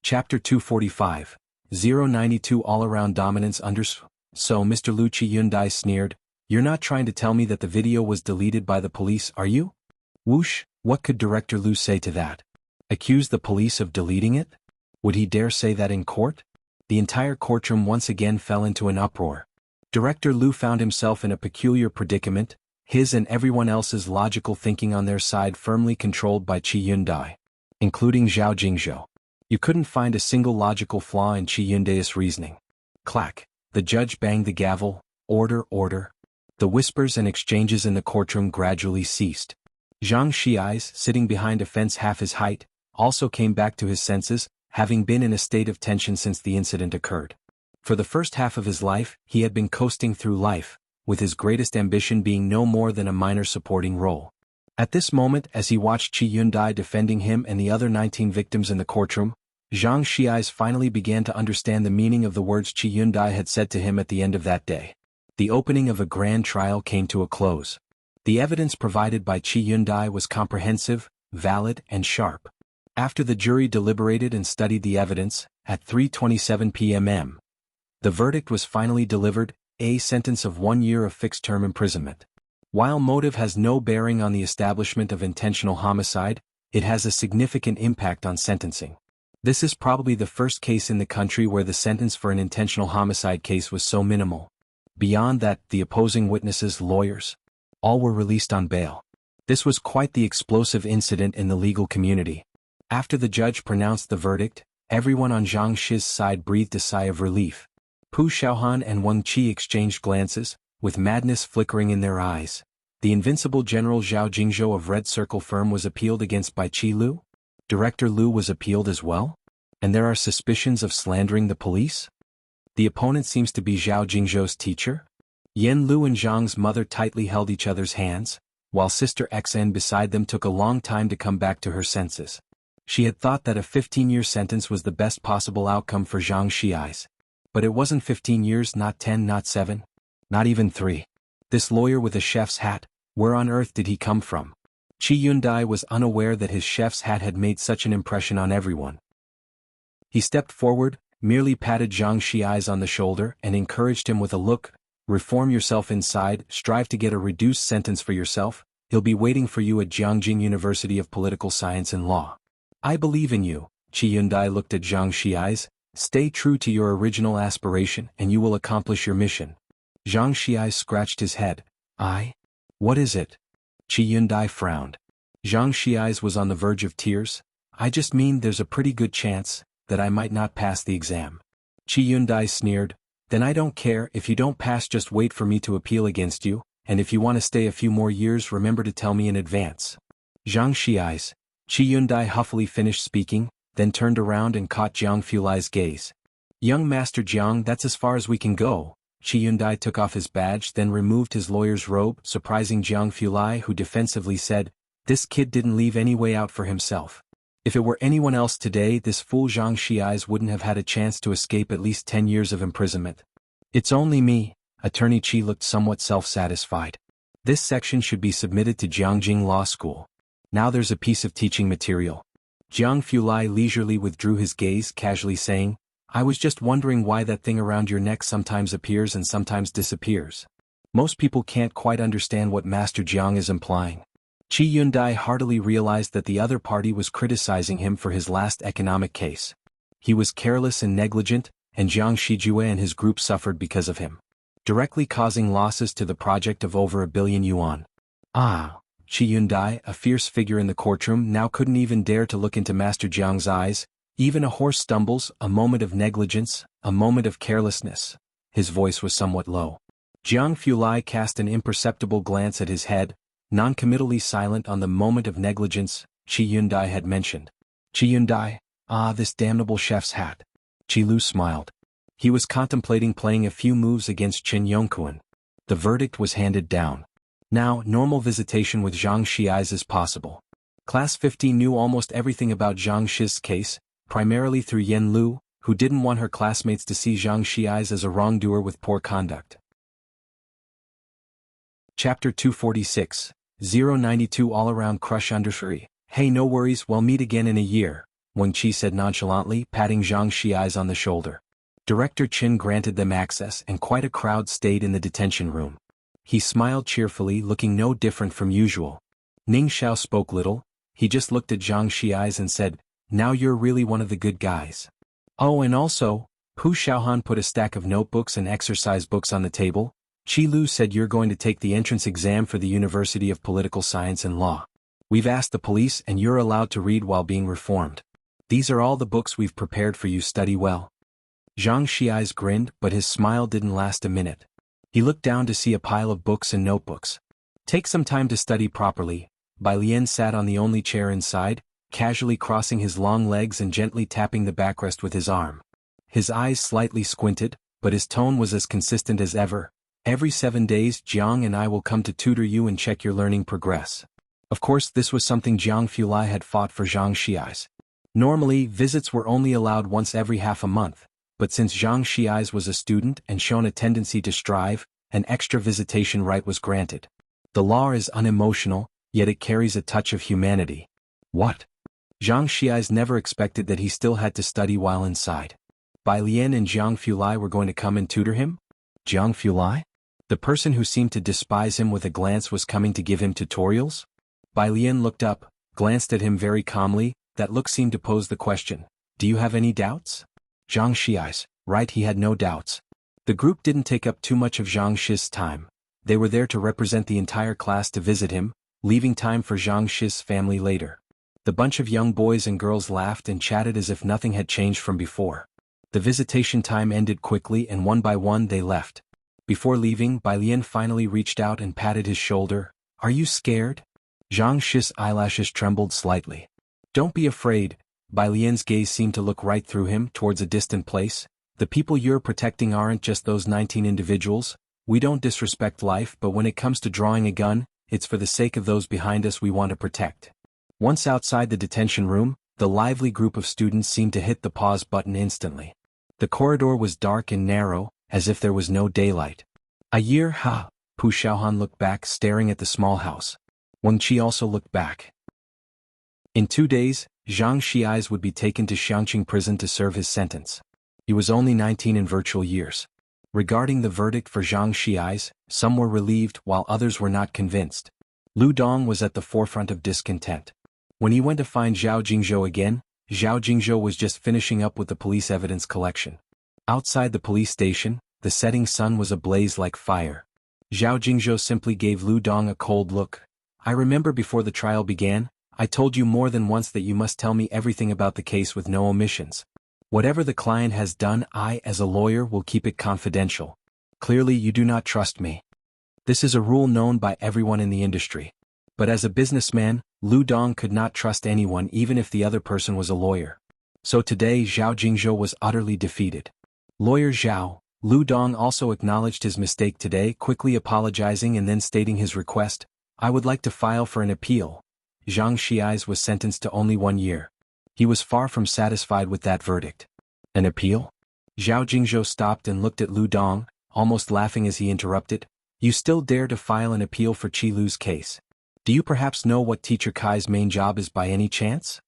Chapter 245. 092 All-Around Dominance So Mr. Lu Chi-Yundai sneered, "You're not trying to tell me that the video was deleted by the police, are you?" Whoosh, what could Director Lu say to that? Accuse the police of deleting it? Would he dare say that in court? The entire courtroom once again fell into an uproar. Director Lu found himself in a peculiar predicament, his and everyone else's logical thinking on their side firmly controlled by Chi-Yundai, including Zhao Jingzhou. You couldn't find a single logical flaw in Chi-Yundai's reasoning. Clack, the judge banged the gavel, "Order, order." The whispers and exchanges in the courtroom gradually ceased. Zhang Xiais, sitting behind a fence half his height, also came back to his senses, having been in a state of tension since the incident occurred. For the first half of his life, he had been coasting through life, with his greatest ambition being no more than a minor supporting role. At this moment, as he watched Chi-Yundai defending him and the other 19 victims in the courtroom, Zhang Xiais finally began to understand the meaning of the words Chi-Yundai had said to him at the end of that day. The opening of a grand trial came to a close. The evidence provided by Chi-Yundai was comprehensive, valid, and sharp. After the jury deliberated and studied the evidence, at 3:27 p.m., the verdict was finally delivered, a sentence of 1 year of fixed-term imprisonment. While motive has no bearing on the establishment of intentional homicide, it has a significant impact on sentencing. This is probably the first case in the country where the sentence for an intentional homicide case was so minimal. Beyond that, the opposing witnesses, lawyers, all were released on bail. This was quite the explosive incident in the legal community. After the judge pronounced the verdict, everyone on Zhang Shi's side breathed a sigh of relief. Pu Xiaohan and Wang Qi exchanged glances, with madness flickering in their eyes. The invincible General Zhao Jingzhou of Red Circle firm was appealed against by Qi Lu? Director Lu was appealed as well? And there are suspicions of slandering the police? The opponent seems to be Zhao Jingzhou's teacher? Yen Lu and Zhang's mother tightly held each other's hands, while Sister XN beside them took a long time to come back to her senses. She had thought that a 15-year sentence was the best possible outcome for Zhang Xiais. But it wasn't 15 years, not 10, not 7, not even 3. This lawyer with a chef's hat, where on earth did he come from? Chi-Yundai was unaware that his chef's hat had made such an impression on everyone. He stepped forward, merely patted Zhang Xiais on the shoulder and encouraged him with a look, "Reform yourself inside, strive to get a reduced sentence for yourself, he'll be waiting for you at Jiangjing University of Political Science and Law. I believe in you." Chi-Yundai looked at Zhang Xiais. "Stay true to your original aspiration and you will accomplish your mission." Zhang Xiais scratched his head. "I? What is it?" Chi-Yundai frowned. Zhang Xiais was on the verge of tears. "I just mean there's a pretty good chance that I might not pass the exam." Chi-Yundai sneered. "Then I don't care, if you don't pass, just wait for me to appeal against you, and if you want to stay a few more years, remember to tell me in advance." Zhang Xiais. Chi-Yundai huffily finished speaking, then turned around and caught Jiang Fulai's gaze. "Young Master Jiang, that's as far as we can go." Chi-Yundai took off his badge, then removed his lawyer's robe, surprising Jiang Fulai, who defensively said, "This kid didn't leave any way out for himself. If it were anyone else today, this fool Zhang Xiais wouldn't have had a chance to escape at least 10 years of imprisonment." "It's only me." Attorney Qi looked somewhat self-satisfied. "This section should be submitted to Jiangjing Law School. Now there's a piece of teaching material." Jiang Fulai leisurely withdrew his gaze, casually saying, "I was just wondering why that thing around your neck sometimes appears and sometimes disappears. Most people can't quite understand what Master Jiang is implying." Chi-Yundai heartily realized that the other party was criticizing him for his last economic case. He was careless and negligent, and Jiang Shijue and his group suffered because of him, directly causing losses to the project of over 1 billion yuan. Ah! Chi-Yundai, a fierce figure in the courtroom, now couldn't even dare to look into Master Jiang's eyes. Even a horse stumbles, a moment of negligence, a moment of carelessness. His voice was somewhat low. Jiang Fulai cast an imperceptible glance at his head, non-committally silent on the moment of negligence Chi-Yundai had mentioned. Chi-Yundai, ah, this damnable chef's hat. Qi Lu smiled. He was contemplating playing a few moves against Chen Yongquan. The verdict was handed down. Now, normal visitation with Zhang Xiais is possible. Class 50 knew almost everything about Zhang Shi's case, primarily through Yen Lu, who didn't want her classmates to see Zhang Xiais as a wrongdoer with poor conduct. Chapter 246. 092 All-Around Crush. Hey, no worries, we'll meet again in a year. Wang Qi said nonchalantly, patting Zhang Xiai's on the shoulder. Director Qin granted them access and quite a crowd stayed in the detention room. He smiled cheerfully, looking no different from usual. Ning Xiao spoke little, he just looked at Zhang Xiai's and said, "Now you're really one of the good guys. Oh, and also," Pu Xiaohan put a stack of notebooks and exercise books on the table. "Qi Lu said you're going to take the entrance exam for the University of Political Science and Law. We've asked the police and you're allowed to read while being reformed. These are all the books we've prepared for you, study well." Zhang Xiai's grinned, but his smile didn't last a minute. He looked down to see a pile of books and notebooks. "Take some time to study properly." Bai Lian sat on the only chair inside, casually crossing his long legs and gently tapping the backrest with his arm. His eyes slightly squinted, but his tone was as consistent as ever. "Every 7 days Jiang and I will come to tutor you and check your learning progress." Of course, this was something Jiang Fulai had fought for Zhang Xiai's. Normally, visits were only allowed once every half a month, but since Zhang Xiai's was a student and shown a tendency to strive, an extra visitation right was granted. The law is unemotional, yet it carries a touch of humanity. What? Zhang Xiai's never expected that he still had to study while inside. Bai Lian and Jiang Fulai were going to come and tutor him? Jiang Fulai? The person who seemed to despise him with a glance was coming to give him tutorials? Bai Lian looked up, glanced at him very calmly. That look seemed to pose the question, "Do you have any doubts?" Zhang Xiai's, right, he had no doubts. The group didn't take up too much of Zhang Shi's time. They were there to represent the entire class to visit him, leaving time for Zhang Shi's family later. The bunch of young boys and girls laughed and chatted as if nothing had changed from before. The visitation time ended quickly and one by one they left. Before leaving, Bai Lian finally reached out and patted his shoulder. "Are you scared?" Zhang Shi's eyelashes trembled slightly. "Don't be afraid." Bai Lian's gaze seemed to look right through him, towards a distant place. "The people you're protecting aren't just those 19 individuals. We don't disrespect life, but when it comes to drawing a gun, it's for the sake of those behind us we want to protect." Once outside the detention room, the lively group of students seemed to hit the pause button instantly. The corridor was dark and narrow, as if there was no daylight. "A year, ha!" Pu Xiaohan looked back, staring at the small house. Wang Qi also looked back. In 2 days, Zhang Xiai's would be taken to Xiangqing prison to serve his sentence. He was only 19 in virtual years. Regarding the verdict for Zhang Xiai's, some were relieved while others were not convinced. Lu Dong was at the forefront of discontent. When he went to find Zhao Jingzhou again, Zhao Jingzhou was just finishing up with the police evidence collection. Outside the police station, the setting sun was ablaze like fire. Zhao Jingzhou simply gave Lu Dong a cold look. "I remember before the trial began, I told you more than once that you must tell me everything about the case with no omissions. Whatever the client has done, I, as a lawyer, will keep it confidential. Clearly you do not trust me. This is a rule known by everyone in the industry. But as a businessman, Lu Dong could not trust anyone even if the other person was a lawyer. So today Zhao Jingzhou was utterly defeated. Lawyer Zhao, Lu Dong also acknowledged his mistake today, quickly apologizing and then stating his request, "I would like to file for an appeal." Zhang Xiai's was sentenced to only 1 year. He was far from satisfied with that verdict. An appeal? Zhao Jingzhou stopped and looked at Lu Dong, almost laughing as he interrupted. "You still dare to file an appeal for Qi Lu's case? Do you perhaps know what Teacher Kai's main job is by any chance?"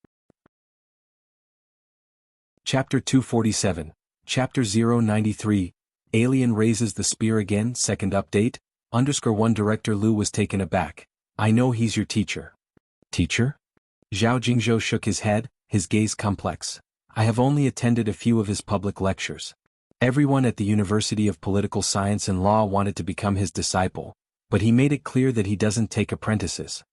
Chapter 247, Chapter 093, Alien raises the spear again, second update, _1 Director Lu was taken aback. "I know he's your teacher." "Teacher?" Zhao Jingzhou shook his head, his gaze complex. "I have only attended a few of his public lectures. Everyone at the University of Political Science and Law wanted to become his disciple, but he made it clear that he doesn't take apprentices."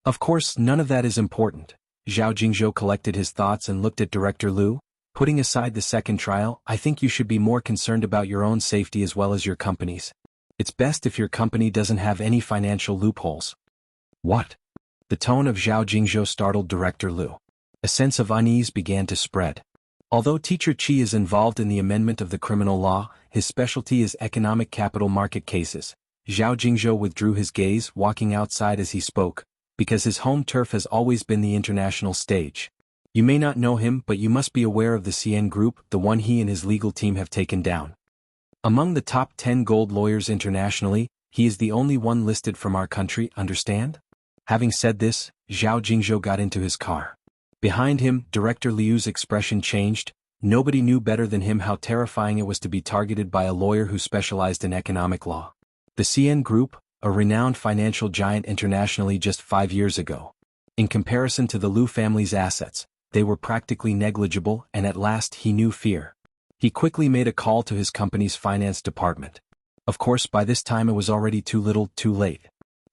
Of course, none of that is important. Zhao Jingzhou collected his thoughts and looked at Director Lu. "Putting aside the second trial, I think you should be more concerned about your own safety as well as your company's. It's best if your company doesn't have any financial loopholes." "What?" The tone of Zhao Jingzhou startled Director Lu. A sense of unease began to spread. Although Teacher Qi is involved in the amendment of the criminal law, his specialty is economic capital market cases. Zhao Jingzhou withdrew his gaze, walking outside as he spoke, because his home turf has always been the international stage. You may not know him, but you must be aware of the CN Group, the one he and his legal team have taken down. Among the top 10 gold lawyers internationally, he is the only one listed from our country, understand? Having said this, Zhao Jingzhou got into his car. Behind him, Director Liu's expression changed. Nobody knew better than him how terrifying it was to be targeted by a lawyer who specialized in economic law. The CN Group, a renowned financial giant internationally just 5 years ago. In comparison to the Liu family's assets, they were practically negligible, and at last he knew fear. He quickly made a call to his company's finance department. Of course, by this time it was already too little, too late.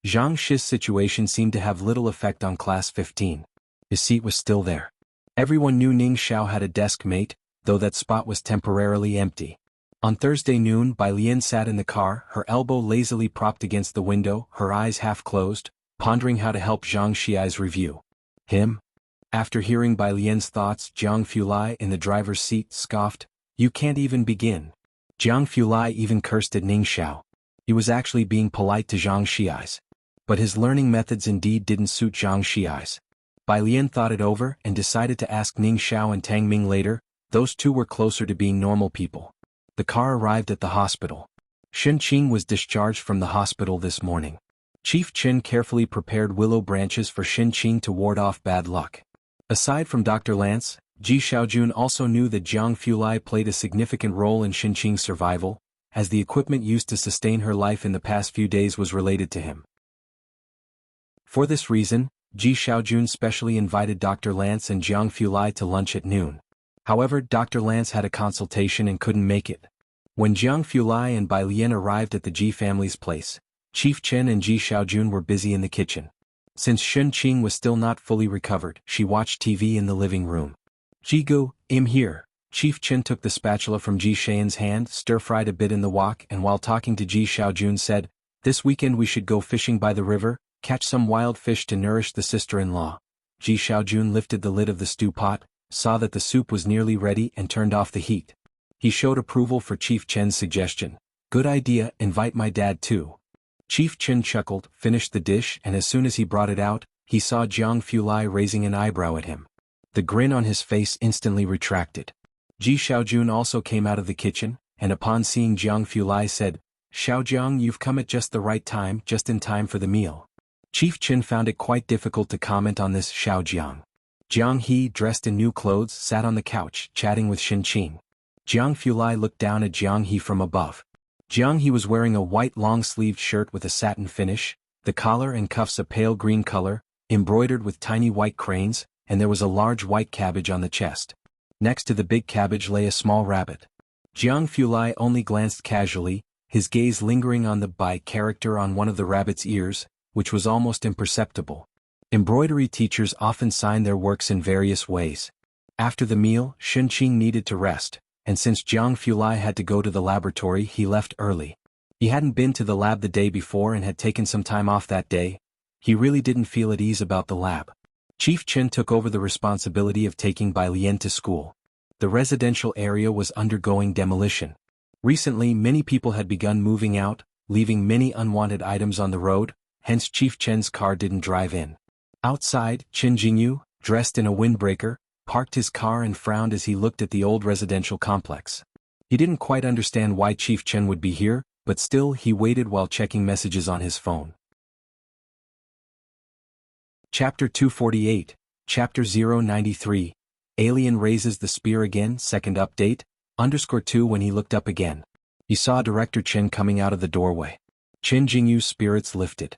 Zhang Shi's situation seemed to have little effect on Class 15. His seat was still there. Everyone knew Ning Xiao had a desk mate, though that spot was temporarily empty. On Thursday noon, Bai Lian sat in the car, her elbow lazily propped against the window, her eyes half closed, pondering how to help Zhang Shi's review. Him? After hearing Bai Lian's thoughts, Jiang Fulai in the driver's seat scoffed, "You can't even begin." Jiang Fulai even cursed at Ning Xiao. He was actually being polite to Zhang Shi's. But his learning methods indeed didn't suit Zhang Shi's. Bai Lian thought it over and decided to ask Ning Xiao and Tang Ming later. Those two were closer to being normal people. The car arrived at the hospital. Shen Qing was discharged from the hospital this morning. Chief Chen carefully prepared willow branches for Shen Qing to ward off bad luck. Aside from Dr. Lance, Ji Xiaojun also knew that Jiang Fulai played a significant role in Shen Qing's survival, as the equipment used to sustain her life in the past few days was related to him. For this reason, Ji Xiaojun specially invited Dr. Lance and Jiang Fulai to lunch at noon. However, Dr. Lance had a consultation and couldn't make it. When Jiang Fulai and Bai Lian arrived at the Ji family's place, Chief Chen and Ji Xiaojun were busy in the kitchen. Since Shen Qing was still not fully recovered, she watched TV in the living room. "Jigu, I'm here." Chief Chen took the spatula from Ji Xian's hand, stir-fried a bit in the wok, and while talking to Ji Xiaojun said, "This weekend we should go fishing by the river, catch some wild fish to nourish the sister-in-law." Ji Xiaojun lifted the lid of the stew pot, saw that the soup was nearly ready and turned off the heat. He showed approval for Chief Chen's suggestion. "Good idea, invite my dad too." Chief Chen chuckled, finished the dish, and as soon as he brought it out, he saw Jiang Fulai raising an eyebrow at him. The grin on his face instantly retracted. Ji Xiaojun also came out of the kitchen, and upon seeing Jiang Fulai said, "Xiaojiang, you've come at just the right time, just in time for the meal." Chief Chen found it quite difficult to comment on this Xiaojiang. Jiang He, dressed in new clothes, sat on the couch, chatting with Shen Qing. Jiang Fulai looked down at Jiang He from above. Jiang He was wearing a white long-sleeved shirt with a satin finish, the collar and cuffs a pale green color, embroidered with tiny white cranes, and there was a large white cabbage on the chest. Next to the big cabbage lay a small rabbit. Jiang Fulai only glanced casually, his gaze lingering on the Bai character on one of the rabbit's ears, which was almost imperceptible. Embroidery teachers often sign their works in various ways. After the meal, Shen Qing needed to rest, and since Jiang Fulai had to go to the laboratory, he left early. He hadn't been to the lab the day before and had taken some time off that day. He really didn't feel at ease about the lab. Chief Chen took over the responsibility of taking Bai Lian to school. The residential area was undergoing demolition. Recently, many people had begun moving out, leaving many unwanted items on the road, hence Chief Chen's car didn't drive in. Outside, Chen Jingyu, dressed in a windbreaker, parked his car and frowned as he looked at the old residential complex. He didn't quite understand why Chief Chen would be here, but still he waited while checking messages on his phone. Chapter 248, Chapter 093, Alien raises the spear again, second update, _2 When he looked up again, he saw Director Chen coming out of the doorway. Chen Jingyu's spirits lifted.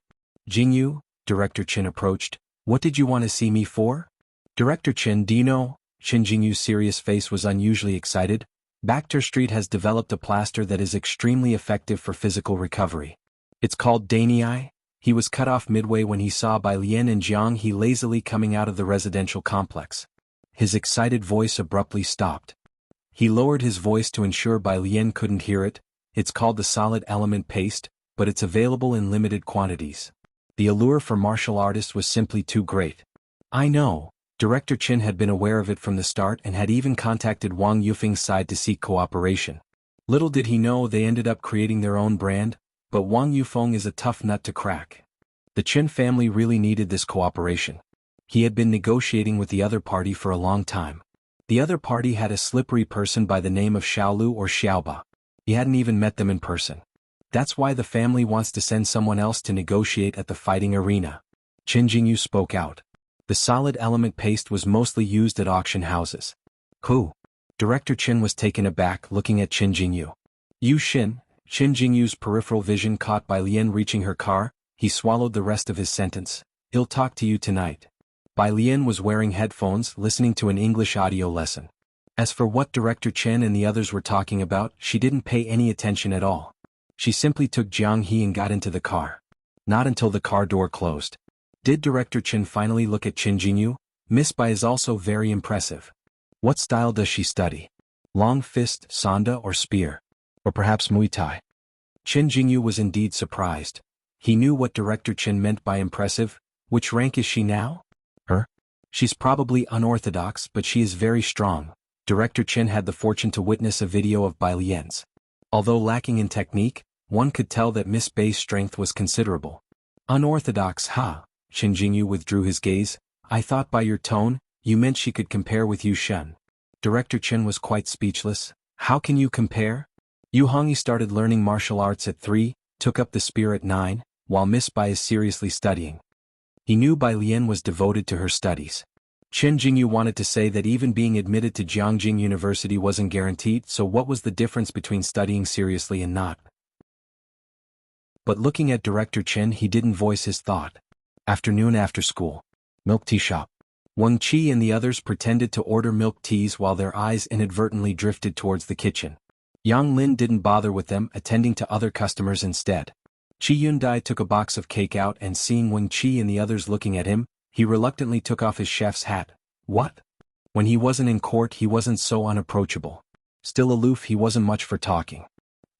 "Jingyu," Director Chen approached, "what did you want to see me for?" "Director Chen, do you know?" Chen Jingyu's serious face was unusually excited. "Bacter Street has developed a plaster that is extremely effective for physical recovery. It's called Danei." He was cut off midway when he saw Bai Lian and Jiang He lazily coming out of the residential complex. His excited voice abruptly stopped. He lowered his voice to ensure Bai Lian couldn't hear it. "It's called the solid element paste, but it's available in limited quantities." The allure for martial artists was simply too great. "I know." Director Chen had been aware of it from the start and had even contacted Wang Yufeng's side to seek cooperation. Little did he know they ended up creating their own brand, but Wang Yufeng is a tough nut to crack. The Chen family really needed this cooperation. He had been negotiating with the other party for a long time. The other party had a slippery person by the name of Xiaolu or Xiaoba. He hadn't even met them in person. That's why the family wants to send someone else to negotiate at the fighting arena. Chen Jingyu spoke out. The solid element paste was mostly used at auction houses. Who? Director Chen was taken aback looking at Qin Jingyu. Yu Xin. Qin Jingyu's peripheral vision caught Bai Lian reaching her car. He swallowed the rest of his sentence. "I'll talk to you tonight." Bai Lian was wearing headphones listening to an English audio lesson. As for what Director Chen and the others were talking about, she didn't pay any attention at all. She simply took Jiang He and got into the car. Not until the car door closed. Did Director Chen finally look at Qin Jingyu? Miss Bai is also very impressive. What style does she study? Long fist, sanda or spear? Or perhaps Muay Thai? Qin Jingyu was indeed surprised. He knew what Director Chen meant by impressive. Which rank is she now? Her? She's probably unorthodox, but she is very strong. Director Chen had the fortune to witness a video of Bai Lian's. Although lacking in technique, one could tell that Miss Bai's strength was considerable. Unorthodox, ha? Qin Jingyu withdrew his gaze. I thought by your tone, you meant she could compare with Yu Shen. Director Chen was quite speechless. How can you compare? Yu Hongyi started learning martial arts at 3, took up the spear at 9, while Miss Bai is seriously studying. He knew Bai Lian was devoted to her studies. Qin Jingyu wanted to say that even being admitted to Jiangjing University wasn't guaranteed, so what was the difference between studying seriously and not? But looking at Director Chen, he didn't voice his thought. Afternoon after school. Milk tea shop. Wang Qi and the others pretended to order milk teas while their eyes inadvertently drifted towards the kitchen. Yang Lin didn't bother with them, attending to other customers instead. Qi Yundai took a box of cake out and seeing Wang Qi and the others looking at him, he reluctantly took off his chef's hat. What? When he wasn't in court he wasn't so unapproachable. Still aloof, he wasn't much for talking.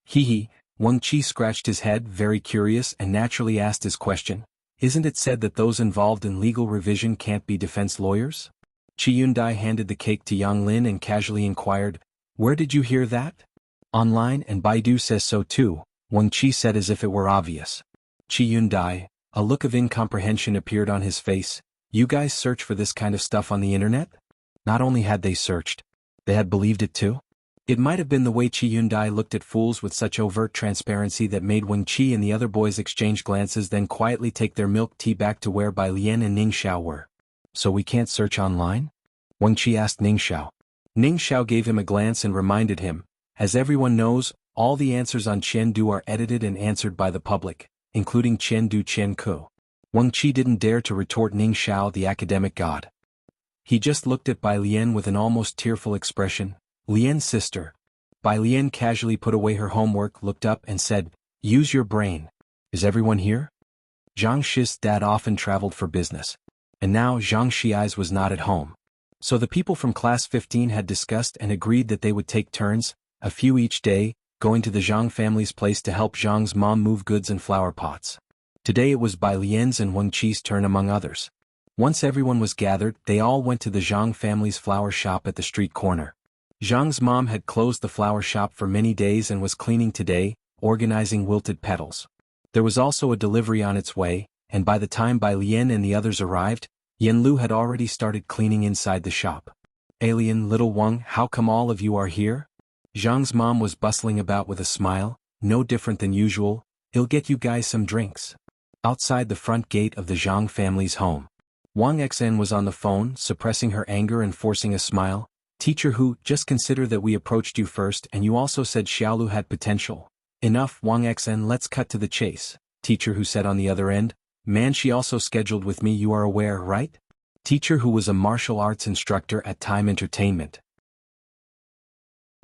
Hee. Wang Qi scratched his head, very curious, and naturally asked his question. Isn't it said that those involved in legal revision can't be defense lawyers? Qi Yundai handed the cake to Yang Lin and casually inquired, Where did you hear that? Online, and Baidu says so too, Wang Qi said as if it were obvious. Qi Yundai, a look of incomprehension appeared on his face. You guys search for this kind of stuff on the internet? Not only had they searched, they had believed it too? It might have been the way Qi Yundai looked at fools with such overt transparency that made Wang Qi and the other boys exchange glances, then quietly take their milk tea back to where Bai Lian and Ning Xiao were. So we can't search online? Wang Qi asked Ning Xiao. Ning Xiao gave him a glance and reminded him, as everyone knows, all the answers on Qiandu are edited and answered by the public, including Qiandu Qianku. Wang Qi didn't dare to retort Ning Xiao, the academic god. He just looked at Bai Lian with an almost tearful expression. Lian's sister. Bai Lian casually put away her homework, looked up and said, Use your brain. Is everyone here? Zhang Shi's dad often traveled for business. And now Zhang Shi's was not at home. So the people from class 15 had discussed and agreed that they would take turns, a few each day, going to the Zhang family's place to help Zhang's mom move goods and flower pots. Today it was Bai Lian's and Wang Qi's turn among others. Once everyone was gathered, they all went to the Zhang family's flower shop at the street corner. Zhang's mom had closed the flower shop for many days and was cleaning today, organizing wilted petals. There was also a delivery on its way, and by the time Bai Lian and the others arrived, Yen Lu had already started cleaning inside the shop. Alien, little Wang, how come all of you are here? Zhang's mom was bustling about with a smile, no different than usual. He'll get you guys some drinks. Outside the front gate of the Zhang family's home. Wang Xen was on the phone, suppressing her anger and forcing a smile. Teacher Hu, just consider that we approached you first and you also said Xiaolu had potential. Enough, Wang Xen, let's cut to the chase. Teacher Hu said on the other end. Man, she also scheduled with me, you are aware, right? Teacher Hu was a martial arts instructor at Time Entertainment.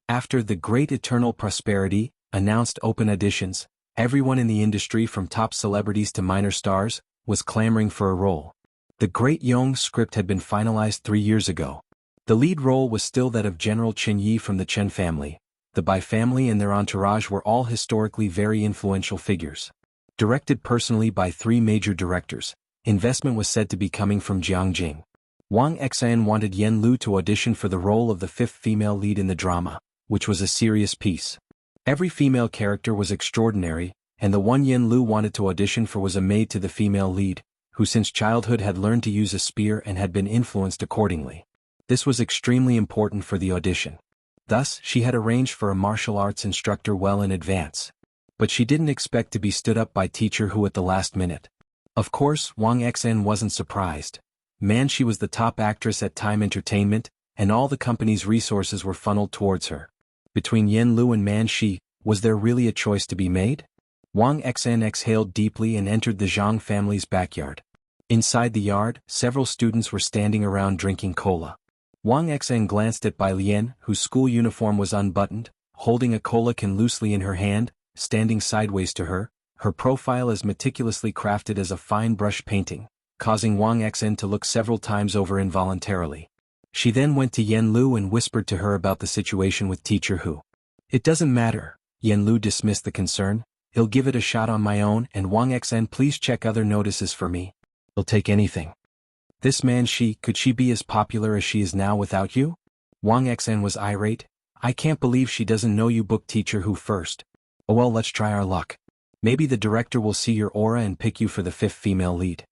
After the Great Eternal Prosperity announced open auditions, everyone in the industry from top celebrities to minor stars was clamoring for a role. The Great Yong script had been finalized 3 years ago. The lead role was still that of General Chen Yi from the Chen family. The Bai family and their entourage were all historically very influential figures. Directed personally by 3 major directors, investment was said to be coming from Jiangjing. Wang Xan wanted Yen Lu to audition for the role of the 5th female lead in the drama, which was a serious piece. Every female character was extraordinary, and the one Yen Lu wanted to audition for was a maid to the female lead, who since childhood had learned to use a spear and had been influenced accordingly. This was extremely important for the audition. Thus, she had arranged for a martial arts instructor well in advance. But she didn't expect to be stood up by Teacher Hu at the last minute. Of course, Wang Xen wasn't surprised. Man, she was the top actress at Time Entertainment, and all the company's resources were funneled towards her. Between Yen Lu and Man Shi, was there really a choice to be made? Wang Xen exhaled deeply and entered the Zhang family's backyard. Inside the yard, several students were standing around drinking cola. Wang Xen glanced at Bai Lian, whose school uniform was unbuttoned, holding a cola can loosely in her hand, standing sideways to her, her profile as meticulously crafted as a fine brush painting, causing Wang Xen to look several times over involuntarily. She then went to Yen Lu and whispered to her about the situation with Teacher Hu. It doesn't matter, Yen Lu dismissed the concern. He'll give it a shot on my own, and Wang Xen, please check other notices for me. He'll take anything. This Man Shi, could she be as popular as she is now without you? Wang Xen was irate. I can't believe she doesn't know you, book Teacher Hu first. Oh well, let's try our luck. Maybe the director will see your aura and pick you for the 5th female lead.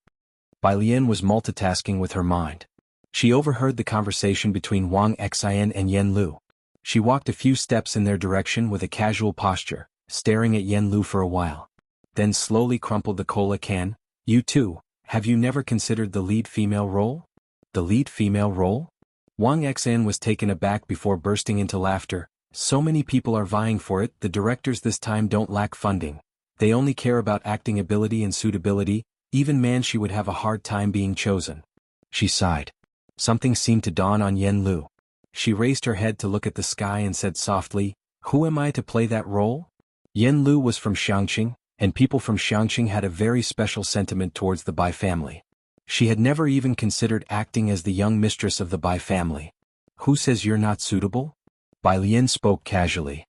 Bai Lian was multitasking with her mind. She overheard the conversation between Wang Xen and Yen Lu. She walked a few steps in their direction with a casual posture, staring at Yen Lu for a while. Then slowly crumpled the cola can. You too, have you never considered the lead female role? The lead female role? Wang Xen was taken aback before bursting into laughter. So many people are vying for it, the directors this time don't lack funding. They only care about acting ability and suitability, even Man Shi would have a hard time being chosen. She sighed. Something seemed to dawn on Yen Lu. She raised her head to look at the sky and said softly, Who am I to play that role? Yen Lu was from Xiangqing, and people from Xiangqing had a very special sentiment towards the Bai family. She had never even considered acting as the young mistress of the Bai family. Who says you're not suitable? Bai Lian spoke casually.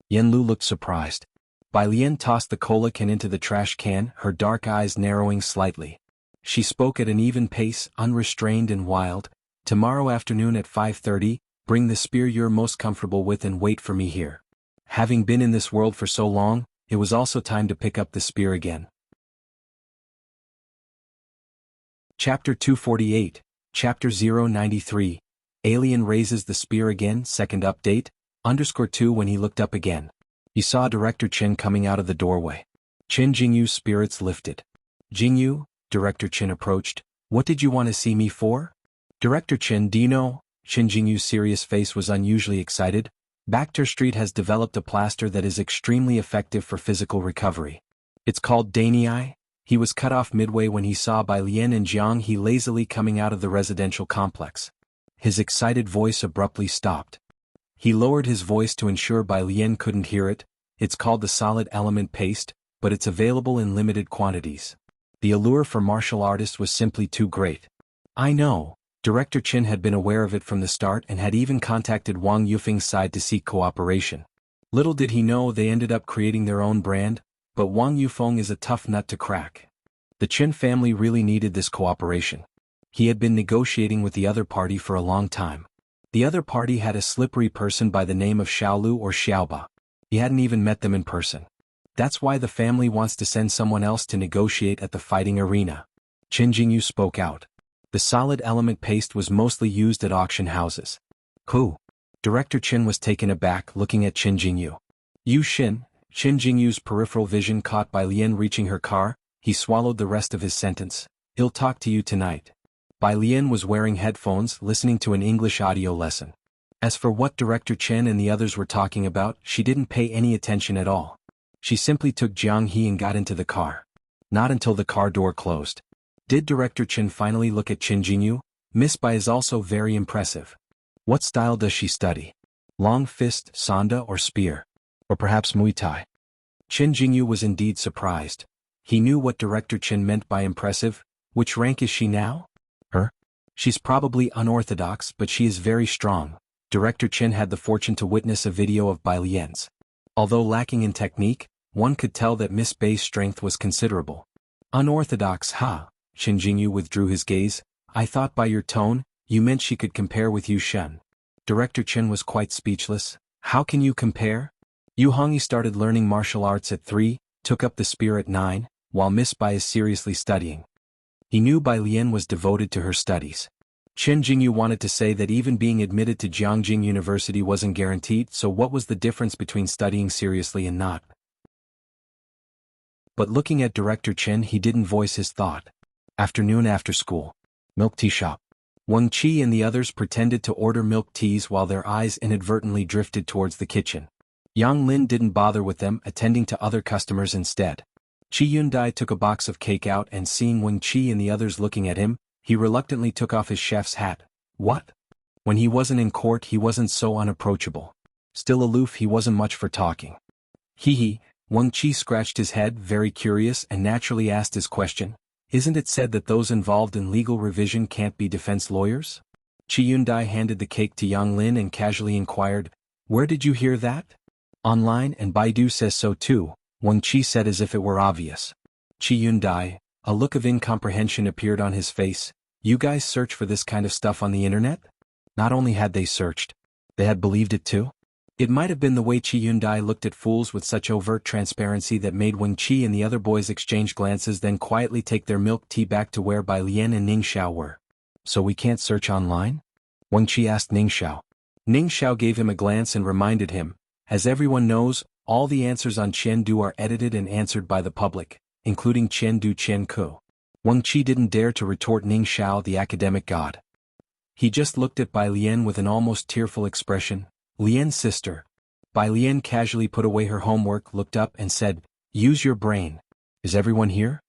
Yen Lu looked surprised. Bai Lian tossed the cola can into the trash can, her dark eyes narrowing slightly. She spoke at an even pace, unrestrained and wild. Tomorrow afternoon at 5:30, bring the spear you're most comfortable with and wait for me here. Having been in this world for so long, it was also time to pick up the spear again. Chapter 248, Chapter 093, Alien raises the spear again, second update, _2 when he looked up again. He saw Director Chen coming out of the doorway. Qin Jingyu's spirits lifted. Jingyu, Director Chen approached. What did you want to see me for? Director Chen, do you know? Qin Jingyu's serious face was unusually excited. Bacter Street has developed a plaster that is extremely effective for physical recovery. It's called Danei. He was cut off midway when he saw Bai Lian and Jiang He lazily coming out of the residential complex. His excited voice abruptly stopped. He lowered his voice to ensure Bai Lian couldn't hear it. It's called the solid element paste, but it's available in limited quantities. The allure for martial artists was simply too great. I know. Director Qin had been aware of it from the start and had even contacted Wang Yufeng's side to seek cooperation. Little did he know they ended up creating their own brand, but Wang Yufeng is a tough nut to crack. The Qin family really needed this cooperation. He had been negotiating with the other party for a long time. The other party had a slippery person by the name of Xiaolu or Xiaoba. He hadn't even met them in person. That's why the family wants to send someone else to negotiate at the fighting arena. Qin Jingyu spoke out. The solid element paste was mostly used at auction houses. Who? Director Qin was taken aback looking at Qin Jingyu. You Xin. Qin Jingyu's peripheral vision caught Bai Lian reaching her car. He swallowed the rest of his sentence. He'll talk to you tonight. Bai Lian was wearing headphones listening to an English audio lesson. As for what Director Chen and the others were talking about, she didn't pay any attention at all. She simply took Jiang He and got into the car. Not until the car door closed. Did Director Chen finally look at Qin Jingyu? Miss Bai is also very impressive. What style does she study? Long fist, sanda or spear? Or perhaps Muay Thai? Qin Jingyu was indeed surprised. He knew what Director Chen meant by impressive. Which rank is she now? Her? She's probably unorthodox, but she is very strong. Director Chen had the fortune to witness a video of Bai Lian's. Although lacking in technique, one could tell that Miss Bai's strength was considerable. Unorthodox, ha? Qin Jingyu withdrew his gaze. I thought by your tone, you meant she could compare with Yu Shen. Director Chen was quite speechless. How can you compare? Yu Hongyi started learning martial arts at 3, took up the spear at 9, while Miss Bai is seriously studying. He knew Bai Lian was devoted to her studies. Qin Jingyu wanted to say that even being admitted to Jiangjing University wasn't guaranteed, so what was the difference between studying seriously and not? But looking at Director Chen, he didn't voice his thought. Afternoon after school. Milk tea shop. Wang Qi and the others pretended to order milk teas while their eyes inadvertently drifted towards the kitchen. Yang Lin didn't bother with them, attending to other customers instead. Qi Yundai took a box of cake out and seeing Wang Qi and the others looking at him, he reluctantly took off his chef's hat. What? When he wasn't in court he wasn't so unapproachable. Still aloof, he wasn't much for talking. Hee. Wang Qi scratched his head, very curious, and naturally asked his question. Isn't it said that those involved in legal revision can't be defense lawyers? Qi Yundai handed the cake to Yang Lin and casually inquired, Where did you hear that? Online, and Baidu says so too, Wang Qi said as if it were obvious. Qi Yundai, a look of incomprehension appeared on his face. You guys search for this kind of stuff on the internet? Not only had they searched, they had believed it too? It might have been the way Qi Yundai looked at fools with such overt transparency that made Wang Qi and the other boys exchange glances, then quietly take their milk tea back to where Bai Lian and Ning Xiao were. So we can't search online? Wang Qi asked Ning Xiao. Ning Xiao gave him a glance and reminded him, as everyone knows, all the answers on Qiandu are edited and answered by the public, including Qiandu Qianku. Wang Qi didn't dare to retort Ning Xiao, the academic god. He just looked at Bai Lian with an almost tearful expression. Lian's sister. Bai Lian casually put away her homework, looked up and said, Use your brain. Is everyone here?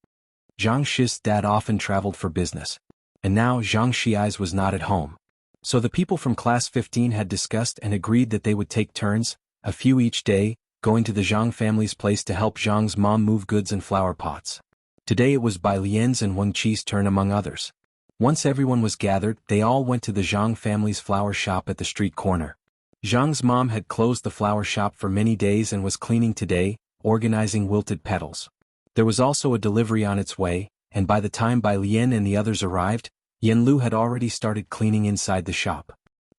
Zhang Shi's dad often traveled for business. And now Zhang Shi's was not at home. So the people from class 15 had discussed and agreed that they would take turns, a few each day, going to the Zhang family's place to help Zhang's mom move goods and flower pots. Today it was Bai Lian's and Wang Qi's turn among others. Once everyone was gathered, they all went to the Zhang family's flower shop at the street corner. Zhang's mom had closed the flower shop for many days and was cleaning today, organizing wilted petals. There was also a delivery on its way, and by the time Bai Lian and the others arrived, Yen Lu had already started cleaning inside the shop.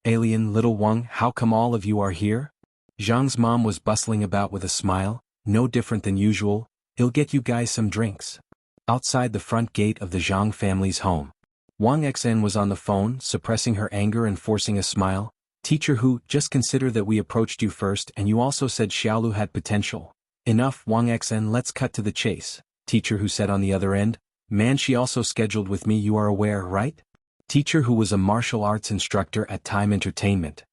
Alien, little Wang, how come all of you are here? Zhang's mom was bustling about with a smile, no different than usual. He'll get you guys some drinks. Outside the front gate of the Zhang family's home. Wang Xen was on the phone, suppressing her anger and forcing a smile. Teacher Hu, just consider that we approached you first and you also said Xiaolu had potential. Enough, Wang Xen, let's cut to the chase. Teacher Hu said on the other end. Man, she also scheduled with me, you are aware, right? Teacher Hu was a martial arts instructor at Time Entertainment.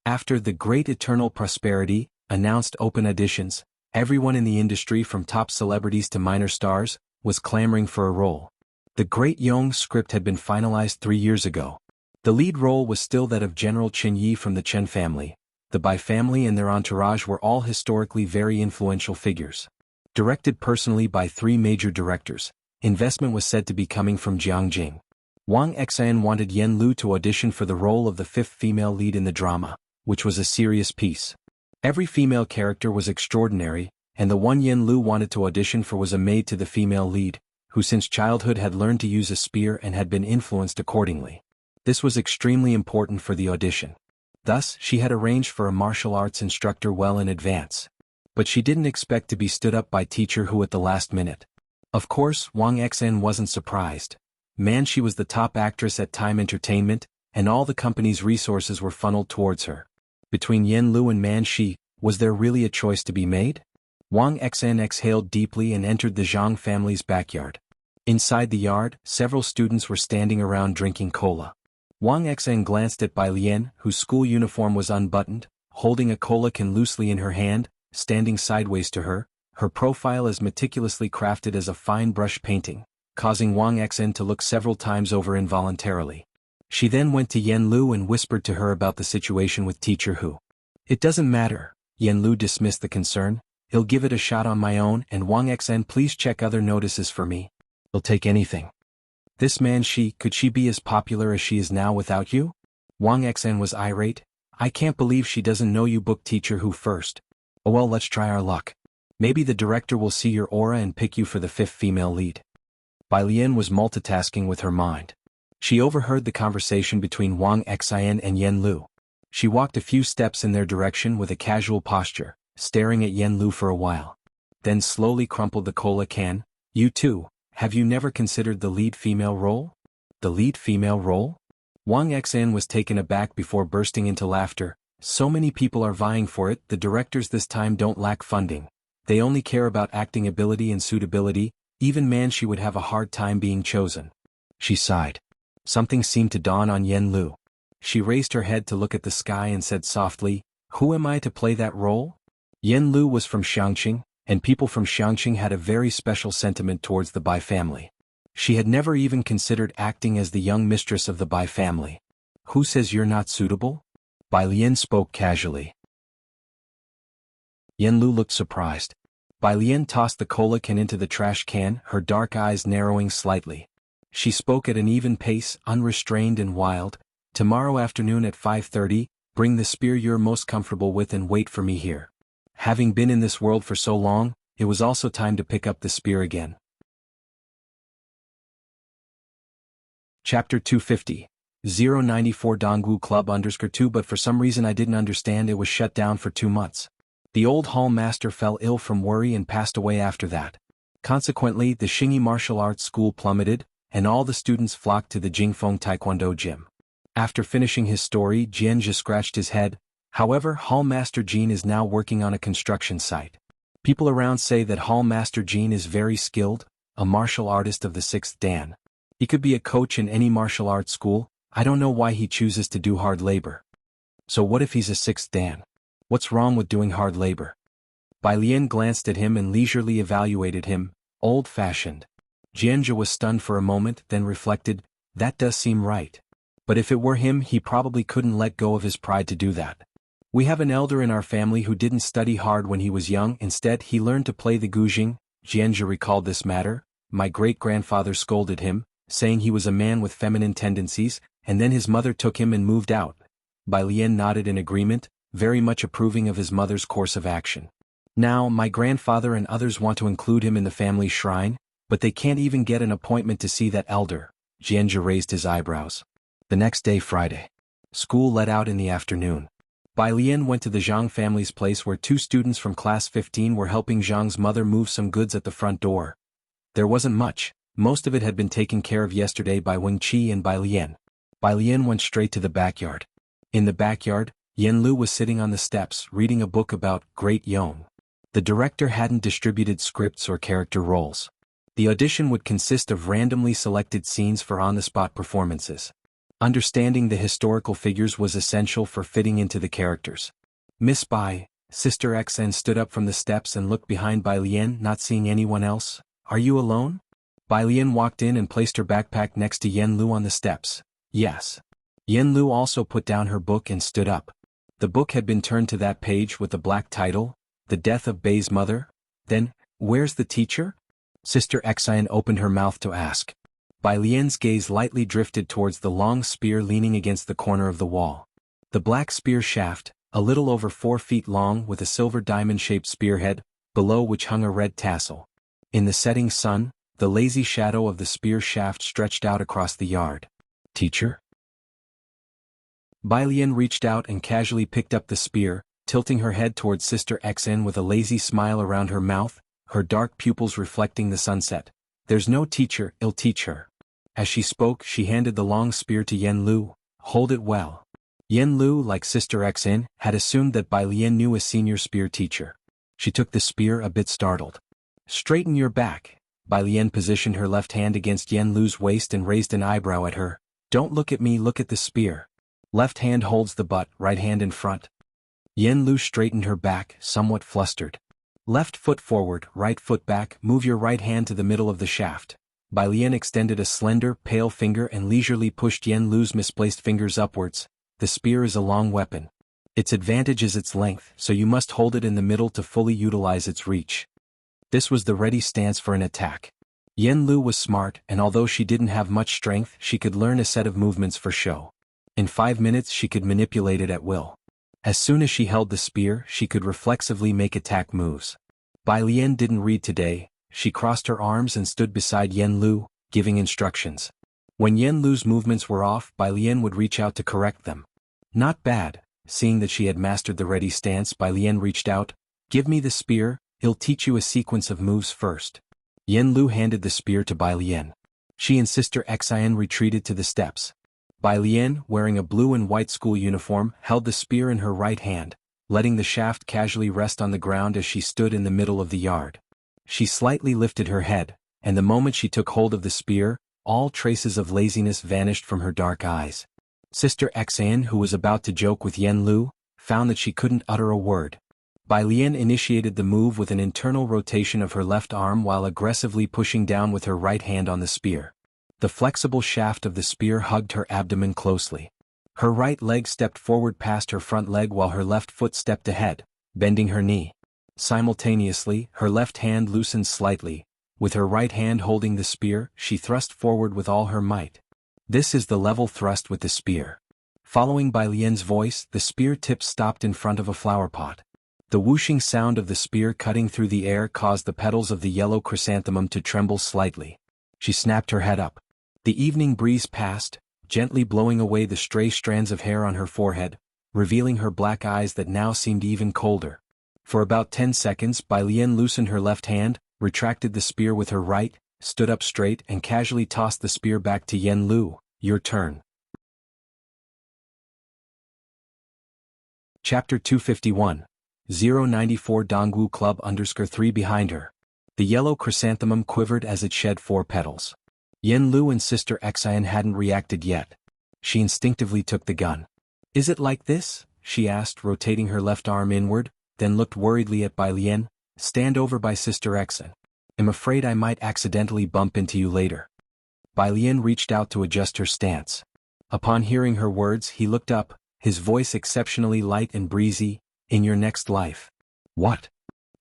After the Great Eternal Prosperity announced open auditions, everyone in the industry from top celebrities to minor stars was clamoring for a role. The Great Yong script had been finalized 3 years ago. The lead role was still that of General Chen Yi from the Chen family. The Bai family and their entourage were all historically very influential figures. Directed personally by 3 major directors, investment was said to be coming from Jiangjing. Wang Xan wanted Yen Lu to audition for the role of the 5th female lead in the drama, which was a serious piece. Every female character was extraordinary, and the one Yen Lu wanted to audition for was a maid to the female lead, who since childhood had learned to use a spear and had been influenced accordingly. This was extremely important for the audition. Thus, she had arranged for a martial arts instructor well in advance. But she didn't expect to be stood up by Teacher Hu at the last minute. Of course, Wang Xen wasn't surprised. Man, she was the top actress at Time Entertainment, and all the company's resources were funneled towards her. Between Yen Lu and Man Shi, was there really a choice to be made? Wang Xen exhaled deeply and entered the Zhang family's backyard. Inside the yard, several students were standing around drinking cola. Wang Xen glanced at Bai Lian, whose school uniform was unbuttoned, holding a cola can loosely in her hand, standing sideways to her, her profile as meticulously crafted as a fine brush painting, causing Wang Xen to look several times over involuntarily. She then went to Yen Lu and whispered to her about the situation with Teacher Hu. It doesn't matter, Yen Lu dismissed the concern. He'll give it a shot on my own, and Wang Xen, please check other notices for me. He'll take anything. This man could she be as popular as she is now without you? Wang Xen was irate. I can't believe she doesn't know you booked Teacher Hu first. Oh well, let's try our luck. Maybe the director will see your aura and pick you for the 5th female lead. Bai Lian was multitasking with her mind. She overheard the conversation between Wang Xen and Yen Lu. She walked a few steps in their direction with a casual posture, staring at Yen Lu for a while. Then slowly crumpled the cola can. You too, have you never considered the lead female role? The lead female role? Wang Xen was taken aback before bursting into laughter. So many people are vying for it, the directors this time don't lack funding. They only care about acting ability and suitability, Even man she would have a hard time being chosen. She sighed. Something seemed to dawn on Yen Lu. She raised her head to look at the sky and said softly, "Who am I to play that role?" Yen Lu was from Xiangqing, and people from Xiangqing had a very special sentiment towards the Bai family. She had never even considered acting as the young mistress of the Bai family. "Who says you're not suitable?" Bai Lian spoke casually. Yen Lu looked surprised. Bai Lian tossed the cola can into the trash can, her dark eyes narrowing slightly. She spoke at an even pace, unrestrained and wild. "Tomorrow afternoon at 5:30, bring the spear you're most comfortable with and wait for me here." Having been in this world for so long, it was also time to pick up the spear again. Chapter 250. 094 Dongwu Club _2 But for some reason I didn't understand, it was shut down for 2 months. The old hall master fell ill from worry and passed away after that. Consequently, the Xingyi martial arts school plummeted, and all the students flocked to the Jingfeng Taekwondo gym. After finishing his story, Jianzhe scratched his head. However, Hall Master Jean is now working on a construction site. People around say that Hall Master Jean is very skilled, a martial artist of the 6th Dan. He could be a coach in any martial arts school. I don't know why he chooses to do hard labor. So what if he's a 6th Dan? What's wrong with doing hard labor? Bai Lian glanced at him and leisurely evaluated him, old-fashioned. Jianzhe was stunned for a moment, then reflected, that does seem right. But if it were him, he probably couldn't let go of his pride to do that. We have an elder in our family who didn't study hard when he was young. Instead, he learned to play the guzheng. Jianzhe recalled this matter. My great-grandfather scolded him, saying he was a man with feminine tendencies, and then his mother took him and moved out. Bai Lian nodded in agreement, very much approving of his mother's course of action. Now, my grandfather and others want to include him in the family shrine, but they can't even get an appointment to see that elder. Jianzhe raised his eyebrows. The next day, Friday. School let out in the afternoon. Bai Lian went to the Zhang family's place where 2 students from class 15 were helping Zhang's mother move some goods at the front door. There wasn't much, most of it had been taken care of yesterday by Wing Qi and Bai Lian. Bai Lian went straight to the backyard. In the backyard, Yen Lu was sitting on the steps reading a book about Great Yong. The director hadn't distributed scripts or character roles. The audition would consist of randomly selected scenes for on-the-spot performances. Understanding the historical figures was essential for fitting into the characters. Miss Bai, Sister Xn stood up from the steps and looked behind Bai Lian, not seeing anyone else. Are you alone? Bai Lian walked in and placed her backpack next to Yen Lu on the steps. Yes. Yen Lu also put down her book and stood up. The book had been turned to that page with the black title, The Death of Bai's Mother. Then, where's the teacher? Sister Xn opened her mouth to ask. Bai Lian's gaze lightly drifted towards the long spear leaning against the corner of the wall. The black spear shaft, a little over 4 feet long with a silver diamond-shaped spearhead, below which hung a red tassel. In the setting sun, the lazy shadow of the spear shaft stretched out across the yard. Teacher? Bai Lian reached out and casually picked up the spear, tilting her head towards Sister Xn with a lazy smile around her mouth, her dark pupils reflecting the sunset. There's no teacher, I'll teach her. As she spoke, she handed the long spear to Yen Lu. Hold it well. Yen Lu, like Sister Xn, had assumed that Bai Lian knew a senior spear teacher. She took the spear a bit startled. Straighten your back. Bai Lian positioned her left hand against Yen Lu's waist and raised an eyebrow at her. Don't look at me, look at the spear. Left hand holds the butt, right hand in front. Yen Lu straightened her back, somewhat flustered. Left foot forward, right foot back, move your right hand to the middle of the shaft. Bai Lian extended a slender, pale finger and leisurely pushed Yen Lu's misplaced fingers upwards. The spear is a long weapon. Its advantage is its length, so you must hold it in the middle to fully utilize its reach. This was the ready stance for an attack. Yen Lu was smart, and although she didn't have much strength, she could learn a set of movements for show. In 5 minutes she could manipulate it at will. As soon as she held the spear, she could reflexively make attack moves. Bai Lian didn't read today. She crossed her arms and stood beside Yen Lu, giving instructions. When Yen Lu's movements were off, Bai Lian would reach out to correct them. Not bad. Seeing that she had mastered the ready stance, Bai Lian reached out. Give me the spear, he'll teach you a sequence of moves first. Yen Lu handed the spear to Bai Lian. She and Sister Xin retreated to the steps. Bai Lian, wearing a blue and white school uniform, held the spear in her right hand, letting the shaft casually rest on the ground as she stood in the middle of the yard. She slightly lifted her head, and the moment she took hold of the spear, all traces of laziness vanished from her dark eyes. Sister Exiled, who was about to joke with Yen Lu, found that she couldn't utter a word. Bai Lian initiated the move with an internal rotation of her left arm while aggressively pushing down with her right hand on the spear. The flexible shaft of the spear hugged her abdomen closely. Her right leg stepped forward past her front leg while her left foot stepped ahead, bending her knee. Simultaneously, her left hand loosened slightly. With her right hand holding the spear, she thrust forward with all her might. This is the level thrust with the spear. Following Bai Lian's voice, the spear tip stopped in front of a flower pot. The whooshing sound of the spear cutting through the air caused the petals of the yellow chrysanthemum to tremble slightly. She snapped her head up. The evening breeze passed, gently blowing away the stray strands of hair on her forehead, revealing her black eyes that now seemed even colder. For about 10 seconds, Bai Lian loosened her left hand, retracted the spear with her right, stood up straight and casually tossed the spear back to Yen Lu. Your turn. Chapter 251. 094 Dongwu Club _3 behind her. The yellow chrysanthemum quivered as it shed 4 petals. Yen Lu and Sister Exiled hadn't reacted yet. She instinctively took the gun. Is it like this? She asked, rotating her left arm inward, then looked worriedly at Bai Lian. Stand over by Sister Exiled. I'm afraid I might accidentally bump into you later. Bai Lian reached out to adjust her stance. Upon hearing her words, he looked up, his voice exceptionally light and breezy. In your next life. What?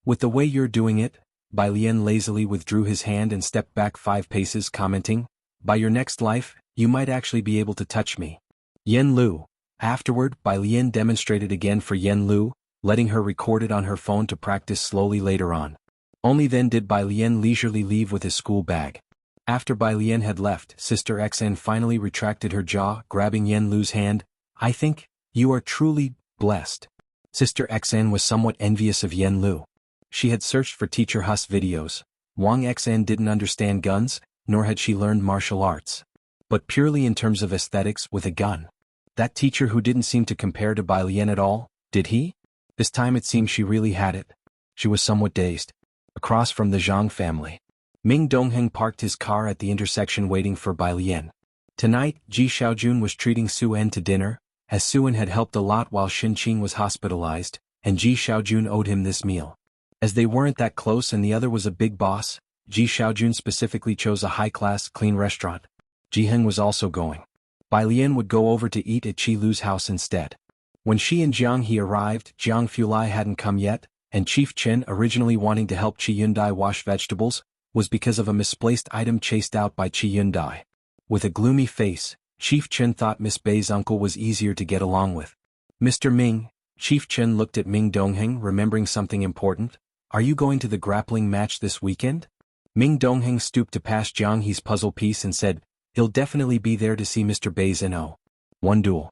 With the way you're doing it? Bai Lian lazily withdrew his hand and stepped back 5 paces, commenting, by your next life, you might actually be able to touch me. Yen Lu. Afterward, Bai Lian demonstrated again for Yen Lu, letting her record it on her phone to practice slowly later on. Only then did Bai Lian leisurely leave with his school bag. After Bai Lian had left, Sister Exiled finally retracted her jaw, grabbing Yen Lu's hand. I think you are truly blessed. Sister Exiled was somewhat envious of Yen Lu. She had searched for Teacher Huss videos. Wang Exiled didn't understand guns, nor had she learned martial arts. But purely in terms of aesthetics with a gun. That teacher who didn't seem to compare to Bai Lian at all, did he? This time it seemed she really had it. She was somewhat dazed. Across from the Zhang family. Ming Dongheng parked his car at the intersection waiting for Bai Lian. Tonight, Ji Xiaojun was treating Su En to dinner, as Su En had helped a lot while Xin Qing was hospitalized, and Ji Xiaojun owed him this meal. As they weren't that close and the other was a big boss, Ji Xiaojun specifically chose a high-class, clean restaurant. Ji Heng was also going. Bai Lian would go over to eat at Qi Lu's house instead. When she and Jiang He arrived, Jiang Fulai hadn't come yet, and Chief Chen, originally wanting to help Qi Yundai wash vegetables, was because of a misplaced item chased out by Qi Yundai. With a gloomy face, Chief Chen thought Miss Bei's uncle was easier to get along with. Mr. Ming, Chief Chen looked at Ming Dongheng, remembering something important. Are you going to the grappling match this weekend? Ming Dongheng stooped to pass Jiang He's puzzle piece and said, he'll definitely be there to see Mr. Bei's NO. One duel.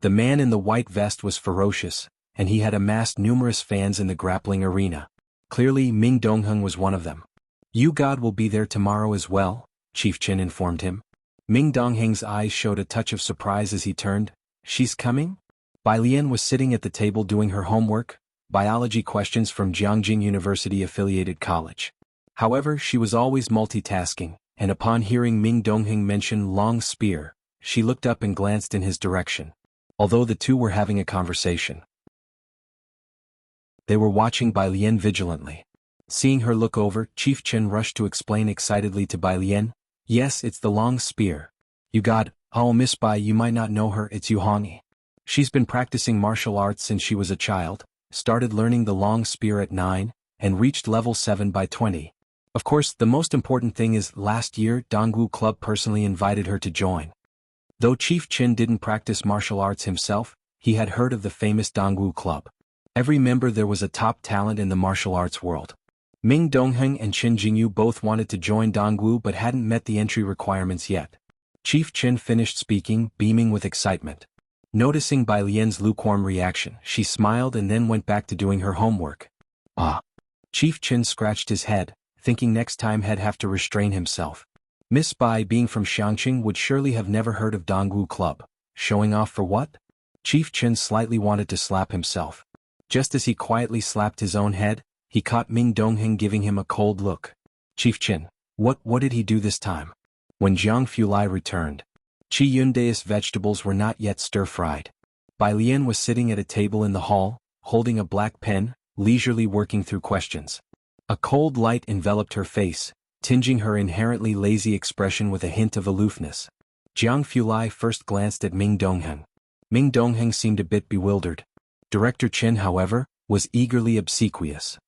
The man in the white vest was ferocious, and he had amassed numerous fans in the grappling arena. Clearly Ming Dongheng was one of them. You God will be there tomorrow as well, Chief Chen informed him. Ming Dongheng's eyes showed a touch of surprise as he turned. She's coming? Bai Lian was sitting at the table doing her homework, biology questions from Jiangjing University-affiliated college. However, she was always multitasking, and upon hearing Ming Dongheng mention long spear, she looked up and glanced in his direction. Although the two were having a conversation, they were watching Bai Lian vigilantly. Seeing her look over, Chief Chen rushed to explain excitedly to Bai Lian, yes, it's the long spear. You got, oh Miss Bai, you might not know her, it's Yu Hongyi. She's been practicing martial arts since she was a child, started learning the long spear at 9, and reached level 7 by 20. Of course, the most important thing is, last year, Dongwu Club personally invited her to join. Though Chief Chen didn't practice martial arts himself, he had heard of the famous Dongwu Club. Every member there was a top talent in the martial arts world. Ming Dongheng and Chen Jingyu both wanted to join Dongwu but hadn't met the entry requirements yet. Chief Chen finished speaking, beaming with excitement. Noticing Bai Lian's lukewarm reaction, she smiled and then went back to doing her homework. Ah. Chief Chen scratched his head, thinking next time he'd have to restrain himself. Miss Bai, being from Xiangqing, would surely have never heard of Dongwu Club. Showing off for what? Chief Chen slightly wanted to slap himself. Just as he quietly slapped his own head, he caught Ming Dongheng giving him a cold look. Chief Chen. What did he do this time? When Jiang Fulai returned, Qi Yundae's vegetables were not yet stir-fried. Bai Lian was sitting at a table in the hall, holding a black pen, leisurely working through questions. A cold light enveloped her face, tinging her inherently lazy expression with a hint of aloofness. Jiang Fulai first glanced at Ming Dongheng. Ming Dongheng seemed a bit bewildered. Director Chen, however, was eagerly obsequious.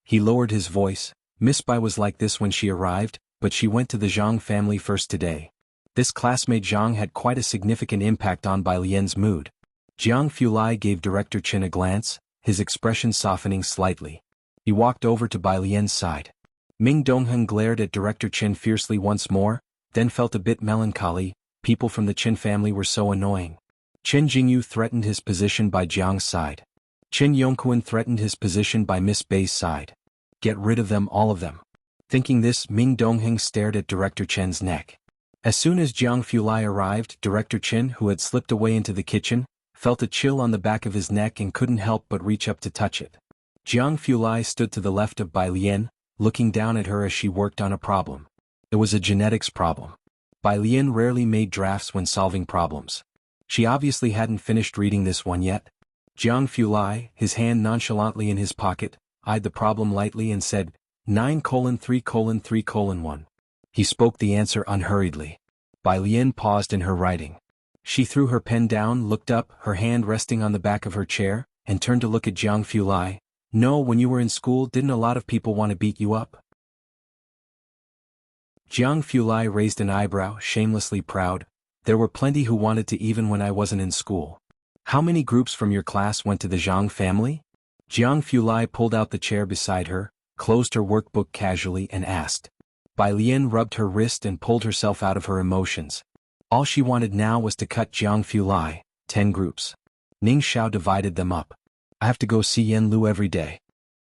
He lowered his voice. Miss Bai was like this when she arrived, but she went to the Zhang family first today. This classmate Zhang had quite a significant impact on Bai Lian's mood. Jiang Fulai gave Director Chen a glance, his expression softening slightly. He walked over to Bai Lian's side. Ming Dongheng glared at Director Chen fiercely once more, then felt a bit melancholy. People from the Chen family were so annoying. Chen Jingyu threatened his position by Jiang's side. Chen Yongquan threatened his position by Miss Bai's side. Get rid of them, all of them. Thinking this, Ming Dongheng stared at Director Chen's neck. As soon as Jiang Fulai arrived, Director Chen, who had slipped away into the kitchen, felt a chill on the back of his neck and couldn't help but reach up to touch it. Jiang Fulai stood to the left of Bai Lian, looking down at her as she worked on a problem. It was a genetics problem. Bai Lian rarely made drafts when solving problems. She obviously hadn't finished reading this one yet. Jiang Fulai, his hand nonchalantly in his pocket, eyed the problem lightly and said, 9:3:3:1. He spoke the answer unhurriedly. Bai Lian paused in her writing. She threw her pen down, looked up, her hand resting on the back of her chair, and turned to look at Jiang Fulai. No, when you were in school, didn't a lot of people want to beat you up? Jiang Fulai raised an eyebrow, shamelessly proud. There were plenty who wanted to even when I wasn't in school. How many groups from your class went to the Zhang family? Jiang Fulai pulled out the chair beside her, closed her workbook casually and asked. Bai Lian rubbed her wrist and pulled herself out of her emotions. All she wanted now was to cut Jiang Fulai, 10 groups. Ning Xiao divided them up. I have to go see Yen Lu every day.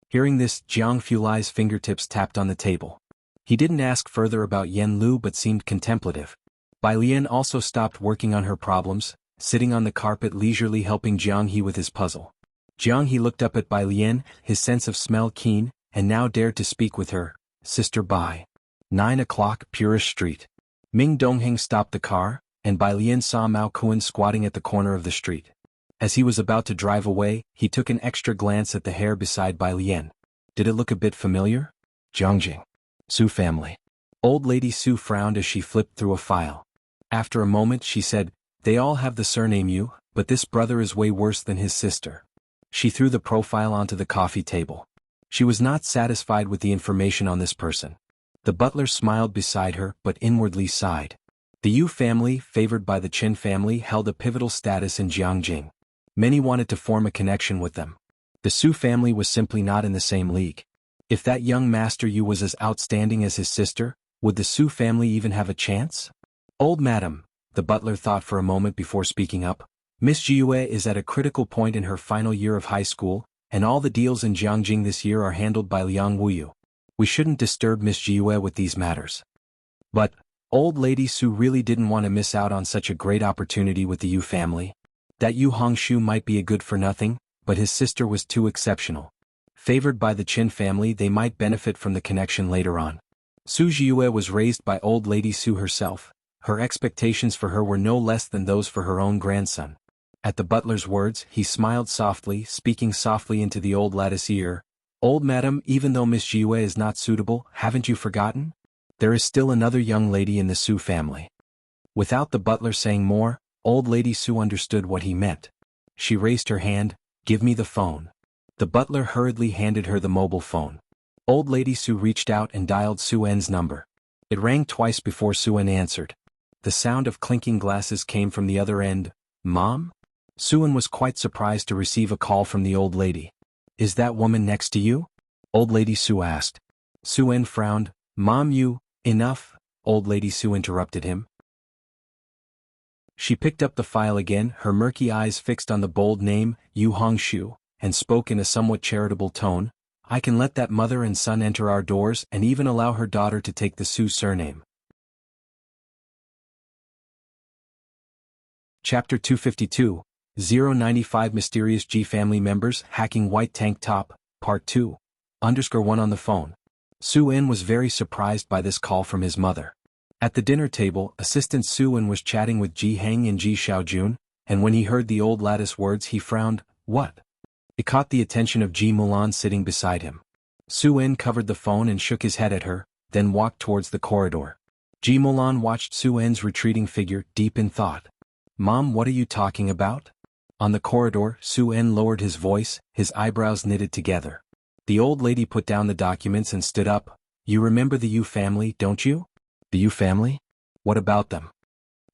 Hearing this, Jiang Fulai's fingertips tapped on the table. He didn't ask further about Yen Lu but seemed contemplative. Bai Lian also stopped working on her problems, sitting on the carpet leisurely helping Jiang He with his puzzle. Jiang He looked up at Bai Lian, his sense of smell keen, and now dared to speak with her. Sister Bai. 9 o'clock, Purish Street. Ming Dongheng stopped the car, and Bai Lian saw Mao Kuan squatting at the corner of the street. As he was about to drive away, he took an extra glance at the hair beside Bai Lian. Did it look a bit familiar? Zhongjing. Su family. Old Lady Su frowned as she flipped through a file. After a moment she said, they all have the surname Yu, but this brother is way worse than his sister. She threw the profile onto the coffee table. She was not satisfied with the information on this person. The butler smiled beside her but inwardly sighed. The Yu family, favored by the Chen family, held a pivotal status in Jiangjing. Many wanted to form a connection with them. The Su family was simply not in the same league. If that young Master Yu was as outstanding as his sister, would the Su family even have a chance? Old madam, the butler thought for a moment before speaking up. Miss Jiue is at a critical point in her final year of high school, and all the deals in Jiangjing this year are handled by Liang Wuyu. We shouldn't disturb Miss Jiue with these matters. But, old lady Su really didn't want to miss out on such a great opportunity with the Yu family. That Yu Hongshu might be a good-for-nothing, but his sister was too exceptional. Favored by the Qin family, they might benefit from the connection later on. Su Jiue was raised by old lady Su herself. Her expectations for her were no less than those for her own grandson. At the butler's words, he smiled softly, speaking softly into the old lady's ear. Old madam, even though Miss Jiue is not suitable, haven't you forgotten? There is still another young lady in the Su family. Without the butler saying more, old lady Su understood what he meant. She raised her hand. Give me the phone. The butler hurriedly handed her the mobile phone. Old lady Su reached out and dialed Su En's number. It rang twice before Su En answered. The sound of clinking glasses came from the other end. Mom? Su En was quite surprised to receive a call from the old lady. Is that woman next to you? Old lady Su asked. Su En frowned. Mom, enough, old lady Su interrupted him. She picked up the file again, her murky eyes fixed on the bold name, Yu Hongshu, and spoke in a somewhat charitable tone. I can let that mother and son enter our doors and even allow her daughter to take the Su surname. Chapter 252, 095 Mysterious G Family Members Hacking White Tank Top, Part 2. _1 on the phone. Su-en was very surprised by this call from his mother. At the dinner table, Assistant Su-en was chatting with Ji Heng and Ji Xiaojun, and when he heard the old lattice words he frowned. What? It caught the attention of Ji Mulan sitting beside him. Su-en covered the phone and shook his head at her, then walked towards the corridor. Ji Mulan watched Su-en's retreating figure, deep in thought. Mom, what are you talking about? On the corridor, Su-en lowered his voice, his eyebrows knitted together. The old lady put down the documents and stood up. You remember the Yu family, don't you? The Yu family? What about them?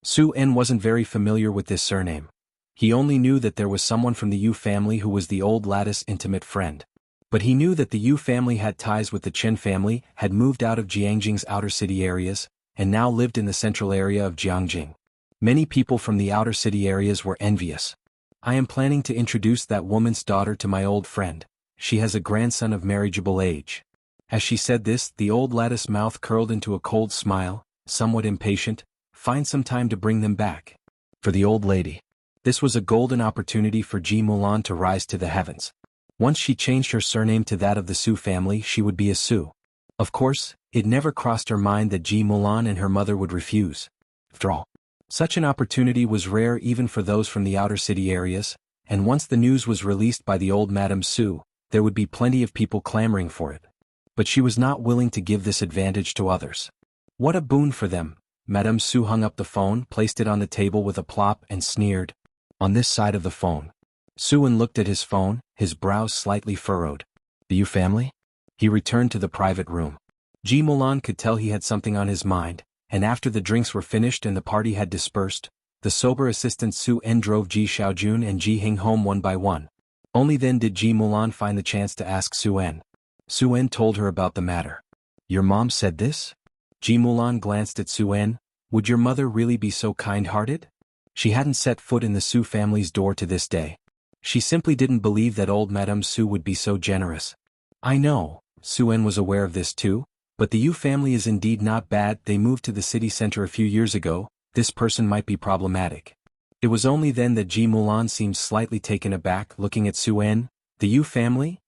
Su-en wasn't very familiar with this surname. He only knew that there was someone from the Yu family who was the old lattice intimate friend. But he knew that the Yu family had ties with the Chen family, had moved out of Jiangjing's outer city areas, and now lived in the central area of Jiangjing. Many people from the outer city areas were envious. I am planning to introduce that woman's daughter to my old friend. She has a grandson of marriageable age. As she said this, the old lattice mouth curled into a cold smile, somewhat impatient. Find some time to bring them back. For the old lady. This was a golden opportunity for Ji Mulan to rise to the heavens. Once she changed her surname to that of the Su family, she would be a Su. Of course, it never crossed her mind that Ji Mulan and her mother would refuse. After all, such an opportunity was rare even for those from the outer city areas, and once the news was released by the old Madame Su, there would be plenty of people clamoring for it. But she was not willing to give this advantage to others. What a boon for them. Madame Su hung up the phone, placed it on the table with a plop, and sneered. On this side of the phone. Su-en looked at his phone, his brows slightly furrowed. The Yu family? He returned to the private room. Ji Mulan could tell he had something on his mind, and after the drinks were finished and the party had dispersed, the sober assistant Su-en drove Ji Xiaojun and Ji Heng home one by one. Only then did Ji Mulan find the chance to ask Su-en. Su-en told her about the matter. Your mom said this? Ji Mulan glanced at Su-en. Would your mother really be so kind-hearted? She hadn't set foot in the Su family's door to this day. She simply didn't believe that old Madame Su would be so generous. I know, Su-en was aware of this too, but the Yu family is indeed not bad. They moved to the city center a few years ago. This person might be problematic. It was only then that Ji Mulan seemed slightly taken aback, looking at Su-en. The Yu family?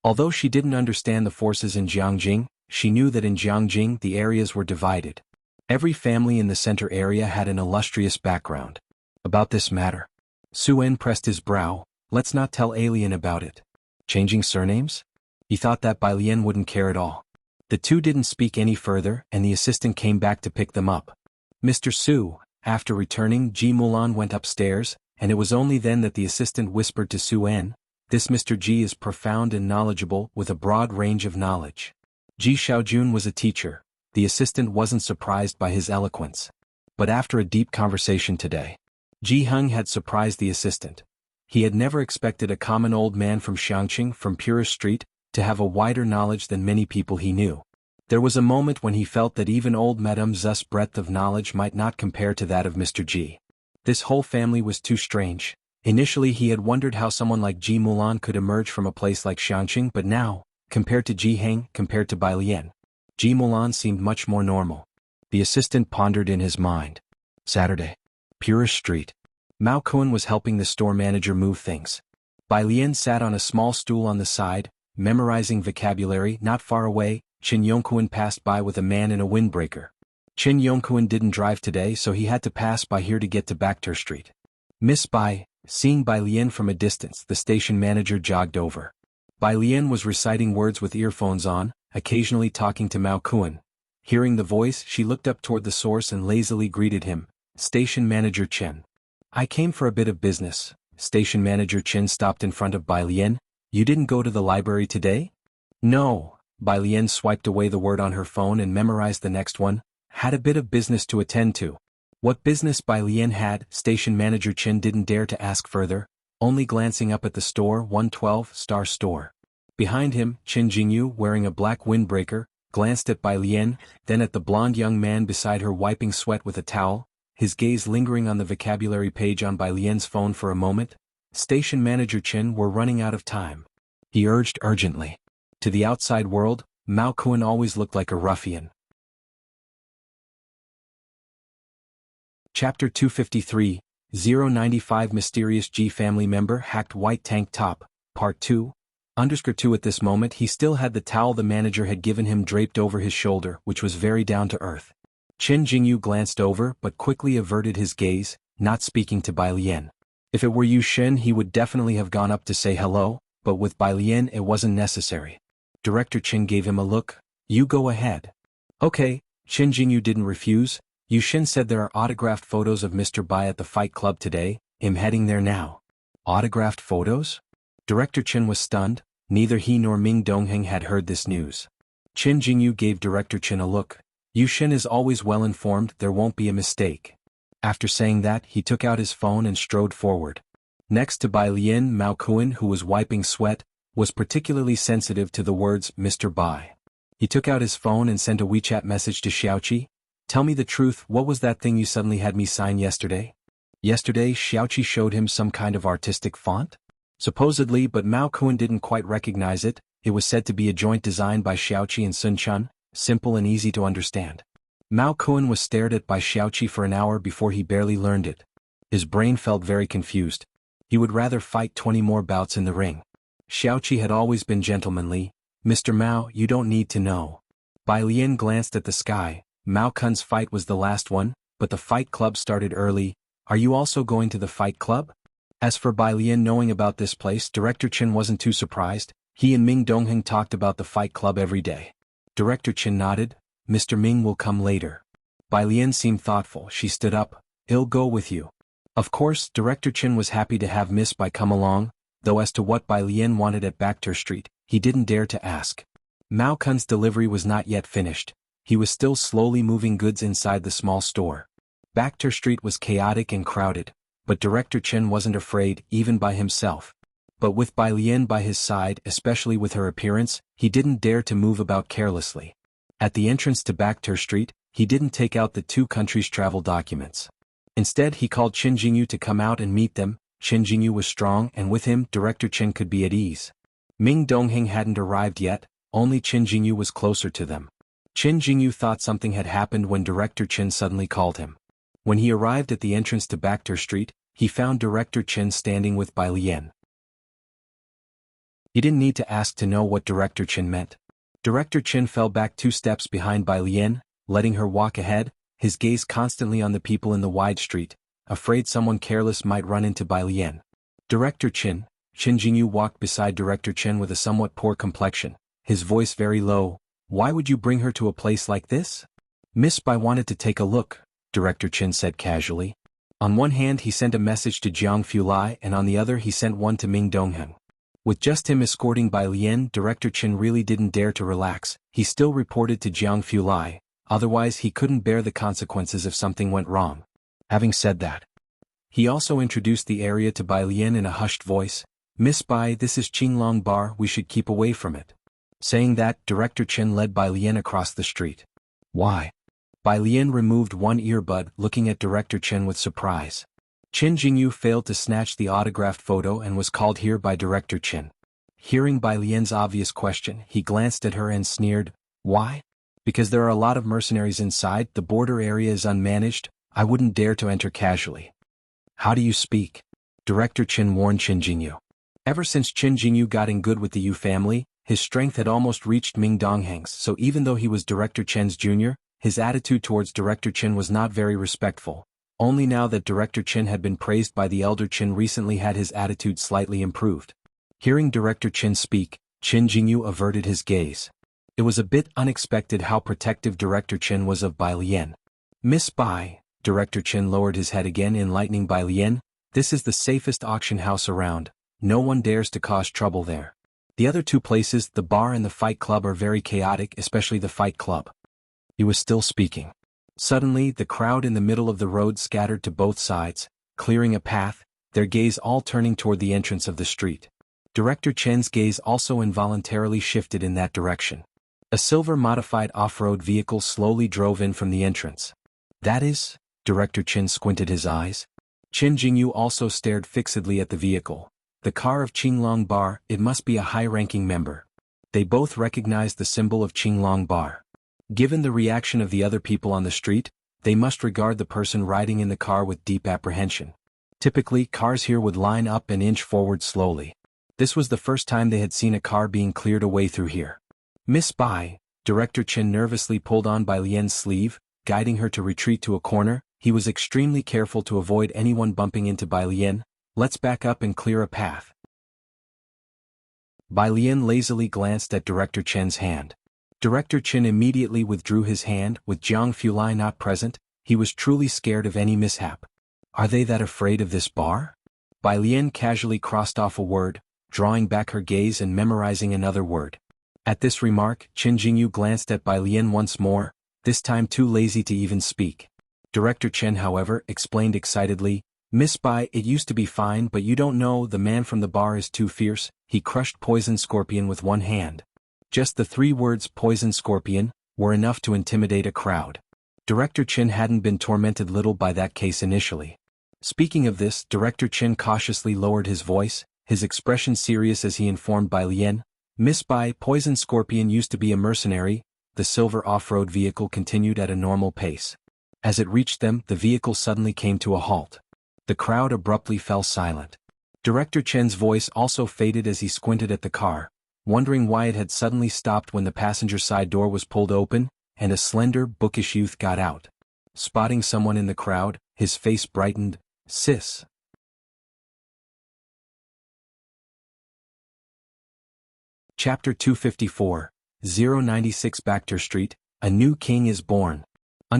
Although she didn't understand the forces in Jiangjing, she knew that in Jiangjing the areas were divided. Every family in the center area had an illustrious background. About this matter. Su-en pressed his brow. Let's not tell Alien about it. Changing surnames? He thought that Bai Lian wouldn't care at all. The two didn't speak any further, and the assistant came back to pick them up. Mr. Su. After returning, Ji Mulan went upstairs, and it was only then that the assistant whispered to Su-en, this Mr. Ji is profound and knowledgeable, with a broad range of knowledge. Ji Xiaojun was a teacher. The assistant wasn't surprised by his eloquence. But after a deep conversation today, Ji Heng had surprised the assistant. He had never expected a common old man from Xiangqing, from Purist Street, to have a wider knowledge than many people he knew. There was a moment when he felt that even old Madame Zu's breadth of knowledge might not compare to that of Mr. Ji. This whole family was too strange. Initially he had wondered how someone like Ji Mulan could emerge from a place like Xiangqing, but now, compared to Ji Heng, compared to Bai Lian, Ji Mulan seemed much more normal. The assistant pondered in his mind. Saturday. Purist Street. Mao Kun was helping the store manager move things. Bai Lian sat on a small stool on the side, memorizing vocabulary. Not far away, Qin Yongkuan passed by with a man in a windbreaker. Qin Yongkuan didn't drive today, so he had to pass by here to get to Bakhtur Street. Miss Bai, seeing Bai Lian from a distance, the station manager jogged over. Bai Lian was reciting words with earphones on, occasionally talking to Mao Kun. Hearing the voice, she looked up toward the source and lazily greeted him. Station manager Chen. I came for a bit of business. Station manager Chen stopped in front of Bai Lian. You didn't go to the library today? No. Bai Lian swiped away the word on her phone and memorized the next one. Had a bit of business to attend to. What business Bai Lian had, station manager Chen didn't dare to ask further, only glancing up at the store 112 Star Store. Behind him, Qin Jingyu, wearing a black windbreaker, glanced at Bai Lian, then at the blond young man beside her wiping sweat with a towel, his gaze lingering on the vocabulary page on Bai Lian's phone for a moment. Station manager Chen, we're running out of time. He urged urgently. To the outside world, Mao Kun always looked like a ruffian. Chapter 253, 095 Mysterious G family member hacked white tank top, Part 2. Underscore 2 at this moment he still had the towel the manager had given him draped over his shoulder, which was very down to earth. Chen Jingyu glanced over but quickly averted his gaze, not speaking to Bai Lian. If it were Yu Shen he would definitely have gone up to say hello, but with Bai Lian it wasn't necessary. Director Chen gave him a look. You go ahead. Okay, Chen Jingyu didn't refuse. Yu Shen said there are autographed photos of Mr. Bai at the fight club today, I'm heading there now. Autographed photos? Director Chen was stunned, neither he nor Ming Dongheng had heard this news. Chen Jingyu gave Director Chen a look. Yu Shen is always well informed, there won't be a mistake. After saying that he took out his phone and strode forward. Next to Bai Lian, Mao Kuan, who was wiping sweat, was particularly sensitive to the words Mr. Bai. He took out his phone and sent a WeChat message to Xiaoqi. Tell me the truth, what was that thing you suddenly had me sign yesterday? Yesterday Xiaoqi showed him some kind of artistic font? Supposedly, but Mao Kuan didn't quite recognize it. It was said to be a joint design by Xiaoqi and Sun Chun, simple and easy to understand. Mao Kuan was stared at by Xiaoqi for an hour before he barely learned it. His brain felt very confused. He would rather fight 20 more bouts in the ring. Xiaoqi had always been gentlemanly. Mr. Mao, you don't need to know. Bai Lian glanced at the sky. Mao Kun's fight was the last one, but the fight club started early. Are you also going to the fight club? As for Bai Lian knowing about this place, Director Chen wasn't too surprised. He and Ming Dongheng talked about the fight club every day. Director Chen nodded. Mr. Ming will come later. Bai Lian seemed thoughtful. She stood up. He'll go with you. Of course, Director Chen was happy to have Miss Bai come along, though as to what Bai Lian wanted at Backter Street, he didn't dare to ask. Mao Kun's delivery was not yet finished. He was still slowly moving goods inside the small store. Backter Street was chaotic and crowded, but Director Chen wasn't afraid, even by himself. But with Bai Lian by his side, especially with her appearance, he didn't dare to move about carelessly. At the entrance to Backter Street, he didn't take out the two countries' travel documents. Instead he called Chen Jingyu to come out and meet them. Chen Jingyu was strong and with him Director Chen could be at ease. Ming Dongheng hadn't arrived yet, only Chen Jingyu was closer to them. Chen Jingyu thought something had happened when Director Chen suddenly called him. When he arrived at the entrance to Backter Street, he found Director Chen standing with Bai Lian. He didn't need to ask to know what Director Chen meant. Director Chen fell back 2 steps behind Bai Lian, letting her walk ahead, his gaze constantly on the people in the wide street, afraid someone careless might run into Bai Lian. Director Chen, Chen Jingyu walked beside Director Chen with a somewhat poor complexion, his voice very low. Why would you bring her to a place like this? Miss Bai wanted to take a look, Director Chen said casually. On one hand he sent a message to Jiang Fulai and on the other he sent one to Ming Dongheng. With just him escorting Bai Lian, Director Chen really didn't dare to relax. He still reported to Jiang Fulai, otherwise he couldn't bear the consequences if something went wrong. Having said that, he also introduced the area to Bai Lian in a hushed voice. Miss Bai, this is Qinglong Bar, we should keep away from it. Saying that, Director Chen led Bai Lian across the street. Why? Bai Lian removed one earbud, looking at Director Chen with surprise. Chen Jingyu failed to snatch the autographed photo and was called here by Director Chen. Hearing Bai Lian's obvious question, he glanced at her and sneered. Why? Because there are a lot of mercenaries inside, the border area is unmanaged, I wouldn't dare to enter casually. How do you speak? Director Chen warned Chen Jingyu. Ever since Chen Jingyu got in good with the Yu family, his strength had almost reached Ming Dongheng's, so even though he was Director Chen's junior, his attitude towards Director Chen was not very respectful. Only now that Director Chen had been praised by the elder Chen recently had his attitude slightly improved. Hearing Director Chen speak, Chen Jingyu averted his gaze. It was a bit unexpected how protective Director Chen was of Bai Lian. Miss Bai, Director Chen lowered his head again, enlightening Bai Lian, this is the safest auction house around, no one dares to cause trouble there. The other two places, the bar and the fight club, are very chaotic, especially the fight club. He was still speaking. Suddenly, the crowd in the middle of the road scattered to both sides, clearing a path, their gaze all turning toward the entrance of the street. Director Chen's gaze also involuntarily shifted in that direction. A silver-modified off-road vehicle slowly drove in from the entrance. That is? Director Chen squinted his eyes. Chen Jingyu also stared fixedly at the vehicle. The car of Qinglong Bar, it must be a high-ranking member. They both recognized the symbol of Qinglong Bar. Given the reaction of the other people on the street, they must regard the person riding in the car with deep apprehension. Typically, cars here would line up and inch forward slowly. This was the first time they had seen a car being cleared away through here. Miss Bai, Director Chen nervously pulled on Bai Lian's sleeve, guiding her to retreat to a corner. He was extremely careful to avoid anyone bumping into Bai Lian. Let's back up and clear a path. Bai Lian lazily glanced at Director Chen's hand. Director Chen immediately withdrew his hand. With Jiang Fulai not present, he was truly scared of any mishap. Are they that afraid of this bar? Bai Lian casually crossed off a word, drawing back her gaze and memorizing another word. At this remark, Qin Jingyu glanced at Bai Lian once more, this time too lazy to even speak. Director Chen, however, explained excitedly, Miss Bai, it used to be fine, but you don't know, the man from the bar is too fierce. He crushed Poison Scorpion with one hand. Just the 3 words Poison Scorpion were enough to intimidate a crowd. Director Chen hadn't been tormented little by that case initially. Speaking of this, Director Chen cautiously lowered his voice, his expression serious as he informed Bai Lian, Miss Bai, Poison Scorpion used to be a mercenary. The silver off-road vehicle continued at a normal pace. As it reached them, the vehicle suddenly came to a halt. The crowd abruptly fell silent. Director Chen's voice also faded as he squinted at the car, wondering why it had suddenly stopped when the passenger side door was pulled open, and a slender, bookish youth got out. Spotting someone in the crowd, his face brightened, Sis. Chapter 254, 096 Bacter Street, A New King is Born. _1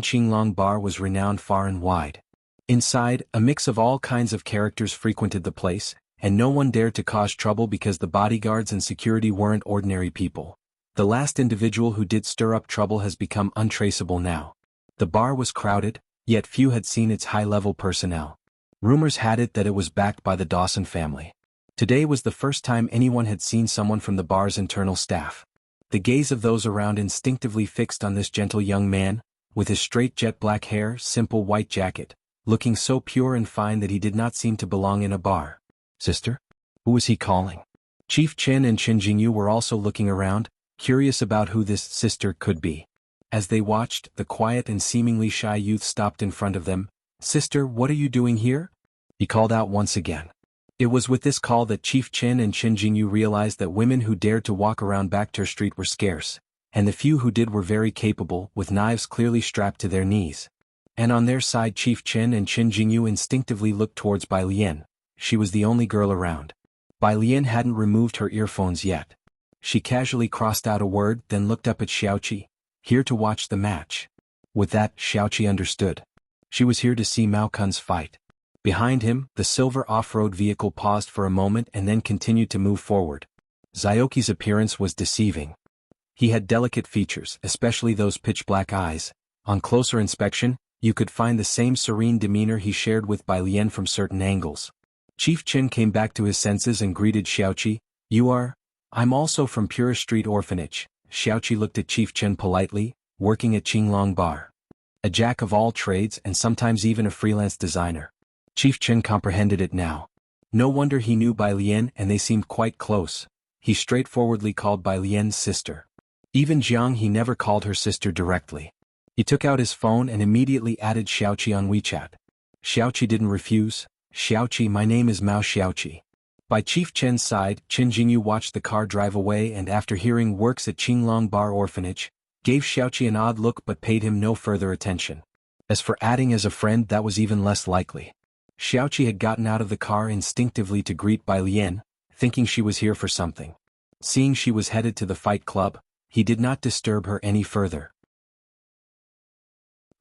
Qinglong Bar was renowned far and wide. Inside, a mix of all kinds of characters frequented the place, and no one dared to cause trouble because the bodyguards and security weren't ordinary people. The last individual who did stir up trouble has become untraceable now. The bar was crowded, yet few had seen its high-level personnel. Rumors had it that it was backed by the Dawson family. Today was the first time anyone had seen someone from the bar's internal staff. The gaze of those around instinctively fixed on this gentle young man, with his straight jet-black hair, simple white jacket, looking so pure and fine that he did not seem to belong in a bar. Sister? Who was he calling? Chief Chen and Qin Jingyu were also looking around, curious about who this sister could be. As they watched, the quiet and seemingly shy youth stopped in front of them. Sister, what are you doing here? He called out once again. It was with this call that Chief Chen and Qin Jingyu realized that women who dared to walk around Bacter Street were scarce, and the few who did were very capable, with knives clearly strapped to their knees. And on their side, Chief Chen and Qin Jingyu instinctively looked towards Bai Lian. She was the only girl around. Bai Lian hadn't removed her earphones yet. She casually crossed out a word, then looked up at Xiaoqi. Here to watch the match. With that, Xiaoqi understood. She was here to see Mao Kun's fight. Behind him, the silver off-road vehicle paused for a moment and then continued to move forward. Xiaoqi's appearance was deceiving. He had delicate features, especially those pitch-black eyes. On closer inspection, you could find the same serene demeanor he shared with Bai Lian from certain angles. Chief Chen came back to his senses and greeted Xiaoqi. You are? I'm also from Pure Street Orphanage. Xiaoqi looked at Chief Chen politely, working at Qinglong Bar. A jack of all trades and sometimes even a freelance designer. Chief Chen comprehended it now. No wonder he knew Bai Lian and they seemed quite close. He straightforwardly called Bai Lian's sister. Even Jiang he never called her sister directly. He took out his phone and immediately added Xiaoqi on WeChat. Xiaoqi didn't refuse. Xiaoqi, my name is Mao Xiaoqi. By Chief Chen's side, Qin Jingyu watched the car drive away and after hearing works at Qinglong Bar Orphanage, gave Xiaoqi an odd look but paid him no further attention. As for adding as a friend, that was even less likely. Xiaoqi had gotten out of the car instinctively to greet Bai Lian, thinking she was here for something. Seeing she was headed to the fight club, he did not disturb her any further.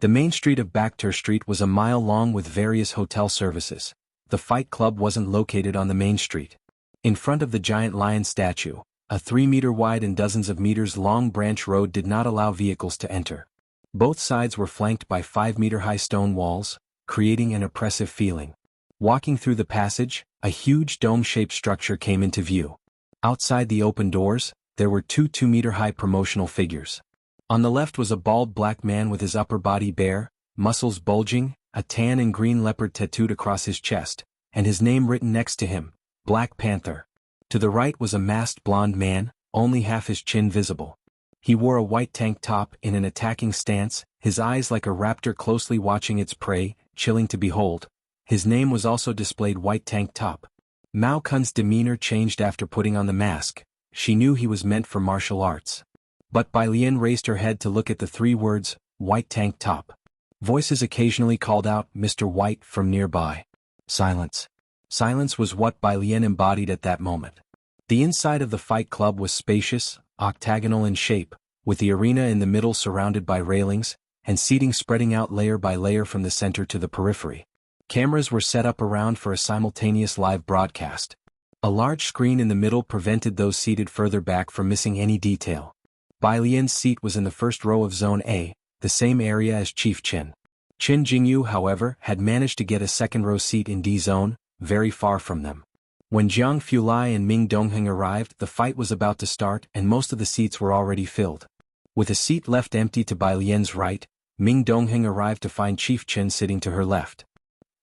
The main street of Bacter Street was a mile long with various hotel services. The fight club wasn't located on the main street. In front of the giant lion statue, a 3-meter wide and dozens of meters long branch road did not allow vehicles to enter. Both sides were flanked by 5-meter-high stone walls, creating an oppressive feeling. Walking through the passage, a huge dome-shaped structure came into view. Outside the open doors, there were 2 2-meter-high promotional figures. On the left was a bald black man with his upper body bare, muscles bulging, a tan and green leopard tattooed across his chest, and his name written next to him, Black Panther. To the right was a masked blonde man, only half his chin visible. He wore a white tank top in an attacking stance, his eyes like a raptor closely watching its prey, chilling to behold. His name was also displayed white tank top. Mao Kun's demeanor changed after putting on the mask. She knew he was meant for martial arts. But Bai Lian raised her head to look at the 3 words, white tank top. Voices occasionally called out, Mr. White, from nearby. Silence. Silence was what Bai Lian embodied at that moment. The inside of the fight club was spacious, octagonal in shape, with the arena in the middle surrounded by railings, and seating spreading out layer by layer from the center to the periphery. Cameras were set up around for a simultaneous live broadcast. A large screen in the middle prevented those seated further back from missing any detail. Bai Lian's seat was in the first row of Zone A, the same area as Chief Qin. Qin Jingyu, however, had managed to get a second-row seat in D Zone, very far from them. When Jiang Fulai and Ming Dongheng arrived, the fight was about to start and most of the seats were already filled. With a seat left empty to Bai Lian's right, Ming Dongheng arrived to find Chief Qin sitting to her left.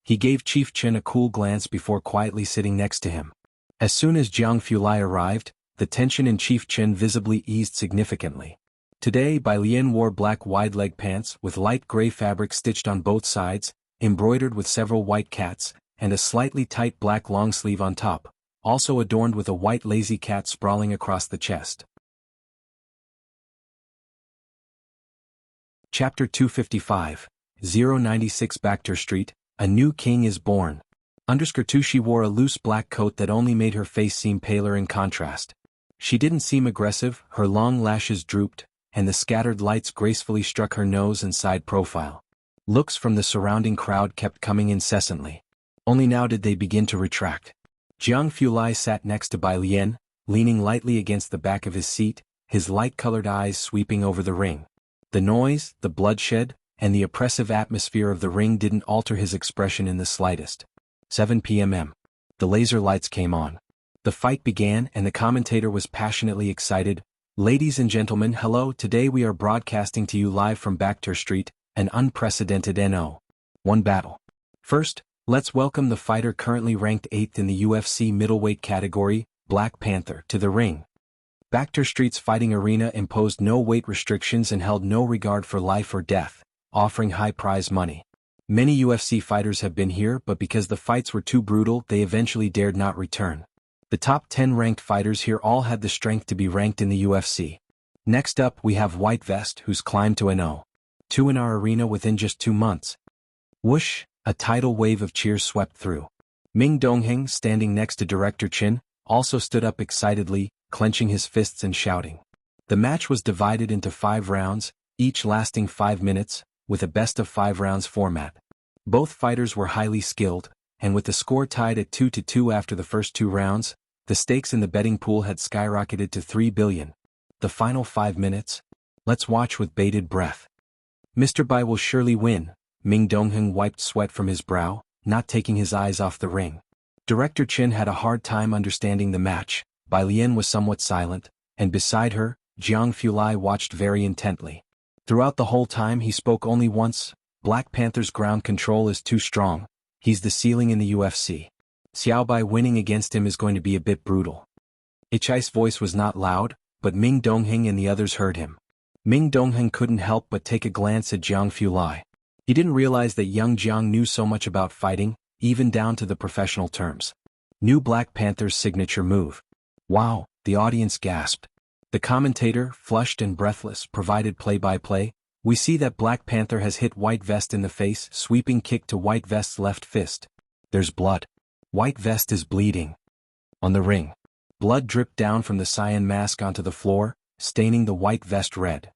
He gave Chief Qin a cool glance before quietly sitting next to him. As soon as Jiang Fulai arrived, the tension in Chief Qin visibly eased significantly. Today Bai Lian wore black wide-leg pants with light gray fabric stitched on both sides, embroidered with several white cats, and a slightly tight black long sleeve on top, also adorned with a white lazy cat sprawling across the chest. Chapter 255, 096 Bakhtur Street, A New King is Born. She wore a loose black coat that only made her face seem paler in contrast. She didn't seem aggressive, her long lashes drooped, and the scattered lights gracefully struck her nose and side profile. Looks from the surrounding crowd kept coming incessantly. Only now did they begin to retract. Jiang Fulai sat next to Bai Lian, leaning lightly against the back of his seat, his light-colored eyes sweeping over the ring. The noise, the bloodshed, and the oppressive atmosphere of the ring didn't alter his expression in the slightest. 7 p.m. The laser lights came on. The fight began and the commentator was passionately excited. Ladies and gentlemen, hello, today we are broadcasting to you live from Bakhtur Street, an unprecedented No.1 battle. First, let's welcome the fighter currently ranked 8th in the UFC middleweight category, Black Panther, to the ring. Bakhtur Street's fighting arena imposed no weight restrictions and held no regard for life or death, offering high prize money. Many UFC fighters have been here, but because the fights were too brutal, they eventually dared not return. The top 10 ranked fighters here all had the strength to be ranked in the UFC. Next up we have White Vest, who's climbed to an No.2 in our arena within just 2 months. Whoosh, a tidal wave of cheers swept through. Ming Dongheng, standing next to Director Qin, also stood up excitedly, clenching his fists and shouting. The match was divided into 5 rounds, each lasting 5 minutes, with a best-of-5 rounds format. Both fighters were highly skilled, and with the score tied at 2-2 after the first 2 rounds, the stakes in the betting pool had skyrocketed to 3 billion. The final 5 minutes? Let's watch with bated breath. Mr. Bai will surely win. Ming Dongheng wiped sweat from his brow, not taking his eyes off the ring. Director Qin had a hard time understanding the match. Bai Lian was somewhat silent, and beside her, Jiang Fulai watched very intently. Throughout the whole time he spoke only once. Black Panther's ground control is too strong. He's the ceiling in the UFC. Xiao Bai winning against him is going to be a bit brutal. Ichai's voice was not loud, but Ming Dongheng and the others heard him. Ming Dongheng couldn't help but take a glance at Jiang Fulai. He didn't realize that young Jiang knew so much about fighting, even down to the professional terms. New Black Panther's signature move. Wow, the audience gasped. The commentator, flushed and breathless, provided play-by-play. We see that Black Panther has hit White Vest in the face, sweeping kick to White Vest's left fist. There's blood. White Vest is bleeding. On the ring. Blood dripped down from the cyan mask onto the floor, staining the White Vest red.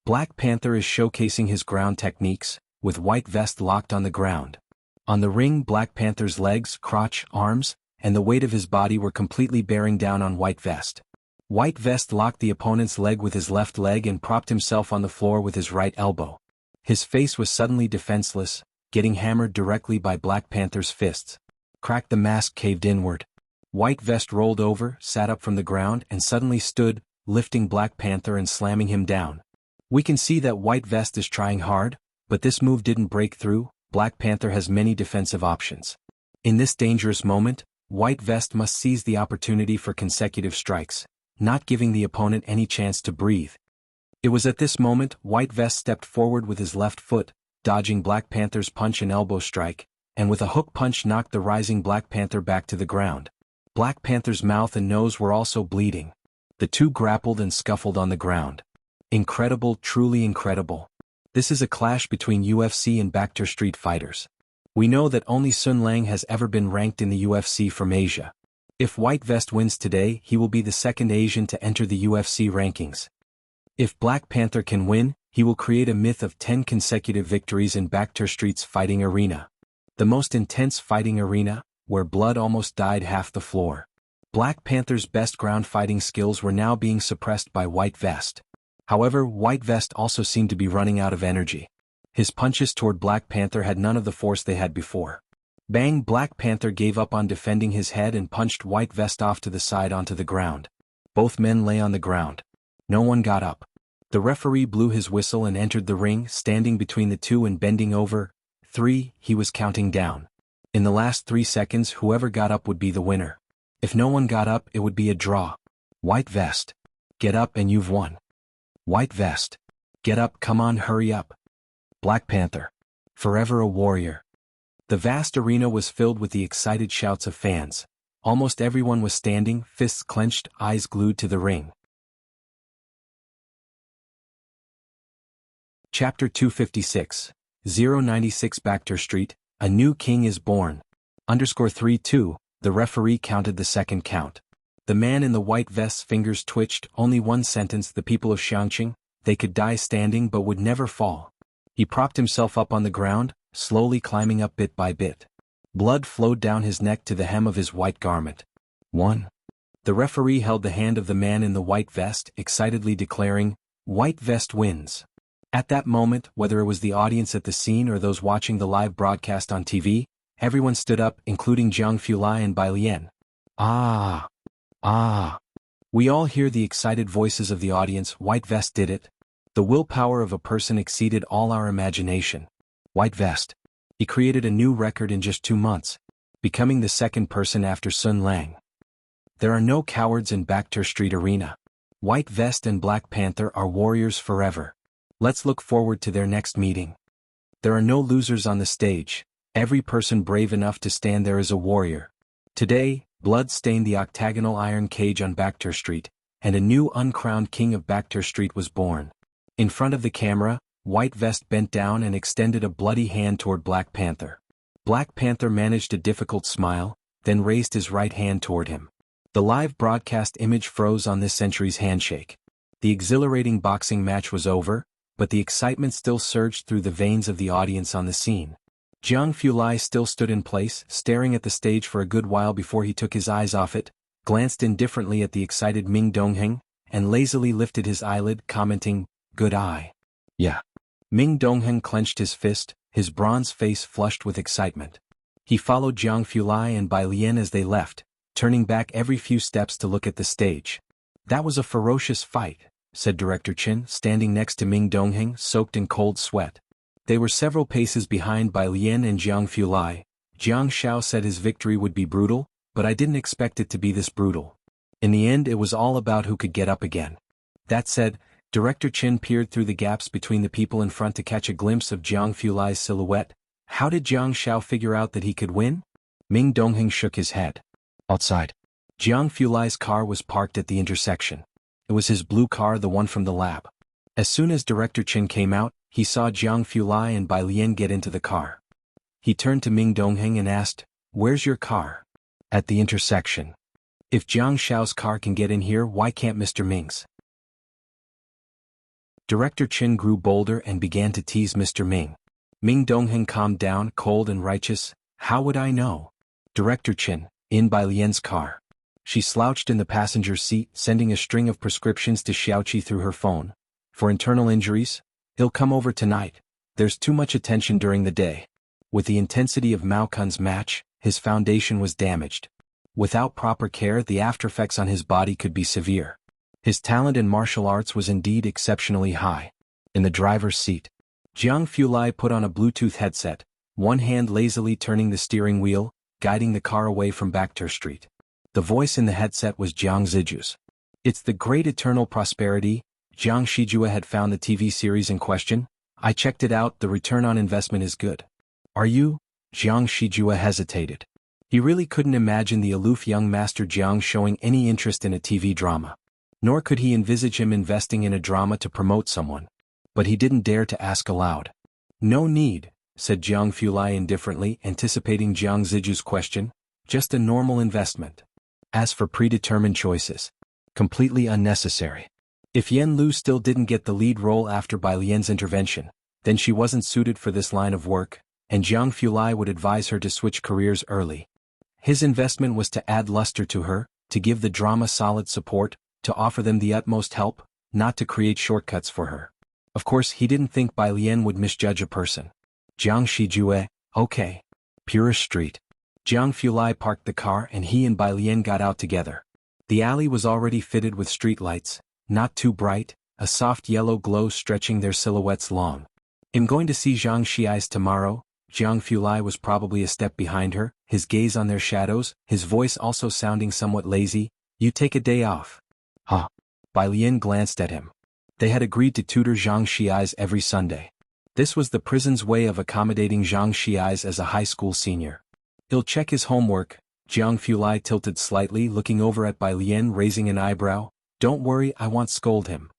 Black Panther is showcasing his ground techniques, with White Vest locked on the ground. On the ring, Black Panther's legs, crotch, arms, and the weight of his body were completely bearing down on White Vest. White Vest locked the opponent's leg with his left leg and propped himself on the floor with his right elbow. His face was suddenly defenseless, getting hammered directly by Black Panther's fists. Cracked, the mask caved inward. White Vest rolled over, sat up from the ground, and suddenly stood, lifting Black Panther and slamming him down. We can see that White Vest is trying hard, but this move didn't break through. Black Panther has many defensive options. In this dangerous moment, White Vest must seize the opportunity for consecutive strikes, not giving the opponent any chance to breathe. It was at this moment White Vest stepped forward with his left foot, dodging Black Panther's punch and elbow strike, and with a hook punch knocked the rising Black Panther back to the ground. Black Panther's mouth and nose were also bleeding. The two grappled and scuffled on the ground. Incredible, truly incredible. This is a clash between UFC and Baekter Street fighters. We know that only Sun Lang has ever been ranked in the UFC from Asia. If White Vest wins today, he will be the second Asian to enter the UFC rankings. If Black Panther can win, he will create a myth of 10 consecutive victories in Baekter Street's fighting arena. The most intense fighting arena, where blood almost dyed half the floor. Black Panther's best ground fighting skills were now being suppressed by White Vest. However, White Vest also seemed to be running out of energy. His punches toward Black Panther had none of the force they had before. Bang! Black Panther gave up on defending his head and punched White Vest off to the side onto the ground. Both men lay on the ground. No one got up. The referee blew his whistle and entered the ring, standing between the two and bending over. 3, he was counting down. In the last 3 seconds, whoever got up would be the winner. If no one got up, it would be a draw. White Vest. Get up and you've won. White Vest. Get up, come on, hurry up. Black Panther. Forever a warrior. The vast arena was filled with the excited shouts of fans. Almost everyone was standing, fists clenched, eyes glued to the ring. Chapter 256. 096 Baekter Street, a new king is born. _32, the referee counted the second count. The man in the white vest's fingers twitched. Only one sentence: the people of Xiangqing, they could die standing but would never fall. He propped himself up on the ground, slowly climbing up bit by bit. Blood flowed down his neck to the hem of his white garment. 1. The referee held the hand of the man in the white vest, excitedly declaring, "White Vest wins." At that moment, whether it was the audience at the scene or those watching the live broadcast on TV, everyone stood up, including Jiang Fulai and Bai Lian. Ah! Ah! We all hear the excited voices of the audience. White Vest did it. The willpower of a person exceeded all our imagination. White Vest. He created a new record in just 2 months, becoming the second person after Sun Lang. There are no cowards in Baekter Street Arena. White Vest and Black Panther are warriors forever. Let's look forward to their next meeting. There are no losers on the stage. Every person brave enough to stand there is a warrior. Today, blood stained the octagonal iron cage on Baekter Street, and a new uncrowned king of Baekter Street was born. In front of the camera, White Vest bent down and extended a bloody hand toward Black Panther. Black Panther managed a difficult smile, then raised his right hand toward him. The live broadcast image froze on this century's handshake. The exhilarating boxing match was over, but the excitement still surged through the veins of the audience on the scene. Jiang Fulai still stood in place, staring at the stage for a good while before he took his eyes off it, glanced indifferently at the excited Ming Dongheng, and lazily lifted his eyelid, commenting, "Good eye." Yeah. Ming Dongheng clenched his fist, his bronze face flushed with excitement. He followed Jiang Fulai and Bai Lian as they left, turning back every few steps to look at the stage. "That was a ferocious fight," said Director Chin, standing next to Ming Dongheng, soaked in cold sweat. They were several paces behind Bai Lian and Jiang Fulai. Jiang Xiao said his victory would be brutal, but I didn't expect it to be this brutal. In the end, it was all about who could get up again. That said, Director Chin peered through the gaps between the people in front to catch a glimpse of Jiang Fulai's silhouette. How did Jiang Xiao figure out that he could win? Ming Dongheng shook his head. Outside. Jiang Fulai's car was parked at the intersection. It was his blue car, the one from the lab. As soon as Director Chin came out, he saw Jiang Fulai and Bai Lian get into the car. He turned to Ming Dongheng and asked, "Where's your car?" "At the intersection." "If Jiang Xiao's car can get in here, why can't Mr. Ming's?" Director Chin grew bolder and began to tease Mr. Ming. Ming Dongheng calmed down, cold and righteous. "How would I know?" "Director Chin, in Bai Lian's car." She slouched in the passenger seat, sending a string of prescriptions to Xiaoqi through her phone. "For internal injuries? He'll come over tonight. There's too much attention during the day." With the intensity of Mao Kun's match, his foundation was damaged. Without proper care, the aftereffects on his body could be severe. His talent in martial arts was indeed exceptionally high. In the driver's seat, Jiang Fulai put on a Bluetooth headset, one hand lazily turning the steering wheel, guiding the car away from Baekter Street. The voice in the headset was Jiang Ziju's. "It's the Great Eternal Prosperity." Jiang Shijua had found the TV series in question. "I checked it out, the return on investment is good." "Are you?" Jiang Shijue hesitated. He really couldn't imagine the aloof young Master Jiang showing any interest in a TV drama. Nor could he envisage him investing in a drama to promote someone. But he didn't dare to ask aloud. No need, said Jiang Fulai indifferently, anticipating Jiang Ziju's question. Just a normal investment. As for predetermined choices, completely unnecessary. If Yen Lu still didn't get the lead role after Bai Lian's intervention, then she wasn't suited for this line of work, and Jiang Fulai would advise her to switch careers early. His investment was to add luster to her, to give the drama solid support, to offer them the utmost help, not to create shortcuts for her. Of course, he didn't think Bai Lian would misjudge a person. Jiang Shijue, okay. Purest Street. Jiang Fulai parked the car and he and Bai Lian got out together. The alley was already fitted with streetlights, not too bright, a soft yellow glow stretching their silhouettes long. "I'm going to see Zhang Xiais tomorrow." Jiang Fulai was probably a step behind her, his gaze on their shadows, his voice also sounding somewhat lazy. "You take a day off." Huh. Bai Lian glanced at him. They had agreed to tutor Zhang Xiais every Sunday. This was the prison's way of accommodating Zhang Xiais as a high school senior. "He'll check his homework." Jiang Fulai tilted slightly, looking over at Bai Lian, raising an eyebrow. "Don't worry, I won't scold him."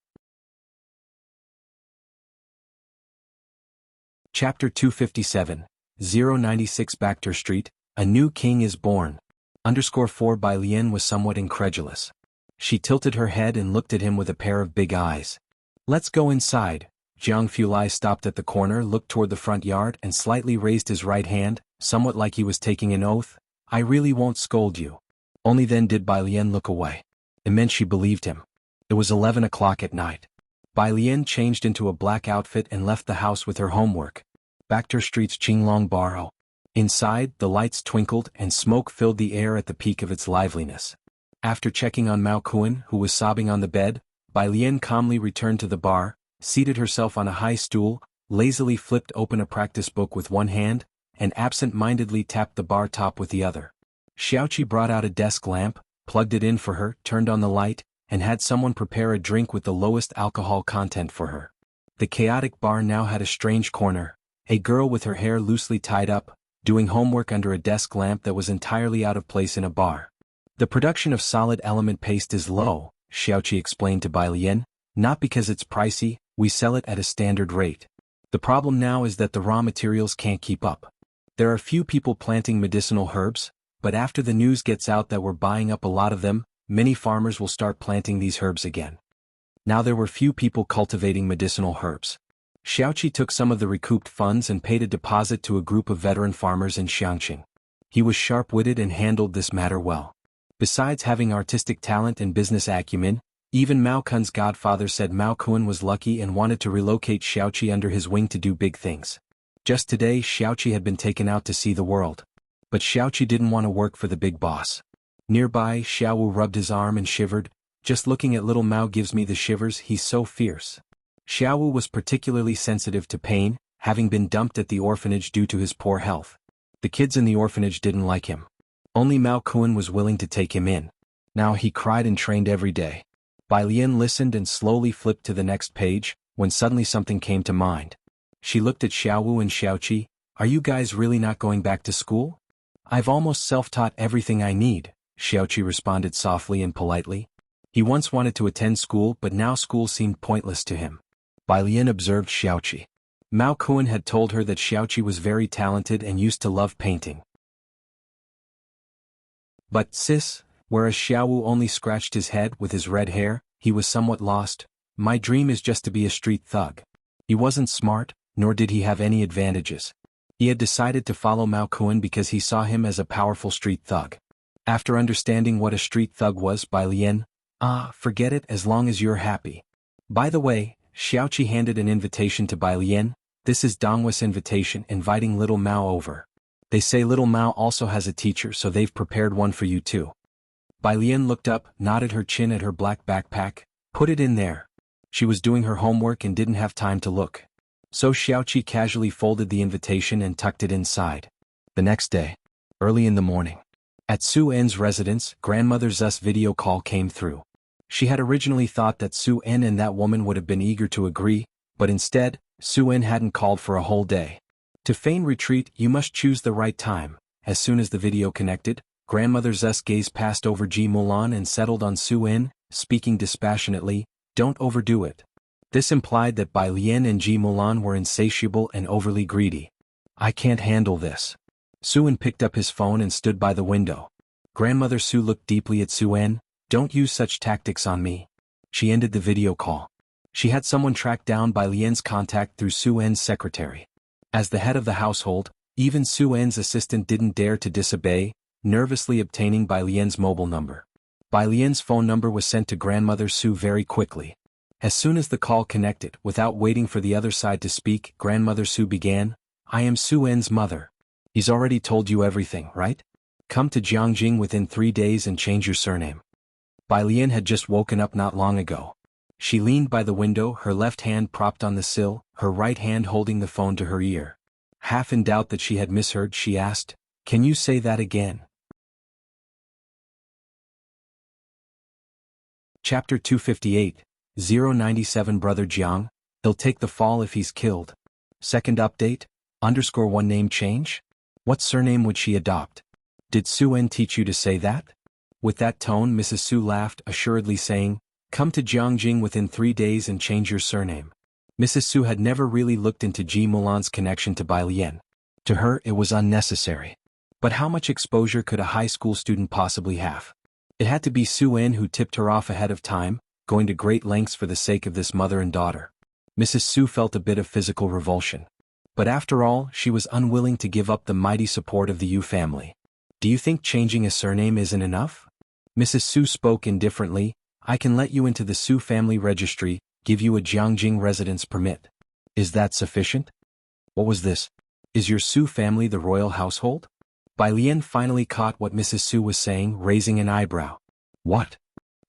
Chapter 257, 096 Bacter Street, A New King is Born. _4 Bai Lian was somewhat incredulous. She tilted her head and looked at him with a pair of big eyes. "Let's go inside." Jiang Fulai stopped at the corner, looked toward the front yard and slightly raised his right hand, somewhat like he was taking an oath. "I really won't scold you." Only then did Bai Lian look away. It meant she believed him. It was 11 o'clock at night. Bai Lian changed into a black outfit and left the house with her homework. Bacter Street's Qinglong Baro. Inside, the lights twinkled and smoke filled the air at the peak of its liveliness. After checking on Mao Kuan, who was sobbing on the bed, Bai Lian calmly returned to the bar, seated herself on a high stool, lazily flipped open a practice book with one hand, and absent-mindedly tapped the bar top with the other. Xiaoqi brought out a desk lamp, plugged it in for her, turned on the light, and had someone prepare a drink with the lowest alcohol content for her. The chaotic bar now had a strange corner, a girl with her hair loosely tied up, doing homework under a desk lamp that was entirely out of place in a bar. "The production of solid element paste is low," Xiaoqi explained to Bai Lian, "not because it's pricey, we sell it at a standard rate. The problem now is that the raw materials can't keep up. There are few people planting medicinal herbs, but after the news gets out that we're buying up a lot of them, many farmers will start planting these herbs again." Now there were few people cultivating medicinal herbs. Xiaoqi took some of the recouped funds and paid a deposit to a group of veteran farmers in Xiangqing. He was sharp-witted and handled this matter well. Besides having artistic talent and business acumen, even Mao Kun's godfather said Mao Kun was lucky and wanted to relocate Xiaoqi under his wing to do big things. Just today Xiaoqi had been taken out to see the world. But Xiaoqi didn't want to work for the big boss. Nearby, Xiaowu rubbed his arm and shivered. "Just looking at little Mao gives me the shivers, he's so fierce." Xiaowu was particularly sensitive to pain, having been dumped at the orphanage due to his poor health. The kids in the orphanage didn't like him. Only Mao Kun was willing to take him in. Now he cried and trained every day. Bai Lian listened and slowly flipped to the next page, when suddenly something came to mind. She looked at Xiaowu and Xiaoqi. "Are you guys really not going back to school?" "I've almost self-taught everything I need," Xiaoqi responded softly and politely. He once wanted to attend school, but now school seemed pointless to him. Bai Lian observed Xiaoqi. Mao Kun had told her that Xiaoqi was very talented and used to love painting. But sis, whereas Xiaowu only scratched his head with his red hair, he was somewhat lost. "My dream is just to be a street thug." He wasn't smart, nor did he have any advantages. He had decided to follow Mao Kun because he saw him as a powerful street thug. After understanding what a street thug was, Bai Lian, forget it as long as you're happy. By the way, Xiaoqi handed an invitation to Bai Lian. "This is Donghua's invitation inviting little Mao over. They say little Mao also has a teacher, so they've prepared one for you too." Bai Lian looked up, nodded her chin at her black backpack. "Put it in there." She was doing her homework and didn't have time to look. So Xiaoqi casually folded the invitation and tucked it inside. The next day, early in the morning, at Su En's residence, grandmother Zu's video call came through. She had originally thought that Su En and that woman would have been eager to agree, but instead, Su En hadn't called for a whole day. To feign retreat, you must choose the right time. As soon as the video connected, grandmother Z's gaze passed over Ji Mulan and settled on Su En, speaking dispassionately, "Don't overdo it." This implied that Bai Lian and Ji Mulan were insatiable and overly greedy. "I can't handle this." Su En picked up his phone and stood by the window. Grandmother Su looked deeply at Su En. "Don't use such tactics on me." She ended the video call. She had someone track down Bai Lian's contact through Su En's secretary. As the head of the household, even Su En's assistant didn't dare to disobey, nervously obtaining Bai Lian's mobile number. Bai Lian's phone number was sent to Grandmother Su very quickly. As soon as the call connected, without waiting for the other side to speak, Grandmother Su began, "I am Su En's mother. He's already told you everything, right? Come to Jiangjing within 3 days and change your surname." Bai Lian had just woken up not long ago. She leaned by the window, her left hand propped on the sill, her right hand holding the phone to her ear. Half in doubt that she had misheard, she asked, "Can you say that again?" Chapter 258, 097 Brother Jiang, he'll take the fall if he's killed. Second update, _1 name change? What surname would she adopt? Did Su En teach you to say that? With that tone, Mrs. Su laughed, assuredly saying, "Come to Jiangjing within 3 days and change your surname." Mrs. Su had never really looked into Ji Mulan's connection to Bai Lian. To her, it was unnecessary. But how much exposure could a high school student possibly have? It had to be Su En who tipped her off ahead of time, going to great lengths for the sake of this mother and daughter. Mrs. Su felt a bit of physical revulsion. But after all, she was unwilling to give up the mighty support of the Yu family. "Do you think changing a surname isn't enough?" Mrs. Su spoke indifferently. "I can let you into the Su family registry, give you a Jiangjing residence permit. Is that sufficient?" What was this? Is your Su family the royal household? Bai Lian finally caught what Mrs. Su was saying, raising an eyebrow. What?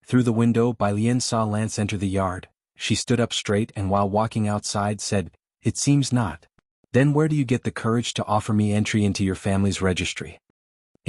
Through the window, Bai Lian saw Lance enter the yard. She stood up straight and while walking outside said, "It seems not." "Then where do you get the courage to offer me entry into your family's registry?"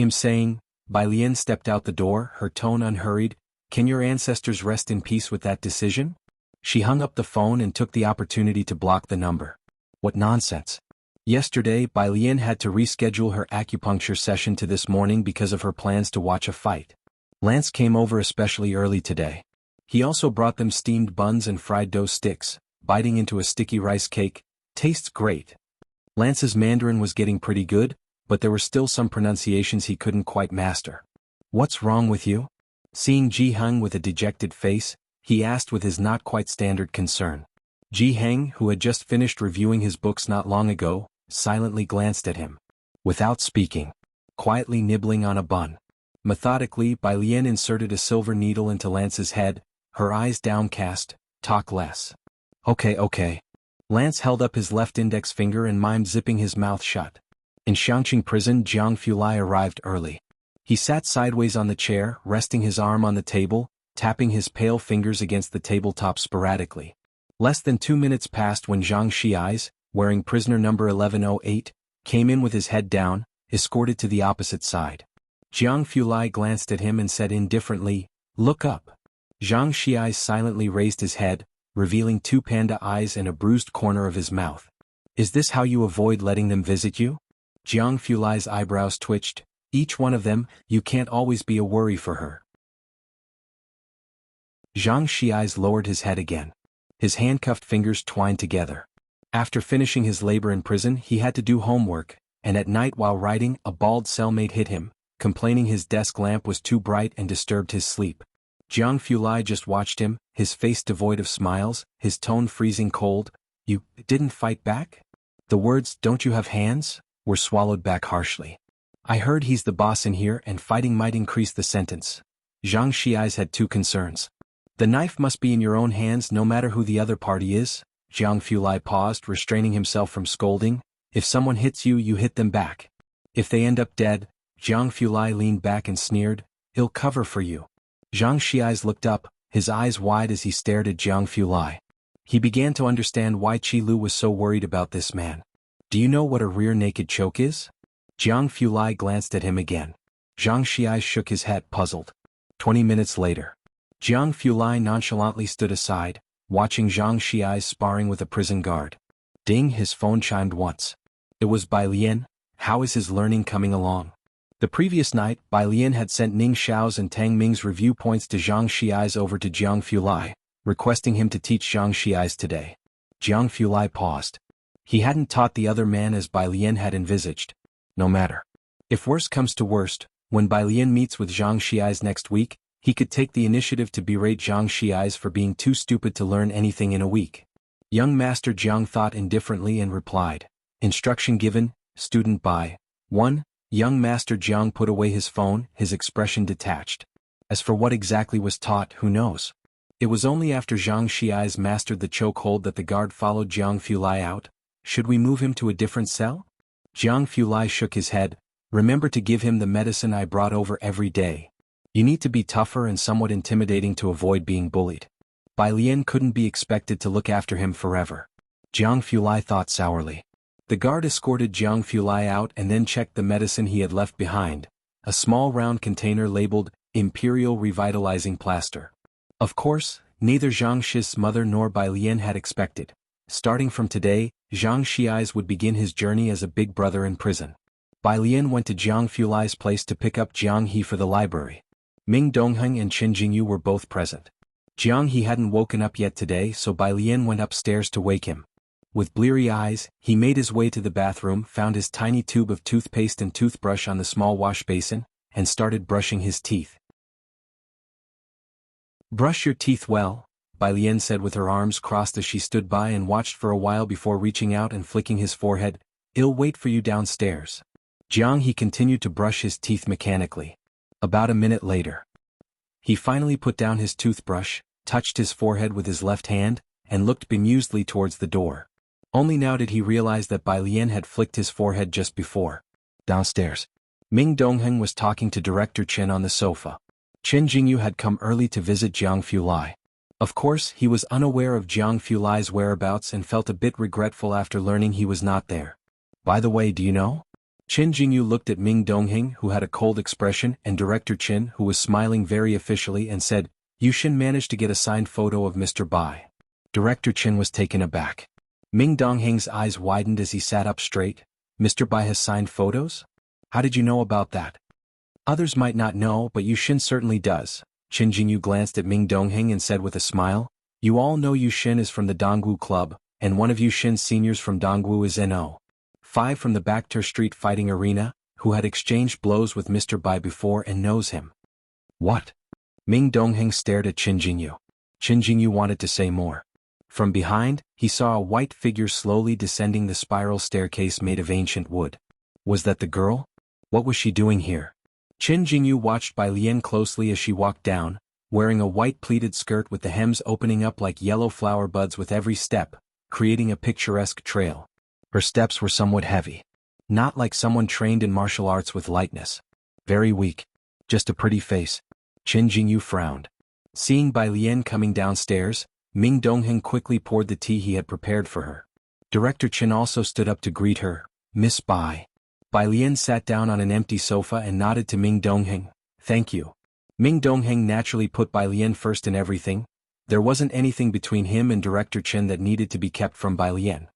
Saying, Bai Lian stepped out the door, her tone unhurried. "Can your ancestors rest in peace with that decision?" She hung up the phone and took the opportunity to block the number. What nonsense. Yesterday, Bai Lian had to reschedule her acupuncture session to this morning because of her plans to watch a fight. Lance came over especially early today. He also brought them steamed buns and fried dough sticks, biting into a sticky rice cake. "Tastes great." Lance's Mandarin was getting pretty good, but there were still some pronunciations he couldn't quite master. "What's wrong with you?" Seeing Ji Heng with a dejected face, he asked with his not quite standard concern. Ji Heng, who had just finished reviewing his books not long ago, silently glanced at him. Without speaking, quietly nibbling on a bun. Methodically, Bai Lian inserted a silver needle into Lance's head, her eyes downcast. "Talk less." Okay. Lance held up his left index finger and mimed zipping his mouth shut. In Xiangqing prison, Jiang Fulai arrived early. He sat sideways on the chair, resting his arm on the table, tapping his pale fingers against the tabletop sporadically. Less than 2 minutes passed when Zhang Xiais, wearing prisoner number 1108, came in with his head down, escorted to the opposite side. Jiang Fulai glanced at him and said indifferently, "Look up." Zhang Xiais silently raised his head, revealing 2 panda eyes and a bruised corner of his mouth. "Is this how you avoid letting them visit you?" Jiang Fulai's eyebrows twitched. "Each one of them, you can't always be a worry for her." Zhang Xiais lowered his head again. His handcuffed fingers twined together. After finishing his labor in prison, he had to do homework, and at night while writing, a bald cellmate hit him, complaining his desk lamp was too bright and disturbed his sleep. Jiang Fulai just watched him, his face devoid of smiles, his tone freezing cold. "You didn't fight back?" The words, "Don't you have hands?" were swallowed back harshly. "I heard he's the boss in here and fighting might increase the sentence." Zhang Xiais had 2 concerns. "The knife must be in your own hands no matter who the other party is." Jiang Fulai paused, restraining himself from scolding. "If someone hits you, you hit them back. If they end up dead," Jiang Fulai leaned back and sneered, "he'll cover for you." Zhang Xiais looked up, his eyes wide as he stared at Jiang Fulai. He began to understand why Qi Lu was so worried about this man. "Do you know what a rear naked choke is?" Jiang Fulai glanced at him again. Zhang Xiais shook his head, puzzled. 20 minutes later. Jiang Fulai nonchalantly stood aside, watching Zhang Xiais sparring with a prison guard. Ding, his phone chimed once. It was Bai Lian. How is his learning coming along? The previous night, Bai Lian had sent Ning Xiao's and Tang Ming's review points to Zhang Xiai's over to Jiang Fulai, requesting him to teach Zhang Xiai's today. Jiang Fulai paused. He hadn't taught the other man as Bai Lian had envisaged. No matter. If worst comes to worst, when Bai Lian meets with Zhang Xiai's next week, he could take the initiative to berate Zhang Xiai's for being too stupid to learn anything in a week. Young Master Jiang thought indifferently and replied. Instruction given, student Bai. 1. Young Master Jiang put away his phone, his expression detached. As for what exactly was taught, who knows? It was only after Zhang Xiai's mastered the chokehold that the guard followed Jiang Fulai out. Should we move him to a different cell? Jiang Fulai shook his head. Remember to give him the medicine I brought over every day. You need to be tougher and somewhat intimidating to avoid being bullied. Bai Lian couldn't be expected to look after him forever. Jiang Fulai thought sourly. The guard escorted Jiang Fulai out and then checked the medicine he had left behind, a small round container labeled Imperial Revitalizing Plaster. Of course, neither Zhang Shi's mother nor Bai Lian had expected. Starting from today, Zhang Xiai's would begin his journey as a big brother in prison. Bai Lian went to Jiang Fulai's place to pick up Jiang He for the library. Ming Dongheng and Qin Jingyu were both present. Jiang He hadn't woken up yet today, so Bai Lian went upstairs to wake him. With bleary eyes, he made his way to the bathroom, found his tiny tube of toothpaste and toothbrush on the small wash basin, and started brushing his teeth. Brush your teeth well, Bai Lian said with her arms crossed as she stood by and watched for a while before reaching out and flicking his forehead. I'll wait for you downstairs. Jiang He continued to brush his teeth mechanically. About a minute later, he finally put down his toothbrush, touched his forehead with his left hand, and looked bemusedly towards the door. Only now did he realize that Bai Lian had flicked his forehead just before. Downstairs, Ming Dongheng was talking to Director Qin on the sofa. Qin Jingyu had come early to visit Jiang Fulai. Of course, he was unaware of Jiang Fulai's whereabouts and felt a bit regretful after learning he was not there. By the way, do you know? Qin Jingyu looked at Ming Dongheng, who had a cold expression, and Director Qin, who was smiling very officially, and said, "You Shin managed to get a signed photo of Mr. Bai." Director Qin was taken aback. Ming Dongheng's eyes widened as he sat up straight. Mr. Bai has signed photos? How did you know about that? Others might not know, but Yu Shin certainly does. Qin Jingyu glanced at Ming Dongheng and said with a smile, "You all know Yu Shin is from the Dongwu Club, and one of Yu Shin's seniors from Dongwu is No. 5 from the Backter Street Fighting Arena, who had exchanged blows with Mr. Bai before and knows him." What? Ming Dongheng stared at Qin Jingyu. Qin Jingyu wanted to say more. From behind, he saw a white figure slowly descending the spiral staircase made of ancient wood. Was that the girl? What was she doing here? Qin Jingyu watched Bai Lian closely as she walked down, wearing a white pleated skirt with the hems opening up like yellow flower buds with every step, creating a picturesque trail. Her steps were somewhat heavy. Not like someone trained in martial arts with lightness. Very weak. Just a pretty face. Qin Jingyu frowned. Seeing Bai Lian coming downstairs, Ming Dongheng quickly poured the tea he had prepared for her. Director Qin also stood up to greet her. "Miss Bai." Bai Lian sat down on an empty sofa and nodded to Ming Dongheng. "Thank you." Ming Dongheng naturally put Bai Lian first in everything. There wasn't anything between him and Director Qin that needed to be kept from Bai Lian.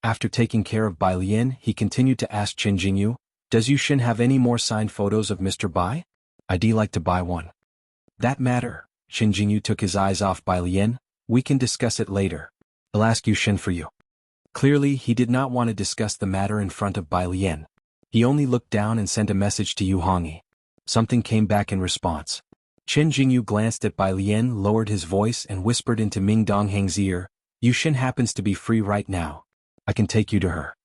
After taking care of Bai Lian, he continued to ask Qin Jingyu, "Does Yu Shin have any more signed photos of Mr. Bai? I'd like to buy one." "That matter." Qin Jingyu took his eyes off Bai Lian. "We can discuss it later. I'll ask Yu Shin for you." Clearly, he did not want to discuss the matter in front of Bai Lian. He only looked down and sent a message to Yu Hongyi. Something came back in response. Qin Jingyu glanced at Bai Lian, lowered his voice and whispered into Ming Dongheng's ear, "Yu Shin happens to be free right now. I can take you to her."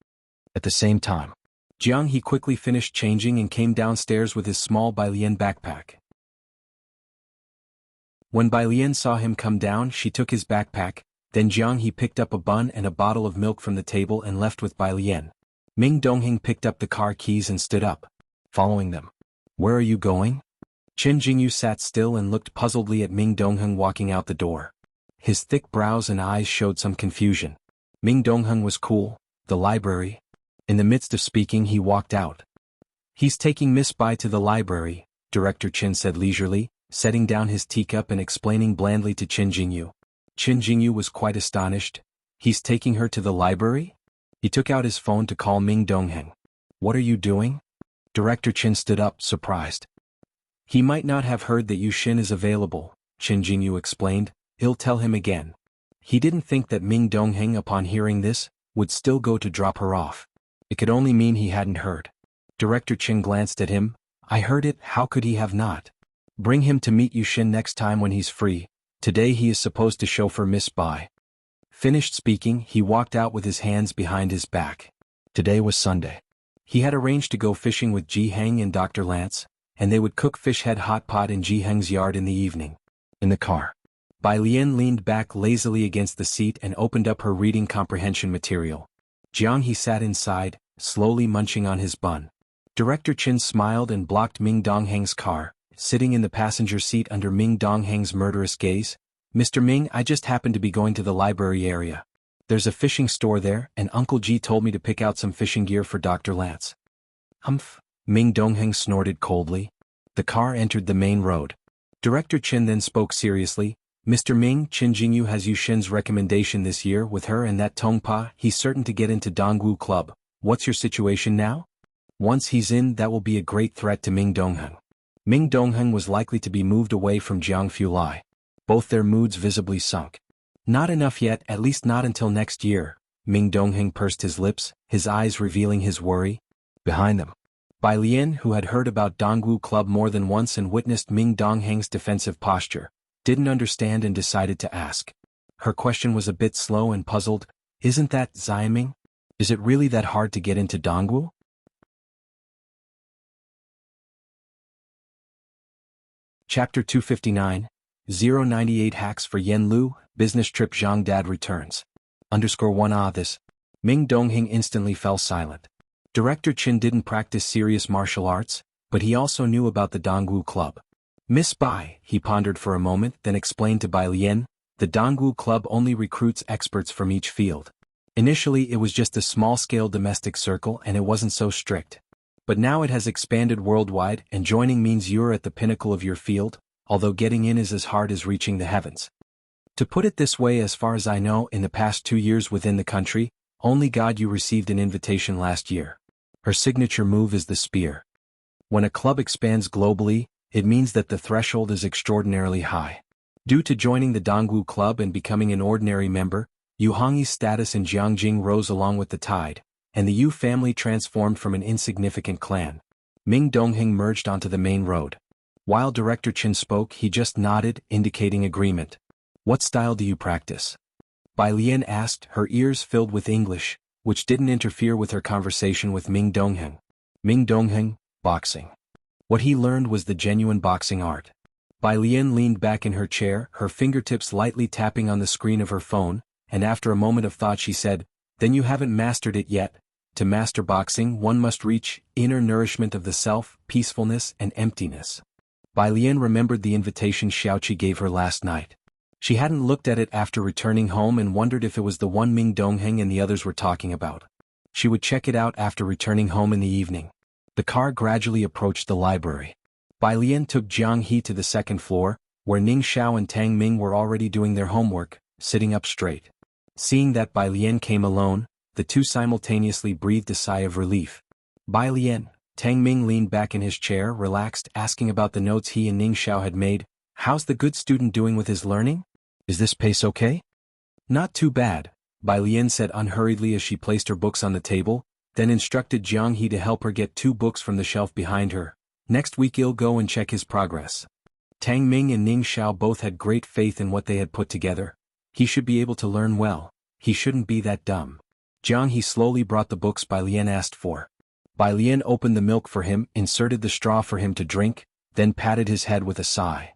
At the same time, Jiang He quickly finished changing and came downstairs with his small Bai Lian backpack. When Bai Lian saw him come down, she took his backpack, then Jiang He picked up a bun and a bottle of milk from the table and left with Bai Lian. Ming Dongheng picked up the car keys and stood up, following them. "Where are you going?" Qin Jingyu sat still and looked puzzledly at Ming Dongheng walking out the door. His thick brows and eyes showed some confusion. Ming Dongheng was cool. The library. In the midst of speaking, he walked out. "He's taking Miss Bai to the library," Director Qin said leisurely, setting down his teacup and explaining blandly to Qin Jingyu. Qin Jingyu was quite astonished. "He's taking her to the library?" He took out his phone to call Ming Dongheng. What are you doing? Director Chin stood up, surprised. He might not have heard that Yu Xin is available, Qin Jingyu explained. He'll tell him again. He didn't think that Ming Dongheng, upon hearing this, would still go to drop her off. It could only mean he hadn't heard. Director Chin glanced at him. I heard it, how could he have not? Bring him to meet Yu Xin next time when he's free. Today he is supposed to chauffeur Miss Bai. Finished speaking, he walked out with his hands behind his back. Today was Sunday. He had arranged to go fishing with Ji Heng and Dr. Lance, and they would cook fish head hot pot in Ji Heng's yard in the evening. In the car, Bai Lian leaned back lazily against the seat and opened up her reading comprehension material. Jiang He sat inside, slowly munching on his bun. Director Chin smiled and blocked Ming Dongheng's car, sitting in the passenger seat under Ming Dongheng's murderous gaze. Mr. Ming, I just happened to be going to the library area. There's a fishing store there, and Uncle Ji told me to pick out some fishing gear for Dr. Lance. Humph, Ming Dongheng snorted coldly. The car entered the main road. Director Chin then spoke seriously. Mr. Ming, Qin Jingyu has Yu Xin's recommendation this year with her and that Tongpa. He's certain to get into Dongwu Club. What's your situation now? Once he's in, that will be a great threat to Ming Dongheng. Ming Dongheng was likely to be moved away from Jiang Fulai. Both their moods visibly sunk. Not enough yet, at least not until next year. Ming Dongheng pursed his lips, his eyes revealing his worry. Behind them, Bai Lian, who had heard about Dongwu Club more than once and witnessed Ming Dongheng's defensive posture, didn't understand and decided to ask. Her question was a bit slow and puzzled. Isn't that Xiaming? Is it really that hard to get into Dongwu? Chapter 259, 098 Hacks for Yen Lu, Business Trip Zhang Dad Returns. _1 This. Ming Dongheng instantly fell silent. Director Chin didn't practice serious martial arts, but he also knew about the Dongwu Club. Miss Bai, he pondered for a moment, then explained to Bai Lian, the Dongwu Club only recruits experts from each field. Initially it was just a small-scale domestic circle and it wasn't so strict. But now it has expanded worldwide, and joining means you're at the pinnacle of your field, although getting in is as hard as reaching the heavens. To put it this way, as far as I know, in the past 2 years within the country, only God you received an invitation last year. Her signature move is the spear. When a club expands globally, it means that the threshold is extraordinarily high. Due to joining the Dongwu Club and becoming an ordinary member, Yu Hongyi's status in Jiangjing rose along with the tide, and the Yu family transformed from an insignificant clan. Ming Dongheng merged onto the main road. While Director Chin spoke, he just nodded, indicating agreement. What style do you practice? Bai Lian asked, her ears filled with English, which didn't interfere with her conversation with Ming Dongheng. Ming Dongheng, boxing. What he learned was the genuine boxing art. Bai Lian leaned back in her chair, her fingertips lightly tapping on the screen of her phone, and after a moment of thought she said, Then you haven't mastered it yet. To master boxing, one must reach inner nourishment of the self, peacefulness and emptiness. Bai Lian remembered the invitation Xiaoqi gave her last night. She hadn't looked at it after returning home and wondered if it was the one Ming Dongheng and the others were talking about. She would check it out after returning home in the evening. The car gradually approached the library. Bai Lian took Jiang He to the second floor, where Ning Xiao and Tang Ming were already doing their homework, sitting up straight. Seeing that Bai Lian came alone, the two simultaneously breathed a sigh of relief. Bai Lian, Tang Ming leaned back in his chair, relaxed, asking about the notes he and Ning Xiao had made. How's the good student doing with his learning? Is this pace okay? Not too bad, Bai Lian said unhurriedly as she placed her books on the table, then instructed Jiang He to help her get 2 books from the shelf behind her. Next week he'll go and check his progress. Tang Ming and Ning Xiao both had great faith in what they had put together. He should be able to learn well. He shouldn't be that dumb. Jiang He slowly brought the books Bai Lian asked for. Bai Lian opened the milk for him, inserted the straw for him to drink, then patted his head with a sigh.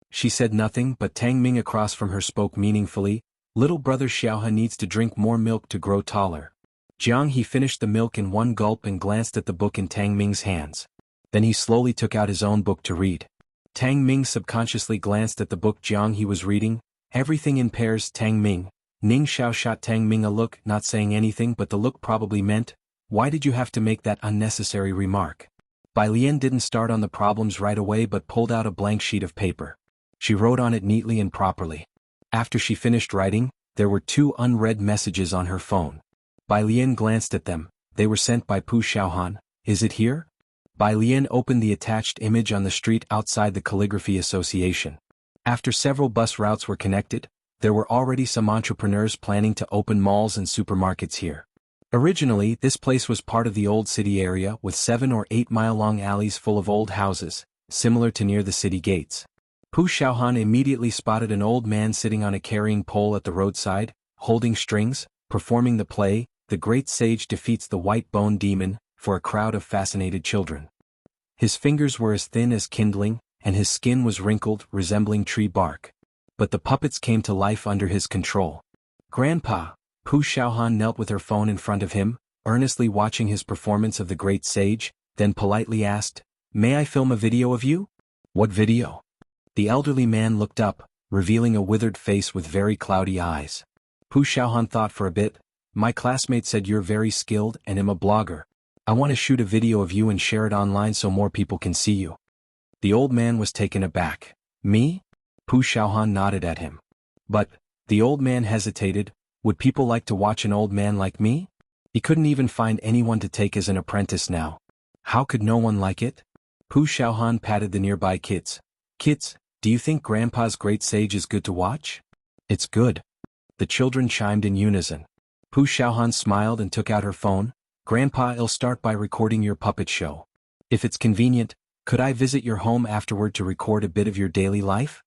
She said nothing, but Tang Ming across from her spoke meaningfully. Little brother Xiaohe needs to drink more milk to grow taller. Jiang He finished the milk in one gulp and glanced at the book in Tang Ming's hands. Then he slowly took out his own book to read. Tang Ming subconsciously glanced at the book Jiang He was reading. Everything in pairs. Tang Ming. Ning Xiao shot Tang Ming a look, not saying anything, but the look probably meant, why did you have to make that unnecessary remark? Bai Lian didn't start on the problems right away but pulled out a blank sheet of paper. She wrote on it neatly and properly. After she finished writing, There were 2 unread messages on her phone. Bai Lian glanced at them. They were sent by Pu Xiaohan. Is it here? Bai Lian opened the attached image on the street outside the Calligraphy Association. After several bus routes were connected, there were already some entrepreneurs planning to open malls and supermarkets here. Originally, this place was part of the old city area with 7 or 8 mile-long alleys full of old houses, similar to near the city gates. Pu Xiaohan immediately spotted an old man sitting on a carrying pole at the roadside, holding strings, performing the play, The Great Sage Defeats the White Bone Demon, for a crowd of fascinated children. His fingers were as thin as kindling, and his skin was wrinkled, resembling tree bark. But the puppets came to life under his control. Grandpa, Pu Xiaohan knelt with her phone in front of him, earnestly watching his performance of the great sage, then politely asked, "May I film a video of you?" "What video?" The elderly man looked up, revealing a withered face with very cloudy eyes. Pu Xiaohan thought for a bit. "My classmate said you're very skilled and am a blogger. I want to shoot a video of you and share it online so more people can see you." The old man was taken aback. "Me?" Pu Xiaohan nodded at him. "But," the old man hesitated, "would people like to watch an old man like me? He couldn't even find anyone to take as an apprentice now. How could no one like it?" Pu Xiaohan patted the nearby kids. "Kids, do you think Grandpa's great sage is good to watch?" "It's good." The children chimed in unison. Pu Xiaohan smiled and took out her phone. "Grandpa, I'll start by recording your puppet show. If it's convenient, could I visit your home afterward to record a bit of your daily life?"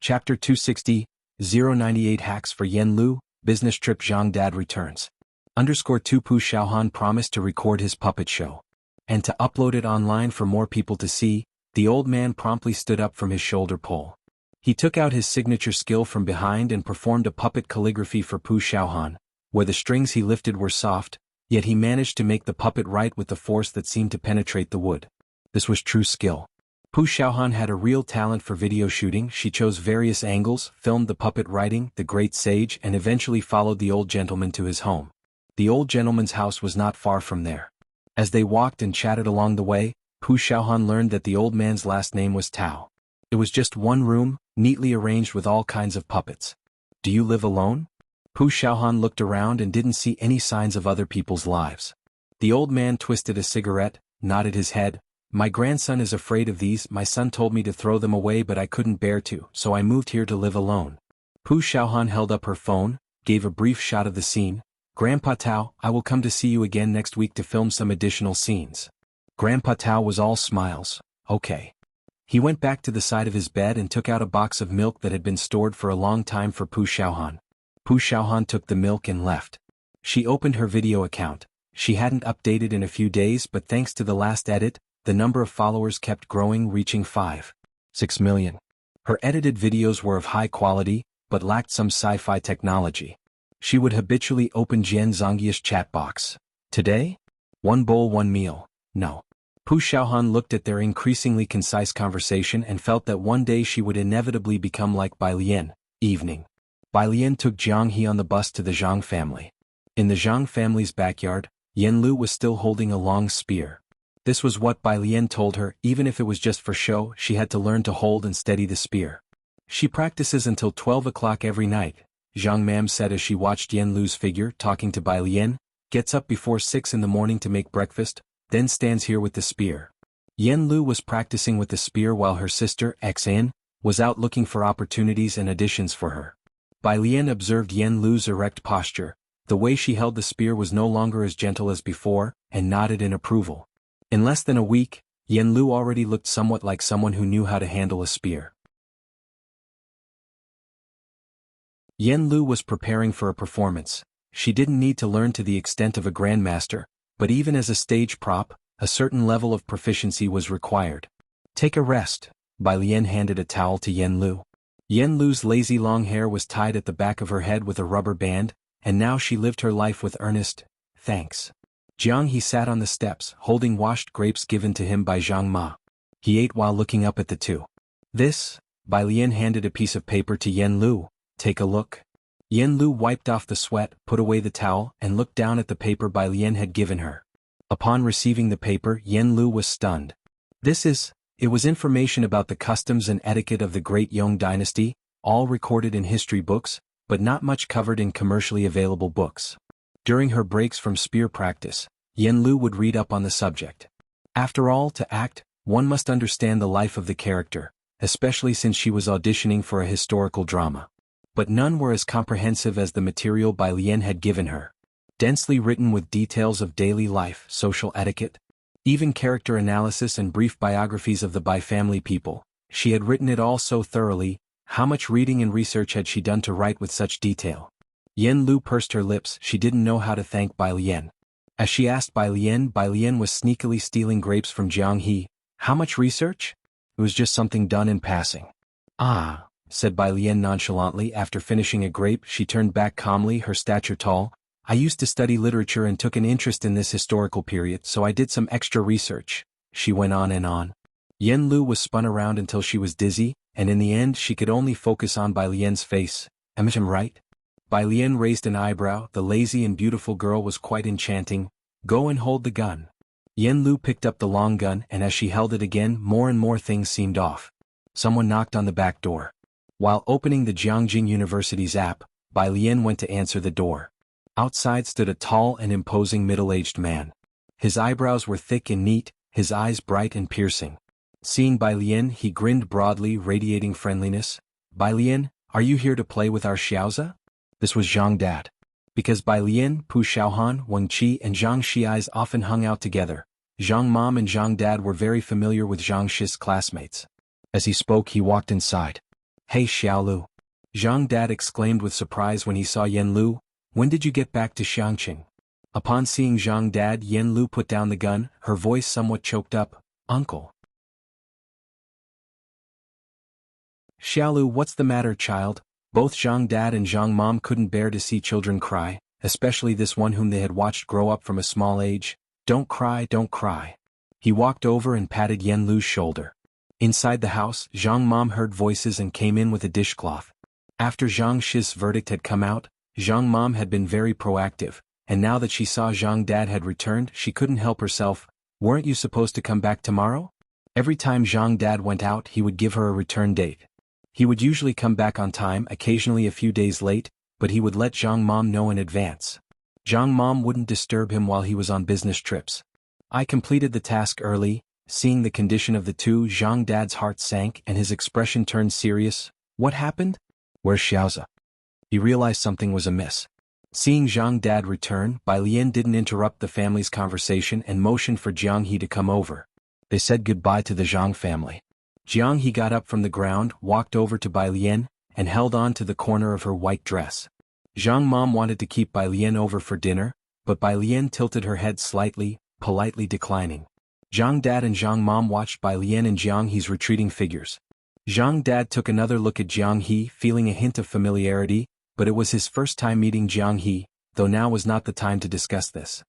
Chapter 260, 098 Hacks for Yen Lu, Business Trip. Zhang Dad returns. _2 Pu Xiaohan promised to record his puppet show. And to upload it online for more people to see. The old man promptly stood up from his shoulder pole. He took out his signature skill from behind and performed a puppet calligraphy for Pu Xiaohan, where the strings he lifted were soft, yet he managed to make the puppet write with the force that seemed to penetrate the wood. This was true skill. Pu Xiaohan had a real talent for video shooting. She chose various angles, filmed the puppet writing, the great sage, and eventually followed the old gentleman to his home. The old gentleman's house was not far from there. As they walked and chatted along the way, Pu Xiaohan learned that the old man's last name was Tao. It was just one room, neatly arranged with all kinds of puppets. "Do you live alone?" Pu Xiaohan looked around and didn't see any signs of other people's lives. The old man twisted a cigarette, nodded his head. "My grandson is afraid of these. My son told me to throw them away, but I couldn't bear to, so I moved here to live alone." Pu Xiaohan held up her phone, gave a brief shot of the scene. "Grandpa Tao, I will come to see you again next week to film some additional scenes." Grandpa Tao was all smiles. "Okay." He went back to the side of his bed and took out a box of milk that had been stored for a long time for Pu Xiaohan. Pu Xiaohan took the milk and left. She opened her video account. She hadn't updated in a few days, but thanks to the last edit, the number of followers kept growing, reaching 5.6 million. Her edited videos were of high quality, but lacked some sci-fi technology. She would habitually open Jian Zongyi's chat box. "Today? One bowl, one meal. No." Pu Xiaohan looked at their increasingly concise conversation and felt that one day she would inevitably become like Bai Lian. Evening. Bai Lian took Jiang He on the bus to the Zhang family. In the Zhang family's backyard, Yen Lu was still holding a long spear. This was what Bai Lian told her. Even if it was just for show, she had to learn to hold and steady the spear. "She practices until 12 o'clock every night," Zhang Mam said as she watched Yen Lu's figure talking to Bai Lian. "Gets up before 6 in the morning to make breakfast, then stands here with the spear." Yen Lu was practicing with the spear while her sister, Exiled, was out looking for opportunities and additions for her. Bai Lian observed Yen Lu's erect posture. The way she held the spear was no longer as gentle as before, and nodded in approval. In less than a week, Yen Lu already looked somewhat like someone who knew how to handle a spear. Yen Lu was preparing for a performance. She didn't need to learn to the extent of a grandmaster, but even as a stage prop, a certain level of proficiency was required. "Take a rest." Bai Lian handed a towel to Yen Lu. Yen Lu's lazy long hair was tied at the back of her head with a rubber band, and now she lived her life with earnest thanks. Jiang He sat on the steps, holding washed grapes given to him by Zhang Ma. He ate while looking up at the two. "This?" Bai Lian handed a piece of paper to Yen Lu. "Take a look." Yen Lu wiped off the sweat, put away the towel, and looked down at the paper Bai Lian had given her. Upon receiving the paper, Yen Lu was stunned. "This is..." It was information about the customs and etiquette of the Great Yong dynasty, all recorded in history books, but not much covered in commercially available books. During her breaks from spear practice, Yenlu would read up on the subject. After all, to act, one must understand the life of the character, especially since she was auditioning for a historical drama. But none were as comprehensive as the material Bai Lian had given her. Densely written with details of daily life, social etiquette, even character analysis and brief biographies of the Bai family people. She had written it all so thoroughly. How much reading and research had she done to write with such detail? Yenlu pursed her lips. She didn't know how to thank Bai Lian. As she asked Bai Lian was sneakily stealing grapes from Jiang He. How much research? It was just something done in passing. Ah, said Bai Lian nonchalantly. After finishing a grape, she turned back calmly, her stature tall. I used to study literature and took an interest in this historical period, so I did some extra research. She went on and on. Yenlu was spun around until she was dizzy, and in the end she could only focus on Bai Lian's face. Am I right? Bai Lian raised an eyebrow. The lazy and beautiful girl was quite enchanting. Go and hold the gun. Yenlu picked up the long gun, and as she held it again, more and more things seemed off. Someone knocked on the back door. While opening the Jiangjing University's app, Bai Lian went to answer the door. Outside stood a tall and imposing middle-aged man. His eyebrows were thick and neat, his eyes bright and piercing. Seeing Bai Lian, he grinned broadly, radiating friendliness. Bai Lian, are you here to play with our Xiaoza? This was Zhang Dad. Because Bai Lian, Pu Xiaohan, Wang Qi and Zhang Xi's often hung out together, Zhang Mom and Zhang Dad were very familiar with Zhang Shi's classmates. As he spoke, he walked inside. Hey Xiaolu! Zhang Dad exclaimed with surprise when he saw Yenlu. When did you get back to Xiangqing? Upon seeing Zhang Dad, Yenlu put down the gun, her voice somewhat choked up. Uncle. Xiaolu, what's the matter, child? Both Zhang Dad and Zhang Mom couldn't bear to see children cry, especially this one whom they had watched grow up from a small age. Don't cry, don't cry. He walked over and patted Yenlu's shoulder. Inside the house, Zhang Mom heard voices and came in with a dishcloth. After Zhang Shi's verdict had come out, Zhang Mom had been very proactive, and now that she saw Zhang Dad had returned, she couldn't help herself. Weren't you supposed to come back tomorrow? Every time Zhang Dad went out, he would give her a return date. He would usually come back on time, occasionally a few days late, but he would let Zhang Mom know in advance. Zhang Mom wouldn't disturb him while he was on business trips. I completed the task early. Seeing the condition of the two, Zhang Dad's heart sank and his expression turned serious. What happened? Where's Xiaoza? He realized something was amiss. Seeing Zhang Dad return, Bai Lian didn't interrupt the family's conversation and motioned for Jiang He to come over. They said goodbye to the Zhang family. Jiang He got up from the ground, walked over to Bai Lian, and held on to the corner of her white dress. Zhang Mom wanted to keep Bai Lian over for dinner, but Bai Lian tilted her head slightly, politely declining. Zhang Dad and Zhang Mom watched Bai Lian and Jiang He's retreating figures. Zhang Dad took another look at Jiang He, feeling a hint of familiarity, but it was his first time meeting Jiang He, though now was not the time to discuss this.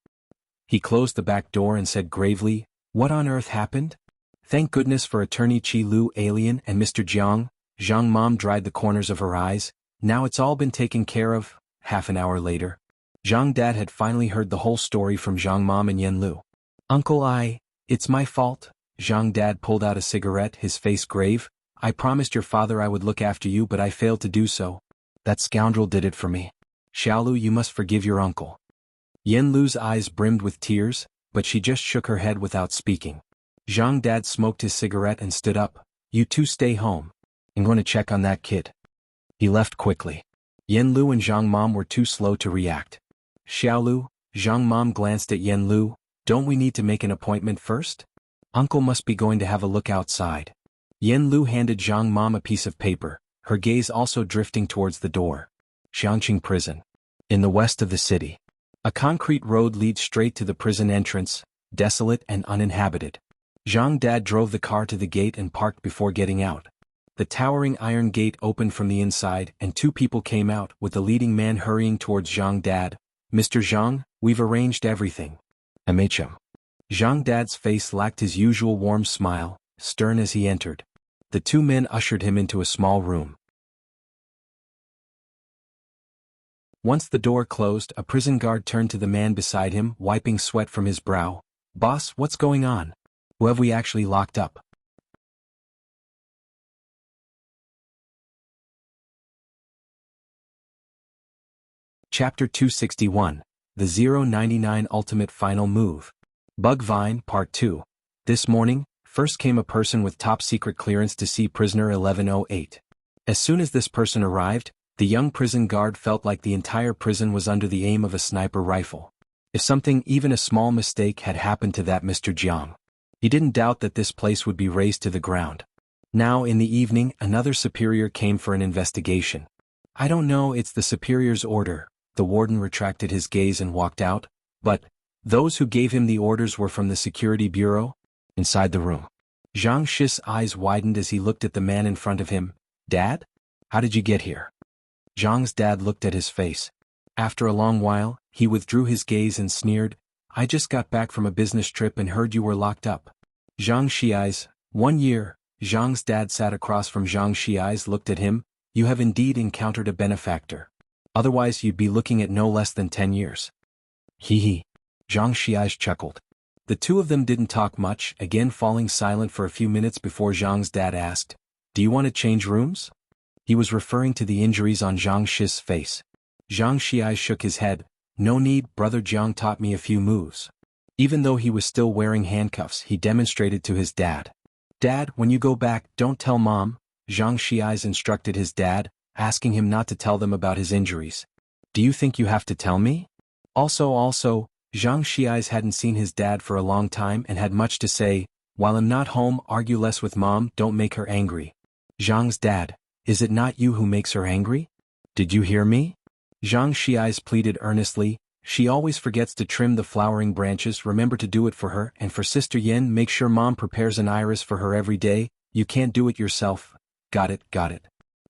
He closed the back door and said gravely, What on earth happened? Thank goodness for Attorney Qi Lu Alien and Mr. Jiang. Zhang Mom dried the corners of her eyes. Now it's all been taken care of. Half an hour later, Zhang Dad had finally heard the whole story from Zhang Mom and Yenlu. Uncle, it's my fault. Zhang Dad pulled out a cigarette, his face grave. I promised your father I would look after you, but I failed to do so. That scoundrel did it for me. Xiaolu, you must forgive your uncle. Yenlu's eyes brimmed with tears, but she just shook her head without speaking. Zhang Dad smoked his cigarette and stood up. You two stay home. I'm going to check on that kid. He left quickly. Yenlu and Zhang Mom were too slow to react. Xiaolu, Zhang Mom glanced at Yenlu. Don't we need to make an appointment first? Uncle must be going to have a look outside. Yenlu handed Zhang Mom a piece of paper, her gaze also drifting towards the door. Xiangqing Prison. In the west of the city. A concrete road leads straight to the prison entrance, desolate and uninhabited. Zhang Dad drove the car to the gate and parked before getting out. The towering iron gate opened from the inside and two people came out, with the leading man hurrying towards Zhang Dad. Mr. Zhang, we've arranged everything. MHM. Zhang Dad's face lacked his usual warm smile, stern as he entered. The two men ushered him into a small room. Once the door closed, a prison guard turned to the man beside him, wiping sweat from his brow. Boss, what's going on? Who have we actually locked up? Chapter 261, The 099 Ultimate Final Move. Bug Vine, Part 2. This morning, first came a person with top-secret clearance to see prisoner 1108. As soon as this person arrived, the young prison guard felt like the entire prison was under the aim of a sniper rifle. If something, even a small mistake, had happened to that Mr. Jiang, he didn't doubt that this place would be razed to the ground. Now in the evening, another superior came for an investigation. I don't know, it's the superior's order. The warden retracted his gaze and walked out, but those who gave him the orders were from the security bureau. Inside the room, Zhang Shi's eyes widened as he looked at the man in front of him. Dad? How did you get here? Zhang's dad looked at his face. After a long while, he withdrew his gaze and sneered, I just got back from a business trip and heard you were locked up. Zhang Shi's, 1 year. Zhang's dad sat across from Zhang Shi's, looked at him. You have indeed encountered a benefactor. Otherwise you'd be looking at no less than 10 years. Hee. Zhang Shi's chuckled. The two of them didn't talk much, again falling silent for a few minutes before Zhang's dad asked, Do you want to change rooms? He was referring to the injuries on Zhang Shi's face. Zhang Shi shook his head. No need, brother Jiang taught me a few moves. Even though he was still wearing handcuffs, he demonstrated to his dad. Dad, when you go back, don't tell Mom, Zhang Shi instructed his dad, asking him not to tell them about his injuries. Do you think you have to tell me? Also, Zhang Shi hadn't seen his dad for a long time and had much to say. While I'm not home, argue less with Mom, don't make her angry. Zhang's dad, is it not you who makes her angry? Did you hear me? Zhang Shi pleaded earnestly. She always forgets to trim the flowering branches, remember to do it for her, and for Sister Yin, make sure Mom prepares an iris for her every day. You can't do it yourself. Got it.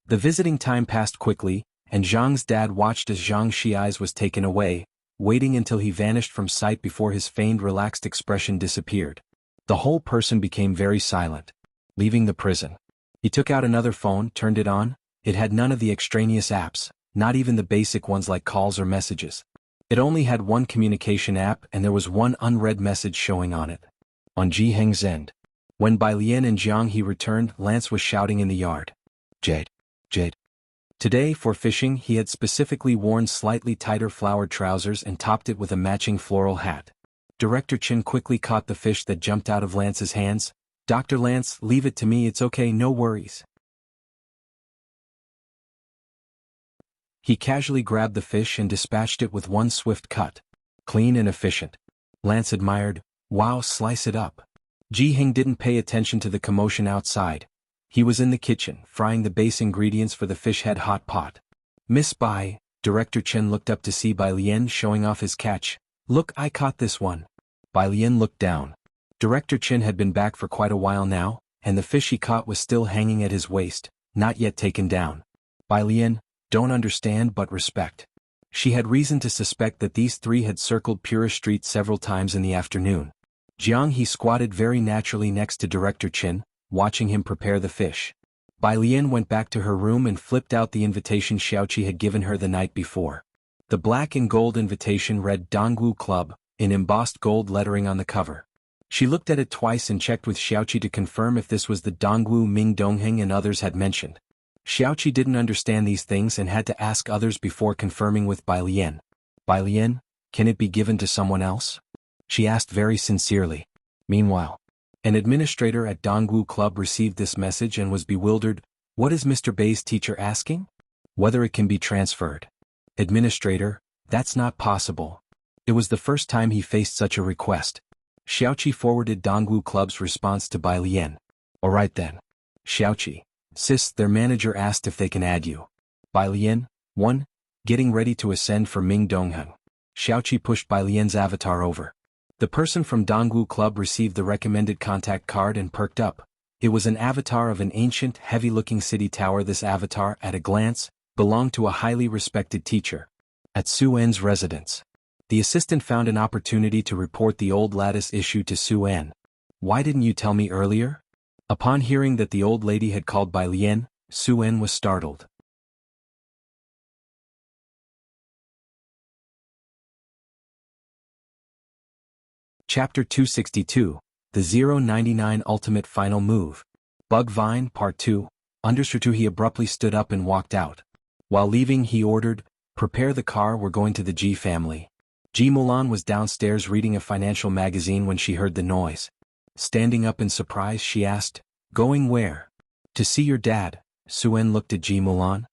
The visiting time passed quickly, and Zhang's dad watched as Zhang Shi's was taken away, waiting until he vanished from sight before his feigned relaxed expression disappeared. The whole person became very silent. Leaving the prison, he took out another phone, turned it on. It had none of the extraneous apps, not even the basic ones like calls or messages. It only had one communication app, and there was one unread message showing on it. On Ji Heng's end. When Bai Lian and Jiang he returned, Lance was shouting in the yard. Jade. Today, for fishing, he had specifically worn slightly tighter flowered trousers and topped it with a matching floral hat. Director Chen quickly caught the fish that jumped out of Lance's hands. Dr. Lance, leave it to me, it's okay, no worries. He casually grabbed the fish and dispatched it with one swift cut. Clean and efficient. Lance admired. Wow, slice it up. Ji Heng didn't pay attention to the commotion outside. He was in the kitchen, frying the base ingredients for the fish head hot pot. Miss Bai, Director Chen looked up to see Bai Lian showing off his catch. Look, I caught this one. Bai Lian looked down. Director Chen had been back for quite a while now, and the fish he caught was still hanging at his waist, not yet taken down. Bai Lian, don't understand but respect. She had reason to suspect that these three had circled Pura Street several times in the afternoon. Jiang he squatted very naturally next to Director Chen, watching him prepare the fish. Bai Lian went back to her room and flipped out the invitation Xiaoqi had given her the night before. The black and gold invitation read Dongwu Club, in embossed gold lettering on the cover. She looked at it twice and checked with Xiaoqi to confirm if this was the Dongwu Ming Dongheng and others had mentioned. Xiaoqi didn't understand these things and had to ask others before confirming with Bai Lian. Bai Lian, can it be given to someone else? She asked very sincerely. Meanwhile, an administrator at Dongwu Club received this message and was bewildered. What is Mr. Bai's teacher asking? Whether it can be transferred. Administrator, that's not possible. It was the first time he faced such a request. Xiaoqi forwarded Dongwu Club's response to Bai Lian. Alright then. Xiaoqi. Sis, their manager asked if they can add you. Bai Lian, 1. Getting ready to ascend for Ming Dongheng. Xiaoqi pushed Bai Lian's avatar over. The person from Dongwu Club received the recommended contact card and perked up. It was an avatar of an ancient, heavy-looking city tower. This avatar, at a glance, belonged to a highly respected teacher. At Su En's residence. The assistant found an opportunity to report the old lattice issue to Su En. Why didn't you tell me earlier? Upon hearing that the old lady had called Bai Lian, Su En was startled. Chapter 262, The 099 Ultimate Final Move. Bug Vine, Part 2. Understood. He abruptly stood up and walked out. While leaving he ordered, Prepare the car, we're going to the G family. Ji Mulan was downstairs reading a financial magazine when she heard the noise. Standing up in surprise, she asked, "Going where?" "To see your dad." Suen looked at Ji Mulan.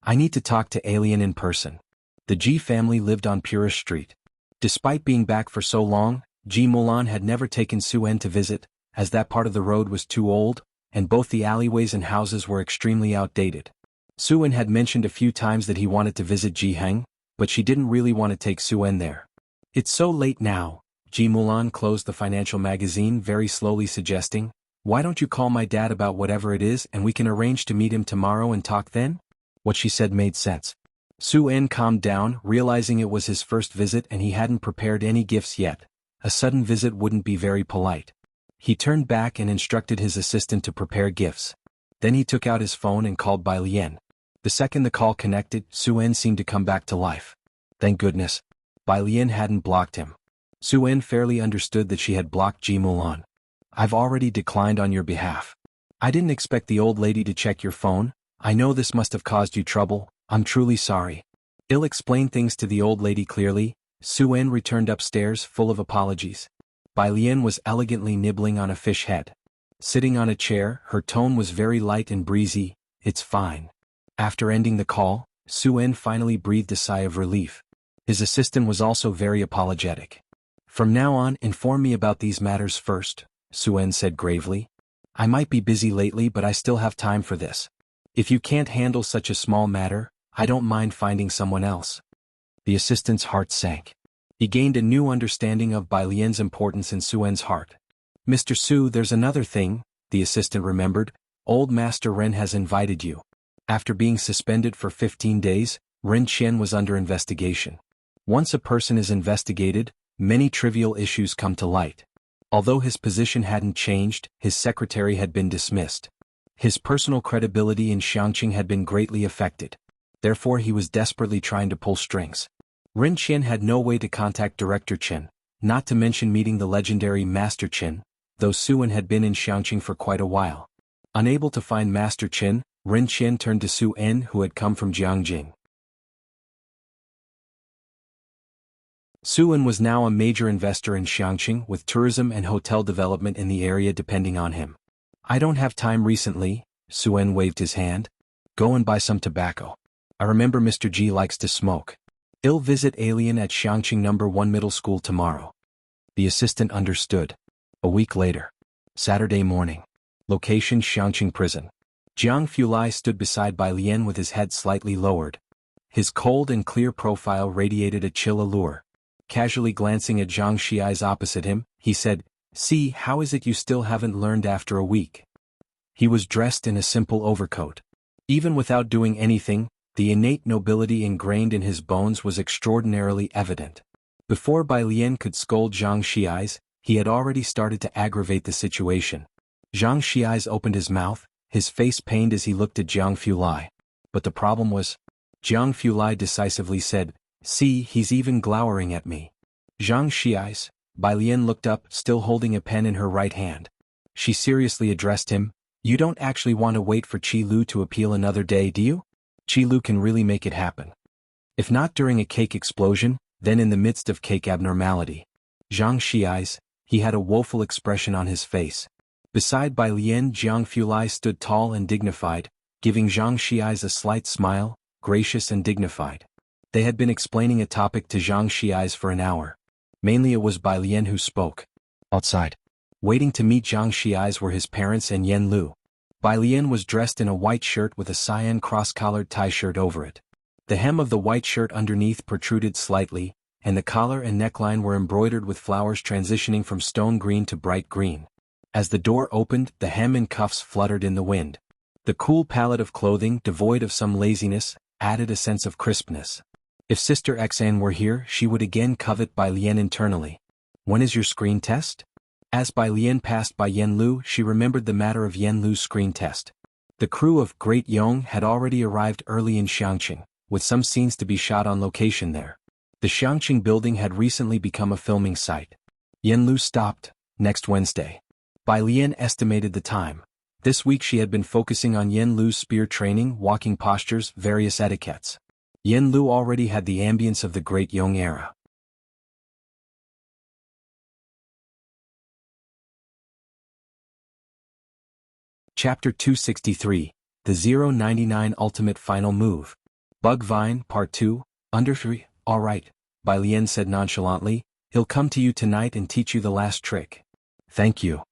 "I need to talk to Alien in person." The Ji family lived on Purist Street. Despite being back for so long, Ji Mulan had never taken Suen to visit, as that part of the road was too old, and both the alleyways and houses were extremely outdated. Suen had mentioned a few times that he wanted to visit Ji Heng, but she didn't really want to take Suen there. "It's so late now." Ji Mulan closed the financial magazine very slowly, suggesting, "Why don't you call my dad about whatever it is and we can arrange to meet him tomorrow and talk then?" What she said made sense. Suen calmed down, realizing it was his first visit and he hadn't prepared any gifts yet. A sudden visit wouldn't be very polite. He turned back and instructed his assistant to prepare gifts. Then he took out his phone and called Bai Lian. The second the call connected, Suen seemed to come back to life. Thank goodness. Bai Lian hadn't blocked him. Suen fairly understood that she had blocked Ji Mulan. "I've already declined on your behalf. I didn't expect the old lady to check your phone. I know this must have caused you trouble. I'm truly sorry." Il explained things to the old lady clearly. Suen returned upstairs full of apologies. Bai Lian was elegantly nibbling on a fish head. Sitting on a chair, her tone was very light and breezy. "It's fine." After ending the call, Suen finally breathed a sigh of relief. His assistant was also very apologetic. "From now on, inform me about these matters first," Suen said gravely. "I might be busy lately, but I still have time for this. If you can't handle such a small matter, I don't mind finding someone else." The assistant's heart sank. He gained a new understanding of Bai Lian's importance in Suen's heart. "Mr. Su, there's another thing," the assistant remembered. "Old Master Ren has invited you." After being suspended for 15 days, Ren Qian was under investigation. Once a person is investigated, many trivial issues come to light. Although his position hadn't changed, his secretary had been dismissed. His personal credibility in Xiangqing had been greatly affected. Therefore he was desperately trying to pull strings. Ren Qian had no way to contact Director Chen, not to mention meeting the legendary Master Chen, though Suen had been in Xiangqing for quite a while. Unable to find Master Chen, Ren Qian turned to Suen, who had come from Jiangjing. Suen was now a major investor in Xiangqing, with tourism and hotel development in the area depending on him. "I don't have time recently," Suen waved his hand. "Go and buy some tobacco. I remember Mr. G likes to smoke. I'll visit Alien at Xiangqing No. 1 Middle School tomorrow." The assistant understood. A week later. Saturday morning. Location: Xiangqing Prison. Jiang Fulai stood beside Bai Lian with his head slightly lowered. His cold and clear profile radiated a chill allure. Casually glancing at Zhang Xiai's opposite him, he said, "See, how is it you still haven't learned after a week?" He was dressed in a simple overcoat. Even without doing anything, the innate nobility ingrained in his bones was extraordinarily evident. Before Bai Lian could scold Zhang Xiai's, he had already started to aggravate the situation. Zhang Xiai's opened his mouth, his face pained as he looked at Jiang Fulai. But the problem was, Jiang Fulai decisively said, "See, he's even glowering at me." Zhang Xiai's. Bai Lian looked up, still holding a pen in her right hand. She seriously addressed him, "You don't actually want to wait for Qi Lu to appeal another day, do you? Qi Lu can really make it happen. If not during a cake explosion, then in the midst of cake abnormality." Zhang Xiai's. He had a woeful expression on his face. Beside Bai Lian, Jiang Fulai stood tall and dignified, giving Zhang Xiai's a slight smile, gracious and dignified. They had been explaining a topic to Zhang Xiai's for an hour. Mainly it was Bai Lian who spoke. Outside, waiting to meet Zhang Xiai's were his parents and Yen Lu. Bai Lian was dressed in a white shirt with a cyan cross-collared tie shirt over it. The hem of the white shirt underneath protruded slightly, and the collar and neckline were embroidered with flowers transitioning from stone green to bright green. As the door opened, the hem and cuffs fluttered in the wind. The cool palette of clothing, devoid of some laziness, added a sense of crispness. If Sister Xan were here, she would again covet Bai Lian internally. "When is your screen test?" As Bai Lian passed by Yen Lu, she remembered the matter of Yen Lu's screen test. The crew of Great Yong had already arrived early in Xiangqing, with some scenes to be shot on location there. The Xiangqing building had recently become a filming site. Yen Lu stopped, "Next Wednesday." Bai Lian estimated the time. This week she had been focusing on Yen Lu's spear training, walking postures, various etiquettes. Yen Lu already had the ambience of the Great Yong era. Chapter 263, The 099 Ultimate Final Move. Bug Vine, Part 2, Under 3, Alright, Bai Lian said nonchalantly, he'll come to you tonight and teach you the last trick. Thank you.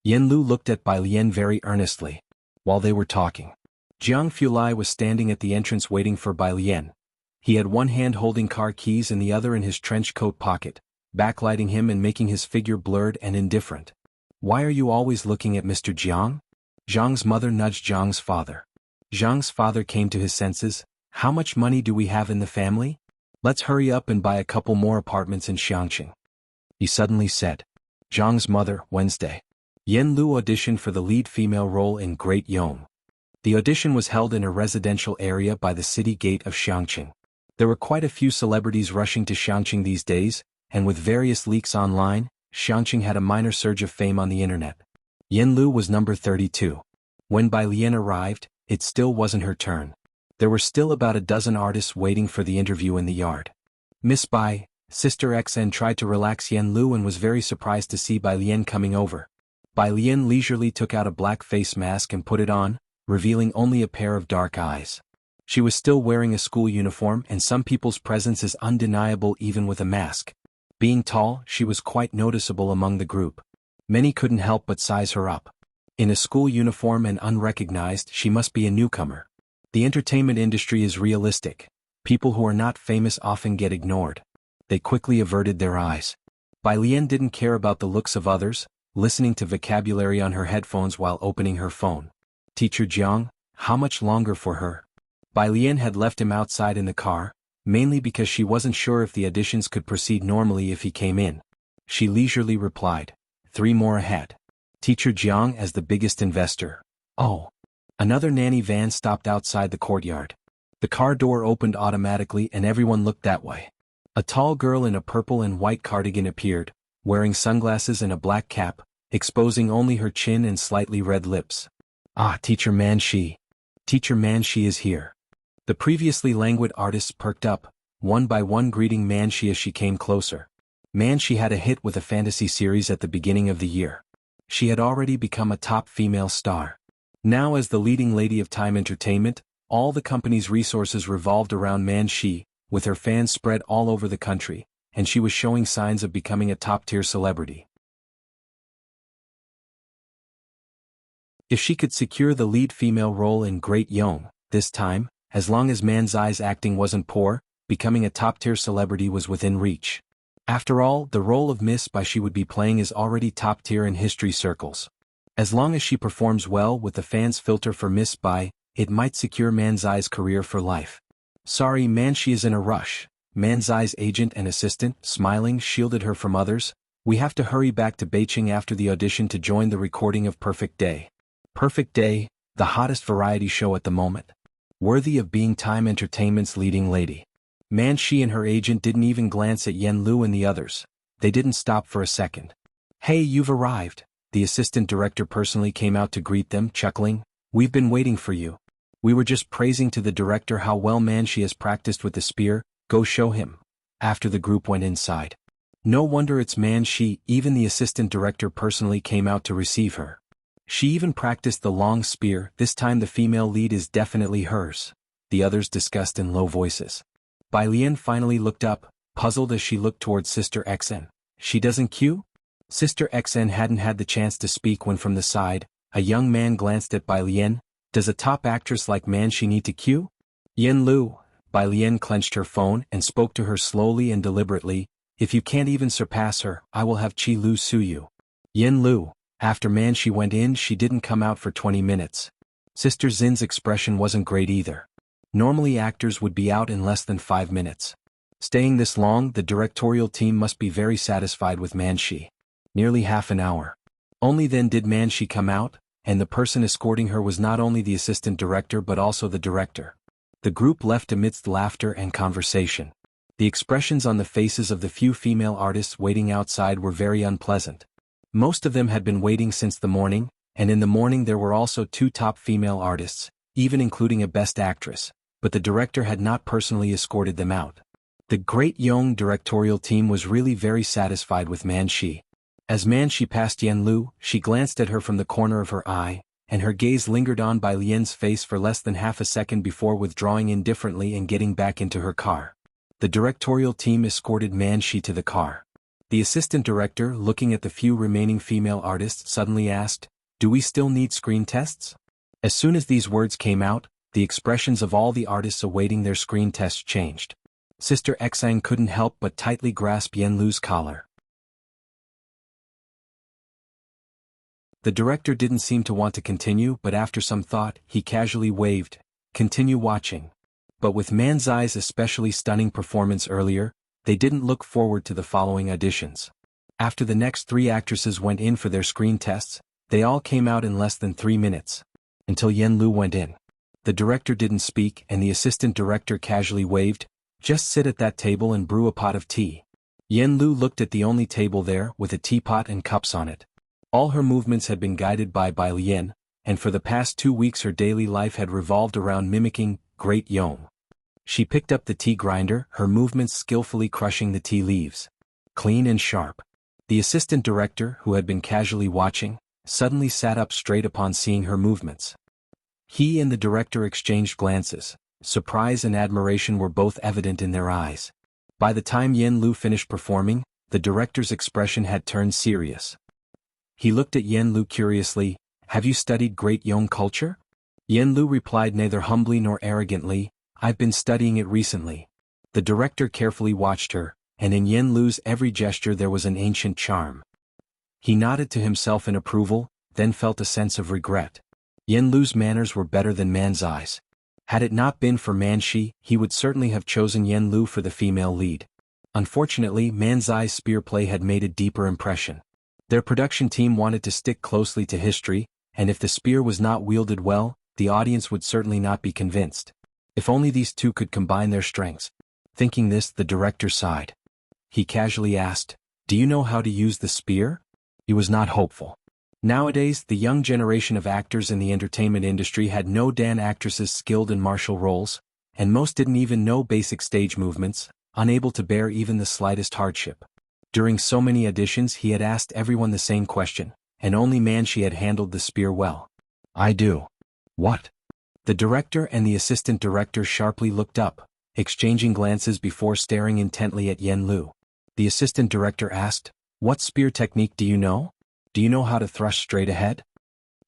Yen Lu looked at Bai Lian very earnestly. While they were talking, Jiang Fulai was standing at the entrance waiting for Bai Lian. He had one hand holding car keys and the other in his trench coat pocket, backlighting him and making his figure blurred and indifferent. Why are you always looking at Mr. Jiang? Zhang's mother nudged Zhang's father. Zhang's father came to his senses. How much money do we have in the family? Let's hurry up and buy a couple more apartments in Xiangqing. He suddenly said. Zhang's mother, Wednesday. Yen Lu auditioned for the lead female role in Great Yong. The audition was held in a residential area by the city gate of Xiangqing. There were quite a few celebrities rushing to Xiangqing these days, and with various leaks online, Xiangqing had a minor surge of fame on the internet. Yen Lu was number 32. When Bai Lian arrived, it still wasn't her turn. There were still about a dozen artists waiting for the interview in the yard. Miss Bai, Sister XN tried to relax Yen Lu and was very surprised to see Bai Lian coming over. Bai Lian leisurely took out a black face mask and put it on, revealing only a pair of dark eyes. She was still wearing a school uniform and some people's presence is undeniable even with a mask. Being tall, she was quite noticeable among the group. Many couldn't help but size her up. In a school uniform and unrecognized, she must be a newcomer. The entertainment industry is realistic. People who are not famous often get ignored. They quickly averted their eyes. Bai Lian didn't care about the looks of others, listening to vocabulary on her headphones while opening her phone. Teacher Jiang, how much longer for her? Bai Lian had left him outside in the car, mainly because she wasn't sure if the auditions could proceed normally if he came in. She leisurely replied. 3 more ahead. Teacher Jiang as the biggest investor. Oh. Another nanny van stopped outside the courtyard. The car door opened automatically and everyone looked that way. A tall girl in a purple and white cardigan appeared, wearing sunglasses and a black cap, exposing only her chin and slightly red lips. Ah, Teacher Manshi. Teacher Manshi is here. The previously languid artists perked up, one by one greeting Manshi as she came closer. Manshi had a hit with a fantasy series at the beginning of the year. She had already become a top female star. Now as the leading lady of Time Entertainment, all the company's resources revolved around Manshi, with her fans spread all over the country, and she was showing signs of becoming a top-tier celebrity. If she could secure the lead female role in Great Yong, this time, as long as Manzai's acting wasn't poor, becoming a top-tier celebrity was within reach. After all, the role of Miss Bai she would be playing is already top-tier in history circles. As long as she performs well with the fans' filter for Miss Bai, it might secure Manzai's career for life. Sorry, Manshi is in a rush. Manzai's agent and assistant, smiling, shielded her from others. We have to hurry back to Beijing after the audition to join the recording of Perfect Day. Perfect Day, the hottest variety show at the moment. Worthy of being Time Entertainment's leading lady. Manshi and her agent didn't even glance at Yen Lu and the others. They didn't stop for a second. Hey, you've arrived. The assistant director personally came out to greet them, chuckling. We've been waiting for you. We were just praising to the director how well Manshi has practiced with the spear. Go show him. After the group went inside. No wonder it's Manshi, even the assistant director personally came out to receive her. She even practiced the long spear. This time the female lead is definitely hers. The others discussed in low voices. Bai Lian finally looked up, puzzled as she looked towards Sister XN. She doesn't cue? Sister XN hadn't had the chance to speak when from the side, a young man glanced at Bai Lian. Does a top actress like Manshi need to cue? Yen Lu. Bai Lian clenched her phone and spoke to her slowly and deliberately. If you can't even surpass her, I will have Qi Lu sue you. Yen Lu. After Manshi went in, she didn't come out for 20 minutes. Sister Zin's expression wasn't great either. Normally actors would be out in less than 5 minutes. Staying this long, the directorial team must be very satisfied with Manshi. Nearly half an hour. Only then did Manshi come out, and the person escorting her was not only the assistant director but also the director. The group left amidst laughter and conversation. The expressions on the faces of the few female artists waiting outside were very unpleasant. Most of them had been waiting since the morning, and in the morning there were also 2 top female artists, even including a best actress. but the director had not personally escorted them out. The Great Yong directorial team was really very satisfied with Man Shi. As Man Shi passed Yen Lu, she glanced at her from the corner of her eye, and her gaze lingered on Bai Lian's face for less than half a second before withdrawing indifferently and getting back into her car. The directorial team escorted Man Shi to the car. The assistant director, looking at the few remaining female artists, suddenly asked, "Do we still need screen tests?" As soon as these words came out, the expressions of all the artists awaiting their screen tests changed. Sister Exang couldn't help but tightly grasp Yen Lu's collar. The director didn't seem to want to continue, but after some thought, he casually waved, "Continue watching." But with Man Zai's especially stunning performance earlier, they didn't look forward to the following auditions. After the next 3 actresses went in for their screen tests, they all came out in less than 3 minutes. Until Yen Lu went in. The director didn't speak and the assistant director casually waved, "Just sit at that table and brew a pot of tea." Yen Lu looked at the only table there with a teapot and cups on it. All her movements had been guided by Bai Lian, and for the past 2 weeks her daily life had revolved around mimicking Great Yong. She picked up the tea grinder, her movements skillfully crushing the tea leaves. Clean and sharp. The assistant director, who had been casually watching, suddenly sat up straight upon seeing her movements. He and the director exchanged glances. Surprise and admiration were both evident in their eyes. By the time Yen Lu finished performing, the director's expression had turned serious. He looked at Yen Lu curiously, "Have you studied Great Yong culture?" Yen Lu replied neither humbly nor arrogantly, "I've been studying it recently." The director carefully watched her, and in Yen Lu's every gesture there was an ancient charm. He nodded to himself in approval, then felt a sense of regret. Yen Lu's manners were better than Man Zai's. Had it not been for Man Shi, he would certainly have chosen Yen Lu for the female lead. Unfortunately, Man Zai's spear play had made a deeper impression. Their production team wanted to stick closely to history, and if the spear was not wielded well, the audience would certainly not be convinced. If only these two could combine their strengths. Thinking this, the director sighed. He casually asked, "Do you know how to use the spear?" He was not hopeful. Nowadays, the young generation of actors in the entertainment industry had no Dan actresses skilled in martial roles, and most didn't even know basic stage movements, unable to bear even the slightest hardship. During so many auditions he had asked everyone the same question, and only Man Shi had handled the spear well. "I do." "What?" The director and the assistant director sharply looked up, exchanging glances before staring intently at Yen Lu. The assistant director asked, "What spear technique do you know? Do you know how to thrust straight ahead?"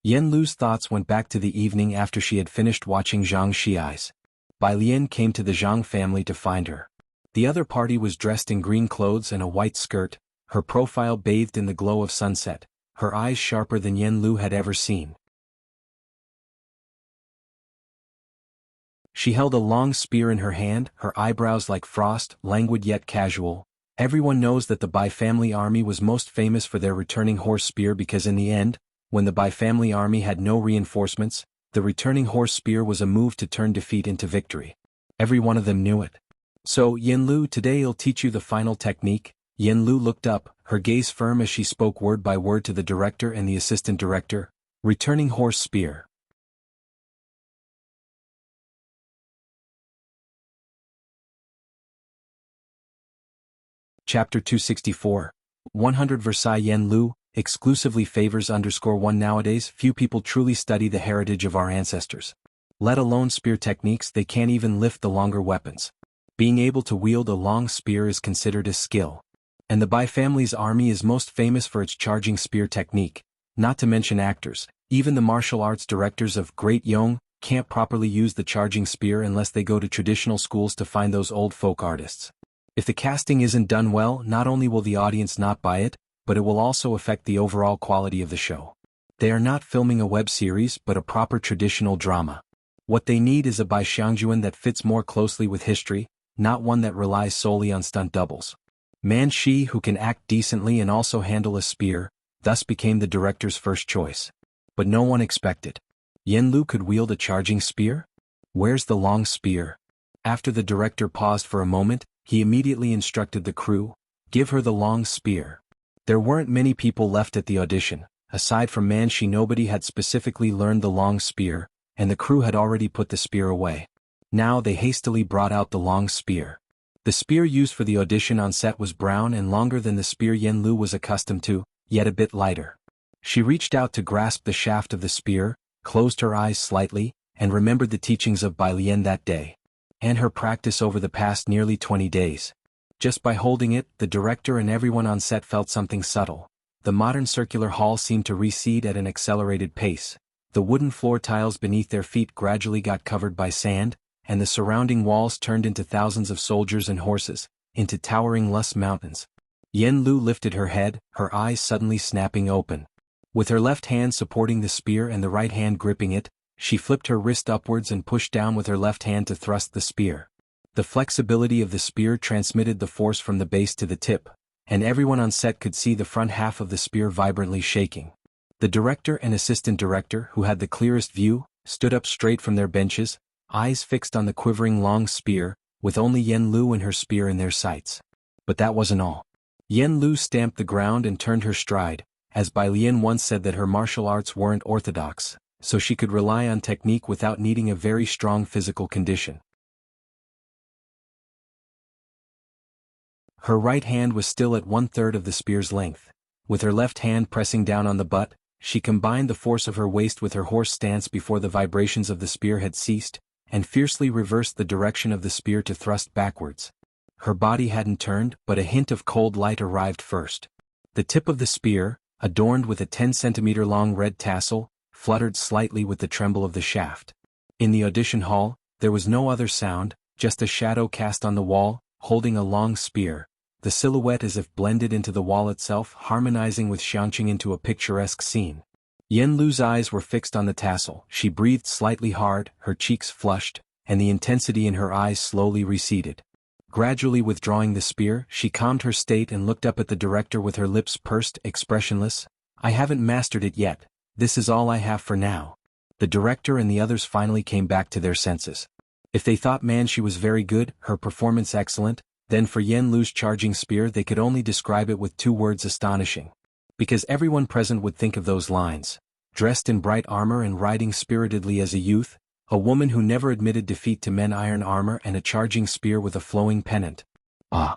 Yen Lu's thoughts went back to the evening after she had finished watching Zhang Xiai's. Bai Lian came to the Zhang family to find her. The other party was dressed in green clothes and a white skirt, her profile bathed in the glow of sunset, her eyes sharper than Yen Lu had ever seen. She held a long spear in her hand, her eyebrows like frost, languid yet casual. Everyone knows that the Bai family army was most famous for their returning horse spear because in the end, when the Bai family army had no reinforcements, the returning horse spear was a move to turn defeat into victory. Every one of them knew it. "So, Yen Lu, today I'll teach you the final technique." Yen Lu looked up, her gaze firm as she spoke word by word to the director and the assistant director. "Returning horse spear." Chapter 264. 100 Versailles. Yen Lu, exclusively favors _1. Nowadays, few people truly study the heritage of our ancestors. Let alone spear techniques, they can't even lift the longer weapons. Being able to wield a long spear is considered a skill. And the Bai family's army is most famous for its charging spear technique, not to mention actors. Even the martial arts directors of Great Yong can't properly use the charging spear unless they go to traditional schools to find those old folk artists. If the casting isn't done well, not only will the audience not buy it, but it will also affect the overall quality of the show. They are not filming a web series but a proper traditional drama. What they need is a Bai Xiangjuan that fits more closely with history, not one that relies solely on stunt doubles. Man Shi, who can act decently and also handle a spear, thus became the director's first choice. But no one expected. Yen Lu could wield a charging spear? Where's the long spear? After the director paused for a moment, he immediately instructed the crew, "Give her the long spear." There weren't many people left at the audition. Aside from Man Shi, nobody had specifically learned the long spear, and the crew had already put the spear away. Now they hastily brought out the long spear. The spear used for the audition on set was brown and longer than the spear Yen Lu was accustomed to, yet a bit lighter. She reached out to grasp the shaft of the spear, closed her eyes slightly, and remembered the teachings of Bai Lian that day, and her practice over the past nearly 20 days. Just by holding it, the director and everyone on set felt something subtle. The modern circular hall seemed to recede at an accelerated pace. The wooden floor tiles beneath their feet gradually got covered by sand, and the surrounding walls turned into thousands of soldiers and horses, into towering lush mountains. Yen Lu lifted her head, her eyes suddenly snapping open. With her left hand supporting the spear and the right hand gripping it, she flipped her wrist upwards and pushed down with her left hand to thrust the spear. The flexibility of the spear transmitted the force from the base to the tip, and everyone on set could see the front half of the spear vibrantly shaking. The director and assistant director, who had the clearest view, stood up straight from their benches, eyes fixed on the quivering long spear, with only Yen Lu and her spear in their sights. But that wasn't all. Yen Lu stamped the ground and turned her stride, as Bai Lian once said that her martial arts weren't orthodox, so she could rely on technique without needing a very strong physical condition. Her right hand was still at 1/3 of the spear's length. With her left hand pressing down on the butt, she combined the force of her waist with her horse stance before the vibrations of the spear had ceased, and fiercely reversed the direction of the spear to thrust backwards. Her body hadn't turned, but a hint of cold light arrived first. The tip of the spear, adorned with a 10-centimeter long red tassel, fluttered slightly with the tremble of the shaft. In the audition hall, there was no other sound, just a shadow cast on the wall, holding a long spear, the silhouette as if blended into the wall itself, harmonizing with Xiangqing into a picturesque scene. Yen Lu's eyes were fixed on the tassel. She breathed slightly hard, her cheeks flushed, and the intensity in her eyes slowly receded. Gradually withdrawing the spear, she calmed her state and looked up at the director with her lips pursed, expressionless. "I haven't mastered it yet. This is all I have for now." The director and the others finally came back to their senses. If they thought she was very good, her performance excellent, then for Yen Lu's charging spear they could only describe it with 2 words: astonishing. Because everyone present would think of those lines. Dressed in bright armor and riding spiritedly as a youth, a woman who never admitted defeat to men, iron armor and a charging spear with a flowing pennant. Ah!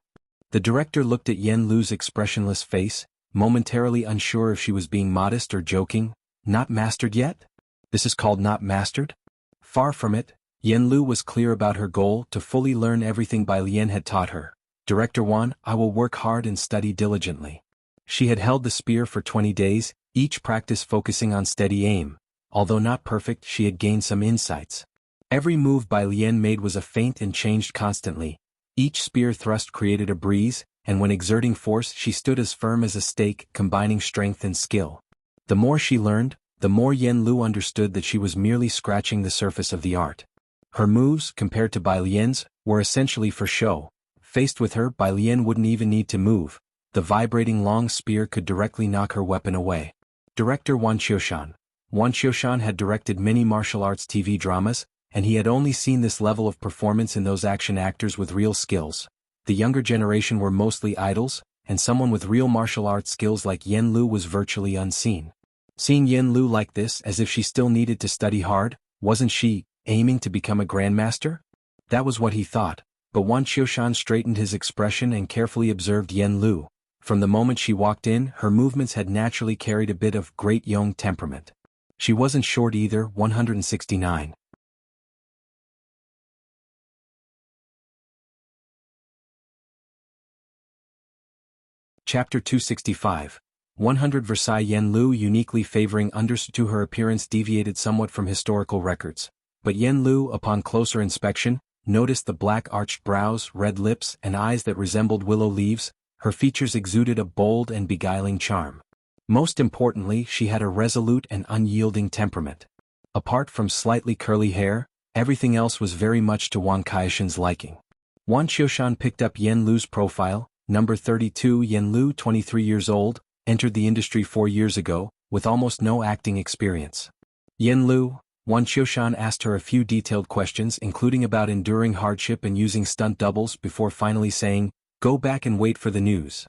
The director looked at Yen Lu's expressionless face, momentarily unsure if she was being modest or joking. Not mastered yet? This is called not mastered? Far from it. Yen Lu was clear about her goal: to fully learn everything Bai Lian had taught her. Director Wan, I will work hard and study diligently. She had held the spear for 20 days, each practice focusing on steady aim. Although not perfect, she had gained some insights. Every move Bai Lian made was a feint and changed constantly. Each spear thrust created a breeze, and when exerting force she stood as firm as a stake, combining strength and skill. The more she learned, the more Yen Lu understood that she was merely scratching the surface of the art. Her moves, compared to Bai Lian's, were essentially for show. Faced with her, Bai Lian wouldn't even need to move. The vibrating long spear could directly knock her weapon away. Director Wan Qiushan. Wan Qiushan had directed many martial arts TV dramas, and he had only seen this level of performance in those action actors with real skills. The younger generation were mostly idols, and someone with real martial arts skills like Yen Lu was virtually unseen. Seeing Yen Lu like this, as if she still needed to study hard, wasn't she aiming to become a grandmaster? That was what he thought, but Wan Qiushan straightened his expression and carefully observed Yen Lu. From the moment she walked in, her movements had naturally carried a bit of Great Yong temperament. She wasn't short either. 169. Chapter 265. 100 Versailles. Yen Lu, uniquely favoring understood to her appearance, deviated somewhat from historical records. But Yen Lu, upon closer inspection, noticed the black arched brows, red lips, and eyes that resembled willow leaves. Her features exuded a bold and beguiling charm. Most importantly, she had a resolute and unyielding temperament. Apart from slightly curly hair, everything else was very much to Wan Qiushan's liking. Wan Qiushan picked up Yen Lu's profile. Number 32. Yen Lu, 23 years old, entered the industry 4 years ago, with almost no acting experience. Yen Lu, Wan Qiushan asked her a few detailed questions, including about enduring hardship and using stunt doubles, before finally saying, "Go back and wait for the news."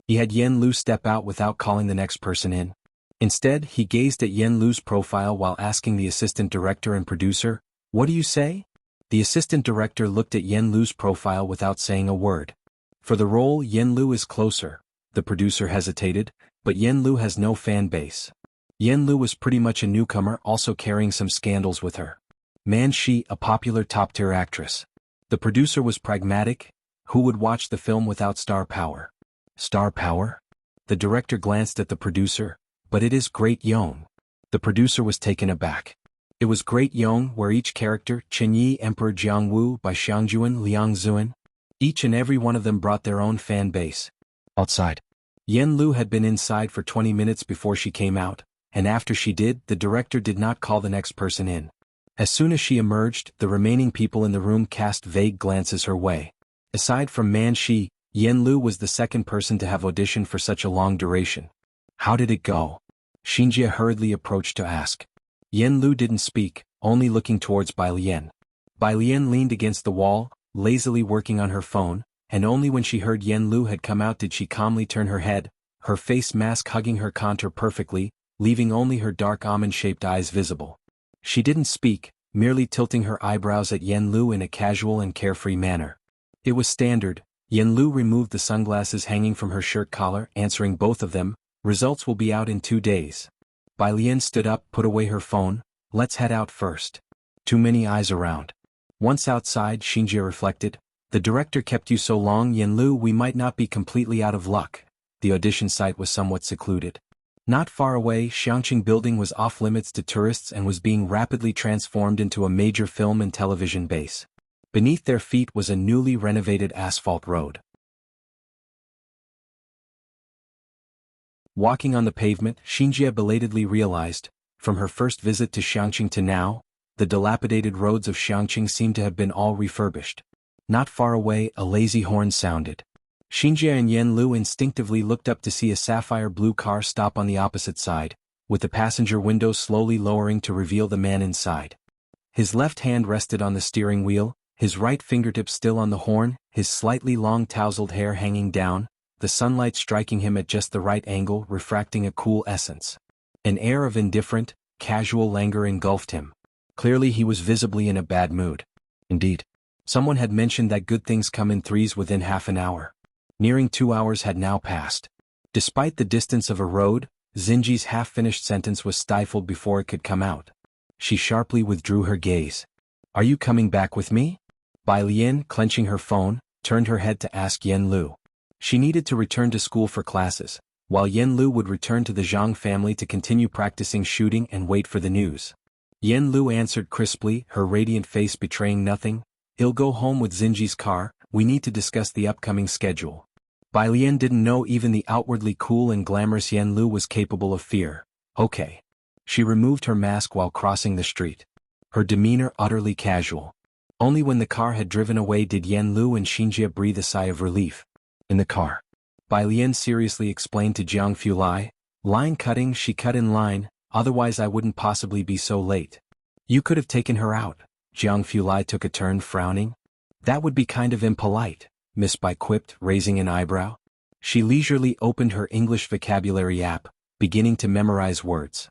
He had Yen Lu step out without calling the next person in. Instead, he gazed at Yen Lu's profile while asking the assistant director and producer, "What do you say?" The assistant director looked at Yen Lu's profile without saying a word. For the role, Yen Lu is closer. The producer hesitated, but Yen Lu has no fan base. Yen Lu was pretty much a newcomer, also carrying some scandals with her. Man, she, a popular top-tier actress. The producer was pragmatic. Who would watch the film without star power? Star power? The director glanced at the producer. But it is Great Yong. The producer was taken aback. It was Great Yong, where each character, Chenyi Emperor Jiangwu by Xiangjuan Liang Zuan, each and every one of them brought their own fan base. Outside. Yen Lu had been inside for 20 minutes before she came out, and after she did, the director did not call the next person in. As soon as she emerged, the remaining people in the room cast vague glances her way. Aside from Man Shi, Yen Lu was the second person to have auditioned for such a long duration. How did it go? Xinjie hurriedly approached to ask. Yen Lu didn't speak, only looking towards Bai Lian. Bai Lian leaned against the wall, lazily working on her phone, and only when she heard Yen Lu had come out did she calmly turn her head, her face mask hugging her contour perfectly, leaving only her dark almond-shaped eyes visible. She didn't speak, merely tilting her eyebrows at Yen Lu in a casual and carefree manner. It was standard. Yen Lu removed the sunglasses hanging from her shirt collar, answering both of them. Results will be out in 2 days. Bai Lian stood up, put away her phone. Let's head out first. Too many eyes around. Once outside, Xinjie reflected. The director kept you so long, Yen Lu, we might not be completely out of luck. The audition site was somewhat secluded. Not far away, Xiangqing Building was off-limits to tourists and was being rapidly transformed into a major film and television base. Beneath their feet was a newly renovated asphalt road. Walking on the pavement, Xinjie belatedly realized, from her first visit to Xiangqing to now, the dilapidated roads of Xiangqing seemed to have been all refurbished. Not far away, a lazy horn sounded. Xinjie and Yen Lu instinctively looked up to see a sapphire blue car stop on the opposite side, with the passenger window slowly lowering to reveal the man inside. His left hand rested on the steering wheel, his right fingertip still on the horn, his slightly long tousled hair hanging down, the sunlight striking him at just the right angle, refracting a cool essence. An air of indifferent, casual languor engulfed him. Clearly he was visibly in a bad mood. Indeed. Someone had mentioned that good things come in threes within half an hour. Nearing 2 hours had now passed. Despite the distance of a road, Xinjie's half-finished sentence was stifled before it could come out. She sharply withdrew her gaze. Are you coming back with me? Bai Lian, clenching her phone, turned her head to ask Yen Lu. She needed to return to school for classes, while Yen Lu would return to the Zhang family to continue practicing shooting and wait for the news. Yen Lu answered crisply, her radiant face betraying nothing. I'll go home with Xinjie's car, we need to discuss the upcoming schedule. Bai Lian didn't know even the outwardly cool and glamorous Yen Lu was capable of fear. Okay. She removed her mask while crossing the street. Her demeanor utterly casual. Only when the car had driven away did Yen Lu and Xinjie breathe a sigh of relief. In the car. Bai Lian seriously explained to Jiang Fulai, line cutting, she cut in line, otherwise I wouldn't possibly be so late. You could have taken her out. Jiang Fulai took a turn, frowning. That would be kind of impolite, Miss Bai quipped, raising an eyebrow. She leisurely opened her English vocabulary app, beginning to memorize words.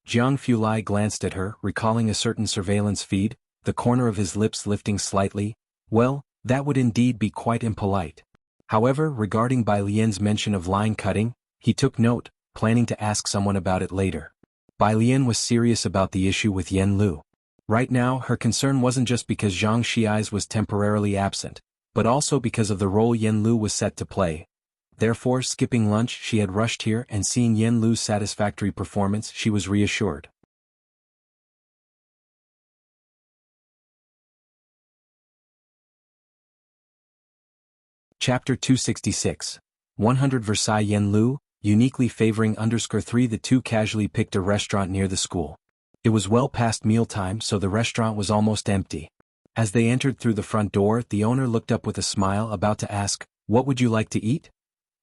Jiang Fulai glanced at her, recalling a certain surveillance feed, the corner of his lips lifting slightly. Well, that would indeed be quite impolite. However, regarding Bai Lian's mention of line cutting, he took note, planning to ask someone about it later. Bai Lian was serious about the issue with Yen Lu. Right now, her concern wasn't just because Zhang Xiai's was temporarily absent, but also because of the role Yen Lu was set to play. Therefore, skipping lunch, she had rushed here, and seeing Yen Lu's satisfactory performance, she was reassured. Chapter 266. 100 Versailles. Yen Lu, uniquely favoring _3. The two casually picked a restaurant near the school. It was well past mealtime, so the restaurant was almost empty. As they entered through the front door, the owner looked up with a smile, about to ask, "What would you like to eat?"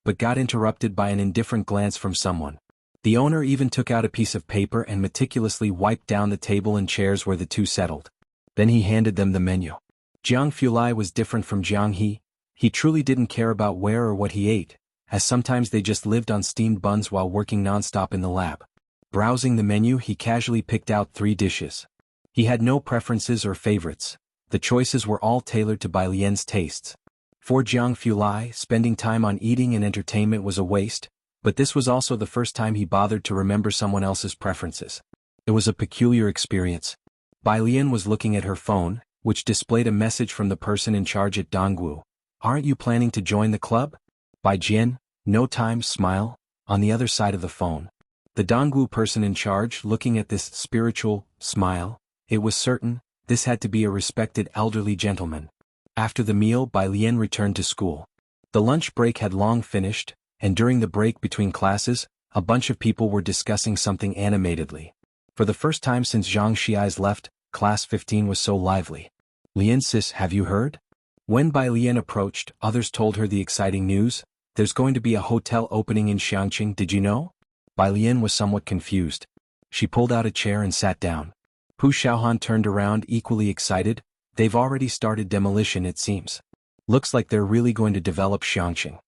but got interrupted by an indifferent glance from someone. The owner even took out a piece of paper and meticulously wiped down the table and chairs where the two settled. Then he handed them the menu. Jiang Fulai was different from Jiang He. He truly didn't care about where or what he ate, as sometimes they just lived on steamed buns while working non-stop in the lab. Browsing the menu, he casually picked out 3 dishes. He had no preferences or favorites. The choices were all tailored to Bai Lian's tastes. For Jiang Fulai, spending time on eating and entertainment was a waste, but this was also the first time he bothered to remember someone else's preferences. It was a peculiar experience. Bai Lian was looking at her phone, which displayed a message from the person in charge at Dongwu. "Aren't you planning to join the club?" Bai Jian, no time, smile, on the other side of the phone. The Dongwu person in charge looking at this spiritual smile, it was certain, this had to be a respected elderly gentleman. After the meal, Bai Lian returned to school. The lunch break had long finished, and during the break between classes, a bunch of people were discussing something animatedly. For the first time since Zhang Xiai's left, class 15 was so lively. "Lian sis, have you heard?" When Bai Lian approached, others told her the exciting news. "There's going to be a hotel opening in Xiangqing, did you know?" Bai Lian was somewhat confused. She pulled out a chair and sat down. Pu Xiaohan turned around equally excited. "They've already started demolition, it seems. Looks like they're really going to develop Xiangqing."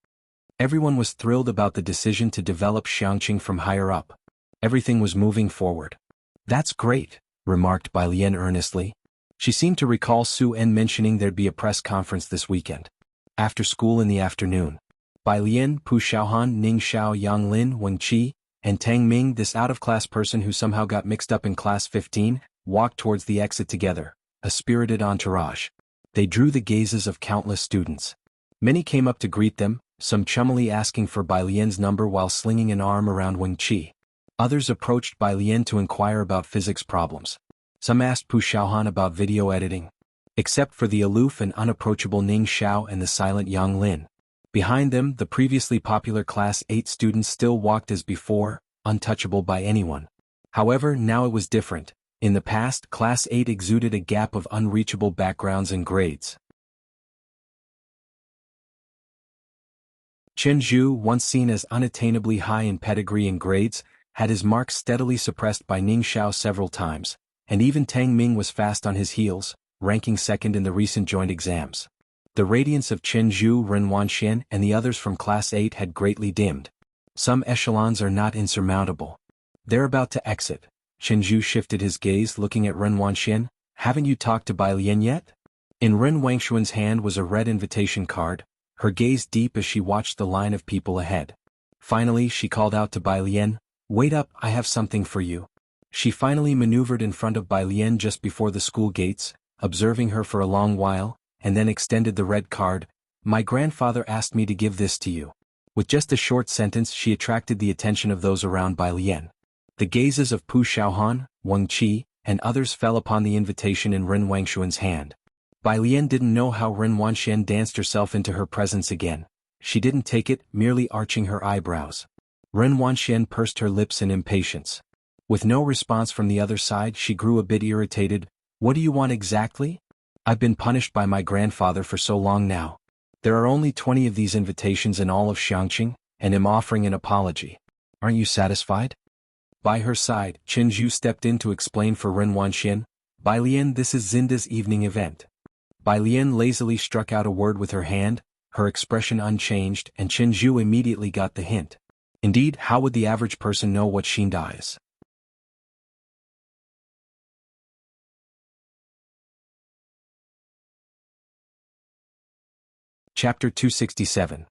Everyone was thrilled about the decision to develop Xiangqing from higher up. Everything was moving forward. "That's great," remarked Bai Lian earnestly. She seemed to recall Su En mentioning there'd be a press conference this weekend. After school in the afternoon, Bai Lian, Pu Xiaohan, Ning Xiao, Yang Lin, Wang Qi, and Tang Ming, this out-of-class person who somehow got mixed up in class 15, walked towards the exit together, a spirited entourage. They drew the gazes of countless students. Many came up to greet them, some chummily asking for Bai Lian's number while slinging an arm around Wang Qi. Others approached Bai Lian to inquire about physics problems. Some asked Pu Xiaohan about video editing. Except for the aloof and unapproachable Ning Xiao and the silent Yang Lin. Behind them, the previously popular Class 8 students still walked as before, untouchable by anyone. However, now it was different. In the past, Class 8 exuded a gap of unreachable backgrounds and grades. Chen Zhu, once seen as unattainably high in pedigree and grades, had his marks steadily suppressed by Ning Xiao several times, and even Tang Ming was fast on his heels, ranking second in the recent joint exams. The radiance of Chen Zhu, Ren Wanxian, and the others from Class 8 had greatly dimmed. Some echelons are not insurmountable. They're about to exit. Chen Zhu shifted his gaze looking at Ren Wanxian. "Haven't you talked to Bai Lian yet?" In Ren Wangshuan's hand was a red invitation card, her gaze deep as she watched the line of people ahead. Finally, she called out to Bai Lian, "Wait up, I have something for you." She finally maneuvered in front of Bai Lian just before the school gates, observing her for a long while, and then extended the red card. "My grandfather asked me to give this to you." With just a short sentence, she attracted the attention of those around Bai Lian. The gazes of Pu Xiaohan, Wang Qi, and others fell upon the invitation in Ren Wangshuan's hand. Bai Lian didn't know how Ren Wanxian danced herself into her presence again. She didn't take it, merely arching her eyebrows. Ren Wanxian pursed her lips in impatience. With no response from the other side, she grew a bit irritated. "What do you want exactly? I've been punished by my grandfather for so long now. There are only 20 of these invitations in all of Xiangqing, and am offering an apology. Aren't you satisfied?" By her side, Chen Zhu stepped in to explain for Ren Wanxian. "Bai Lian, this is Zinda's evening event." Bai Lian lazily struck out a word with her hand, her expression unchanged, and Chen Zhu immediately got the hint. Indeed, how would the average person know what Xinda is? Chapter 267.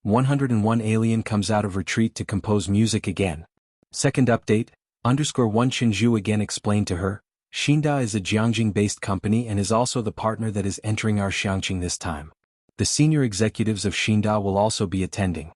101 Alien comes out of retreat to compose music again. Second update, _1 Chen Zhu again explained to her, Xinda is a Jiangjing-based company and is also the partner that is entering our Xiangqing this time. The senior executives of Xinda will also be attending.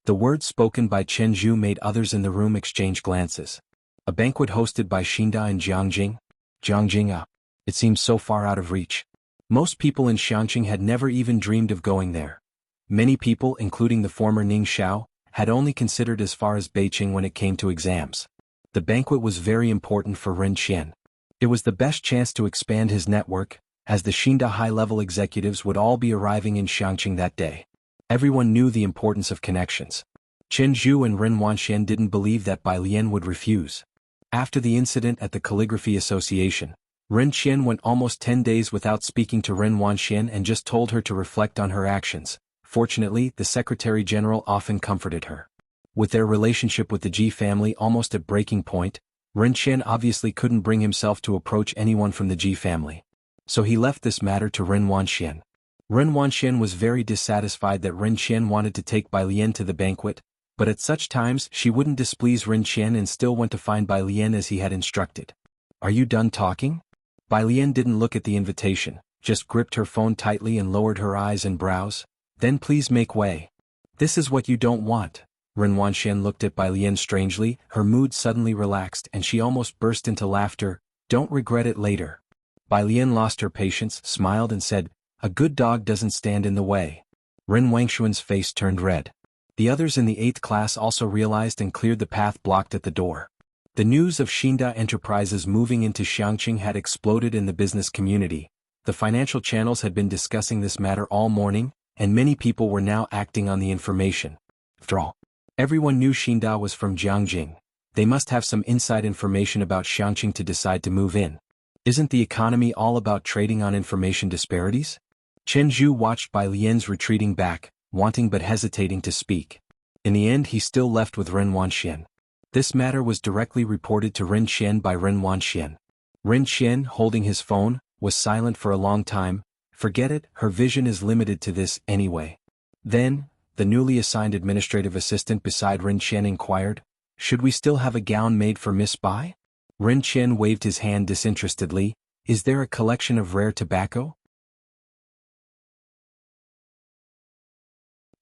The words spoken by Chen Zhu made others in the room exchange glances. A banquet hosted by Xinda in Jiangjing? Jiangjing. It seems so far out of reach. Most people in Xiangqing had never even dreamed of going there. Many people, including the former Ning Xiao, had only considered as far as Beijing when it came to exams. The banquet was very important for Ren Qian. It was the best chance to expand his network, as the Xinda high-level executives would all be arriving in Xiangqing that day. Everyone knew the importance of connections. Chen Zhu and Ren Wanxian didn't believe that Bai Lian would refuse. After the incident at the Calligraphy Association, Ren Qian went almost 10 days without speaking to Ren Wanxian and just told her to reflect on her actions. Fortunately, the Secretary General often comforted her. With their relationship with the Ji family almost at breaking point, Ren Qian obviously couldn't bring himself to approach anyone from the Ji family. So he left this matter to Ren Wanxian. Ren Wanxian was very dissatisfied that Ren Qian wanted to take Bai Lian to the banquet, but at such times she wouldn't displease Ren Qian and still went to find Bai Lian as he had instructed. "Are you done talking?" Bai Lian didn't look at the invitation, just gripped her phone tightly and lowered her eyes and brows. "Then please make way. This is what you don't want." Ren Wanxian looked at Bai Lian strangely, her mood suddenly relaxed and she almost burst into laughter. "Don't regret it later." Bai Lian lost her patience, smiled and said, "A good dog doesn't stand in the way." Ren Wangshuan's face turned red. The others in the 8th class also realized and cleared the path blocked at the door. The news of Xinda Enterprises moving into Xiangqing had exploded in the business community. The financial channels had been discussing this matter all morning, and many people were now acting on the information. After all, everyone knew Xinda was from Jiangjing. They must have some inside information about Xiangqing to decide to move in. Isn't the economy all about trading on information disparities? Chen Zhu watched Bai Lian's retreating back, wanting but hesitating to speak. In the end he still left with Ren Wanxian. This matter was directly reported to Ren Qian by Ren Wanxian. Ren Qian, holding his phone, was silent for a long time. "Forget it, her vision is limited to this anyway." Then, the newly assigned administrative assistant beside Ren Qian inquired, "Should we still have a gown made for Miss Bai?" Ren Qian waved his hand disinterestedly. "Is there a collection of rare tobacco?"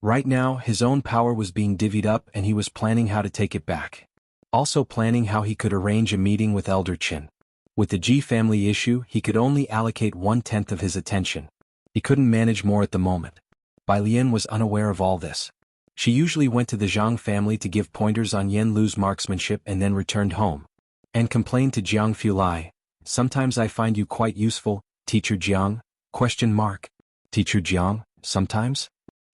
Right now, his own power was being divvied up and he was planning how to take it back. Also planning how he could arrange a meeting with Elder Qin. With the Ji family issue, he could only allocate 1/10 of his attention. He couldn't manage more at the moment. Bai Lian was unaware of all this. She usually went to the Zhang family to give pointers on Yan Lu's marksmanship and then returned home. And complained to Jiang Fulai, "Sometimes I find you quite useful, Teacher Jiang?" Teacher Jiang, sometimes?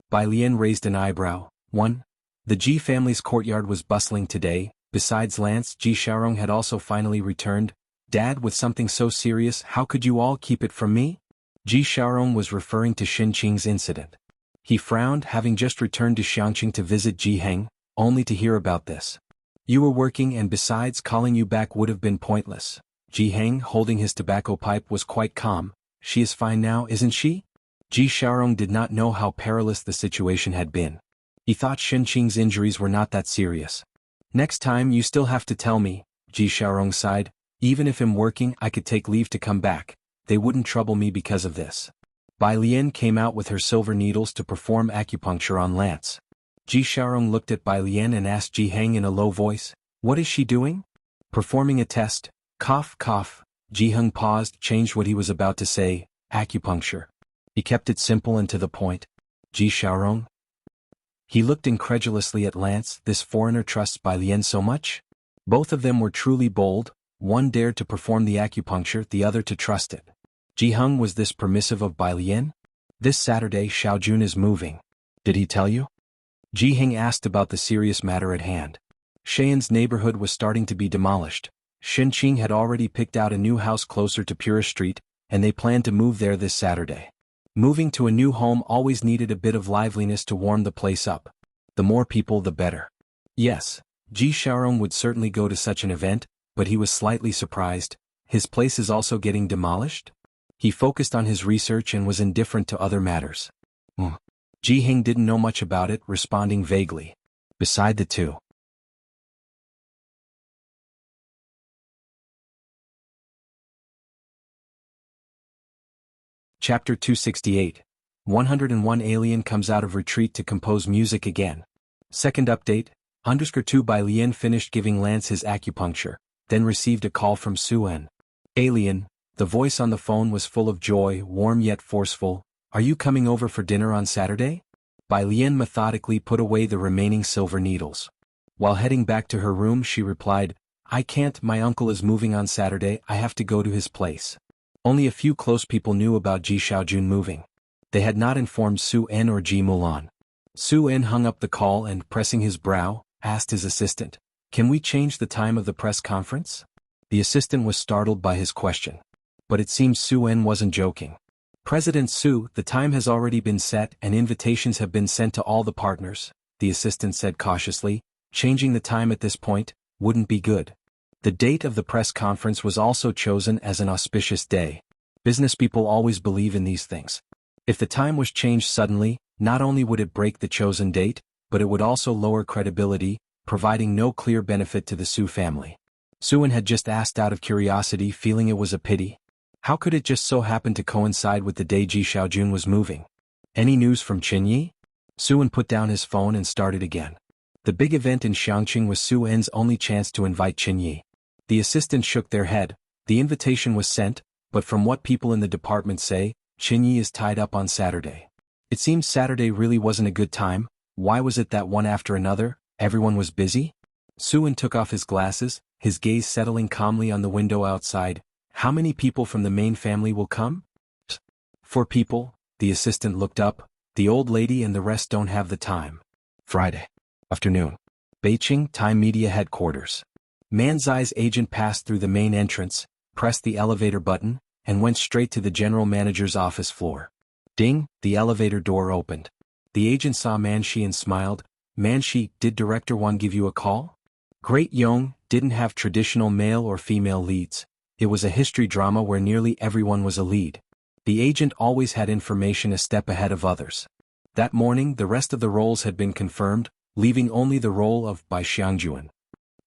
Bai Lian raised an eyebrow. 1. The Ji family's courtyard was bustling today. Besides Lance, Ji Xiaorong had also finally returned. "Dad, with something so serious, how could you all keep it from me?" Ji Xiaorong was referring to Xin Qing's incident. He frowned, having just returned to Xiangqing to visit Ji Heng, only to hear about this. "You were working and besides calling you back would have been pointless." Ji Heng, holding his tobacco pipe, was quite calm. "She is fine now, isn't she?" Ji Xiaorong did not know how perilous the situation had been. He thought Xin Qing's injuries were not that serious. "Next time you still have to tell me," Ji Xiaorong sighed. "Even if I'm working I could take leave to come back. They wouldn't trouble me because of this." Bai Lian came out with her silver needles to perform acupuncture on Lance. Ji Xiaorong looked at Bai Lian and asked Ji Heng in a low voice, "What is she doing?" "Performing a test." Cough, cough. Ji Heng paused, changed what he was about to say. "Acupuncture." He kept it simple and to the point. "Ji Xiaorong?" He looked incredulously at Lance. This foreigner trusts Bai Lian so much? Both of them were truly bold. One dared to perform the acupuncture, the other to trust it. Ji Heng was this permissive of Bai Lian? "This Saturday Xiaojun is moving. Did he tell you?" Ji Heng asked about the serious matter at hand. Sheyan's neighborhood was starting to be demolished. Xin Qing had already picked out a new house closer to Pura Street, and they planned to move there this Saturday. Moving to a new home always needed a bit of liveliness to warm the place up. The more people the better. Yes, Ji Xiaorong would certainly go to such an event, but he was slightly surprised. His place is also getting demolished? He focused on his research and was indifferent to other matters. Ji Heng didn't know much about it, responding vaguely. Beside the two. Chapter 268. 101 Alien comes out of retreat to compose music again. Second update, _2 Bai Lian finished giving Lance his acupuncture, then received a call from Su-En. "Alien," the voice on the phone was full of joy, warm yet forceful. "Are you coming over for dinner on Saturday?" Bai Lian methodically put away the remaining silver needles. While heading back to her room she replied, "I can't, my uncle is moving on Saturday, I have to go to his place." Only a few close people knew about Ji Xiaojun moving. They had not informed Su-En or Ji Mulan. Su-En hung up the call and, pressing his brow, asked his assistant, "Can we change the time of the press conference?" The assistant was startled by his question. But it seems Su-En wasn't joking. "President Su, the time has already been set and invitations have been sent to all the partners," the assistant said cautiously. "Changing the time at this point wouldn't be good." The date of the press conference was also chosen as an auspicious day. Business people always believe in these things. If the time was changed suddenly, not only would it break the chosen date, but it would also lower credibility, providing no clear benefit to the Su family. Suan had just asked out of curiosity, feeling it was a pity. How could it just so happen to coincide with the day Ji Xiaojun was moving? Any news from Qinyi? Suan put down his phone and started again. The big event in Xiangqing was Su En's only chance to invite Qinyi. The assistants shook their head. The invitation was sent, but from what people in the department say, Qinyi is tied up on Saturday. It seems Saturday really wasn't a good time. Why was it that one after another, everyone was busy? Suan took off his glasses, his gaze settling calmly on the window outside. How many people from the main family will come? 4 people, the assistant looked up. The old lady and the rest don't have the time. Friday afternoon. Beijing Time Media Headquarters. Manzai's agent passed through the main entrance, pressed the elevator button, and went straight to the general manager's office floor. Ding, the elevator door opened. The agent saw Manshi and smiled. Manshi, did Director Wan give you a call? Great Yong didn't have traditional male or female leads. It was a history drama where nearly everyone was a lead. The agent always had information a step ahead of others. That morning the rest of the roles had been confirmed, leaving only the role of Bai Xiangjuan.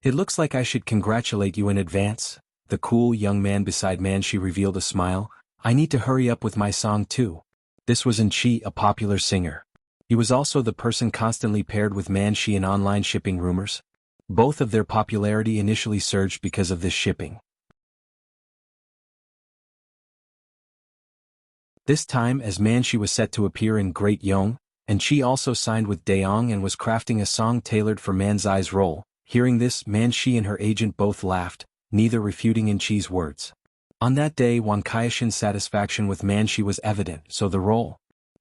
It looks like I should congratulate you in advance. The cool young man beside Manshi revealed a smile. I need to hurry up with my song too. This was Enchi, a popular singer. He was also the person constantly paired with Manshi in online shipping rumors. Both of their popularity initially surged because of this shipping. This time, as Manshi was set to appear in Great Yong, and she also signed with Daong and was crafting a song tailored for Manzai's role. Hearing this, Manshi and her agent both laughed, neither refuting Enchi's words. On that day, Wan Kaishin's satisfaction with Manshi was evident, so the role.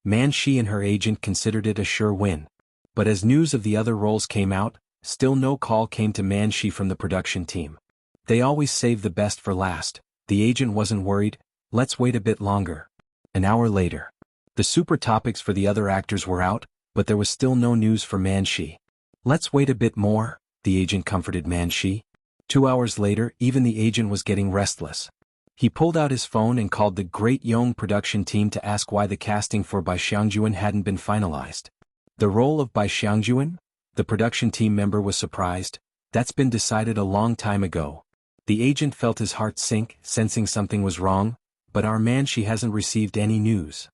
Manshi and her agent considered it a sure win. But as news of the other roles came out, still no call came to Manshi from the production team. They always save the best for last. The agent wasn't worried. Let's wait a bit longer. An hour later. The super topics for the other actors were out, but there was still no news for Manshi. Let's wait a bit more, the agent comforted Manshi. 2 hours later, even the agent was getting restless. He pulled out his phone and called the Great Yong production team to ask why the casting for Bai Xiangjuan hadn't been finalized. The role of Bai Xiangjuan? The production team member was surprised. That's been decided a long time ago. The agent felt his heart sink, sensing something was wrong, but our Manshi hasn't received any news.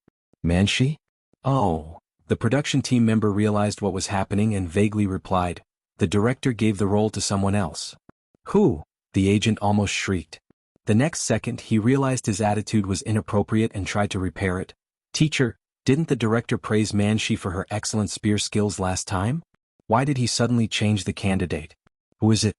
Manshi? Oh. The production team member realized what was happening and vaguely replied. The director gave the role to someone else. Who? The agent almost shrieked. The next second he realized his attitude was inappropriate and tried to repair it. Teacher, didn't the director praise Manshi for her excellent spear skills last time? Why did he suddenly change the candidate? Who is it?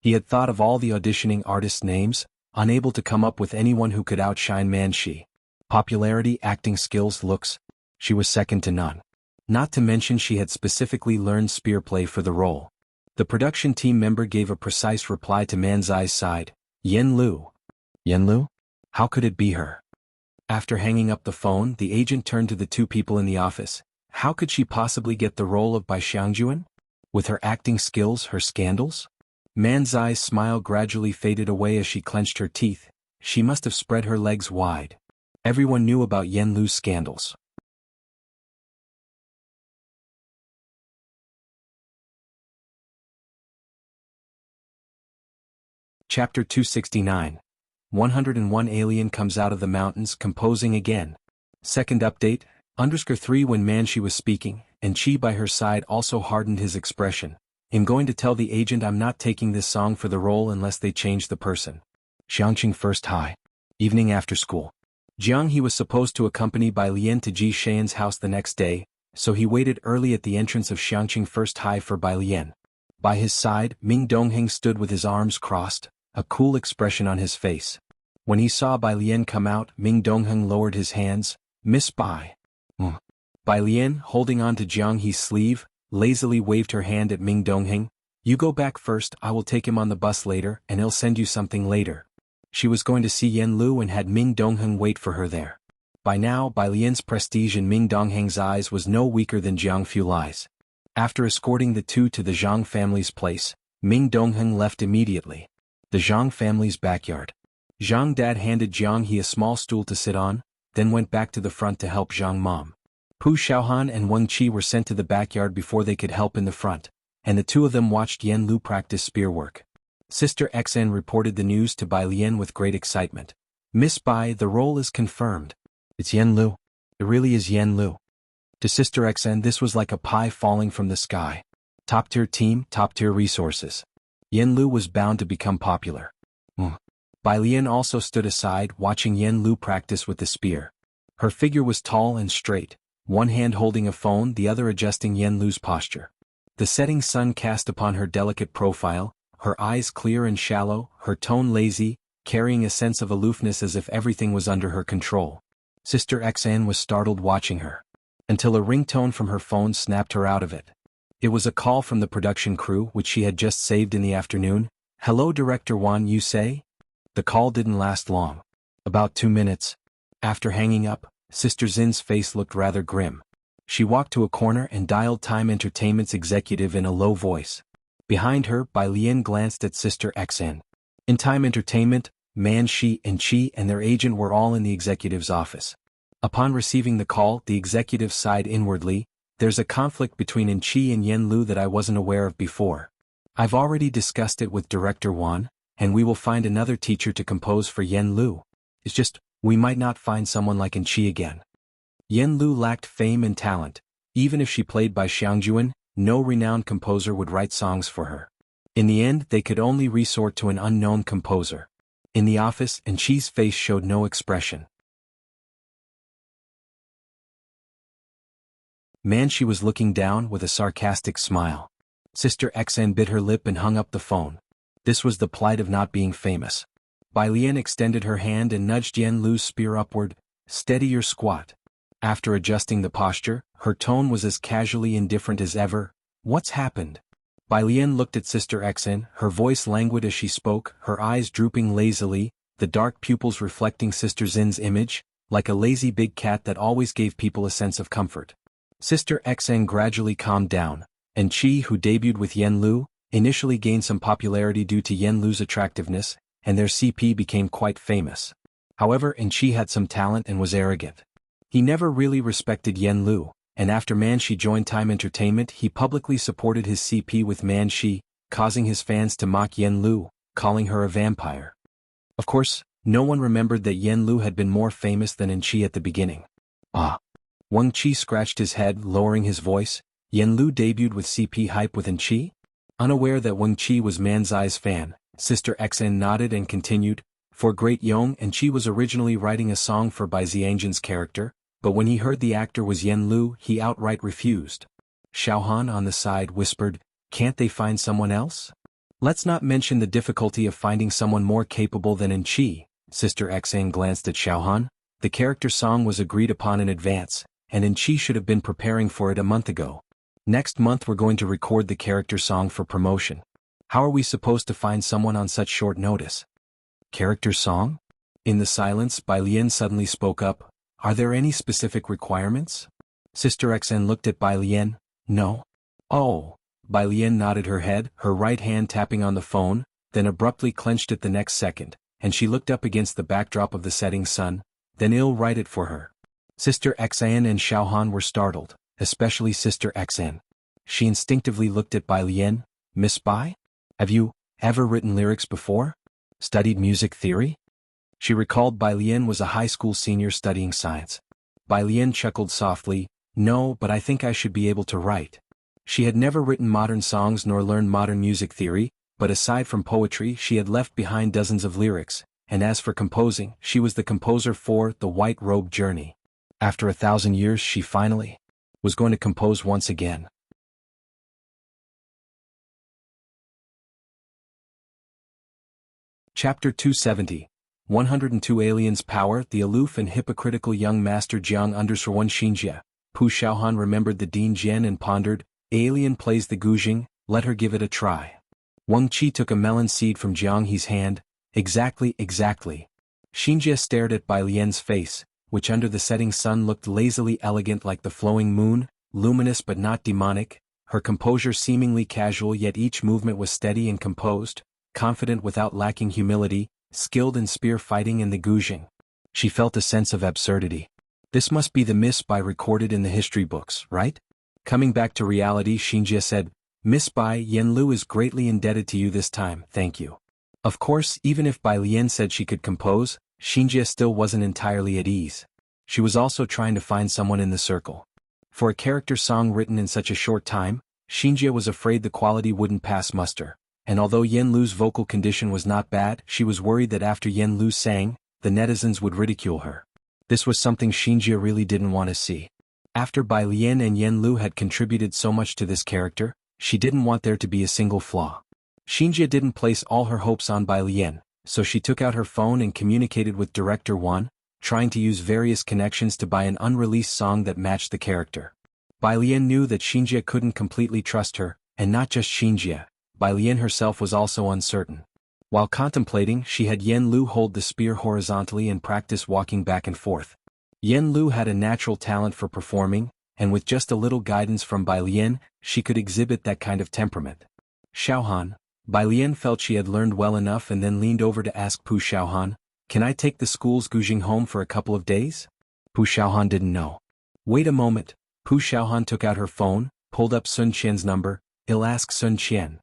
He had thought of all the auditioning artists' names, unable to come up with anyone who could outshine Manshi. Popularity, acting skills, looks. She was second to none. Not to mention she had specifically learned spear play for the role. The production team member gave a precise reply to Manzai's side. Yen Lu. Yen Lu? How could it be her? After hanging up the phone, the agent turned to the 2 people in the office. How could she possibly get the role of Bai Xiangjuan? With her acting skills, her scandals? Manzai's smile gradually faded away as she clenched her teeth. She must have spread her legs wide. Everyone knew about Yen Lu's scandals. Chapter 269. 101 Alien comes out of the mountains composing again. Second update, _3 when Manshi was speaking, and Chi by her side also hardened his expression. I'm going to tell the agent I'm not taking this song for the role unless they change the person. Xiangqing First High. Evening after school. Jiang He was supposed to accompany Bai Lian to Ji Shayan's house the next day, so he waited early at the entrance of Xiangqing First High for Bai Lian. By his side, Ming Dongheng stood with his arms crossed, a cool expression on his face. When he saw Bai Lian come out, Ming Dongheng lowered his hands. Miss Bai. Bai Lian, holding on to Jiang He's sleeve, lazily waved her hand at Ming Dongheng. You go back first, I will take him on the bus later and he'll send you something later. She was going to see Yen Lu and had Ming Dongheng wait for her there. By now, Bai Lian's prestige in Ming Dongheng's eyes was no weaker than Jiang Fulai's. After escorting the 2 to the Zhang family's place, Ming Dongheng left immediately. The Zhang family's backyard. Zhang Dad handed Jiang He a small stool to sit on, then went back to the front to help Zhang Mom. Pu Xiaohan and Wang Qi were sent to the backyard before they could help in the front, and the two of them watched Yen Lu practice spearwork. Sister XN reported the news to Bai Lian with great excitement. Miss Bai, the role is confirmed. It's Yen Lu. It really is Yen Lu. To Sister XN this was like a pie falling from the sky. Top-tier team, top-tier resources. Yen Lu was bound to become popular. Bai Lian also stood aside watching Yen Lu practice with the spear. Her figure was tall and straight, one hand holding a phone, the other adjusting Yen Lu's posture. The setting sun cast upon her delicate profile, her eyes clear and shallow, her tone lazy, carrying a sense of aloofness as if everything was under her control. Sister XN was startled watching her. Until a ringtone from her phone snapped her out of it. It was a call from the production crew which she had just saved in the afternoon. Hello Director Wan, you say? The call didn't last long. About 2 minutes. After hanging up, Sister Zin's face looked rather grim. She walked to a corner and dialed Time Entertainment's executive in a low voice. Behind her, Bai Lian glanced at Sister XN. In Time Entertainment, Man Shi and Qi and their agent were all in the executive's office. Upon receiving the call, the executive sighed inwardly. There's a conflict between In Qi and Yen Lu that I wasn't aware of before. I've already discussed it with Director Wan, and we will find another teacher to compose for Yen Lu. It's just, we might not find someone like In Qi again. Yen Lu lacked fame and talent. Even if she played by Xiangjuan, no renowned composer would write songs for her. In the end, they could only resort to an unknown composer. In the office, In Qi's face showed no expression. Man, she was looking down with a sarcastic smile. Sister XN bit her lip and hung up the phone. This was the plight of not being famous. Bai Lian extended her hand and nudged Yen Lu's spear upward. Steady your squat. After adjusting the posture, her tone was as casually indifferent as ever. What's happened? Bai Lian looked at Sister XN, her voice languid as she spoke, her eyes drooping lazily, the dark pupils reflecting Sister Zin's image, like a lazy big cat that always gave people a sense of comfort. Sister XN gradually calmed down, and Qi, who debuted with Yen Lu, initially gained some popularity due to Yen Lu's attractiveness, and their CP became quite famous. However, In Qi had some talent and was arrogant. He never really respected Yen Lu, and after Man Shi joined Time Entertainment he publicly supported his CP with Man Shi, causing his fans to mock Yen Lu, calling her a vampire. Of course, no one remembered that Yen Lu had been more famous than In Qi at the beginning. Wang Qi scratched his head, lowering his voice. Yen Lu debuted with CP hype with In Qi? Unaware that Wang Qi was Manzai's fan, Sister XN nodded and continued, for Great Yong and Qi was originally writing a song for Bai Ziangjan's character, but when he heard the actor was Yen Lu he outright refused. Xiaohan on the side whispered, can't they find someone else? Let's not mention the difficulty of finding someone more capable than In Qi. Sister XN glanced at Xiaohan. The character song was agreed upon in advance, and In Qi should have been preparing for it a month ago. Next month we're going to record the character song for promotion. How are we supposed to find someone on such short notice? Character song? In the silence, Bai Lian suddenly spoke up. Are there any specific requirements? Sister XN looked at Bai Lian. No. Oh. Bai Lian nodded her head, her right hand tapping on the phone, then abruptly clenched it the next second, and she looked up against the backdrop of the setting sun. Then I'll write it for her. Sister XN and Xiaohan were startled, especially Sister XN. She instinctively looked at Bai Lian. Miss Bai? Have you ever written lyrics before? Studied music theory? She recalled Bai Lian was a high school senior studying science. Bai Lian chuckled softly. No, but I think I should be able to write. She had never written modern songs nor learned modern music theory, but aside from poetry she had left behind dozens of lyrics, and as for composing, she was the composer for The White Robe Journey. After 1,000 years she finally was going to compose once again. Chapter 270. 102 Aliens Power. The aloof and hypocritical young master Jiang _1 Xinjia. Pu Xiaohan remembered the Dean Jian and pondered, alien plays the Guzheng, let her give it a try. Wang Qi took a melon seed from Jiang He's hand. Exactly. Xinjia stared at Bai Lian's face, which under the setting sun looked lazily elegant like the flowing moon, luminous but not demonic, her composure seemingly casual yet each movement was steady and composed, confident without lacking humility. skilled in spear fighting and the guzheng. She felt a sense of absurdity. This must be the Miss Bai recorded in the history books, right? Coming back to reality, Xinjie said, Miss Bai, Yen Lu is greatly indebted to you this time, thank you. Of course, even if Bai Lian said she could compose, Xinjie still wasn't entirely at ease. She was also trying to find someone in the circle. For a character song written in such a short time, Xinjie was afraid the quality wouldn't pass muster, and although Yen Lu's vocal condition was not bad, she was worried that after Yen Lu sang, the netizens would ridicule her. This was something Xinjie really didn't want to see. After Bai Lian and Yen Lu had contributed so much to this character, she didn't want there to be a single flaw. Xinjie didn't place all her hopes on Bai Lian, so she took out her phone and communicated with Director Wan, trying to use various connections to buy an unreleased song that matched the character. Bai Lian knew that Xinjie couldn't completely trust her, and not just Xinjie, Bai Lian herself was also uncertain. While contemplating, she had Yen Lu hold the spear horizontally and practice walking back and forth. Yen Lu had a natural talent for performing, and with just a little guidance from Bai Lian, she could exhibit that kind of temperament. Xiaohan, Bai Lian felt she had learned well enough and then leaned over to ask Pu Xiaohan, can I take the school's guzheng home for a couple of days? Pu Xiaohan didn't know. Wait a moment, Pu Xiaohan took out her phone, pulled up Sun Qian's number, I'll ask Sun Qian.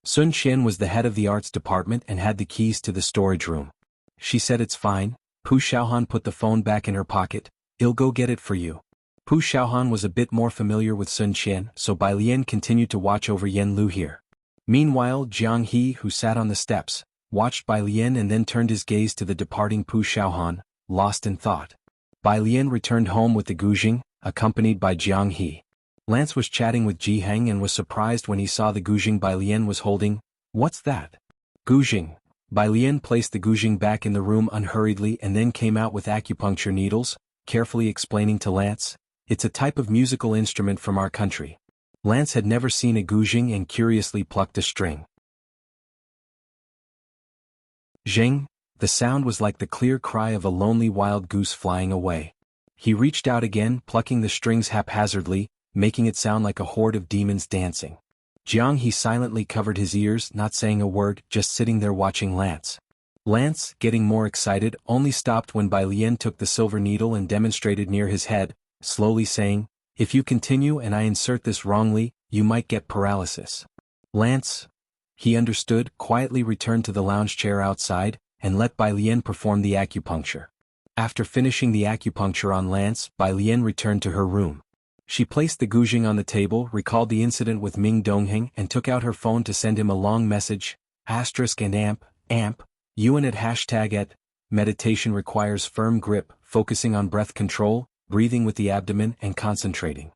Sun Qian was the head of the arts department and had the keys to the storage room. She said it's fine. Pu Xiaohan put the phone back in her pocket, I'll go get it for you. Pu Xiaohan was a bit more familiar with Sun Qian, so Bai Lian continued to watch over Yen Lu here. Meanwhile, Jiang He, who sat on the steps, watched Bai Lian and then turned his gaze to the departing Pu Xiaohan, lost in thought. Bai Lian returned home with the guzheng, accompanied by Jiang He. Lance was chatting with Ji Heng and was surprised when he saw the guzheng Bai Lian was holding. What's that? Guzheng. Bai Lian placed the guzheng back in the room unhurriedly and then came out with acupuncture needles, carefully explaining to Lance, it's a type of musical instrument from our country. Lance had never seen a guzheng and curiously plucked a string. Zheng, the sound was like the clear cry of a lonely wild goose flying away. He reached out again, plucking the strings haphazardly, making it sound like a horde of demons dancing. Jiang He silently covered his ears, not saying a word, just sitting there watching Lance. Lance, getting more excited, only stopped when Bai Lian took the silver needle and demonstrated near his head, slowly saying, if you continue and I insert this wrongly, you might get paralysis. Lance, he understood, quietly returned to the lounge chair outside, and let Bai Lian perform the acupuncture. After finishing the acupuncture on Lance, Bai Lian returned to her room. She placed the guzheng on the table, recalled the incident with Ming Dongheng and took out her phone to send him a long message, asterisk and amp, UN at #@ meditation requires firm grip, focusing on breath control, breathing with the abdomen and concentrating.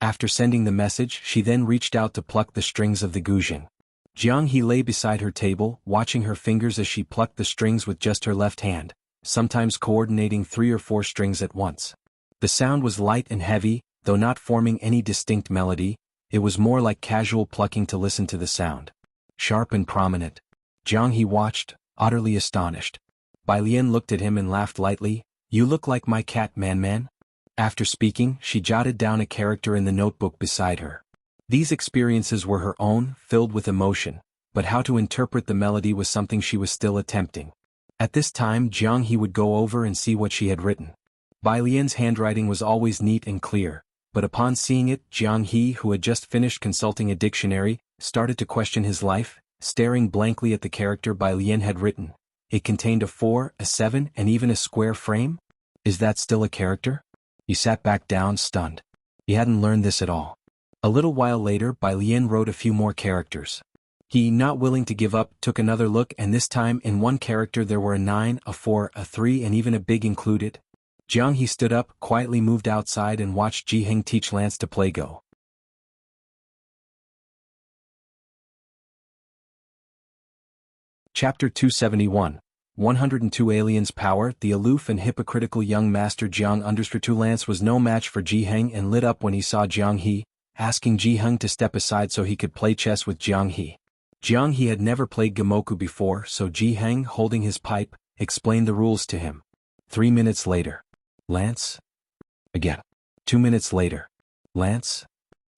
After sending the message, she then reached out to pluck the strings of the guzheng. Jiang He lay beside her table, watching her fingers as she plucked the strings with just her left hand, sometimes coordinating 3 or 4 strings at once. The sound was light and heavy, though not forming any distinct melody, it was more like casual plucking to listen to the sound. Sharp and prominent. Jiang He watched, utterly astonished. Bai Lian looked at him and laughed lightly, you look like my cat Man. After speaking, she jotted down a character in the notebook beside her. These experiences were her own, filled with emotion, but how to interpret the melody was something she was still attempting. At this time Jiang He would go over and see what she had written. Bai Lian's handwriting was always neat and clear, but upon seeing it, Jiang He, who had just finished consulting a dictionary, started to question his life, staring blankly at the character Bai Lian had written. It contained a 4, a 7, and even a square frame? Is that still a character? He sat back down, stunned. He hadn't learned this at all. A little while later, Bai Lian wrote a few more characters. He, not willing to give up, took another look, and this time in one character there were a 9, a 4, a 3, and even a big included. Jiang He stood up, quietly moved outside and watched Ji Heng teach Lance to play Go. Chapter 271. 102 Aliens Power. The aloof and hypocritical young master Jiang understood Lance was no match for Ji Heng and lit up when he saw Jiang He, asking Ji Heng to step aside so he could play chess with Jiang He. Jiang He had never played Gamoku before, so Ji Heng, holding his pipe, explained the rules to him. 3 minutes later. Lance? Again. 2 minutes later. Lance?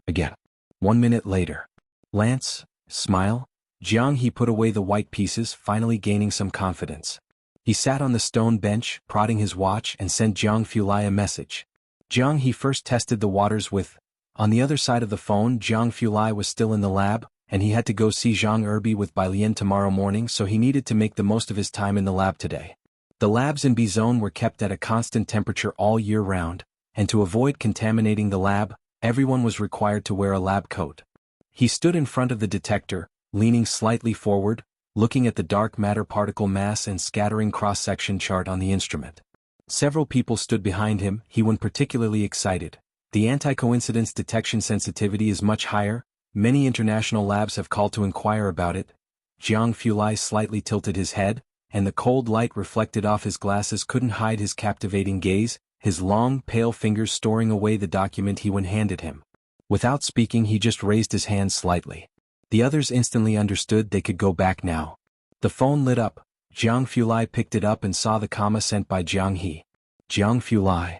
Again. 1 minute later. Lance? Smile? Jiang He put away the white pieces, finally gaining some confidence. He sat on the stone bench, prodding his watch, and sent Jiang Fulai a message. Jiang He first tested the waters with. On the other side of the phone, Jiang Fulai was still in the lab, and he had to go see Zhang Erbi with Bai Lian tomorrow morning, so he needed to make the most of his time in the lab today. The labs in B zone were kept at a constant temperature all year round, and to avoid contaminating the lab, everyone was required to wear a lab coat. He stood in front of the detector, leaning slightly forward, looking at the dark matter particle mass and scattering cross-section chart on the instrument. Several people stood behind him. He was particularly excited. The anti-coincidence detection sensitivity is much higher. Many international labs have called to inquire about it. Jiang Fulai slightly tilted his head, and the cold light reflected off his glasses couldn't hide his captivating gaze, his long, pale fingers storing away the document he handed him. Without speaking, he just raised his hand slightly. The others instantly understood they could go back now. The phone lit up. Jiang Fulai picked it up and saw the comma sent by Jiang He. Jiang Fulai.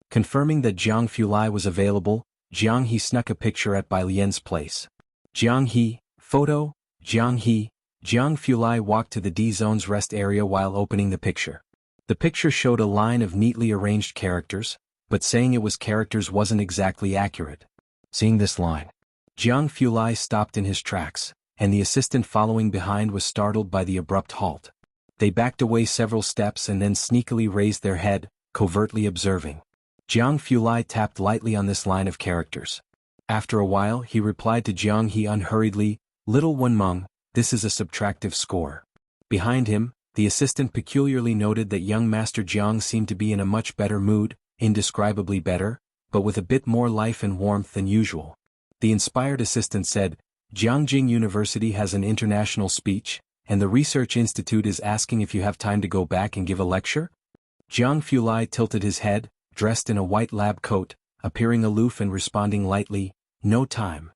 Confirming that Jiang Fulai was available, Jiang He snuck a picture at Bai Lian's place. Jiang He, photo, Jiang He. Jiang Fulai walked to the D-Zone's rest area while opening the picture. The picture showed a line of neatly arranged characters, but saying it was characters wasn't exactly accurate. Seeing this line, Jiang Fulai stopped in his tracks, and the assistant following behind was startled by the abrupt halt. They backed away several steps and then sneakily raised their head, covertly observing. Jiang Fulai tapped lightly on this line of characters. After a while, he replied to Jiang He unhurriedly, "Little One Meng, this is a subtractive score." Behind him, the assistant peculiarly noted that young Master Jiang seemed to be in a much better mood, indescribably better, but with a bit more life and warmth than usual. The inspired assistant said, "Jiangjing University has an international speech, and the Research Institute is asking if you have time to go back and give a lecture?" Jiang Fulai tilted his head, dressed in a white lab coat, appearing aloof and responding lightly, "No time."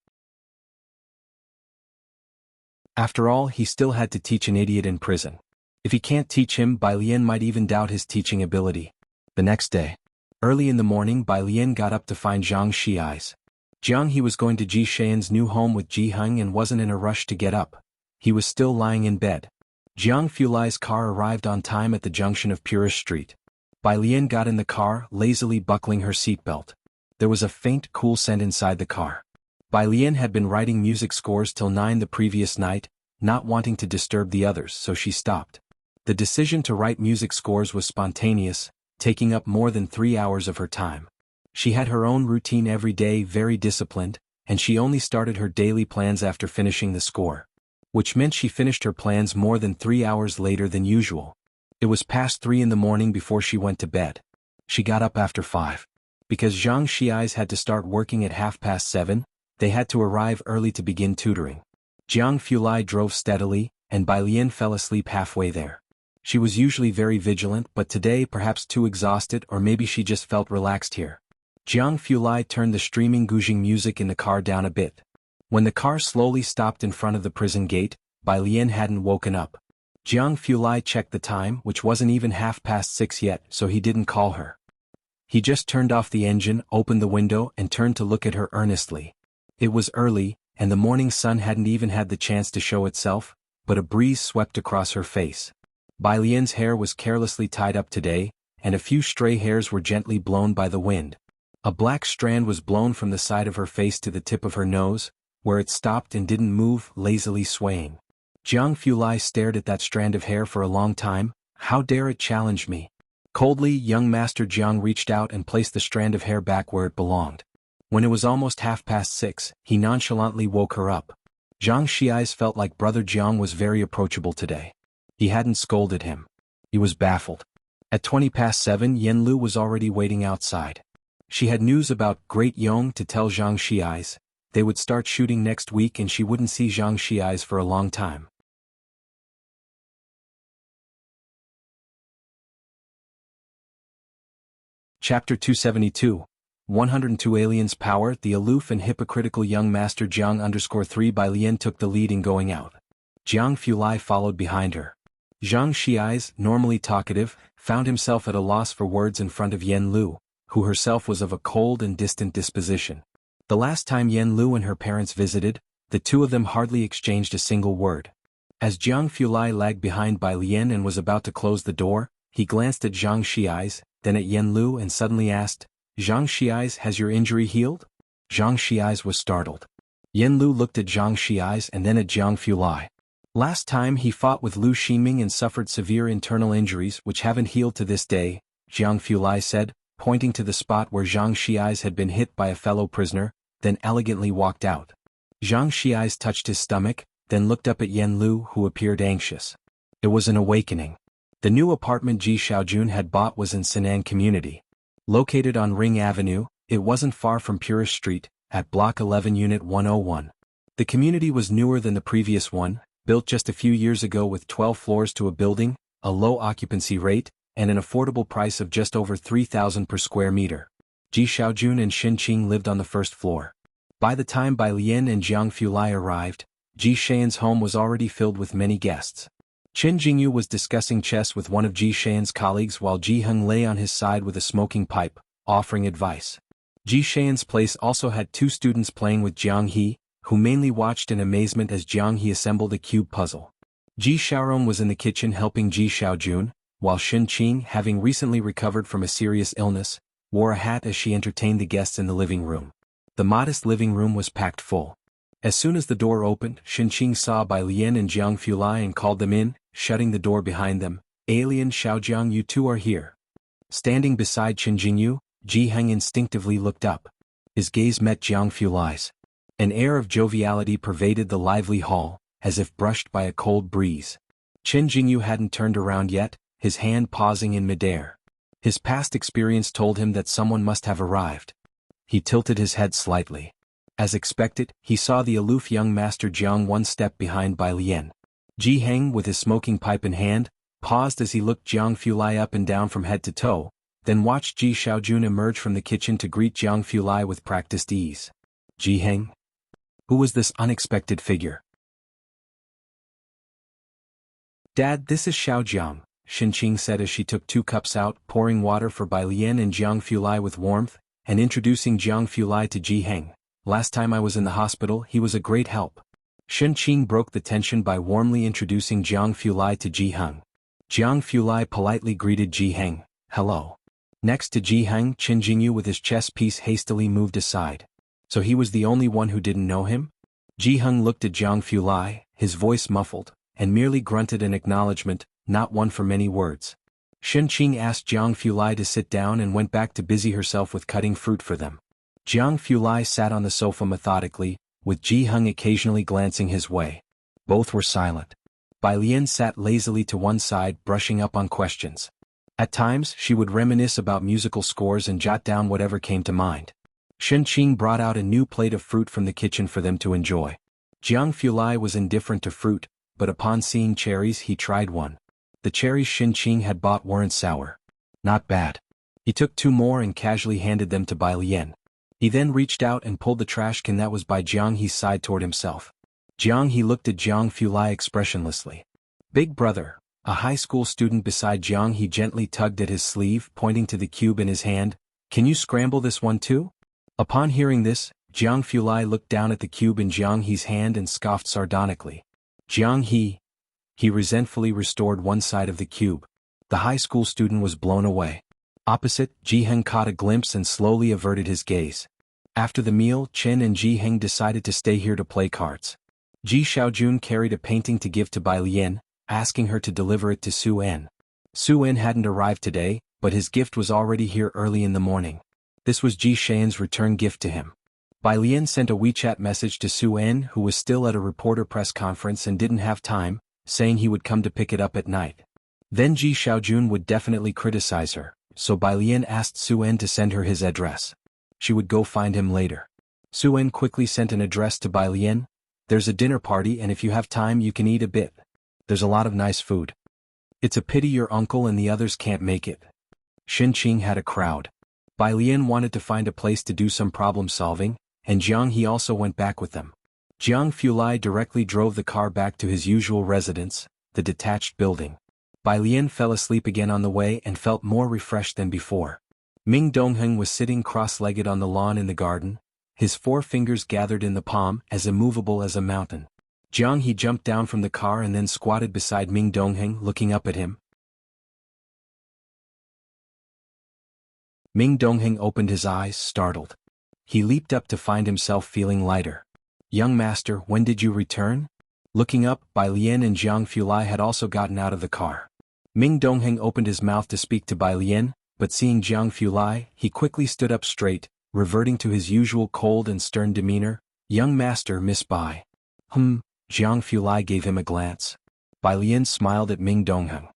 After all, he still had to teach an idiot in prison. If he can't teach him, Bai Lian might even doubt his teaching ability. The next day, early in the morning, Bai Lian got up to find Zhang Xiai's. Jiang He was going to Ji Xian's new home with Ji Heng and wasn't in a rush to get up. He was still lying in bed. Jiang Fulai's car arrived on time at the junction of Purist Street. Bai Lian got in the car, lazily buckling her seatbelt. There was a faint, cool scent inside the car. Bai Lian had been writing music scores till 9 the previous night, not wanting to disturb the others, so she stopped. The decision to write music scores was spontaneous, taking up more than 3 hours of her time. She had her own routine every day, very disciplined, and she only started her daily plans after finishing the score. Which meant she finished her plans more than 3 hours later than usual. It was past 3 in the morning before she went to bed. She got up after 5. Because Zhang Xiai's had to start working at 7:30, they had to arrive early to begin tutoring. Jiang Fulai drove steadily, and Bai Lian fell asleep halfway there. She was usually very vigilant, but today perhaps too exhausted, or maybe she just felt relaxed here. Jiang Fulai turned the streaming Guzheng music in the car down a bit. When the car slowly stopped in front of the prison gate, Bai Lian hadn't woken up. Jiang Fulai checked the time, which wasn't even 6:30 yet, so he didn't call her. He just turned off the engine, opened the window, and turned to look at her earnestly. It was early, and the morning sun hadn't even had the chance to show itself, but a breeze swept across her face. Bai Lian's hair was carelessly tied up today, and a few stray hairs were gently blown by the wind. A black strand was blown from the side of her face to the tip of her nose, where it stopped and didn't move, lazily swaying. Jiang Fulai stared at that strand of hair for a long time. How dare it challenge me? Coldly, young Master Jiang reached out and placed the strand of hair back where it belonged. When it was almost 6:30, he nonchalantly woke her up. Zhang Xiai's felt like Brother Jiang was very approachable today. He hadn't scolded him. He was baffled. At 7:20, Yen Lu was already waiting outside. She had news about Great Yong to tell Zhang Xiai's. They would start shooting next week and she wouldn't see Zhang Xiai's for a long time. Chapter 272. 102 Aliens Power. The aloof and hypocritical young Master Jiang _3 Bai Lian took the lead in going out. Jiang Fulai followed behind her. Zhang Xiai's, normally talkative, found himself at a loss for words in front of Yen Lu, who herself was of a cold and distant disposition. The last time Yen Lu and her parents visited, the two of them hardly exchanged a single word. As Jiang Fulai lagged behind Bai Lian and was about to close the door, he glanced at Zhang Xiais, then at Yen Lu and suddenly asked, "Zhang Xiais, has your injury healed?" Zhang Xiais was startled. Yen Lu looked at Zhang Xiais and then at Jiang Fulai. Last time he fought with Lu Ximing and suffered severe internal injuries which haven't healed to this day, Jiang Fulai said, pointing to the spot where Zhang Xiais had been hit by a fellow prisoner, then elegantly walked out. Zhang Xiais touched his stomach, then looked up at Yen Lu who appeared anxious. It was an awakening. The new apartment Ji Xiaojun had bought was in Sinan Community. Located on Ring Avenue, it wasn't far from Purish Street, at Block 11 Unit 101. The community was newer than the previous one, built just a few years ago with 12 floors to a building, a low occupancy rate, and an affordable price of just over 3,000 per square meter. Ji Xiaojun and Xin Qing lived on the first floor. By the time Bai Lian and Jiang Fulai arrived, Ji Xian's home was already filled with many guests. Chen Jingyu was discussing chess with one of Ji Xian's colleagues while Ji Heng lay on his side with a smoking pipe, offering advice. Ji Xian's place also had two students playing with Jiang He, who mainly watched in amazement as Jiang He assembled a cube puzzle. Ji Xiaorong was in the kitchen helping Ji Xiaojun, while Xin Qing, having recently recovered from a serious illness, wore a hat as she entertained the guests in the living room. The modest living room was packed full. As soon as the door opened, Xin Qing saw Bai Lian and Jiang Fulai and called them in, shutting the door behind them. "Alien Xiaojiang, you two are here." Standing beside Chen Jingyu, Ji Heng instinctively looked up. His gaze met Jiang Fulai's. An air of joviality pervaded the lively hall, as if brushed by a cold breeze. Chen Jingyu hadn't turned around yet, his hand pausing in midair. His past experience told him that someone must have arrived. He tilted his head slightly. As expected, he saw the aloof young master Jiang one step behind Bai Lian. Ji Heng, with his smoking pipe in hand, paused as he looked Jiang Fulai up and down from head to toe, then watched Ji Xiaojun emerge from the kitchen to greet Jiang Fulai with practiced ease. Ji Heng? Who was this unexpected figure? "Dad, this is Xiaojiang," Xin Qing said as she took 2 cups out, pouring water for Bai Lian and Jiang Fulai with warmth, and introducing Jiang Fulai to Ji Heng. "Last time I was in the hospital, he was a great help." Xin Qing broke the tension by warmly introducing Jiang Fulai to Ji Heng. Jiang Fulai politely greeted Ji Heng, "Hello." Next to Ji Heng, Chen Jingyu with his chess piece hastily moved aside. So he was the only one who didn't know him? Ji Heng looked at Jiang Fulai, his voice muffled, and merely grunted an acknowledgement, not one for many words. Xin Qing asked Jiang Fulai to sit down and went back to busy herself with cutting fruit for them. Jiang Fulai sat on the sofa methodically, with Ji Heng occasionally glancing his way. Both were silent. Bai Lian sat lazily to one side, brushing up on questions. At times, she would reminisce about musical scores and jot down whatever came to mind. Xin Qing brought out a new plate of fruit from the kitchen for them to enjoy. Jiang Fulai was indifferent to fruit, but upon seeing cherries he tried one. The cherries Xin Qing had bought weren't sour. Not bad. He took 2 more and casually handed them to Bai Lian. He then reached out and pulled the trash can that was by Jiang He's side toward himself. Jiang He looked at Jiang Fulai expressionlessly. "Big brother." A high school student beside Jiang He gently tugged at his sleeve, pointing to the cube in his hand. "Can you scramble this one too?" Upon hearing this, Jiang Fulai looked down at the cube in Jiang He's hand and scoffed sardonically. "Jiang He." He resentfully restored one side of the cube. The high school student was blown away. Opposite, Ji Heng caught a glimpse and slowly averted his gaze. After the meal, Chen and Ji Heng decided to stay here to play cards. Ji Xiaojun carried a painting to give to Bai Lian, asking her to deliver it to Su En. Su En hadn't arrived today, but his gift was already here early in the morning. This was Ji Xian's return gift to him. Bai Lian sent a WeChat message to Su En, who was still at a reporter press conference and didn't have time, saying he would come to pick it up at night. Then Ji Xiaojun would definitely criticize her, so Bai Lian asked Su En to send her his address. She would go find him later. Su En quickly sent an address to Bai Lian. "There's a dinner party and if you have time you can eat a bit. There's a lot of nice food. It's a pity your uncle and the others can't make it." Xin Qing had a crowd. Bai Lian wanted to find a place to do some problem solving, and Jiang He also went back with them. Jiang Fulai directly drove the car back to his usual residence, the detached building. Bai Lian fell asleep again on the way and felt more refreshed than before. Ming Dongheng was sitting cross-legged on the lawn in the garden, his 4 fingers gathered in the palm, as immovable as a mountain. Jiang He jumped down from the car and then squatted beside Ming Dongheng, looking up at him. Ming Dongheng opened his eyes, startled. He leaped up to find himself feeling lighter. "Young master, when did you return?" Looking up, Bai Lian and Jiang Fulai had also gotten out of the car. Ming Dongheng opened his mouth to speak to Bai Lian, but seeing Jiang Fulai, he quickly stood up straight, reverting to his usual cold and stern demeanor. "Young master, Miss Bai." Jiang Fulai gave him a glance. Bai Lian smiled at Ming Dongheng.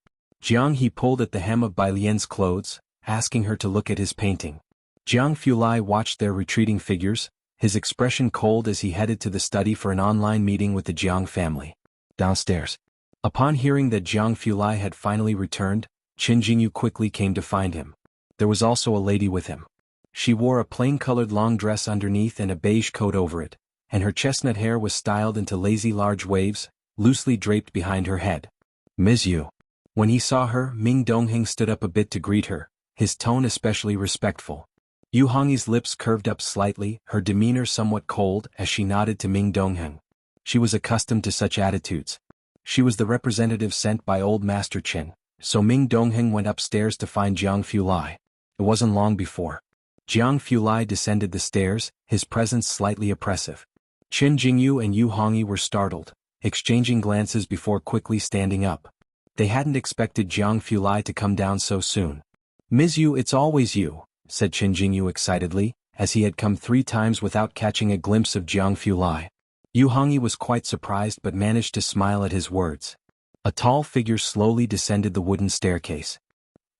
Jiang He pulled at the hem of Bai Lian's clothes, asking her to look at his painting. Jiang Fulai watched their retreating figures, his expression cold as he headed to the study for an online meeting with the Jiang family. Downstairs. Upon hearing that Jiang Fulai had finally returned, Qin Jingyu quickly came to find him. There was also a lady with him. She wore a plain-colored long dress underneath and a beige coat over it, and her chestnut hair was styled into lazy large waves, loosely draped behind her head. "Ms. Yu." When he saw her, Ming Dongheng stood up a bit to greet her, his tone especially respectful. Yu Hongyi's lips curved up slightly, her demeanor somewhat cold as she nodded to Ming Dongheng. She was accustomed to such attitudes. She was the representative sent by old Master Qin, so Ming Dongheng went upstairs to find Jiang Fulai. It wasn't long before Jiang Fulai descended the stairs, his presence slightly oppressive. Qin Jingyu and Yu Hongyi were startled, exchanging glances before quickly standing up. They hadn't expected Jiang Fulai to come down so soon. "Ms. Yu, it's always you," said Qin Jingyu excitedly, as he had come 3 times without catching a glimpse of Jiang Fulai. Yu Hongyi was quite surprised but managed to smile at his words. A tall figure slowly descended the wooden staircase.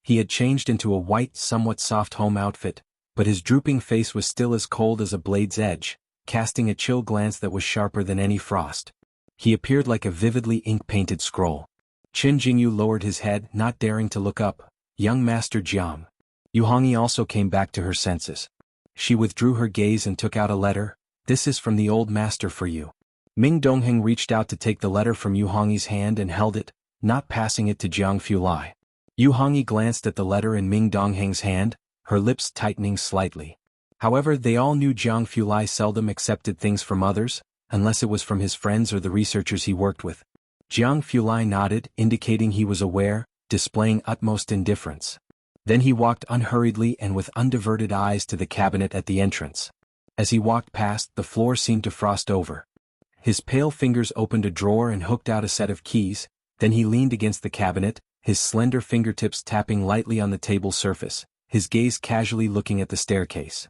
He had changed into a white, somewhat soft home outfit, but his drooping face was still as cold as a blade's edge, casting a chill glance that was sharper than any frost. He appeared like a vividly ink-painted scroll. Qin Jingyu lowered his head, not daring to look up. "Young Master Jiang." Yu Hongyi also came back to her senses. She withdrew her gaze and took out a letter. "This is from the old master for you." Ming Dongheng reached out to take the letter from Yu Hongyi's hand and held it, not passing it to Jiang Fulai. Yu Hongyi glanced at the letter in Ming Dongheng's hand, her lips tightening slightly. However, they all knew Jiang Fulai seldom accepted things from others, unless it was from his friends or the researchers he worked with. Jiang Fulai nodded, indicating he was aware, displaying utmost indifference. Then he walked unhurriedly and with undiverted eyes to the cabinet at the entrance. As he walked past, the floor seemed to frost over. His pale fingers opened a drawer and hooked out a set of keys, then he leaned against the cabinet, his slender fingertips tapping lightly on the table surface, his gaze casually looking at the staircase.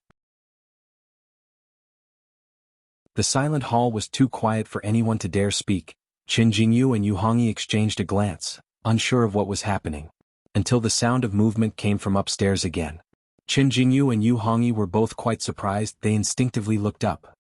The silent hall was too quiet for anyone to dare speak. Qin Jingyu and Yu Hongyi exchanged a glance, unsure of what was happening, until the sound of movement came from upstairs again. Qin Jingyu and Yu Hongyi were both quite surprised. They instinctively looked up.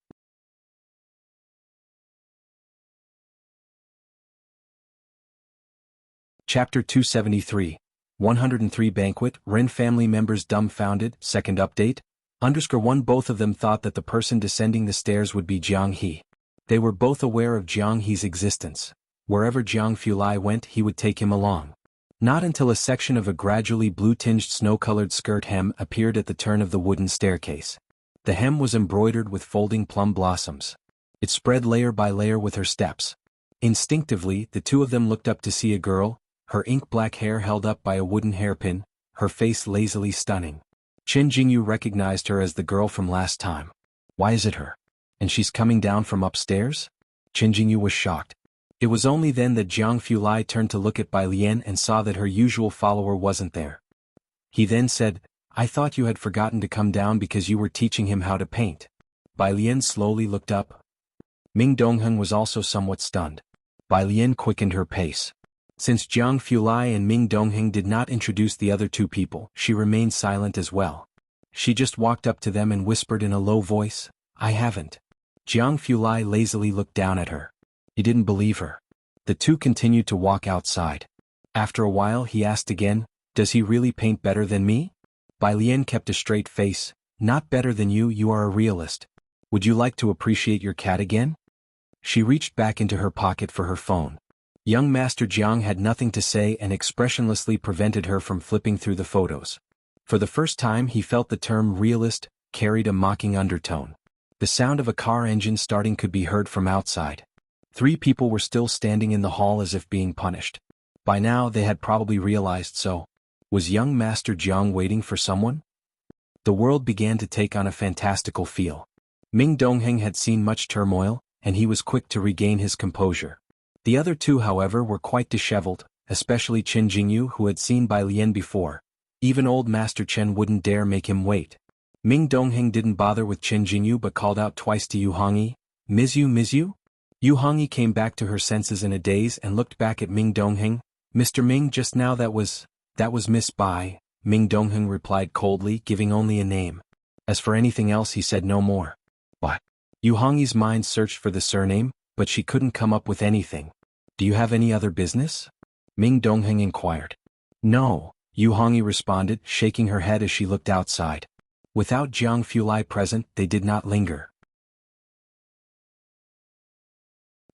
Chapter 273. 103 Banquet, Ren family members dumbfounded, second update. _1 Both of them thought that the person descending the stairs would be Jiang He. They were both aware of Jiang He's existence. Wherever Jiang Fulai went, he would take him along. Not until a section of a gradually blue-tinged snow-colored skirt hem appeared at the turn of the wooden staircase. The hem was embroidered with folding plum blossoms. It spread layer by layer with her steps. Instinctively, the two of them looked up to see a girl, her ink-black hair held up by a wooden hairpin, her face lazily stunning. Qin Jingyu recognized her as the girl from last time. Why is it her? And she's coming down from upstairs? Qin Jingyu was shocked. It was only then that Jiang Fulai turned to look at Bai Lian and saw that her usual follower wasn't there. He then said, "I thought you had forgotten to come down because you were teaching him how to paint." Bai Lian slowly looked up. Ming Dongheng was also somewhat stunned. Bai Lian quickened her pace. Since Jiang Fulai and Ming Dongheng did not introduce the other two people, she remained silent as well. She just walked up to them and whispered in a low voice, "I haven't." Jiang Fulai lazily looked down at her. He didn't believe her. The two continued to walk outside. After a while he asked again, "Does he really paint better than me?" Bai Lian kept a straight face. "Not better than you, you are a realist. Would you like to appreciate your cat again?" She reached back into her pocket for her phone. Young Master Jiang had nothing to say and expressionlessly prevented her from flipping through the photos. For the first time he felt the term realist carried a mocking undertone. The sound of a car engine starting could be heard from outside. 3 people were still standing in the hall as if being punished. By now they had probably realized so. Was young Master Jiang waiting for someone? The world began to take on a fantastical feel. Ming Dongheng had seen much turmoil, and he was quick to regain his composure. The other two, however, were quite disheveled, especially Qin Jingyu, who had seen Bai Lian before. Even old Master Chen wouldn't dare make him wait. Ming Dongheng didn't bother with Qin Jingyu but called out twice to Yu Hongyi, Miss Yu? Yu Hongyi came back to her senses in a daze and looked back at Ming Dongheng. Mr. Ming, just now that was Miss Bai, Ming Dongheng replied coldly, giving only a name. As for anything else he said no more. What? Yu Hongyi's mind searched for the surname, but she couldn't come up with anything. Do you have any other business? Ming Dongheng inquired. No, Yu Hongyi responded, shaking her head as she looked outside. Without Jiang Fulai present, they did not linger.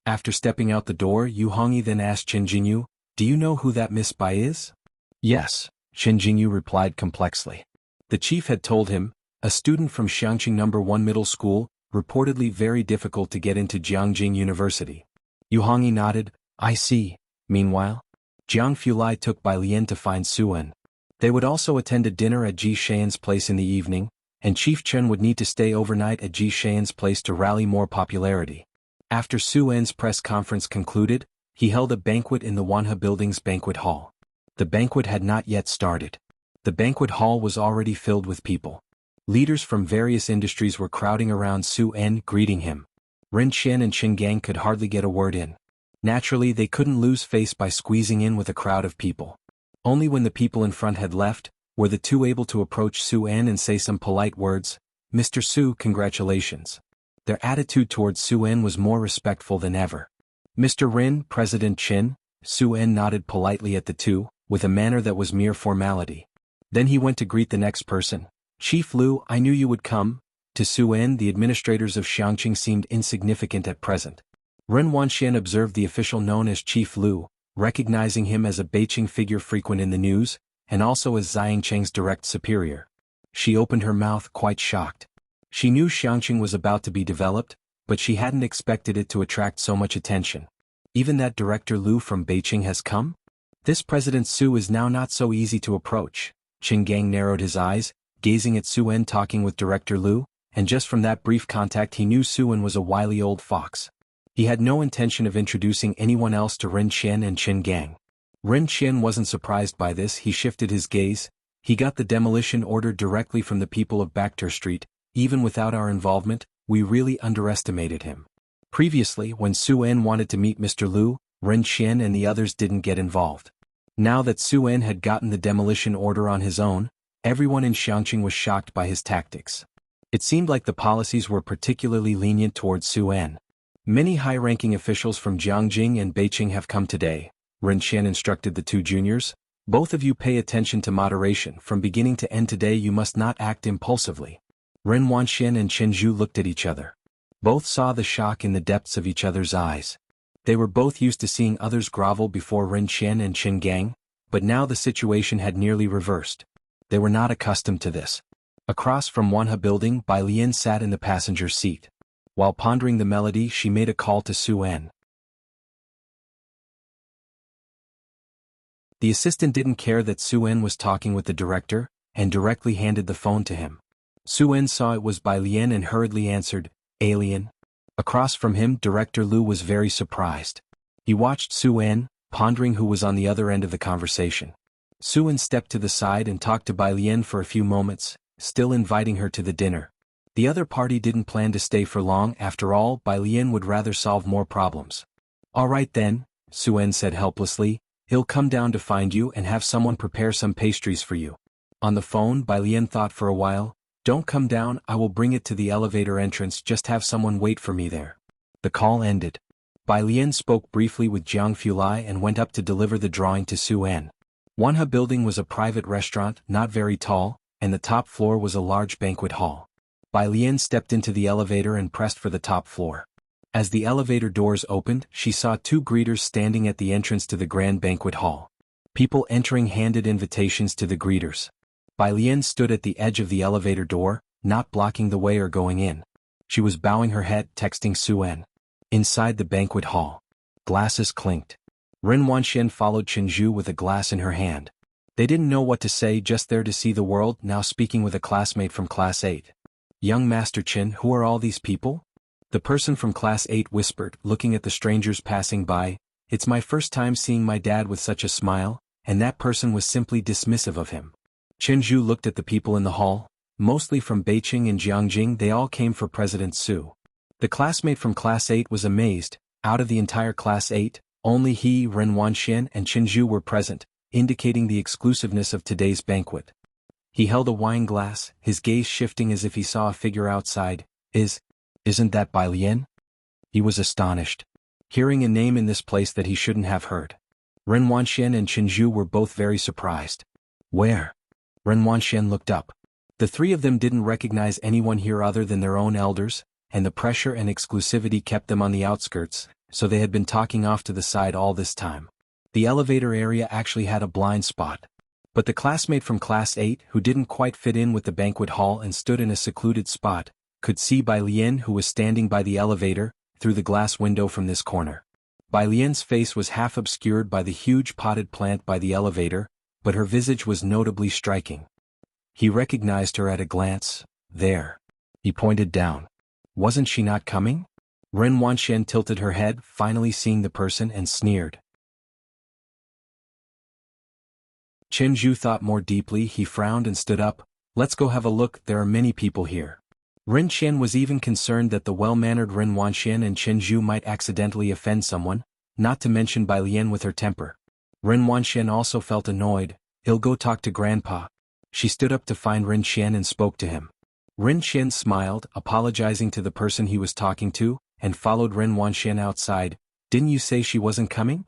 After stepping out the door, Yu Hongyi then asked Qin Jingyu, do you know who that Miss Bai is? Yes, Qin Jingyu replied complexly. The chief had told him, a student from Xiangqing No. 1 Middle School, reportedly very difficult to get into Jiangjing University. Yu Hongyi nodded, I see. Meanwhile, Jiang Fulai took Bai Lian to find Suen. They would also attend a dinner at Ji Shayan's place in the evening, and Chief Chen would need to stay overnight at Ji Shayan's place to rally more popularity. After Suen's press conference concluded, he held a banquet in the Wanhe Building's banquet hall. The banquet had not yet started. The banquet hall was already filled with people. Leaders from various industries were crowding around Suen, greeting him. Ren Qian and Qin Gang could hardly get a word in. Naturally, they couldn't lose face by squeezing in with a crowd of people. Only when the people in front had left, were the two able to approach Suen and say some polite words. Mr. Su, congratulations. Their attitude towards Suen was more respectful than ever. Mr. Rin, President Qin, Suen nodded politely at the two, with a manner that was mere formality. Then he went to greet the next person. Chief Lu, I knew you would come. To Suen, the administrators of Xiangqing seemed insignificant at present. Ren Wanxian observed the official known as Chief Lu, recognizing him as a Beijing figure frequent in the news, and also as Xiang Cheng's direct superior. She opened her mouth, quite shocked. She knew Xiangqing was about to be developed, but she hadn't expected it to attract so much attention. Even that Director Lu from Beijing has come? This President Su is now not so easy to approach. Qin Gang narrowed his eyes, gazing at Suen talking with Director Lu, and just from that brief contact he knew Suen was a wily old fox. He had no intention of introducing anyone else to Ren Qian and Qin Gang. Ren Qian wasn't surprised by this. He shifted his gaze. He got the demolition order directly from the people of Bakhtur Street. Even without our involvement, we really underestimated him. Previously, when Suen wanted to meet Mr. Lu, Ren Qian and the others didn't get involved. Now that Suen had gotten the demolition order on his own, everyone in Xiangqing was shocked by his tactics. It seemed like the policies were particularly lenient towards Suen. Many high-ranking officials from Jiangjing and Beijing have come today, Ren Qian instructed the two juniors. Both of you pay attention to moderation. From beginning to end today you must not act impulsively. Ren Wanxian and Chen Zhu looked at each other. Both saw the shock in the depths of each other's eyes. They were both used to seeing others grovel before Ren Qian and Qin Gang, but now the situation had nearly reversed. They were not accustomed to this. Across from Wanhe Building, Bai Lian sat in the passenger seat. While pondering the melody, she made a call to Suen. The assistant didn't care that Suen was talking with the director, and directly handed the phone to him. Suen saw it was Bai Lian and hurriedly answered, Alien. Across from him, Director Lu was very surprised. He watched Suen, pondering who was on the other end of the conversation. Suen stepped to the side and talked to Bai Lian for a few moments, still inviting her to the dinner. The other party didn't plan to stay for long. After all, Bai Lian would rather solve more problems. All right then, Suen said helplessly, he'll come down to find you and have someone prepare some pastries for you. On the phone, Bai Lian thought for a while. Don't come down, I will bring it to the elevator entrance, just have someone wait for me there. The call ended. Bai Lian spoke briefly with Jiang Fulai and went up to deliver the drawing to Suen. Wanhe Building was a private restaurant, not very tall, and the top floor was a large banquet hall. Bai Lian stepped into the elevator and pressed for the top floor. As the elevator doors opened, she saw two greeters standing at the entrance to the grand banquet hall. People entering handed invitations to the greeters. Bai Lian stood at the edge of the elevator door, not blocking the way or going in. She was bowing her head, texting Suen. Inside the banquet hall, glasses clinked. Ren Wanxian followed Chenju with a glass in her hand. They didn't know what to say, just there to see the world, now speaking with a classmate from Class 8. Young Master Chen, who are all these people? The person from Class 8 whispered, looking at the strangers passing by. It's my first time seeing my dad with such a smile, and that person was simply dismissive of him. Chenju looked at the people in the hall, mostly from Beijing and Jiangjing. They all came for President Su. The classmate from Class 8 was amazed. Out of the entire Class 8, only he, Ren Wanxian, and Chenju were present, indicating the exclusiveness of today's banquet. He held a wine glass, his gaze shifting as if he saw a figure outside. Isn't that Bai Lian? He was astonished, hearing a name in this place that he shouldn't have heard. Ren Wanxian and Chenju were both very surprised. Where? Ren Wanxian looked up. The three of them didn't recognize anyone here other than their own elders, and the pressure and exclusivity kept them on the outskirts, so they had been talking off to the side all this time. The elevator area actually had a blind spot. But the classmate from Class 8, who didn't quite fit in with the banquet hall and stood in a secluded spot, could see Bai Lian, who was standing by the elevator, through the glass window from this corner. Bai Lian's face was half obscured by the huge potted plant by the elevator, but her visage was notably striking. He recognized her at a glance. There. He pointed down. Wasn't she not coming? Ren Wanxian tilted her head, finally seeing the person, and sneered. Chenju thought more deeply. He frowned and stood up. Let's go have a look, there are many people here. Ren Qian was even concerned that the well-mannered Ren Wanxian and Chenju might accidentally offend someone, not to mention Bai Lian with her temper. Ren Wanxian also felt annoyed. He'll go talk to Grandpa. She stood up to find Ren Qian and spoke to him. Ren Qian smiled, apologizing to the person he was talking to, and followed Ren Wanxian outside. Didn't you say she wasn't coming?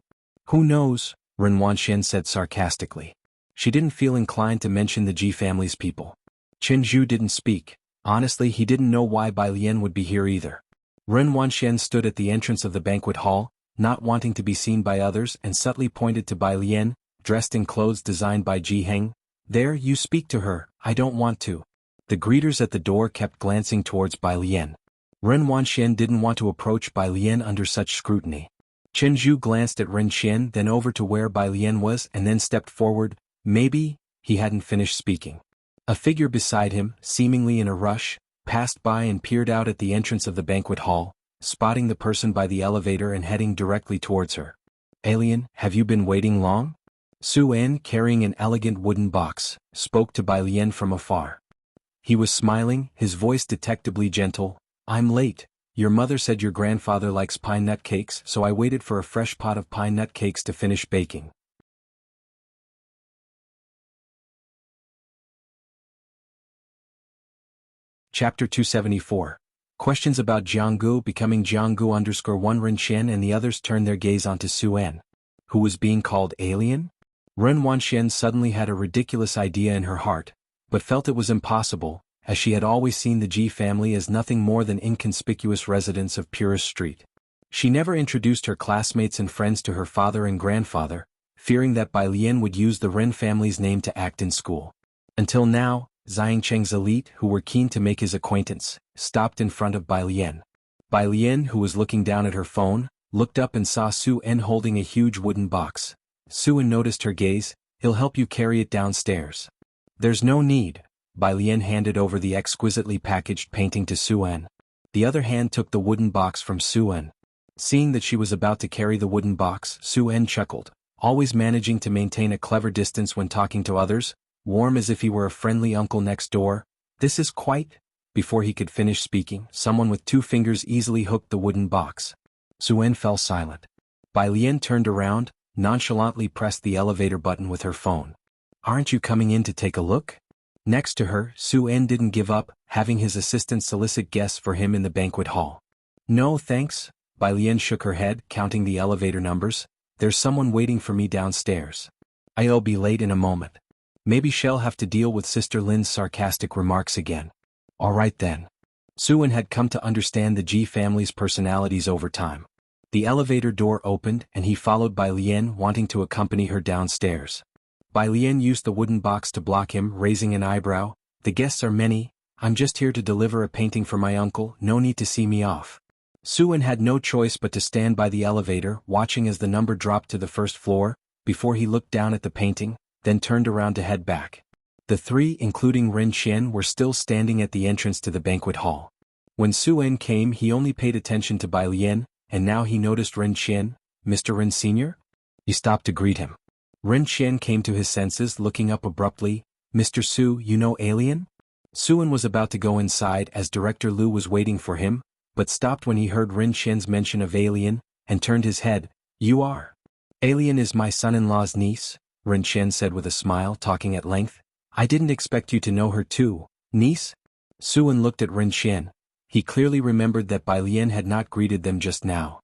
Who knows? Ren Wanxian said sarcastically. She didn't feel inclined to mention the Ji family's people. Chenju didn't speak. Honestly, he didn't know why Bai Lian would be here either. Ren Wanxian stood at the entrance of the banquet hall, not wanting to be seen by others, and subtly pointed to Bai Lian, dressed in clothes designed by Ji Heng. There, you speak to her. I don't want to. The greeters at the door kept glancing towards Bai Lian. Ren Wanxian didn't want to approach Bai Lian under such scrutiny. Chenju glanced at Ren Qian, then over to where Bai Lian was, and then stepped forward. Maybe, he hadn't finished speaking. A figure beside him, seemingly in a rush, passed by and peered out at the entrance of the banquet hall, spotting the person by the elevator and heading directly towards her. Alien, have you been waiting long? Su En, carrying an elegant wooden box, spoke to Bai Lian from afar. He was smiling, his voice detectably gentle. I'm late. Your mother said your grandfather likes pine nut cakes, so I waited for a fresh pot of pine nut cakes to finish baking. Chapter 274. Questions about Jianggu. Becoming Jianggu_1. Ren Qian and the others turned their gaze onto Su En. Who was being called alien? Ren Wanxian suddenly had a ridiculous idea in her heart, but felt it was impossible, as she had always seen the Ji family as nothing more than inconspicuous residents of Purist Street. She never introduced her classmates and friends to her father and grandfather, fearing that Bai Lian would use the Ren family's name to act in school. Until now, Xiang Cheng's elite, who were keen to make his acquaintance, stopped in front of Bai Lian. Bai Lian, who was looking down at her phone, looked up and saw Su En holding a huge wooden box. Su En noticed her gaze. He'll help you carry it downstairs. There's no need. Bai Lian handed over the exquisitely packaged painting to Su En. The other hand took the wooden box from Su En. Seeing that she was about to carry the wooden box, Su En chuckled, always managing to maintain a clever distance when talking to others, warm as if he were a friendly uncle next door. This is quite... Before he could finish speaking, someone with 2 fingers easily hooked the wooden box. Su En fell silent. Bai Lian turned around, nonchalantly pressed the elevator button with her phone. Aren't you coming in to take a look? Next to her, Su En didn't give up, having his assistant solicit guests for him in the banquet hall. No thanks. Bai Lian shook her head, counting the elevator numbers. There's someone waiting for me downstairs. I'll be late in a moment. Maybe she'll have to deal with Sister Lin's sarcastic remarks again. All right then. Su En had come to understand the Ji family's personalities over time. The elevator door opened and he followed Bai Lian, wanting to accompany her downstairs. Bai Lian used the wooden box to block him, raising an eyebrow. The guests are many. I'm just here to deliver a painting for my uncle, no need to see me off. Su-en had no choice but to stand by the elevator, watching as the number dropped to the first floor, before he looked down at the painting, then turned around to head back. The three, including Ren Qian, were still standing at the entrance to the banquet hall. When Su-en came, he only paid attention to Bai Lian, and now he noticed Ren Qian. Mr. Ren Sr.? He stopped to greet him. Ren Qian came to his senses, looking up abruptly. Mr. Su, you know Alien? Su-en was about to go inside as Director Liu was waiting for him, but stopped when he heard Ren Qian's mention of Alien, and turned his head. You are? Alien is my son-in-law's niece, Ren Qian said with a smile, talking at length. I didn't expect you to know her too, niece? Su-en looked at Ren Qian. He clearly remembered that Bai Lian had not greeted them just now.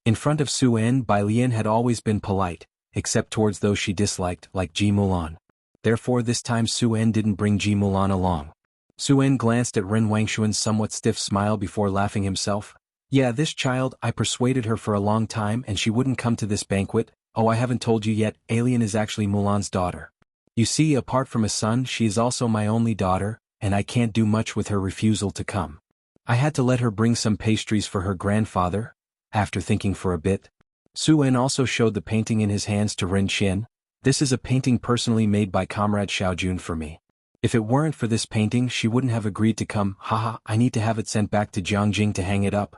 In front of Su-en, Bai Lian had always been polite, except towards those she disliked, like Ji Mulan. Therefore this time Su-en didn't bring Ji Mulan along. Su-en glanced at Ren Wangshuan's somewhat stiff smile before laughing himself. Yeah, this child, I persuaded her for a long time and she wouldn't come to this banquet. Oh, I haven't told you yet, Alien is actually Mulan's daughter. You see, apart from a son, she is also my only daughter, and I can't do much with her refusal to come. I had to let her bring some pastries for her grandfather. After thinking for a bit, Su-en also showed the painting in his hands to Ren Qian. This is a painting personally made by Comrade Xiaojun for me. If it weren't for this painting, she wouldn't have agreed to come. Haha, I need to have it sent back to Jiangjing to hang it up.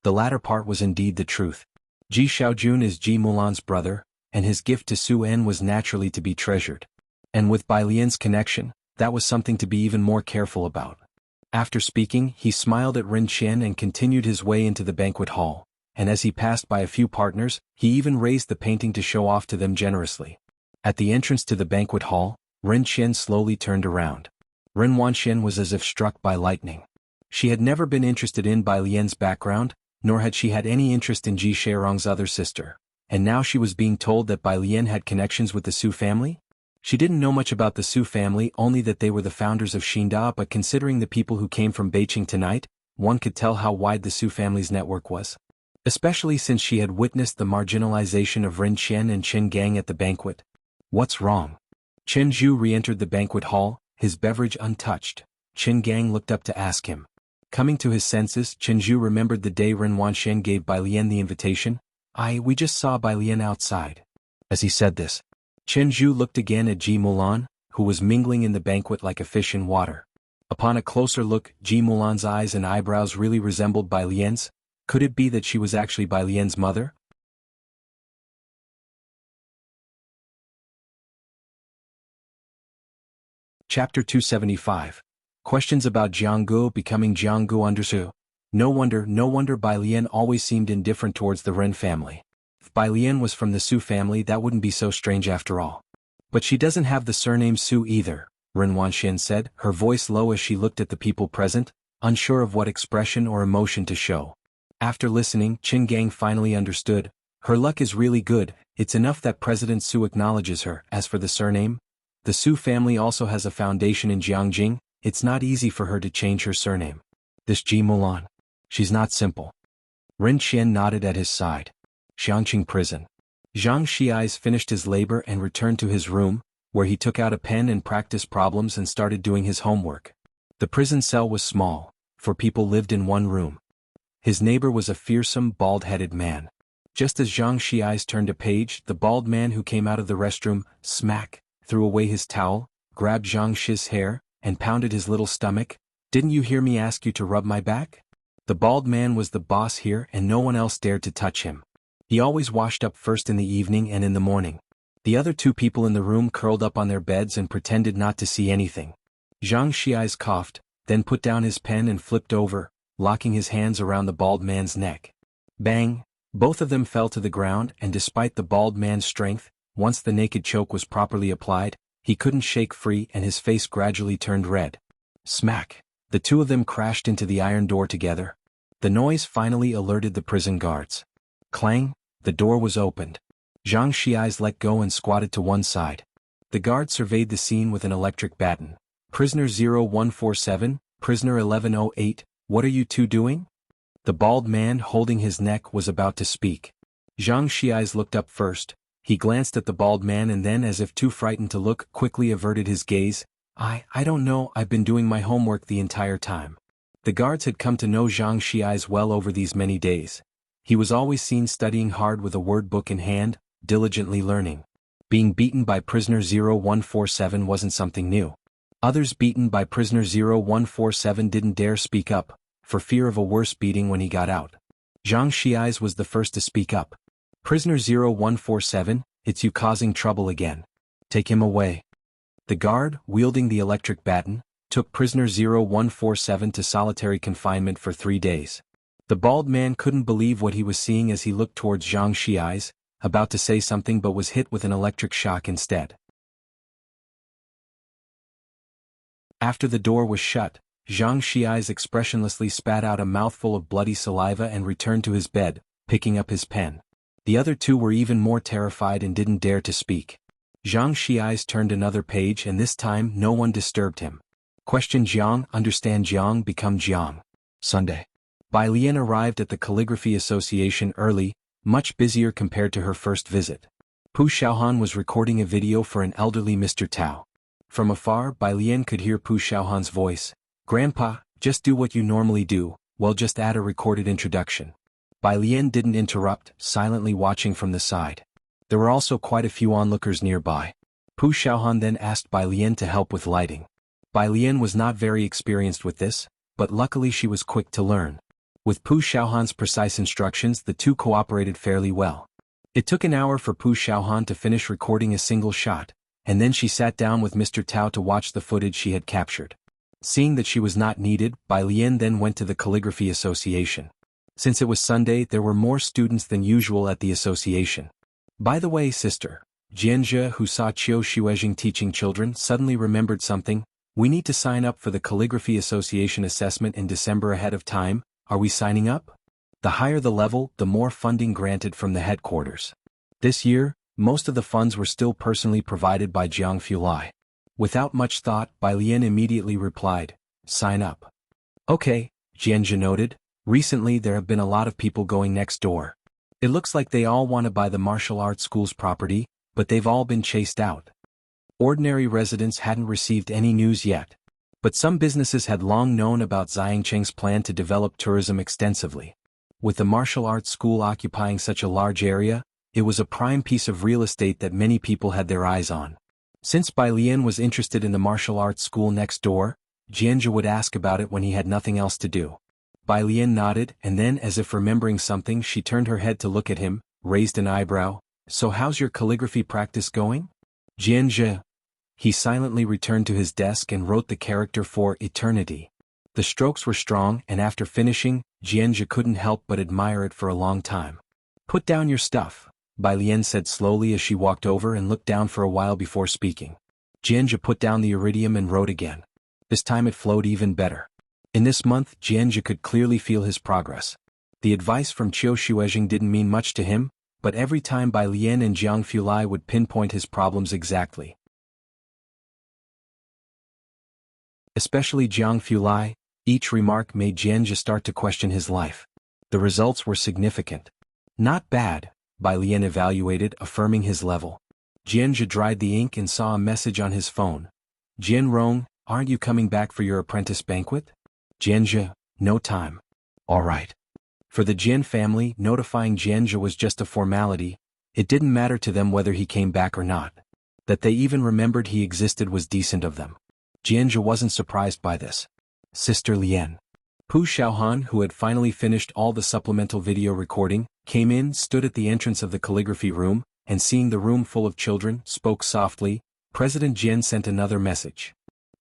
The latter part was indeed the truth. Ji Xiaojun is Ji Mulan's brother, and his gift to Su-en was naturally to be treasured. And with Bai Lian's connection, that was something to be even more careful about. After speaking, he smiled at Ren Qian and continued his way into the banquet hall, and as he passed by a few partners, he even raised the painting to show off to them generously. At the entrance to the banquet hall, Ren Qian slowly turned around. Ren Wanxian was as if struck by lightning. She had never been interested in Bai Lian's background, nor had she had any interest in Ji Sherong's other sister, and now she was being told that Bai Lian had connections with the Su family? She didn't know much about the Su family, only that they were the founders of Xinda, but considering the people who came from Beijing tonight, one could tell how wide the Su family's network was. Especially since she had witnessed the marginalization of Ren Qian and Chen Gang at the banquet. What's wrong? Chen Zhu re-entered the banquet hall, his beverage untouched. Chen Gang looked up to ask him. Coming to his senses, Chen Zhu remembered the day Ren Wanxian gave Bai Lian the invitation. We just saw Bai Lian outside. As he said this, Chen Zhu looked again at Ji Mulan, who was mingling in the banquet like a fish in water. Upon a closer look, Ji Mulan's eyes and eyebrows really resembled Bai Lian's. Could it be that she was actually Bai Lian's mother? Chapter 275. Questions about Jianggu becoming Jianggu understood. No wonder Bai Lian always seemed indifferent towards the Ren family. If Bai Lian was from the Su family, that wouldn't be so strange after all. But she doesn't have the surname Su either, Ren Wanxian said, her voice low as she looked at the people present, unsure of what expression or emotion to show. After listening, Chen Gang finally understood. Her luck is really good, it's enough that President Su acknowledges her. As for the surname, the Su family also has a foundation in Jiangjing, it's not easy for her to change her surname. This Ji Mulan. She's not simple. Ren Qian nodded at his side. Xiangqing prison. Zhang Xiais finished his labor and returned to his room, where he took out a pen and practiced problems and started doing his homework. The prison cell was small, for people lived in one room. His neighbor was a fearsome, bald-headed man. Just as Zhang Xiais turned a page, the bald man who came out of the restroom, smack, threw away his towel, grabbed Zhang Shi's hair, and pounded his little stomach. Didn't you hear me ask you to rub my back? The bald man was the boss here and no one else dared to touch him. He always washed up first in the evening and in the morning. The other two people in the room curled up on their beds and pretended not to see anything. Zhang Xiais coughed, then put down his pen and flipped over, locking his hands around the bald man's neck. Bang! Both of them fell to the ground, and despite the bald man's strength, once the naked choke was properly applied, he couldn't shake free and his face gradually turned red. Smack! The two of them crashed into the iron door together. The noise finally alerted the prison guards. Clang! The door was opened. Zhang Xiais let go and squatted to one side. The guard surveyed the scene with an electric baton. Prisoner 0147, prisoner 1108, what are you two doing? The bald man holding his neck was about to speak. Zhang Xiais looked up first. He glanced at the bald man and then, as if too frightened to look, quickly averted his gaze. I don't know, I've been doing my homework the entire time. The guards had come to know Zhang Xiai's well over these many days. He was always seen studying hard with a word book in hand, diligently learning. Being beaten by prisoner 0147 wasn't something new. Others beaten by prisoner 0147 didn't dare speak up, for fear of a worse beating when he got out. Zhang Xiai's was the first to speak up. Prisoner 0147, it's you causing trouble again. Take him away. The guard, wielding the electric baton, took prisoner 0147 to solitary confinement for 3 days. The bald man couldn't believe what he was seeing as he looked towards Zhang Xiai's, about to say something but was hit with an electric shock instead. After the door was shut, Zhang Xiai's expressionlessly spat out a mouthful of bloody saliva and returned to his bed, picking up his pen. The other two were even more terrified and didn't dare to speak. Zhang Xiai's turned another page and this time no one disturbed him. Question Jiang, understand Jiang, become Jiang. Sunday. Bai Lian arrived at the Calligraphy Association early, much busier compared to her first visit. Pu Xiaohan was recording a video for an elderly Mr. Tao. From afar, Bai Lian could hear Pu Xiaohan's voice. Grandpa, just do what you normally do, well just add a recorded introduction. Bai Lian didn't interrupt, silently watching from the side. There were also quite a few onlookers nearby. Pu Xiaohan then asked Bai Lian to help with lighting. Bai Lian was not very experienced with this, but luckily she was quick to learn. With Pu Xiaohan's precise instructions, the two cooperated fairly well. It took an hour for Pu Xiaohan to finish recording a single shot, and then she sat down with Mr. Tao to watch the footage she had captured. Seeing that she was not needed, Bai Lian then went to the Calligraphy Association. Since it was Sunday, there were more students than usual at the association. By the way, sister, Jianzhe, who saw Qiu Shuezhing teaching children, suddenly remembered something. We need to sign up for the Calligraphy Association assessment in December ahead of time. Are we signing up? The higher the level, the more funding granted from the headquarters. This year, most of the funds were still personally provided by Jiang Fulai. Without much thought, Bai Lian immediately replied, sign up. Okay, Jianzhe noted, recently there have been a lot of people going next door. It looks like they all want to buy the martial arts school's property, but they've all been chased out. Ordinary residents hadn't received any news yet. But some businesses had long known about Xiangcheng's plan to develop tourism extensively. With the martial arts school occupying such a large area, it was a prime piece of real estate that many people had their eyes on. Since Bai Lian was interested in the martial arts school next door, Jianzhe would ask about it when he had nothing else to do. Bai Lian nodded, and then, as if remembering something, she turned her head to look at him, raised an eyebrow. So how's your calligraphy practice going? Jianzhe. He silently returned to his desk and wrote the character for eternity. The strokes were strong, and after finishing, Jianzhe couldn't help but admire it for a long time. Put down your stuff, Bai Lian said slowly as she walked over and looked down for a while before speaking. Jianzhe put down the iridium and wrote again. This time it flowed even better. In this month, Jianzhe could clearly feel his progress. The advice from Qiu Shuezhing didn't mean much to him, but every time Bai Lian and Jiang Fulai would pinpoint his problems exactly. Especially Jiang Fulai, each remark made Jianzhe start to question his life. The results were significant. Not bad, Bai Lian evaluated, affirming his level. Jianzhe dried the ink and saw a message on his phone. Jian Rong, aren't you coming back for your apprentice banquet? Jianzhe, no time. All right. For the Jian family, notifying Jianzhe was just a formality. It didn't matter to them whether he came back or not. That they even remembered he existed was decent of them. Jianzhe wasn't surprised by this. Sister Lian. Pu Xiaohan, who had finally finished all the supplemental video recording, came in, stood at the entrance of the calligraphy room, and seeing the room full of children, spoke softly. President Jian sent another message.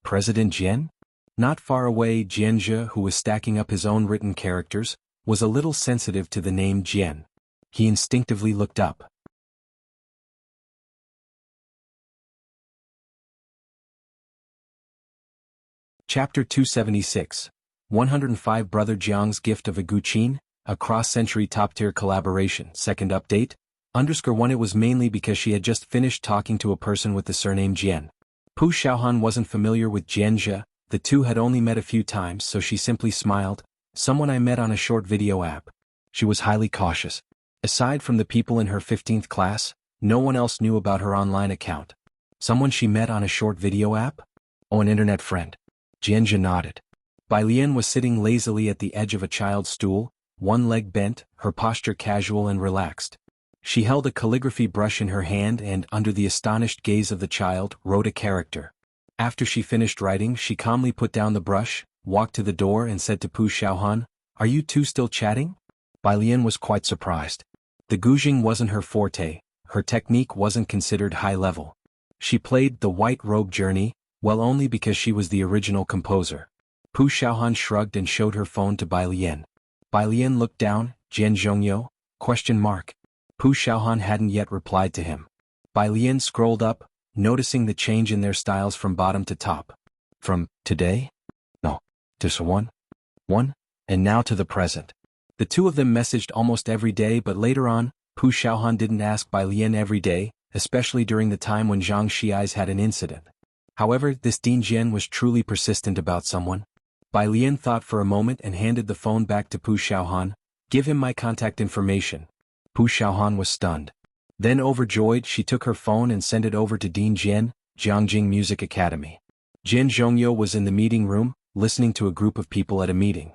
President Jian? Not far away, Jianzhe, who was stacking up his own written characters, was a little sensitive to the name Jian. He instinctively looked up. Chapter 276. 105 Brother Jiang's Gift of a Guqin, a cross-century top-tier collaboration. Second update. _1 It was mainly because she had just finished talking to a person with the surname Jian. Pu Xiaohan wasn't familiar with Jianzhe, the two had only met a few times, so she simply smiled. Someone I met on a short video app. She was highly cautious. Aside from the people in her 15th class, no one else knew about her online account. Someone she met on a short video app? Oh, an internet friend. Jianzhe nodded. Bai Lian was sitting lazily at the edge of a child's stool, one leg bent, her posture casual and relaxed. She held a calligraphy brush in her hand and, under the astonished gaze of the child, wrote a character. After she finished writing, she calmly put down the brush, walked to the door and said to Pu Xiaohan, "Are you two still chatting?" Bai Lian was quite surprised. The guzheng wasn't her forte, her technique wasn't considered high level. She played The White Robe Journey, well only because she was the original composer. Pu Xiaohan shrugged and showed her phone to Bai Lian. Bai Lian looked down, "Jian Zhongyo?" Pu Xiaohan hadn't yet replied to him. Bai Lian scrolled up, noticing the change in their styles from bottom to top. From today? No. To one? And now to the present. The two of them messaged almost every day, but later on, Pu Xiaohan didn't ask Bai Lian every day, especially during the time when Zhang Xiai's had an incident. However, this Ding Jian was truly persistent about someone. Bai Lian thought for a moment and handed the phone back to Pu Xiaohan. "Give him my contact information." Pu Xiaohan was stunned. Then overjoyed, she took her phone and sent it over to Ding Jian, Jiangjing Music Academy. Jian Zhongyo was in the meeting room, listening to a group of people at a meeting.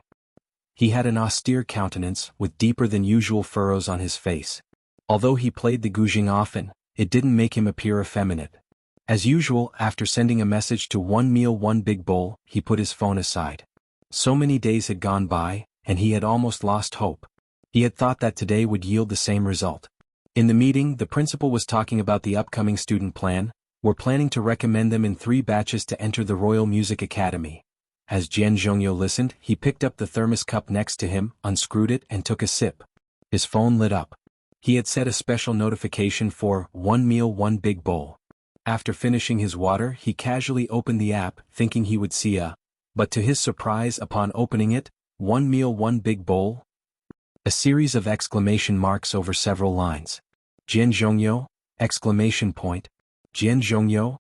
He had an austere countenance, with deeper than usual furrows on his face. Although he played the guzheng often, it didn't make him appear effeminate. As usual, after sending a message to One Meal One Big Bowl, he put his phone aside. So many days had gone by, and he had almost lost hope. He had thought that today would yield the same result. In the meeting, the principal was talking about the upcoming student plan. "We're planning to recommend them in 3 batches to enter the Royal Music Academy." As Jian Zhongyo listened, he picked up the thermos cup next to him, unscrewed it and took a sip. His phone lit up. He had set a special notification for One Meal One Big Bowl. After finishing his water, he casually opened the app, thinking he would see but to his surprise upon opening it, One Meal One Big Bowl? A series of exclamation marks over several lines. "Jian Zhongyo?" Exclamation point. "Jian Zhongyo?"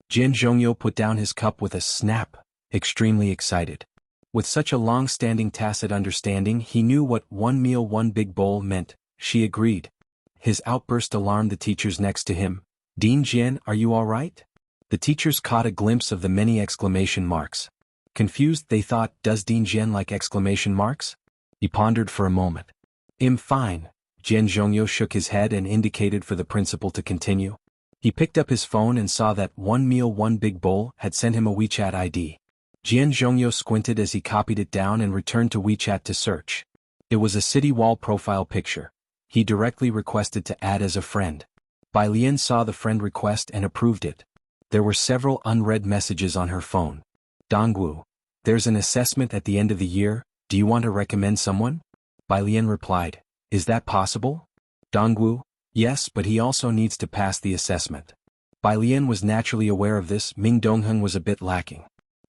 Jian Zhongyo put down his cup with a snap, extremely excited. With such a long-standing tacit understanding, he knew what One Meal One Big Bowl meant. She agreed. His outburst alarmed the teachers next to him. "Ding Jian, are you all right?" The teachers caught a glimpse of the many exclamation marks. Confused, they thought, "Does Ding Jian like exclamation marks?" He pondered for a moment. "I'm fine." Jian Zhongyo shook his head and indicated for the principal to continue. He picked up his phone and saw that One Meal One Big Bowl had sent him a WeChat ID. Jian Zhongyo squinted as he copied it down and returned to WeChat to search. It was a city wall profile picture. He directly requested to add as a friend. Bai Lian saw the friend request and approved it. There were several unread messages on her phone. "Dongwu, there's an assessment at the end of the year, do you want to recommend someone?" Bai Lian replied, "Is that possible?" Dongwu, "Yes, but he also needs to pass the assessment." Bai Lian was naturally aware of this. Ming Dongheng was a bit lacking.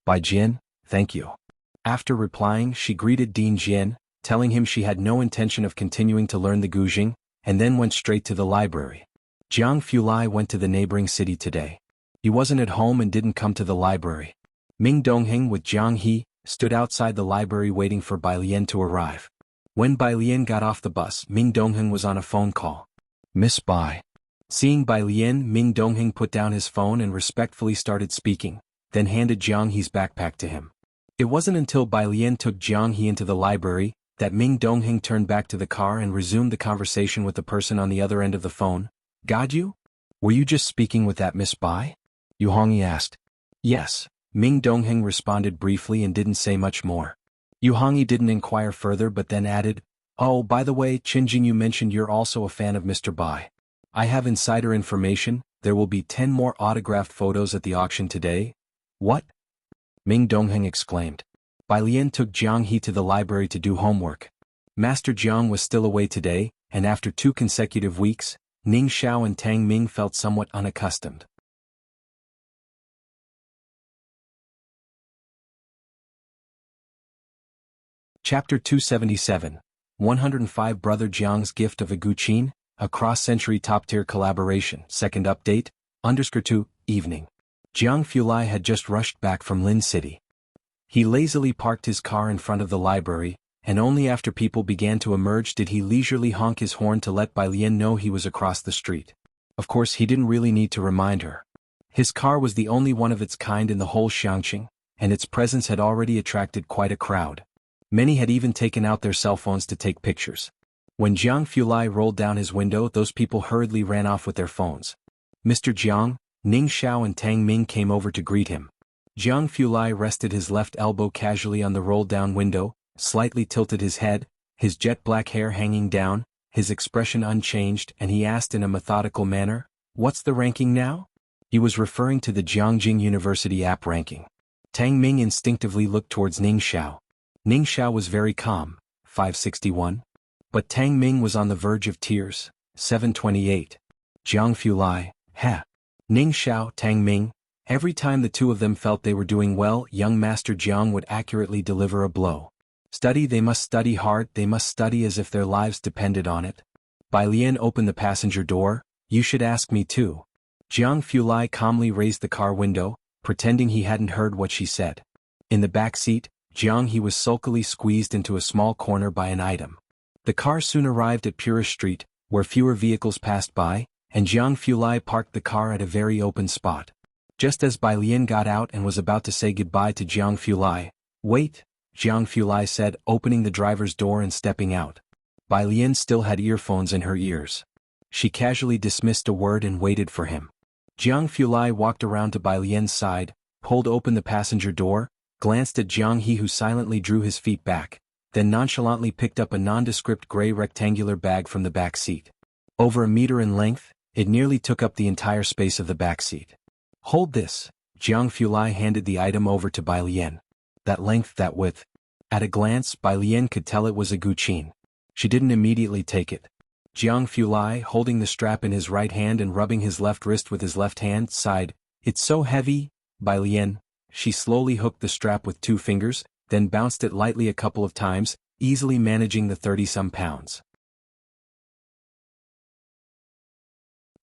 "Bai Jian, thank you." After replying, she greeted Ding Jian, telling him she had no intention of continuing to learn the guzheng, and then went straight to the library. Jiang Fulai went to the neighboring city today. He wasn't at home and didn't come to the library. Ming Dongheng with Jiang He stood outside the library waiting for Bai Lian to arrive. When Bai Lian got off the bus, Ming Dongheng was on a phone call. "Miss Bai." Seeing Bai Lian, Ming Dongheng put down his phone and respectfully started speaking, then handed Jiang He's backpack to him. It wasn't until Bai Lian took Jiang He into the library that Ming Dongheng turned back to the car and resumed the conversation with the person on the other end of the phone. "Got you? Were you just speaking with that Miss Bai?" Yu Hongyi asked. "Yes." Ming Dongheng responded briefly and didn't say much more. Yu Hongyi didn't inquire further but then added, "Oh, by the way, Qinjing, you mentioned you're also a fan of Mr. Bai. I have insider information, there will be 10 more autographed photos at the auction today." "What?" Ming Dongheng exclaimed. Bai Lian took Jiang He to the library to do homework. Master Jiang was still away today, and after 2 consecutive weeks, Ning Xiao and Tang Ming felt somewhat unaccustomed. Chapter 277, 105 Brother Jiang's Gift of a Guqin, a cross-century top-tier collaboration. Second update, _2, evening. Jiang Fulai had just rushed back from Lin City. He lazily parked his car in front of the library, and only after people began to emerge did he leisurely honk his horn to let Bai Lian know he was across the street. Of course, he didn't really need to remind her. His car was the only one of its kind in the whole Xiangqing, and its presence had already attracted quite a crowd. Many had even taken out their cell phones to take pictures. When Jiang Fulai rolled down his window, those people hurriedly ran off with their phones. Mr. Jiang, Ning Xiao and Tang Ming came over to greet him. Jiang Fulai rested his left elbow casually on the rolled-down window, slightly tilted his head, his jet-black hair hanging down, his expression unchanged, and he asked in a methodical manner, "What's the ranking now?" He was referring to the Jiangjing University app ranking. Tang Ming instinctively looked towards Ning Xiao. Ning Xiao was very calm, 561. But Tang Ming was on the verge of tears, 728. Jiang Fulai, heh. Ning Xiao, Tang Ming. Every time the two of them felt they were doing well, young Master Jiang would accurately deliver a blow. Study, they must study hard, they must study as if their lives depended on it. Bai Lian opened the passenger door. You should ask me too. Jiang Fulai calmly raised the car window, pretending he hadn't heard what she said. In the back seat, Jiang he was sulkily squeezed into a small corner by an item. The car soon arrived at Purish Street, where fewer vehicles passed by, and Jiang Fulai parked the car at a very open spot. Just as Bai Lian got out and was about to say goodbye to Jiang Fulai, "Wait," Jiang Fulai said, opening the driver's door and stepping out. Bai Lian still had earphones in her ears. She casually dismissed a word and waited for him. Jiang Fulai walked around to Bai Lian's side, pulled open the passenger door, glanced at Jiang He who silently drew his feet back, then nonchalantly picked up a nondescript gray rectangular bag from the back seat. Over a meter in length, it nearly took up the entire space of the back seat. "Hold this." Jiang Fulai handed the item over to Bai Lian. "That length, that width." At a glance, Bai Lian could tell it was a guqin. She didn't immediately take it. Jiang Fulai, holding the strap in his right hand and rubbing his left wrist with his left hand, sighed, "It's so heavy, Bai Lian." She slowly hooked the strap with 2 fingers, then bounced it lightly a couple of times, easily managing the 30-some pounds.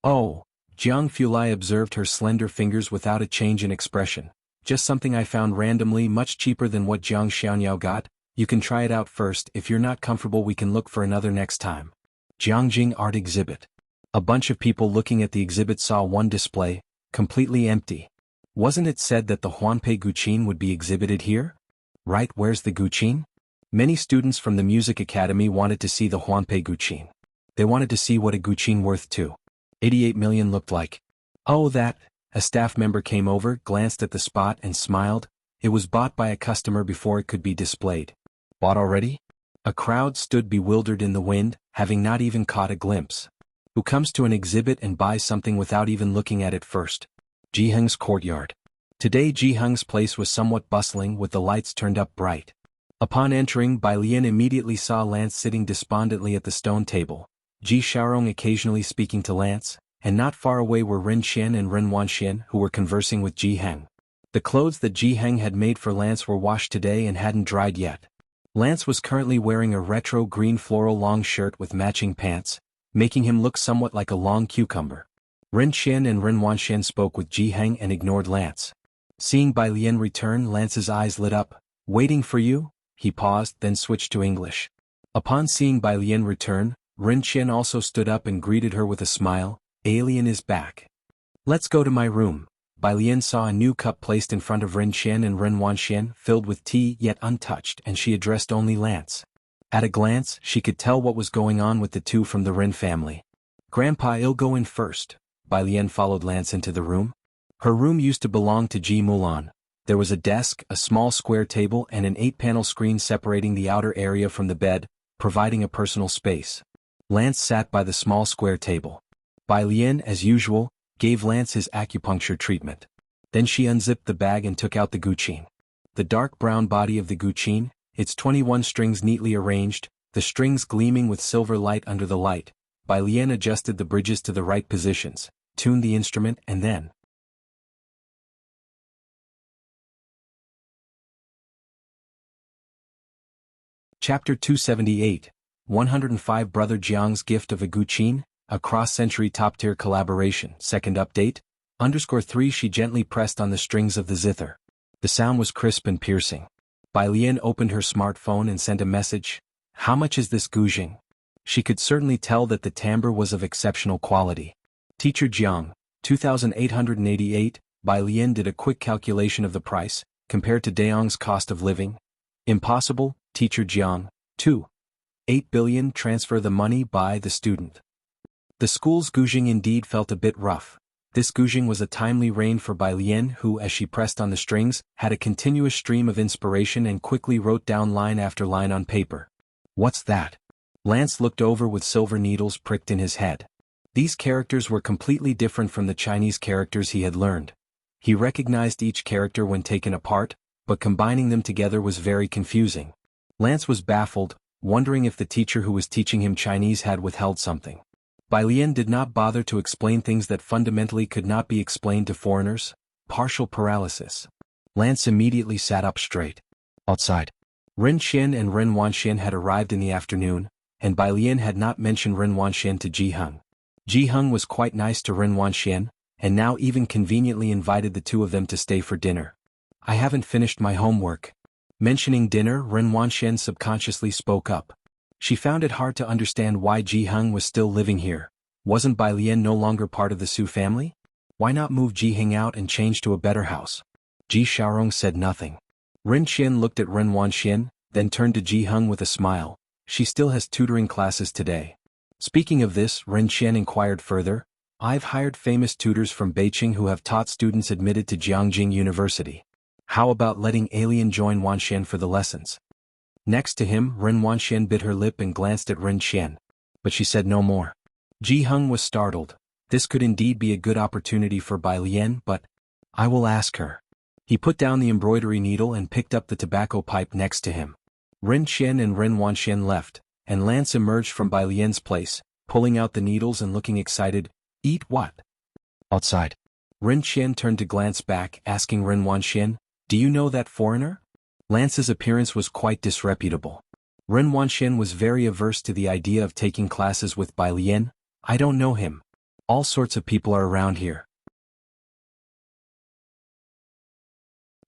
"Oh," Jiang Fulai observed her slender fingers without a change in expression. "Just something I found randomly, much cheaper than what Jiang Xiaonyao got. You can try it out first. If you're not comfortable, we can look for another next time." Jiangjing Art Exhibit. A bunch of people looking at the exhibit saw one display, completely empty. Wasn't it said that the Huanpei Guqin would be exhibited here? Right, where's the Guqin? Many students from the music academy wanted to see the Huanpei Guqin. They wanted to see what a Guqin worth too. 88 million looked like. "Oh, that." A staff member came over, glanced at the spot and smiled. It was bought by a customer before it could be displayed. "Bought already?" A crowd stood bewildered in the wind, having not even caught a glimpse. Who comes to an exhibit and buys something without even looking at it first? Jiheng's courtyard. Today Jiheng's place was somewhat bustling with the lights turned up bright. Upon entering, Bai Lian immediately saw Lance sitting despondently at the stone table, Ji Xiaorong occasionally speaking to Lance, and not far away were Ren Qian and Ren Wanxian who were conversing with Ji Heng. The clothes that Ji Heng had made for Lance were washed today and hadn't dried yet. Lance was currently wearing a retro green floral long shirt with matching pants, making him look somewhat like a long cucumber. Ren Qian and Ren Wanxian spoke with Ji Heng and ignored Lance. Seeing Bai Lian return, Lance's eyes lit up. "Waiting for you?" He paused, then switched to English. Upon seeing Bai Lian return, Ren Qian also stood up and greeted her with a smile. "Alien is back. Let's go to my room." Bai Lian saw a new cup placed in front of Ren Qian and Ren Wanxian, filled with tea yet untouched, and she addressed only Lance. At a glance, she could tell what was going on with the two from the Ren family. "Grandpa, I'll go in first." Bai Lian followed Lance into the room. Her room used to belong to Ji Mulan. There was a desk, a small square table and an 8-panel screen separating the outer area from the bed, providing a personal space. Lance sat by the small square table. Bai Lian, as usual, gave Lance his acupuncture treatment. Then she unzipped the bag and took out the guqin. The dark brown body of the guqin, its 21 strings neatly arranged, the strings gleaming with silver light under the light. Bai Lian adjusted the bridges to the right positions, tuned the instrument and then. Chapter 278, 105 Brother Jiang's Gift of a Guqin, a cross-century top-tier collaboration. Second update, _3 She gently pressed on the strings of the zither. The sound was crisp and piercing. Bai Lian opened her smartphone and sent a message. "How much is this guzheng?" She could certainly tell that the timbre was of exceptional quality. "Teacher Jiang, 2,888, Bai Lian did a quick calculation of the price, compared to Daong's cost of living. Impossible, teacher Jiang. 2. 8 billion transfer the money by the student. The school's gouging indeed felt a bit rough. This gouging was a timely rein for Bai Lian who, as she pressed on the strings, had a continuous stream of inspiration and quickly wrote down line after line on paper. What's that? Lance looked over with silver needles pricked in his head. These characters were completely different from the Chinese characters he had learned. He recognized each character when taken apart, but combining them together was very confusing. Lance was baffled, wondering if the teacher who was teaching him Chinese had withheld something. Bai Lian did not bother to explain things that fundamentally could not be explained to foreigners. Partial paralysis. Lance immediately sat up straight. Outside. Ren Qian and Ren Wanxian had arrived in the afternoon, and Bai Lian had not mentioned Ren Wanxian to Ji Heng. Ji Heng was quite nice to Ren Wanxian, and now even conveniently invited the two of them to stay for dinner. I haven't finished my homework. Mentioning dinner, Ren Wanxian subconsciously spoke up. She found it hard to understand why Ji Heng was still living here. Wasn't Bai Lian no longer part of the Su family? Why not move Ji Heng out and change to a better house? Ji Xiaorong said nothing. Ren Qian looked at Ren Wanxian, then turned to Ji Heng with a smile. She still has tutoring classes today. Speaking of this, Ren Qian inquired further. I've hired famous tutors from Beijing who have taught students admitted to Jiangjing University. How about letting Alien join Wanxian for the lessons? Next to him, Ren Wanxian bit her lip and glanced at Ren Qian. But she said no more. Ji Heng was startled. This could indeed be a good opportunity for Bai Lian, but I will ask her. He put down the embroidery needle and picked up the tobacco pipe next to him. Ren Qian and Ren Wanxian left, and Lance emerged from Bai Lian's place, pulling out the needles and looking excited. Eat what? Outside. Ren Qian turned to glance back, asking Ren Wanxian, do you know that foreigner? Lance's appearance was quite disreputable. Ren Wanxian was very averse to the idea of taking classes with Bai Lian. I don't know him. All sorts of people are around here.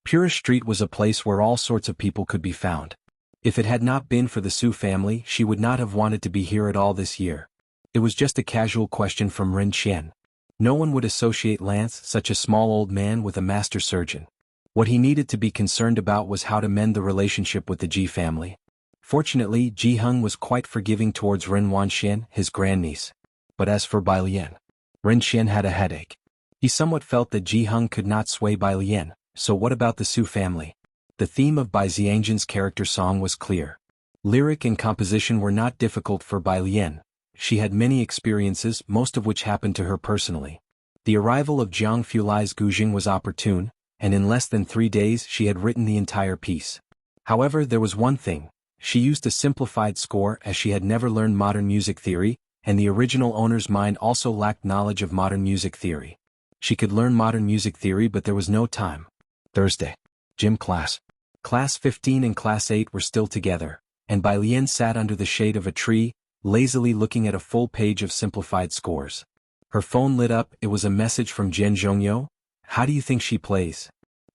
Purist Street was a place where all sorts of people could be found. If it had not been for the Su family, she would not have wanted to be here at all this year. It was just a casual question from Ren Qian. No one would associate Lance, such a small old man, with a master surgeon. What he needed to be concerned about was how to mend the relationship with the Ji family. Fortunately, Ji Heng was quite forgiving towards Ren Wanxian, his grandniece. But as for Bai Lian, Ren Qian had a headache. He somewhat felt that Ji Heng could not sway Bai Lian, so what about the Su family? The theme of Bai Xiangjin's character song was clear. Lyric and composition were not difficult for Bai Lian. She had many experiences, most of which happened to her personally. The arrival of Jiang Fulai's gouging was opportune, and in less than 3 days she had written the entire piece. However, there was one thing. She used a simplified score as she had never learned modern music theory, and the original owner's mind also lacked knowledge of modern music theory. She could learn modern music theory, but there was no time. Thursday. Gym class. Class 15 and Class 8 were still together, and Bai Lian sat under the shade of a tree, lazily looking at a full page of simplified scores. Her phone lit up. It was a message from Jian Zhongyo. How do you think she plays?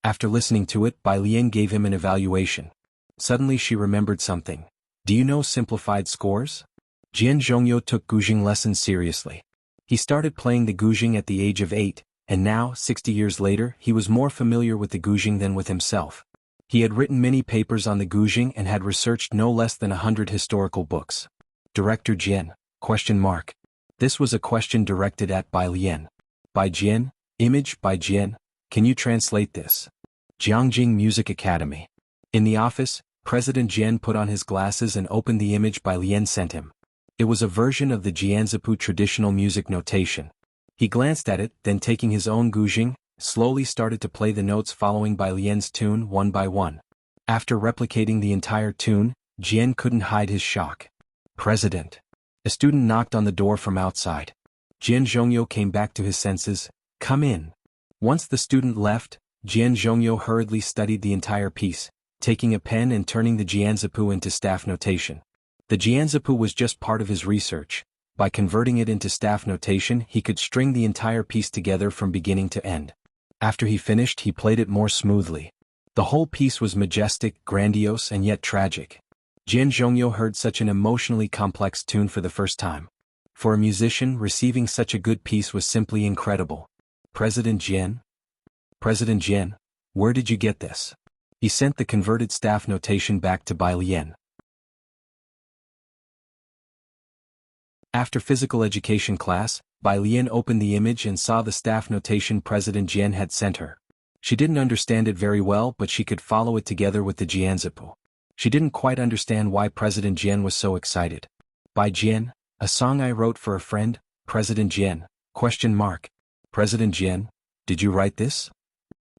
After listening to it, Bai Lian gave him an evaluation. Suddenly she remembered something. Do you know simplified scores? Jian Zhongyo took gouging lessons seriously. He started playing the gouging at the age of 8, and now, 60 years later, he was more familiar with the gouging than with himself. He had written many papers on the gouging and had researched no less than 100 historical books. Director Jian? This was a question directed at Bai Lian. By Jian? Image by Jian? Can you translate this? Jiangjing Music Academy. In the office, President Jian put on his glasses and opened the image Bai Lian sent him. It was a version of the Jianzipu traditional music notation. He glanced at it, then taking his own gouging, slowly started to play the notes following Bai Lian's tune one by one. After replicating the entire tune, Jian couldn't hide his shock. President. A student knocked on the door from outside. Jian Zhongyo came back to his senses. Come in. Once the student left, Jian Zhongyo hurriedly studied the entire piece, taking a pen and turning the Jianzipu into staff notation. The Jianzipu was just part of his research. By converting it into staff notation, he could string the entire piece together from beginning to end. After he finished, he played it more smoothly. The whole piece was majestic, grandiose, and yet tragic. Jian Zhongyo heard such an emotionally complex tune for the first time. For a musician, receiving such a good piece was simply incredible. President Jian? President Jian, where did you get this? He sent the converted staff notation back to Bai Lian. After physical education class, Bai Lian opened the image and saw the staff notation President Jian had sent her. She didn't understand it very well, but she could follow it together with the Jianzipu. She didn't quite understand why President Jian was so excited. By Jian, a song I wrote for a friend, President Jian, ? President Jian, did you write this?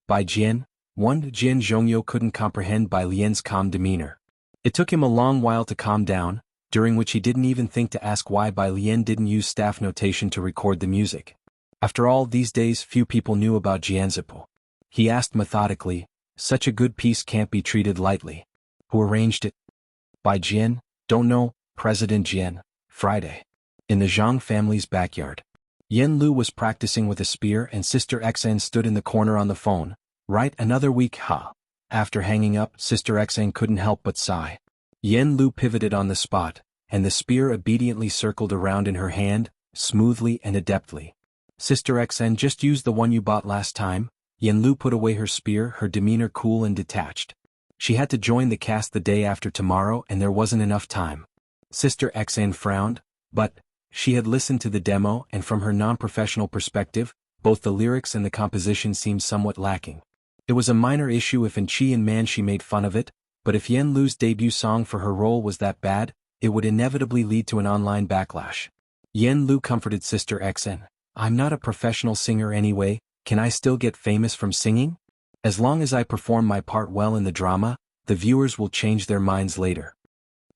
By Jian, Jian Zhongyo couldn't comprehend Bai Lian's calm demeanor. It took him a long while to calm down, during which he didn't even think to ask why Bai Lian didn't use staff notation to record the music. After all, these days few people knew about Jianzipu. He asked methodically, such a good piece can't be treated lightly. Who arranged it? By Jian, don't know, President Jian, Friday. In the Zhang family's backyard. Yen Lu was practicing with a spear and Sister Xn stood in the corner on the phone. Right, another week, ha. After hanging up, Sister Xn couldn't help but sigh. Yen Lu pivoted on the spot, and the spear obediently circled around in her hand, smoothly and adeptly. Sister Xn, just use the one you bought last time. Yen Lu put away her spear, her demeanor cool and detached. She had to join the cast the day after tomorrow and there wasn't enough time. Sister Xn frowned, but she had listened to the demo and from her non-professional perspective, both the lyrics and the composition seemed somewhat lacking. It was a minor issue if in Chi and Man she made fun of it, but if Yen Lu's debut song for her role was that bad, it would inevitably lead to an online backlash. Yen Lu comforted Sister Xn. I'm not a professional singer anyway, can I still get famous from singing? As long as I perform my part well in the drama, the viewers will change their minds later.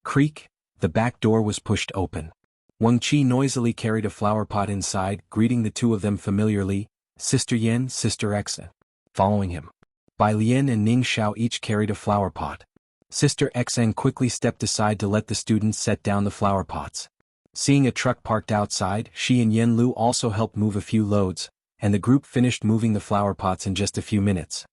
Creak, the back door was pushed open. Wang Qi noisily carried a flower pot inside, greeting the two of them familiarly, Sister Yen, Sister Xn. Following him. Bai Lian and Ning Xiao each carried a flower pot. Sister Xn quickly stepped aside to let the students set down the flower pots. Seeing a truck parked outside, she and Yen Lu also helped move a few loads, and the group finished moving the flower pots in just a few minutes.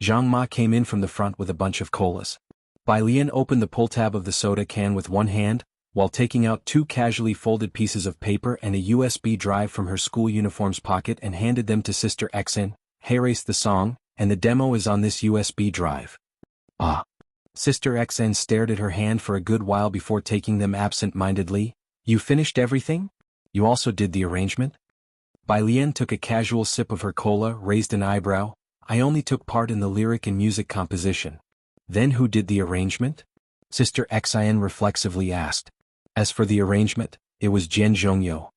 Zhang Ma came in from the front with a bunch of colas. Bai Lian opened the pull tab of the soda can with one hand, while taking out two casually folded pieces of paper and a USB drive from her school uniform's pocket and handed them to Sister Xn. Heiress the song, and the demo is on this USB drive. Ah. Sister Xn stared at her hand for a good while before taking them absent-mindedly. You finished everything? You also did the arrangement? Bai Lian took a casual sip of her cola, raised an eyebrow. I only took part in the lyric and music composition. Then who did the arrangement? Sister Xin reflexively asked. As for the arrangement, it was Jian Zhongyo.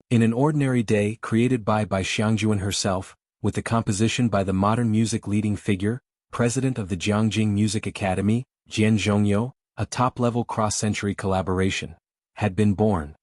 In an ordinary day created by Xiangjuan herself, with the composition by the modern music leading figure, president of the Jiangjing Music Academy, Jian Zhongyo, a top-level cross-century collaboration, had been born.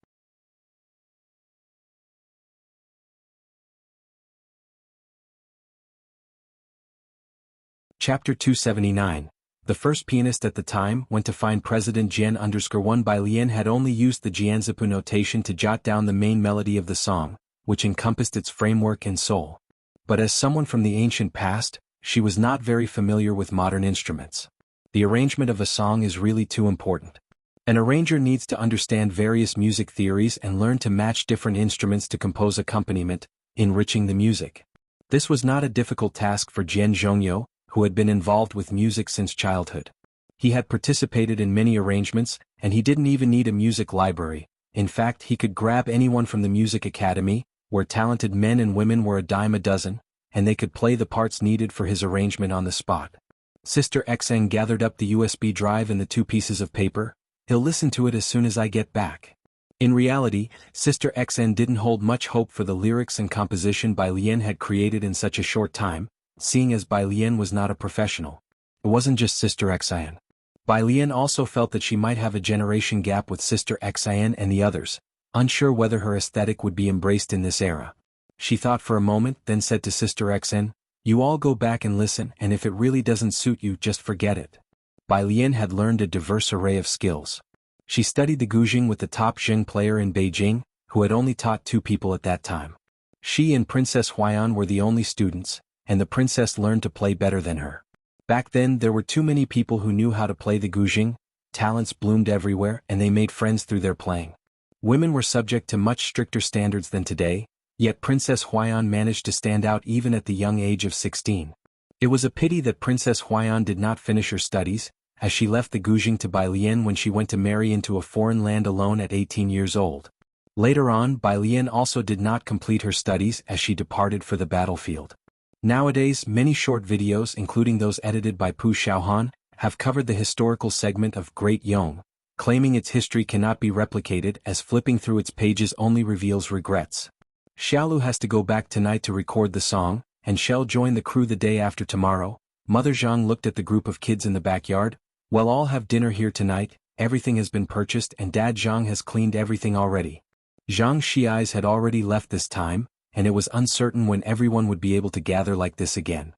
Chapter 279. The first pianist at the time went to find President Jian_1 Bai Lian had only used the Jianzipu notation to jot down the main melody of the song, which encompassed its framework and soul. But as someone from the ancient past, she was not very familiar with modern instruments. The arrangement of a song is really too important. An arranger needs to understand various music theories and learn to match different instruments to compose accompaniment, enriching the music. This was not a difficult task for Jian Zhongyo, who had been involved with music since childhood. He had participated in many arrangements, and he didn't even need a music library. In fact, he could grab anyone from the music academy, where talented men and women were a dime a dozen, and they could play the parts needed for his arrangement on the spot. Sister Xn gathered up the USB drive and the two pieces of paper. He'll listen to it as soon as I get back. In reality, Sister Xn didn't hold much hope for the lyrics and composition Bai Lian had created in such a short time, seeing as Bai Lian was not a professional. It wasn't just Sister Xn. Bai Lian also felt that she might have a generation gap with Sister Xn and the others, unsure whether her aesthetic would be embraced in this era. She thought for a moment, then said to Sister Xn, you all go back and listen, and if it really doesn't suit you, just forget it. Bai Lian had learned a diverse array of skills. She studied the guzheng with the top zheng player in Beijing, who had only taught 2 people at that time. She and Princess Huaiyan were the only students, and the princess learned to play better than her. Back then there were too many people who knew how to play the guzheng, talents bloomed everywhere and they made friends through their playing. Women were subject to much stricter standards than today, yet Princess Huaiyan managed to stand out even at the young age of 16. It was a pity that Princess Huaiyan did not finish her studies, as she left the Gujing to Bai Lian when she went to marry into a foreign land alone at 18 years old. Later on, Bai Lian also did not complete her studies as she departed for the battlefield. Nowadays, many short videos, including those edited by Pu Xiaohan, have covered the historical segment of Great Yong, claiming its history cannot be replicated as flipping through its pages only reveals regrets. Xiaolu has to go back tonight to record the song, and shall join the crew the day after tomorrow. Mother Zhang looked at the group of kids in the backyard. Well, all have dinner here tonight, everything has been purchased and Dad Zhang has cleaned everything already. Zhang Xi's had already left this time, and it was uncertain when everyone would be able to gather like this again.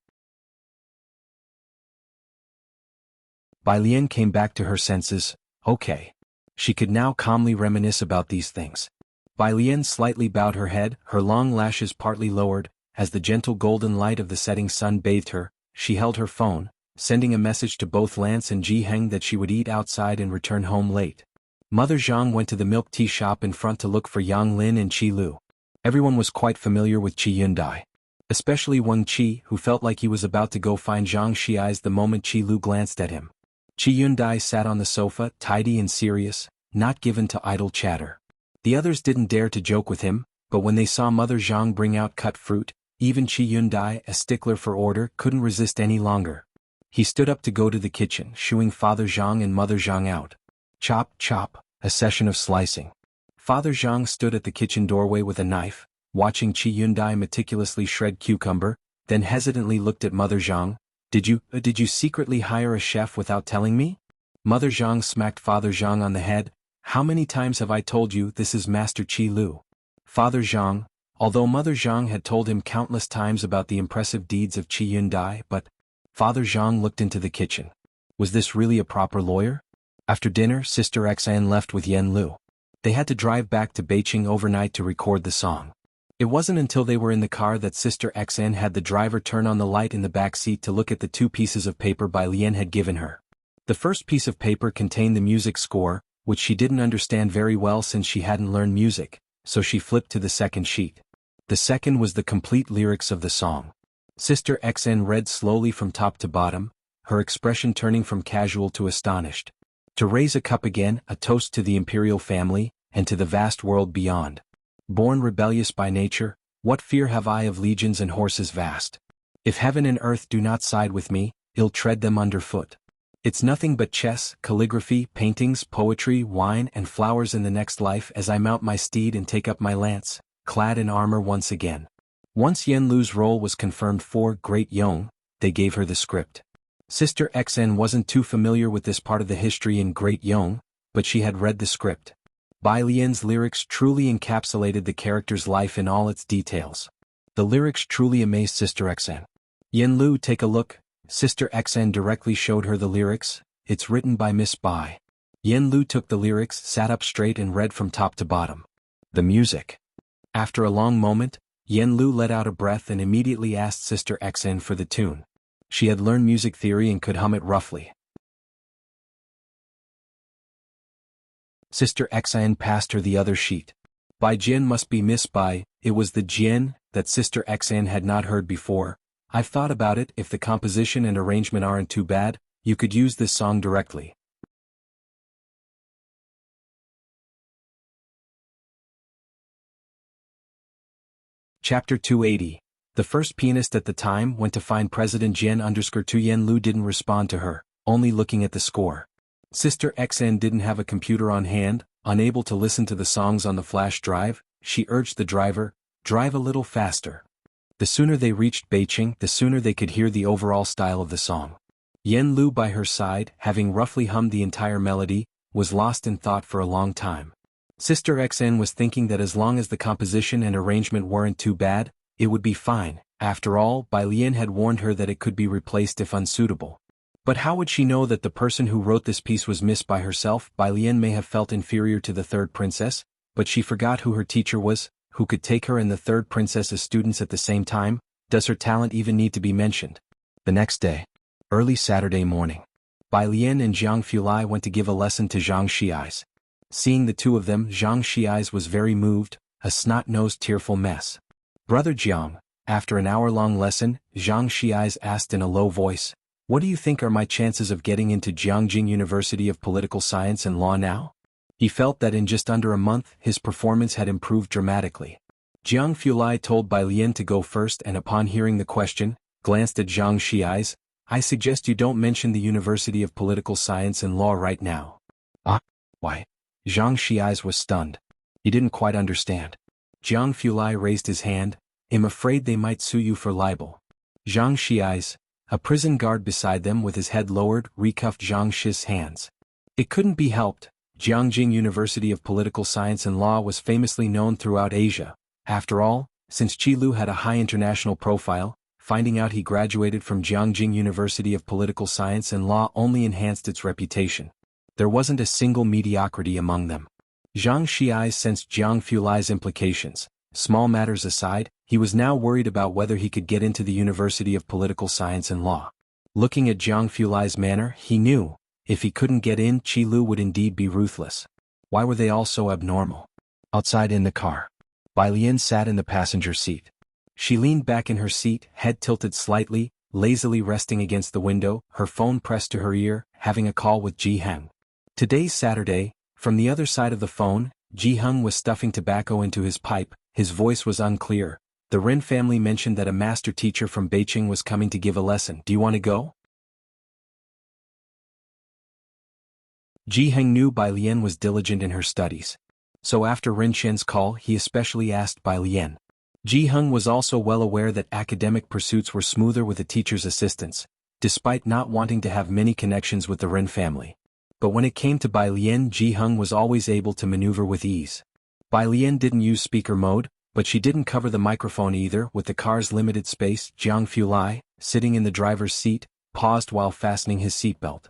Bai Lian came back to her senses. Okay. She could now calmly reminisce about these things. Bai Lian slightly bowed her head, her long lashes partly lowered, as the gentle golden light of the setting sun bathed her. She held her phone, sending a message to both Lance and Ji Heng that she would eat outside and return home late. Mother Zhang went to the milk tea shop in front to look for Yang Lin and Qi Lu. Everyone was quite familiar with Qi Yundai. Especially Wang Qi, who felt like he was about to go find Zhang Xi's the moment Qi Lu glanced at him. Qi Yundai sat on the sofa, tidy and serious, not given to idle chatter. The others didn't dare to joke with him, but when they saw Mother Zhang bring out cut fruit, even Qi Yundai, a stickler for order, couldn't resist any longer. He stood up to go to the kitchen, shooing Father Zhang and Mother Zhang out. Chop, chop, a session of slicing. Father Zhang stood at the kitchen doorway with a knife, watching Qi Yundai meticulously shred cucumber, then hesitantly looked at Mother Zhang. Did you secretly hire a chef without telling me? Mother Zhang smacked Father Zhang on the head. How many times have I told you this is Master Qi Lu? Father Zhang, although Mother Zhang had told him countless times about the impressive deeds of Qi Yundai, but Father Zhang looked into the kitchen. Was this really a proper lawyer? After dinner, Sister Xan left with Yen Lu. They had to drive back to Beijing overnight to record the song. It wasn't until they were in the car that Sister Xn had the driver turn on the light in the back seat to look at the 2 pieces of paper Bai Lian had given her. The first piece of paper contained the music score, which she didn't understand very well since she hadn't learned music, so she flipped to the second sheet. The second was the complete lyrics of the song. Sister Xn read slowly from top to bottom, her expression turning from casual to astonished. To raise a cup again, a toast to the imperial family, and to the vast world beyond. Born rebellious by nature, what fear have I of legions and horses vast? If heaven and earth do not side with me, I'll tread them underfoot. It's nothing but chess, calligraphy, paintings, poetry, wine, and flowers in the next life as I mount my steed and take up my lance, clad in armor once again. Once Yen Lu's role was confirmed for Great Yong, they gave her the script. Sister Xn wasn't too familiar with this part of the history in Great Yong, but she had read the script. Bai Lian's lyrics truly encapsulated the character's life in all its details. The lyrics truly amazed Sister Xn. Yen Lu, take a look. Sister Xn directly showed her the lyrics. It's written by Miss Bai. Yen Lu took the lyrics, sat up straight and read from top to bottom. The music. After a long moment, Yen Lu let out a breath and immediately asked Sister Xn for the tune. She had learned music theory and could hum it roughly. Sister Xn passed her the other sheet. Bai Jian must be Miss Bai. It was the Jian that Sister Xn had not heard before. I've thought about it. If the composition and arrangement aren't too bad, you could use this song directly. Chapter 280. The first pianist at the time went to find President Jian_Tu. Yen Lu didn't respond to her, only looking at the score. Sister Xn didn't have a computer on hand, unable to listen to the songs on the flash drive. She urged the driver, drive a little faster. The sooner they reached Beijing, the sooner they could hear the overall style of the song. Yen Lu by her side, having roughly hummed the entire melody, was lost in thought for a long time. Sister Xn was thinking that as long as the composition and arrangement weren't too bad, it would be fine. After all, Bai Lian had warned her that it could be replaced if unsuitable. But how would she know that the person who wrote this piece was Miss Bai herself? Bai Lian may have felt inferior to the third princess, but she forgot who her teacher was, who could take her and the third princess as students at the same time. Does her talent even need to be mentioned? The next day, early Saturday morning, Bai Lian and Jiang Fulai went to give a lesson to Zhang Xi's. Seeing the two of them, Zhang Xi's was very moved, a snot-nosed tearful mess. Brother Jiang, after an hour-long lesson, Zhang Xi's asked in a low voice, "What do you think are my chances of getting into Jiangjing University of Political Science and Law now?" He felt that in just under a month, his performance had improved dramatically. Jiang Fulai told Bai Lian to go first and upon hearing the question, glanced at Zhang Xi's, "I suggest you don't mention the University of Political Science and Law right now." "Ah? Why?" Zhang Xi's was stunned. He didn't quite understand. Jiang Fulai raised his hand, "I'm afraid they might sue you for libel." Zhang Xi's, a prison guard beside them with his head lowered, recuffed Zhang Shi's hands. It couldn't be helped. Jiangjing University of Political Science and Law was famously known throughout Asia. After all, since Qi Lu had a high international profile, finding out he graduated from Jiangjing University of Political Science and Law only enhanced its reputation. There wasn't a single mediocrity among them. Zhang Xi'ai sensed Jiang Fulai's implications. Small matters aside, he was now worried about whether he could get into the University of Political Science and Law. Looking at Jiang Fulai's manner, he knew, if he couldn't get in, Qi Lu would indeed be ruthless. Why were they all so abnormal? Outside in the car, Bai Lian sat in the passenger seat. She leaned back in her seat, head tilted slightly, lazily resting against the window, her phone pressed to her ear, having a call with Ji Heng. Today's Saturday. From the other side of the phone, Ji Heng was stuffing tobacco into his pipe. His voice was unclear. The Ren family mentioned that a master teacher from Beijing was coming to give a lesson. "Do you want to go?" Ji Heng knew Bai Lian was diligent in her studies. So after Ren Qian's call, he especially asked Bai Lian. Ji Heng was also well aware that academic pursuits were smoother with a teacher's assistance, despite not wanting to have many connections with the Ren family. But when it came to Bai Lian, Ji Heng was always able to maneuver with ease. Bai Lian didn't use speaker mode, but she didn't cover the microphone either. With the car's limited space, Jiang Fulai, sitting in the driver's seat, paused while fastening his seatbelt.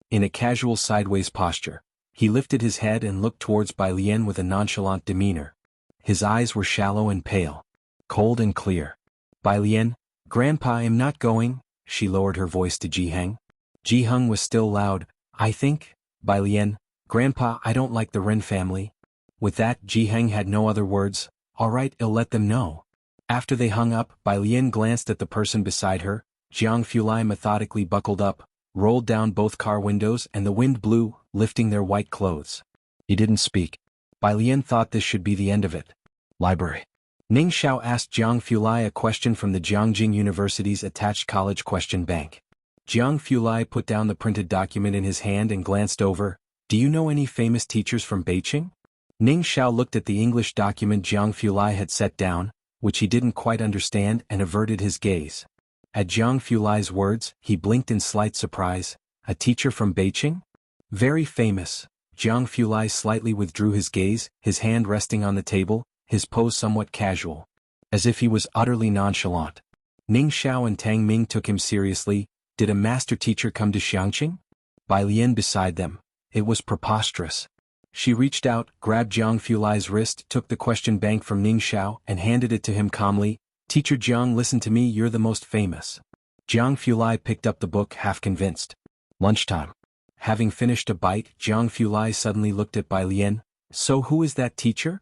In a casual sideways posture, he lifted his head and looked towards Bai Lian with a nonchalant demeanor. His eyes were shallow and pale, cold and clear. "Bai Lian, Grandpa, I'm not going," she lowered her voice to Ji Heng. Ji Heng was still loud. "I think, Bai Lian, Grandpa, I don't like the Ren family." With that, Ji Heng had no other words. "All right, I'll let them know." After they hung up, Bai Lian glanced at the person beside her. Jiang Fulai methodically buckled up, rolled down both car windows, and the wind blew, lifting their white clothes. He didn't speak. Bai Lian thought this should be the end of it. "Library." Ning Xiao asked Jiang Fulai a question from the Jiangjing University's attached college question bank. Jiang Fulai put down the printed document in his hand and glanced over. "Do you know any famous teachers from Beijing?" Ning Xiao looked at the English document Jiang Fulai had set down, which he didn't quite understand, and averted his gaze. At Jiang Fulai's words, he blinked in slight surprise. "A teacher from Beijing? Very famous." Jiang Fulai slightly withdrew his gaze, his hand resting on the table, his pose somewhat casual, as if he was utterly nonchalant. Ning Xiao and Tang Ming took him seriously. Did a master teacher come to Xiangqing? Bai Lian beside them. It was preposterous. She reached out, grabbed Jiang Fulai's wrist, took the question bank from Ning Xiao, and handed it to him calmly. "Teacher Jiang, listen to me, you're the most famous." Jiang Fulai picked up the book, half convinced. Lunchtime. Having finished a bite, Jiang Fulai suddenly looked at Bai Lian. "So who is that teacher?"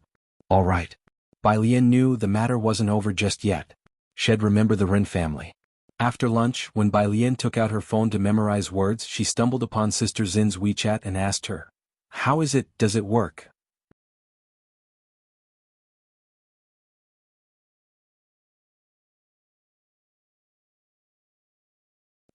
"All right." Bai Lian knew the matter wasn't over just yet. She'd remember the Ren family. After lunch, when Bai Lian took out her phone to memorize words, she stumbled upon Sister Zin's WeChat and asked her, "How is it, does it work?"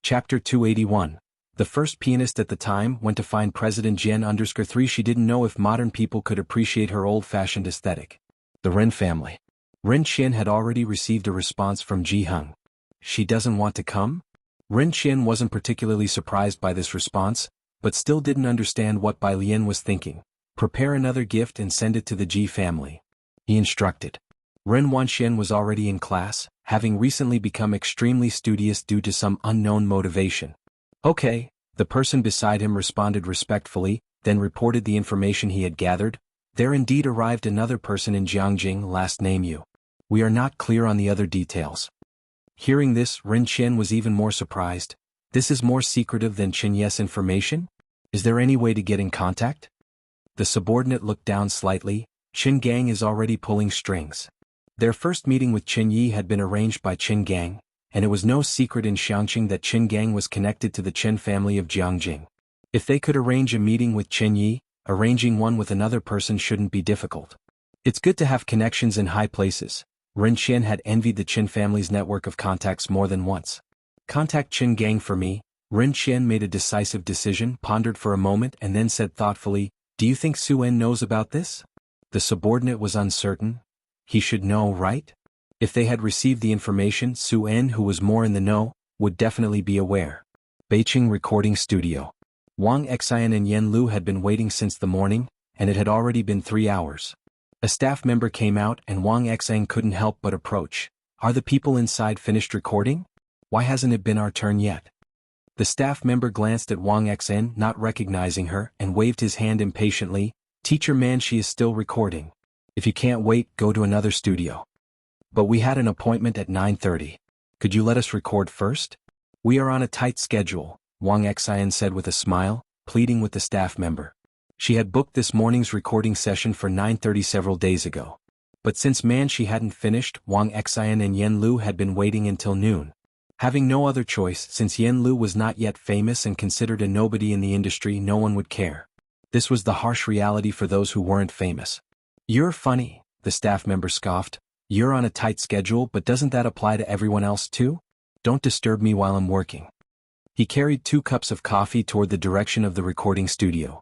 Chapter 281. The first pianist at the time went to find President Jian_3. She didn't know if modern people could appreciate her old-fashioned aesthetic. The Ren family. Ren Qian had already received a response from Ji Heng. "She doesn't want to come?" Ren Qian wasn't particularly surprised by this response, but still didn't understand what Bai Lian was thinking. "Prepare another gift and send it to the Ji family," he instructed. Ren Wanxian was already in class, having recently become extremely studious due to some unknown motivation. "Okay," the person beside him responded respectfully, then reported the information he had gathered. "There indeed arrived another person in Jiangjing, last name Yu. We are not clear on the other details." Hearing this, Ren Qian was even more surprised. "This is more secretive than Chen Yes information? Is there any way to get in contact?" The subordinate looked down slightly. Qin Gang is already pulling strings. Their first meeting with Qin Yi had been arranged by Qin Gang, and it was no secret in Xiangqing that Qin Gang was connected to the Qin family of Jiangjing. If they could arrange a meeting with Qin Yi, arranging one with another person shouldn't be difficult. It's good to have connections in high places. Ren Qian had envied the Qin family's network of contacts more than once. Contact Qin Gang for me. Ren Qian made a decisive decision, pondered for a moment and then said thoughtfully, "Do you think Su En knows about this?" The subordinate was uncertain. He should know, right? If they had received the information, Su En, who was more in the know, would definitely be aware. Beijing Recording Studio. Wang Xian and Yen Lu had been waiting since the morning, and it had already been 3 hours. A staff member came out and Wang Xian couldn't help but approach. "Are the people inside finished recording? Why hasn't it been our turn yet?" The staff member glanced at Wang Xian, not recognizing her, and waved his hand impatiently. "Teacher man, she is still recording. If you can't wait, go to another studio." "But we had an appointment at 9:30. Could you let us record first?" "We are on a tight schedule," Wang Xian said with a smile, pleading with the staff member. She had booked this morning's recording session for 9:30 several days ago. But since she hadn't finished, Wang Xian and Yen Lu had been waiting until noon. Having no other choice, since Yen Lu was not yet famous and considered a nobody in the industry, no one would care. This was the harsh reality for those who weren't famous. "You're funny," the staff member scoffed. "You're on a tight schedule, but doesn't that apply to everyone else too? Don't disturb me while I'm working." He carried 2 cups of coffee toward the direction of the recording studio.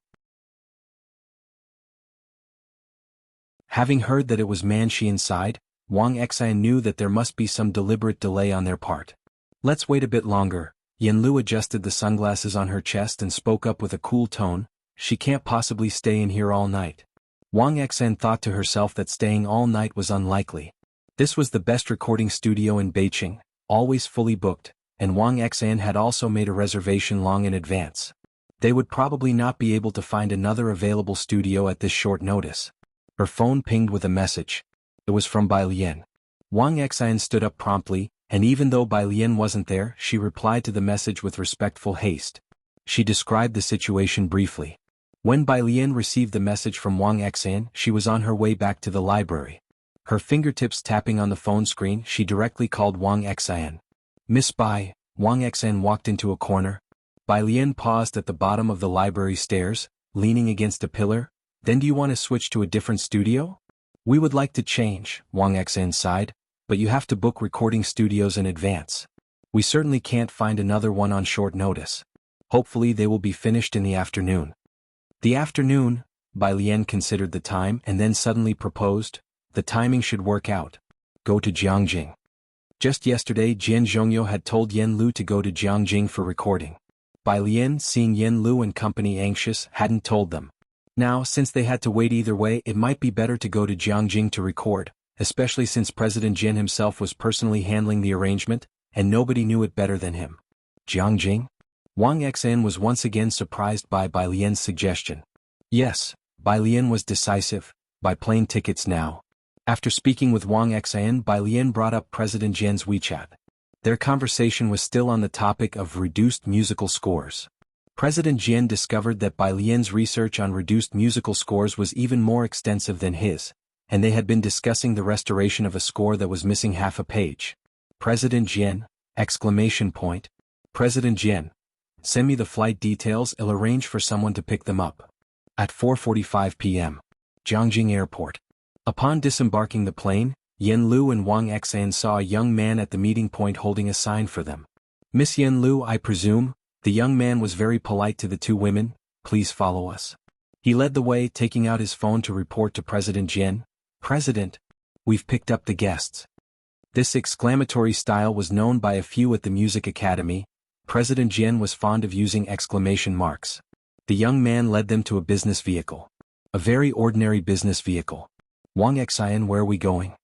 Having heard that it was Manshi inside, Wang Xian knew that there must be some deliberate delay on their part. "Let's wait a bit longer." Yen Lu adjusted the sunglasses on her chest and spoke up with a cool tone. "She can't possibly stay in here all night." Wang Xian thought to herself that staying all night was unlikely. This was the best recording studio in Beijing, always fully booked, and Wang Xian had also made a reservation long in advance. They would probably not be able to find another available studio at this short notice. Her phone pinged with a message. It was from Bai Lian. Wang Xian stood up promptly, and even though Bai Lian wasn't there, she replied to the message with respectful haste. She described the situation briefly. When Bai Lian received the message from Wang Xian, she was on her way back to the library. Her fingertips tapping on the phone screen, she directly called Wang Xian. "Miss Bai." Wang Xian walked into a corner. Bai Lian paused at the bottom of the library stairs, leaning against a pillar. "Then do you want to switch to a different studio?" "We would like to change," Wang Xian sighed, "but you have to book recording studios in advance. We certainly can't find another one on short notice. Hopefully they will be finished in the afternoon." The afternoon, Bai Lian considered the time and then suddenly proposed. The timing should work out. Go to Jiangjing. Just yesterday Jian Zhongyo had told Yen Lu to go to Jiangjing for recording. Bai Lian, seeing Yen Lu and company anxious, hadn't told them. Now, since they had to wait either way, it might be better to go to Jiangjing to record, especially since President Jian himself was personally handling the arrangement, and nobody knew it better than him. Jiangjing? Wang Xian was once again surprised by Bai Lian's suggestion. Yes, Bai Lian was decisive. Buy plane tickets now. After speaking with Wang Xian, Bai Lian brought up President Jian's WeChat. Their conversation was still on the topic of reduced musical scores. President Jian discovered that Bai Lian's research on reduced musical scores was even more extensive than his, and they had been discussing the restoration of a score that was missing half a page. President Jian! Exclamation point. President Jian! Send me the flight details, I'll arrange for someone to pick them up. At 4:45 p.m. Jiangjing Airport. Upon disembarking the plane, Yen Lu and Wang Xian saw a young man at the meeting point holding a sign for them. "Miss Yen Lu, I presume?" The young man was very polite to the 2 women. "Please follow us." He led the way, taking out his phone to report to President Jian. "President, we've picked up the guests." This exclamatory style was known by a few at the music academy. President Jian was fond of using exclamation marks. The young man led them to a business vehicle. A very ordinary business vehicle. "Wang Xian, where are we going?"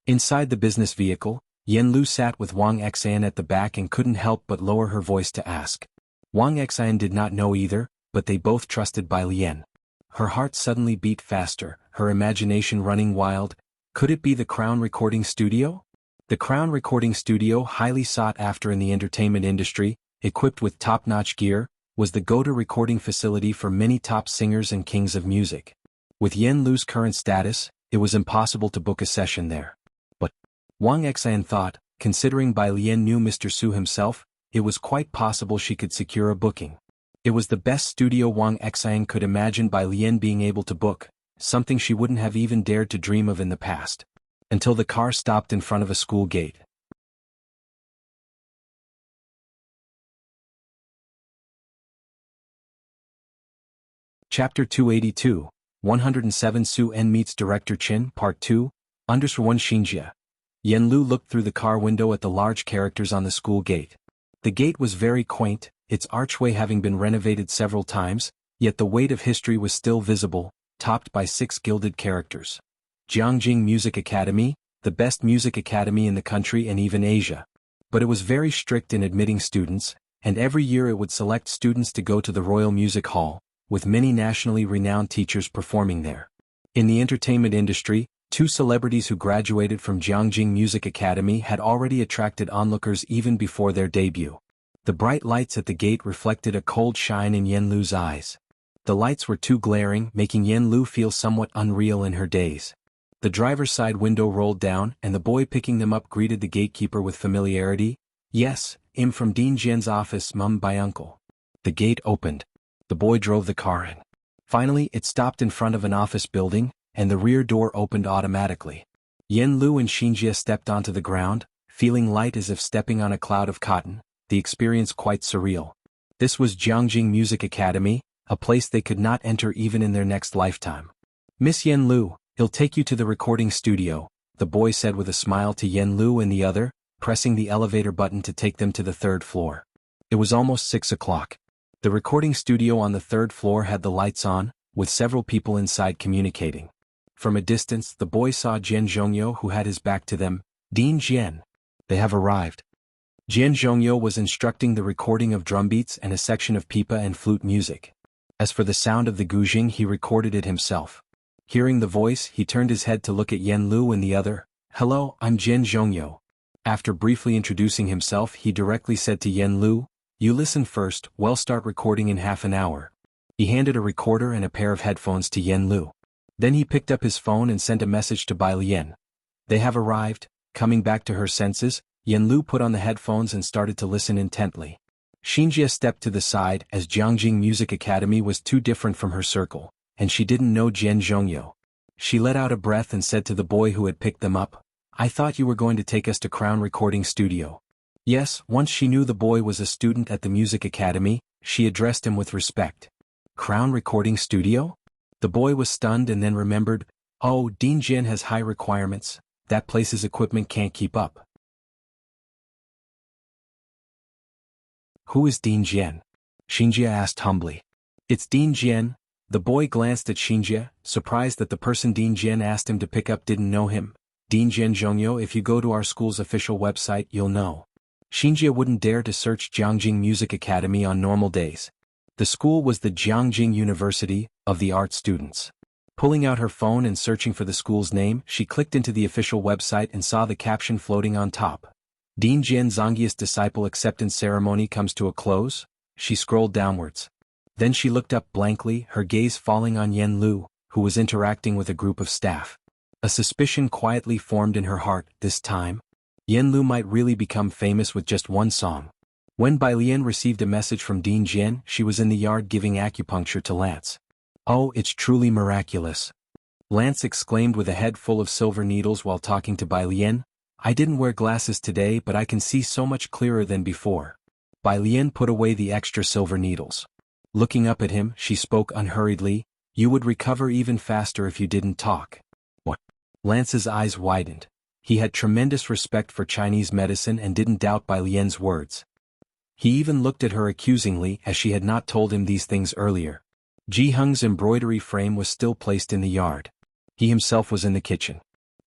Inside the business vehicle, Yen Lu sat with Wang Xian at the back and couldn't help but lower her voice to ask. Wang Xian did not know either, but they both trusted Bai Lian. Her heart suddenly beat faster, her imagination running wild. Could it be the Crown Recording Studio? The Crown Recording Studio, highly sought after in the entertainment industry, equipped with top-notch gear, was the go-to recording facility for many top singers and kings of music. With Yen Lu's current status, it was impossible to book a session there. But Wang Xian thought, considering Bai Lian knew Mr. Su himself, it was quite possible she could secure a booking. It was the best studio Wang Xian could imagine Bai Lian being able to book, something she wouldn't have even dared to dream of in the past. Until the car stopped in front of a school gate. Chapter 282, 107 Su En meets Director Chin, Part 2, _1 Xinjia. Yen Lu looked through the car window at the large characters on the school gate. The gate was very quaint, its archway having been renovated several times, yet the weight of history was still visible, topped by 6 gilded characters. Jiangjing Music Academy, the best music academy in the country and even Asia. But it was very strict in admitting students, and every year it would select students to go to the Royal Music Hall, with many nationally renowned teachers performing there. In the entertainment industry, 2 celebrities who graduated from Jiangjing Music Academy had already attracted onlookers even before their debut. The bright lights at the gate reflected a cold shine in Yen Lu's eyes. The lights were too glaring, making Yen Lu feel somewhat unreal in her daze. The driver's side window rolled down, and the boy picking them up greeted the gatekeeper with familiarity. "Yes, I'm from Dean Jian's office, mum by uncle." The gate opened. The boy drove the car in. Finally, it stopped in front of an office building, and the rear door opened automatically. Yen Lu and Xinjia stepped onto the ground, feeling light as if stepping on a cloud of cotton, the experience quite surreal. This was Jiangjing Music Academy, a place they could not enter even in their next lifetime. "Miss Yen Lu, he'll take you to the recording studio," the boy said with a smile to Yen Lu and the other, pressing the elevator button to take them to the 3rd floor. It was almost 6 o'clock. The recording studio on the 3rd floor had the lights on, with several people inside communicating. From a distance, the boy saw Jian Zhongyo, who had his back to them. "Dean Jian. They have arrived." Jian Zhongyo was instructing the recording of drumbeats and a section of pipa and flute music. As for the sound of the guzheng, he recorded it himself. Hearing the voice, he turned his head to look at Yen Lu and the other. "Hello, I'm Jian Zhongyo." After briefly introducing himself, he directly said to Yen Lu, "You listen first, we'll start recording in half an hour." He handed a recorder and a pair of headphones to Yen Lu. Then he picked up his phone and sent a message to Bai Lian. "They have arrived." Coming back to her senses, Yen Lu put on the headphones and started to listen intently. Xinjia stepped to the side as Jiangjing Music Academy was too different from her circle, and she didn't know Jian Zhongyo. She let out a breath and said to the boy who had picked them up, "I thought you were going to take us to Crown Recording Studio." Yes, once she knew the boy was a student at the Music Academy, she addressed him with respect. "Crown Recording Studio?" The boy was stunned and then remembered, "Oh, Dean Jian has high requirements, that place's equipment can't keep up." "Who is Dean Jian?" Xinjia asked humbly. "It's Dean Jian." The boy glanced at Xinjia, surprised that the person Dean Jian asked him to pick up didn't know him. "Dean Jian Zhongyo, if you go to our school's official website you'll know." Xinjia wouldn't dare to search Jiangjing Music Academy on normal days. The school was the Jiangjing University of the art students. Pulling out her phone and searching for the school's name, she clicked into the official website and saw the caption floating on top. "Dean Jian Zongyi's disciple acceptance ceremony comes to a close?" She scrolled downwards. Then she looked up blankly, her gaze falling on Yen Lu, who was interacting with a group of staff. A suspicion quietly formed in her heart. This time, Yen Lu might really become famous with just one song. When Bai Lian received a message from Dean Jian, she was in the yard giving acupuncture to Lance. "Oh, it's truly miraculous," Lance exclaimed with a head full of silver needles while talking to Bai Lian. "I didn't wear glasses today, but I can see so much clearer than before." Bai Lian put away the extra silver needles. Looking up at him, she spoke unhurriedly, "You would recover even faster if you didn't talk." "What?" Lance's eyes widened. He had tremendous respect for Chinese medicine and didn't doubt Bai Lian's words. He even looked at her accusingly as she had not told him these things earlier. Ji Hung's embroidery frame was still placed in the yard. He himself was in the kitchen.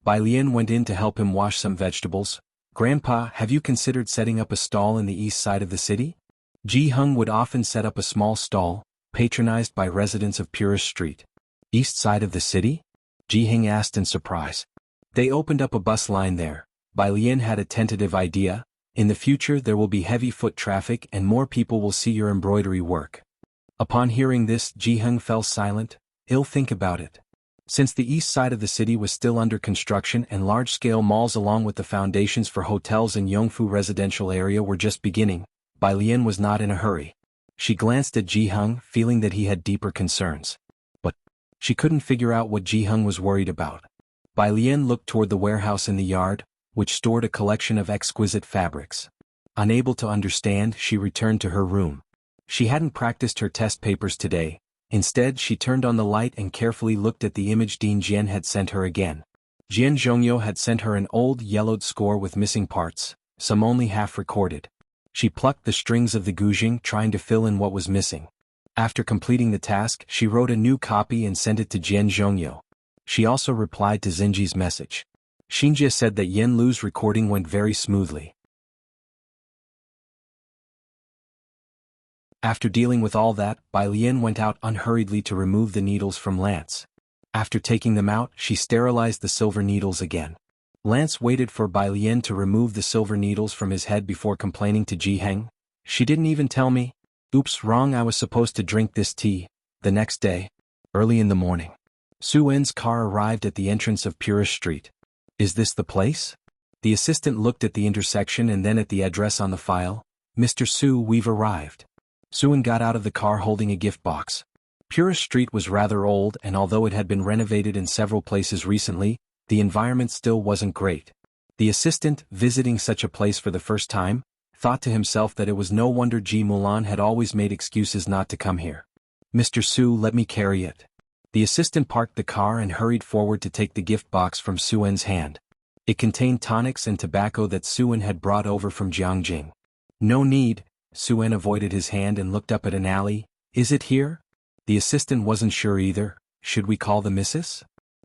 Bai Lian went in to help him wash some vegetables. "Grandpa, have you considered setting up a stall in the east side of the city?" Ji Hung would often set up a small stall, patronized by residents of Purist Street. "East side of the city?" Ji Hung asked in surprise. "They opened up a bus line there." Bai Lian had a tentative idea. In the future there will be heavy foot traffic and more people will see your embroidery work. Upon hearing this, Ji-hung fell silent. He'll think about it. Since the east side of the city was still under construction and large-scale malls along with the foundations for hotels in Yongfu residential area were just beginning, Bai Lian was not in a hurry. She glanced at Ji-hung, feeling that he had deeper concerns. But she couldn't figure out what Ji-hung was worried about. Bai Lian looked toward the warehouse in the yard, which stored a collection of exquisite fabrics. Unable to understand, she returned to her room. She hadn't practiced her test papers today. Instead, she turned on the light and carefully looked at the image Dean Jian had sent her again. Jian Zhongyo had sent her an old yellowed score with missing parts, some only half recorded. She plucked the strings of the guzheng, trying to fill in what was missing. After completing the task, she wrote a new copy and sent it to Jian Zhongyo. She also replied to Xinji's message. Xinjie said that Yen Lu's recording went very smoothly. After dealing with all that, Bai Lian went out unhurriedly to remove the needles from Lance. After taking them out, she sterilized the silver needles again. Lance waited for Bai Lian to remove the silver needles from his head before complaining to Ji-hung. She didn't even tell me. Oops, wrong, I was supposed to drink this tea. The next day, early in the morning, Su-en's car arrived at the entrance of Purist Street. Is this the place? The assistant looked at the intersection and then at the address on the file. Mr. Su, we've arrived. Su-en got out of the car holding a gift box. Purist Street was rather old, and although it had been renovated in several places recently, the environment still wasn't great. The assistant, visiting such a place for the first time, thought to himself that it was no wonder Ji Mulan had always made excuses not to come here. Mr. Su, let me carry it. The assistant parked the car and hurried forward to take the gift box from Su-en's hand. It contained tonics and tobacco that Su-en had brought over from Jiangjing. No need. Su-en avoided his hand and looked up at an alley. Is it here? The assistant wasn't sure either. Should we call the missus?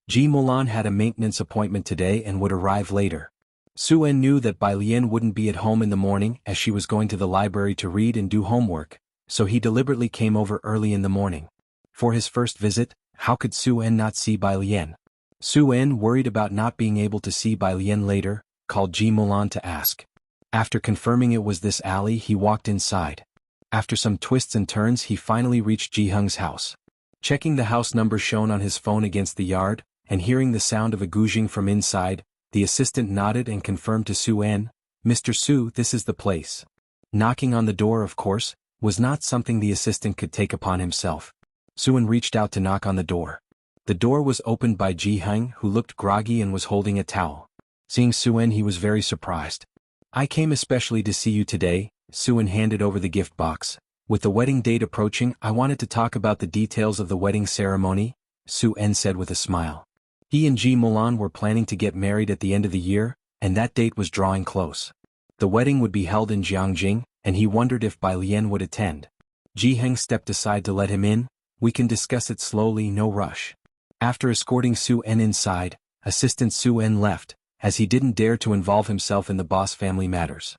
Ji Mulan had a maintenance appointment today and would arrive later. Su-en knew that Bai Lian wouldn't be at home in the morning as she was going to the library to read and do homework, so he deliberately came over early in the morning. For his first visit, how could Su-en not see Bai Lian? Su-en, worried about not being able to see Bai Lian later, called Ji Mulan to ask. After confirming it was this alley, he walked inside. After some twists and turns, he finally reached Ji-hung's house. Checking the house number shown on his phone against the yard, and hearing the sound of a guzheng from inside, the assistant nodded and confirmed to Su-en, Mr. Su, this is the place. Knocking on the door, of course, was not something the assistant could take upon himself. Su-en reached out to knock on the door. The door was opened by Ji-hung, who looked groggy and was holding a towel. Seeing Su-en, he was very surprised. I came especially to see you today. Su-en handed over the gift box. With the wedding date approaching, I wanted to talk about the details of the wedding ceremony, Su-en said with a smile. He and Ji Mulan were planning to get married at the end of the year, and that date was drawing close. The wedding would be held in Jiangjing, and he wondered if Bai Lian would attend. Ji-hung stepped aside to let him in. We can discuss it slowly, no rush. After escorting Su-en inside, Assistant Su-en left, as he didn't dare to involve himself in the boss family matters.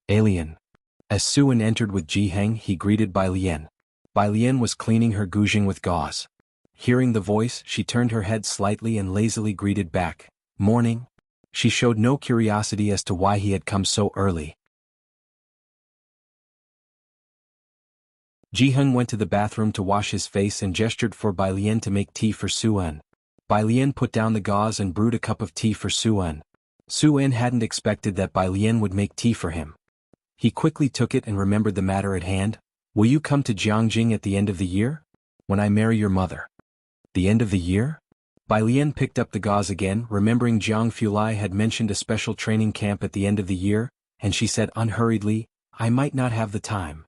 Alien. As Su-en entered with Ji-hung, he greeted Bai Lian. Bai Lian was cleaning her guzheng with gauze. Hearing the voice, she turned her head slightly and lazily greeted back. Morning. She showed no curiosity as to why he had come so early. Ji-hung went to the bathroom to wash his face and gestured for Bai Lian to make tea for Su-en. Bai Lian put down the gauze and brewed a cup of tea for Su-en. Su-en hadn't expected that Bai Lian would make tea for him. He quickly took it and remembered the matter at hand. Will you come to Jiangjing at the end of the year? When I marry your mother. The end of the year? Bai Lian picked up the gauze again, remembering Jiang Fulai had mentioned a special training camp at the end of the year, and she said unhurriedly, I might not have the time.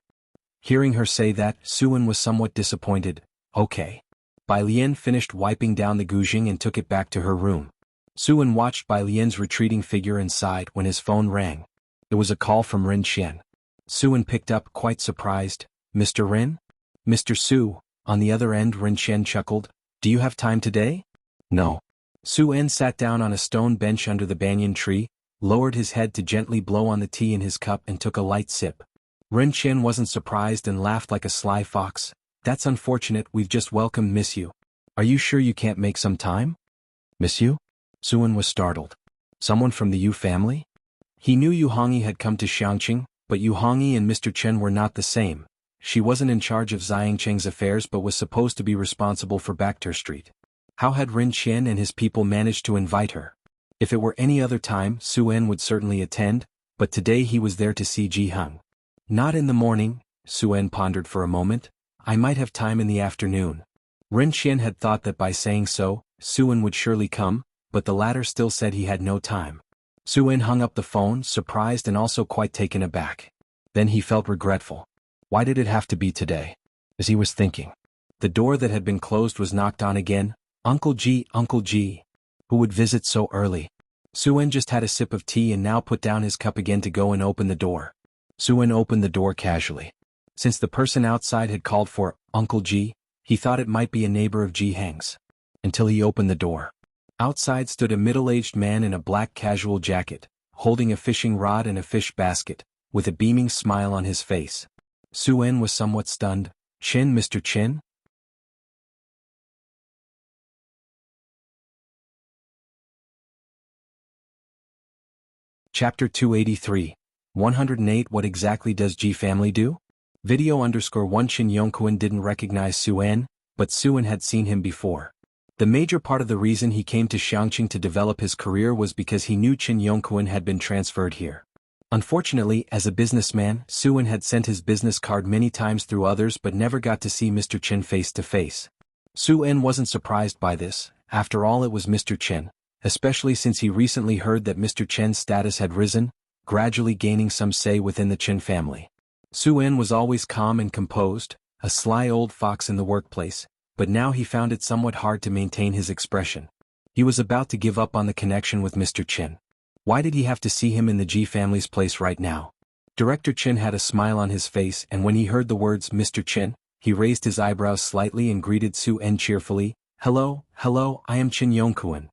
Hearing her say that, Su-en was somewhat disappointed. Okay. Bai Lian finished wiping down the guzheng and took it back to her room. Su-en watched Bai Lian's retreating figure and sighed when his phone rang. It was a call from Ren Xian. Su-en picked up, quite surprised. Mr. Ren? Mr. Su. On the other end, Ren Xian chuckled. Do you have time today? No. Su-en sat down on a stone bench under the banyan tree, lowered his head to gently blow on the tea in his cup and took a light sip. Ren Xian wasn't surprised and laughed like a sly fox. That's unfortunate, we've just welcomed Miss Yu. Are you sure you can't make some time? Miss Yu? Su-en was startled. Someone from the Yu family? He knew Yu Hongyi had come to Xiangqing, but Yu Hongyi and Mr. Chen were not the same. She wasn't in charge of Xiangqing's affairs but was supposed to be responsible for Bakhtur Street. How had Ren Qian and his people managed to invite her? If it were any other time, Su En would certainly attend, but today he was there to see Ji Heng. Not in the morning, Su En pondered for a moment. I might have time in the afternoon. Ren Qian had thought that by saying so, Su En would surely come, but the latter still said he had no time. Su En hung up the phone, surprised and also quite taken aback. Then he felt regretful. Why did it have to be today? As he was thinking, the door that had been closed was knocked on again. Uncle Ji, who would visit so early? Su En just had a sip of tea and now put down his cup again to go and open the door. Su En opened the door casually. Since the person outside had called for Uncle Ji, he thought it might be a neighbor of Ji Heng's. Until he opened the door. Outside stood a middle-aged man in a black casual jacket, holding a fishing rod and a fish basket, with a beaming smile on his face. Su En was somewhat stunned. Chen, Mr. Chen? Chapter 283. 108 What exactly does Ji family do? Video_1 Chen Yongquan didn't recognize Su En, but Su En had seen him before. The major part of the reason he came to Xiangqing to develop his career was because he knew Chen Yongquan had been transferred here. Unfortunately, as a businessman, Su En had sent his business card many times through others but never got to see Mr. Chen face to face. Su En wasn't surprised by this. After all, it was Mr. Chen, especially since he recently heard that Mr. Chen's status had risen, gradually gaining some say within the Chen family. Su En was always calm and composed, a sly old fox in the workplace, but now he found it somewhat hard to maintain his expression. He was about to give up on the connection with Mr. Chen. Why did he have to see him in the Ji family's place right now? Director Chen had a smile on his face, and when he heard the words Mr. Chen, he raised his eyebrows slightly and greeted Su En cheerfully. Hello, I am Chen Yongquan.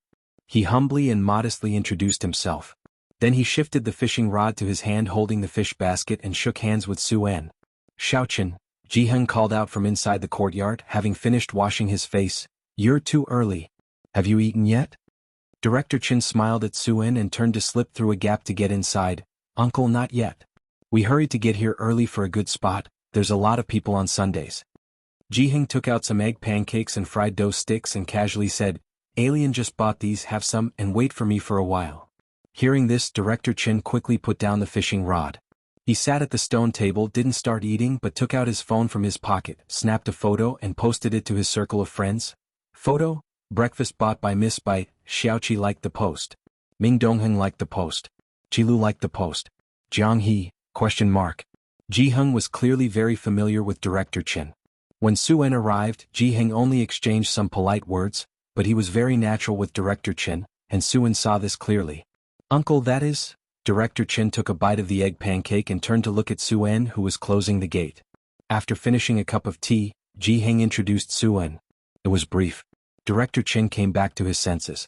He humbly and modestly introduced himself. Then he shifted the fishing rod to his hand holding the fish basket and shook hands with Su En. Xiaochen, Ji Heng called out from inside the courtyard, having finished washing his face. You're too early. Have you eaten yet? Director Chen smiled at Su En and turned to slip through a gap to get inside. Uncle, not yet. We hurried to get here early for a good spot. There's a lot of people on Sundays. Ji Heng took out some egg pancakes and fried dough sticks and casually said, Alien just bought these, have some and wait for me for a while. Hearing this, Director Chen quickly put down the fishing rod. He sat at the stone table, didn't start eating but took out his phone from his pocket, snapped a photo and posted it to his circle of friends. Photo: breakfast bought by Miss Bai. Xiaoqi liked the post. Ming Dongheng liked the post. Jilu liked the post. Jiang He? Ji Heng was clearly very familiar with Director Chen. When Su En arrived, Ji Heng only exchanged some polite words, but he was very natural with Director Chen, and Su En saw this clearly. Uncle, that is? Director Chen took a bite of the egg pancake and turned to look at Su En, who was closing the gate. After finishing a cup of tea, Ji Heng introduced Su En. It was brief. Director Chen came back to his senses.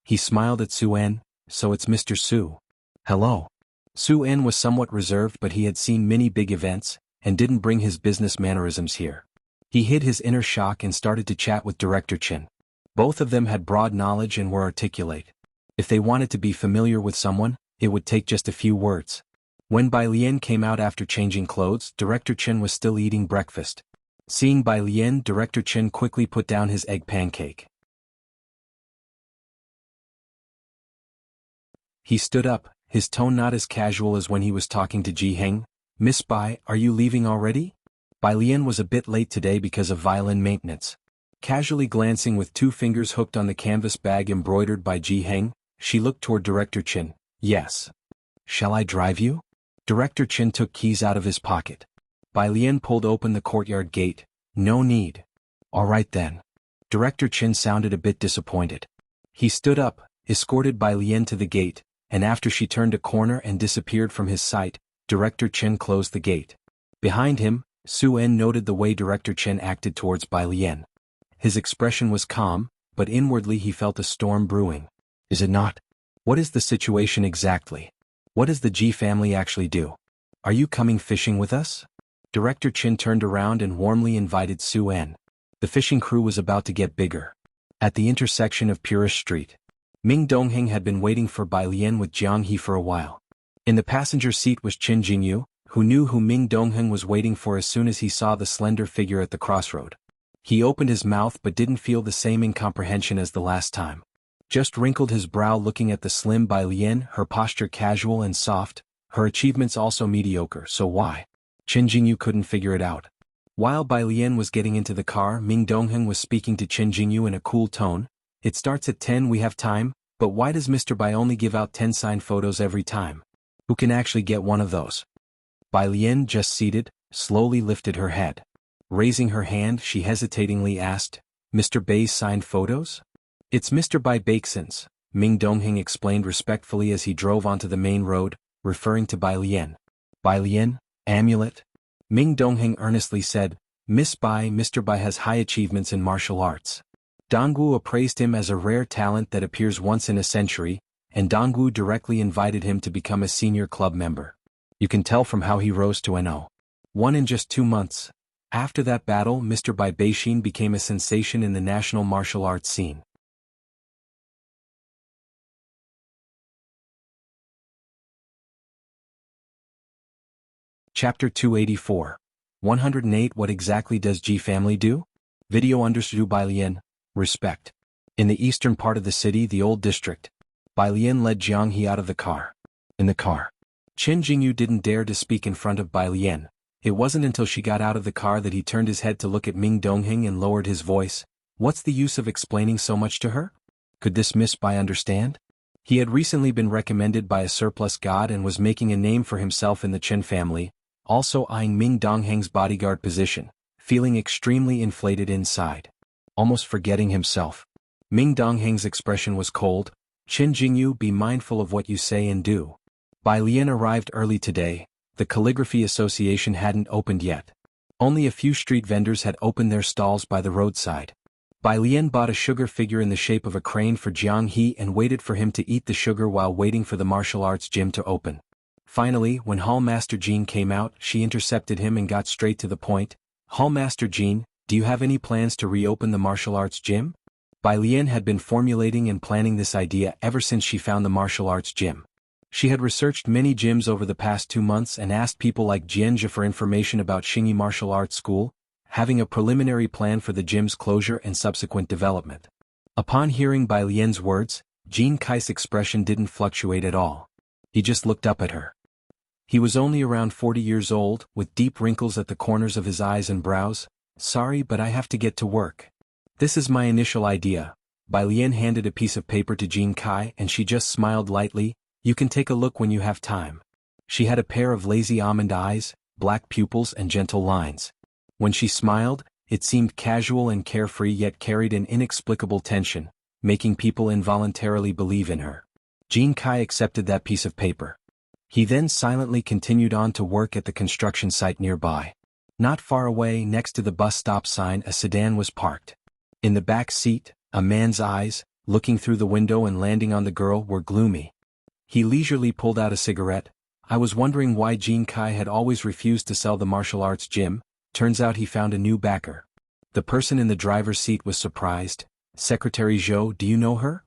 He smiled at Su En. So it's Mr. Su. Hello. Su En was somewhat reserved, but he had seen many big events, and didn't bring his business mannerisms here. He hid his inner shock and started to chat with Director Chen. Both of them had broad knowledge and were articulate. If they wanted to be familiar with someone, it would take just a few words. When Bai Lian came out after changing clothes, Director Chen was still eating breakfast. Seeing Bai Lian, Director Chen quickly put down his egg pancake. He stood up, his tone not as casual as when he was talking to Ji Heng. Miss Bai, are you leaving already? Bai Lian was a bit late today because of violin maintenance. Casually glancing with 2 fingers hooked on the canvas bag embroidered by Ji Heng, she looked toward Director Chen. Yes. Shall I drive you? Director Chen took keys out of his pocket. Bai Lian pulled open the courtyard gate. No need. All right then. Director Chen sounded a bit disappointed. He stood up, escorted Bai Lian to the gate, and after she turned a corner and disappeared from his sight, Director Chen closed the gate. Behind him, Su En noted the way Director Chen acted towards Bai Lian. His expression was calm, but inwardly he felt a storm brewing. Is it not? What is the situation exactly? What does the Ji family actually do? Are you coming fishing with us? Director Chen turned around and warmly invited Su En. The fishing crew was about to get bigger. At the intersection of Purist Street, Ming Dongheng had been waiting for Bai Lian with Jiang He for a while. In the passenger seat was Qin Jingyu, who knew who Ming Dongheng was waiting for as soon as he saw the slender figure at the crossroad. He opened his mouth but didn't feel the same incomprehension as the last time. Just wrinkled his brow looking at the slim Bai Lian, her posture casual and soft, her achievements also mediocre, so why? Qin Jingyu couldn't figure it out. While Bai Lian was getting into the car, Ming Dongheng was speaking to Qin Jingyu in a cool tone. It starts at 10, we have time, but why does Mr. Bai only give out 10 signed photos every time? Who can actually get one of those? Bai Lian, just seated, slowly lifted her head. Raising her hand, she hesitatingly asked, Mr. Bai's signed photos? It's Mr. Bai Baixin's, Ming Dongheng explained respectfully as he drove onto the main road, referring to Bai Lian. Bai Lian, amulet? Ming Dongheng earnestly said, Miss Bai, Mr. Bai has high achievements in martial arts. Dongwu appraised him as a rare talent that appears once in a century, and Dongwu directly invited him to become a senior club member. You can tell from how he rose to an O1 in just 2 months. After that battle, Mr. Bai Beixin became a sensation in the national martial arts scene. Chapter 284. 108 What exactly does Ji family do? Video understood by Lian. Respect. In the eastern part of the city, the old district, Bai Lian led Jiang He out of the car. In the car, Qin Jingyu didn't dare to speak in front of Bai Lian. It wasn't until she got out of the car that he turned his head to look at Ming Dongheng and lowered his voice. What's the use of explaining so much to her? Could this Miss Bai understand? He had recently been recommended by a surplus god and was making a name for himself in the Chen family, also eyeing Ming Dongheng's bodyguard position, feeling extremely inflated inside. Almost forgetting himself. Ming Dongheng's expression was cold. Qin Jingyu, be mindful of what you say and do. Bai Lian arrived early today. The Calligraphy Association hadn't opened yet. Only a few street vendors had opened their stalls by the roadside. Bai Lian bought a sugar figure in the shape of a crane for Jiang He and waited for him to eat the sugar while waiting for the martial arts gym to open. Finally, when Hall Master Jean came out, she intercepted him and got straight to the point. Hall Master Jean, do you have any plans to reopen the martial arts gym? Bai Lian had been formulating and planning this idea ever since she found the martial arts gym. She had researched many gyms over the past 2 months and asked people like Jianzhe for information about Xingyi Martial Arts School, having a preliminary plan for the gym's closure and subsequent development. Upon hearing Bai Lian's words, Jean Kai's expression didn't fluctuate at all. He just looked up at her. He was only around 40 years old, with deep wrinkles at the corners of his eyes and brows. Sorry, but I have to get to work. This is my initial idea. Bai Lian handed a piece of paper to Jean Kai and she just smiled lightly. You can take a look when you have time. She had a pair of lazy almond eyes, black pupils and gentle lines. When she smiled, it seemed casual and carefree yet carried an inexplicable tension, making people involuntarily believe in her. Jean Kai accepted that piece of paper. He then silently continued on to work at the construction site nearby. Not far away, next to the bus stop sign, a sedan was parked. In the back seat, a man's eyes, looking through the window and landing on the girl, were gloomy. He leisurely pulled out a cigarette. I was wondering why Jean Kai had always refused to sell the martial arts gym. Turns out he found a new backer. The person in the driver's seat was surprised. Secretary Zhou, do you know her?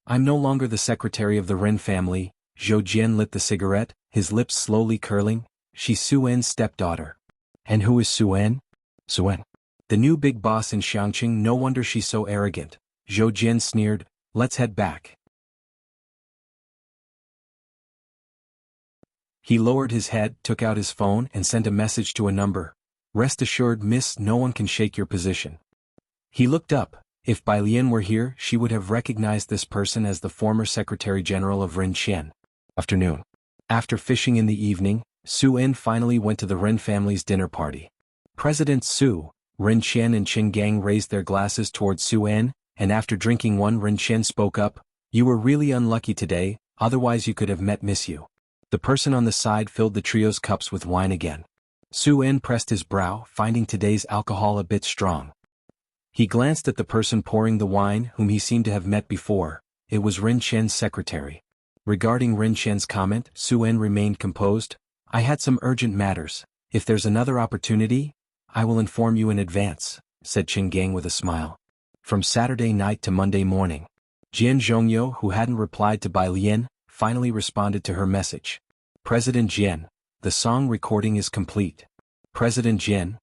I'm no longer the secretary of the Ren family. Zhou Jian lit the cigarette, his lips slowly curling. She's Su En's stepdaughter. And who is Su En? Su En. The new big boss in Xiangqing. No wonder she's so arrogant. Zhou Jian sneered. Let's head back. He lowered his head, took out his phone and sent a message to a number. Rest assured, miss, no one can shake your position. He looked up. If Bai Lian were here, she would have recognized this person as the former Secretary General of Ren Qian. Afternoon. After fishing in the evening, Su En finally went to the Ren family's dinner party. President Su, Ren Qian and Qin Gang raised their glasses towards Su En, and after drinking one, Ren Qian spoke up. You were really unlucky today, otherwise you could have met Miss Yu. The person on the side filled the trio's cups with wine again. Su En pressed his brow, finding today's alcohol a bit strong. He glanced at the person pouring the wine, whom he seemed to have met before. It was Ren Qian's secretary. Regarding Ren Qian's comment, Su En remained composed. I had some urgent matters. If there's another opportunity, I will inform you in advance, said Qin Gang with a smile. From Saturday night to Monday morning. Jian Zhongyo, who hadn't replied to Bai Lian, finally responded to her message. President Jian, the song recording is complete. President Jian,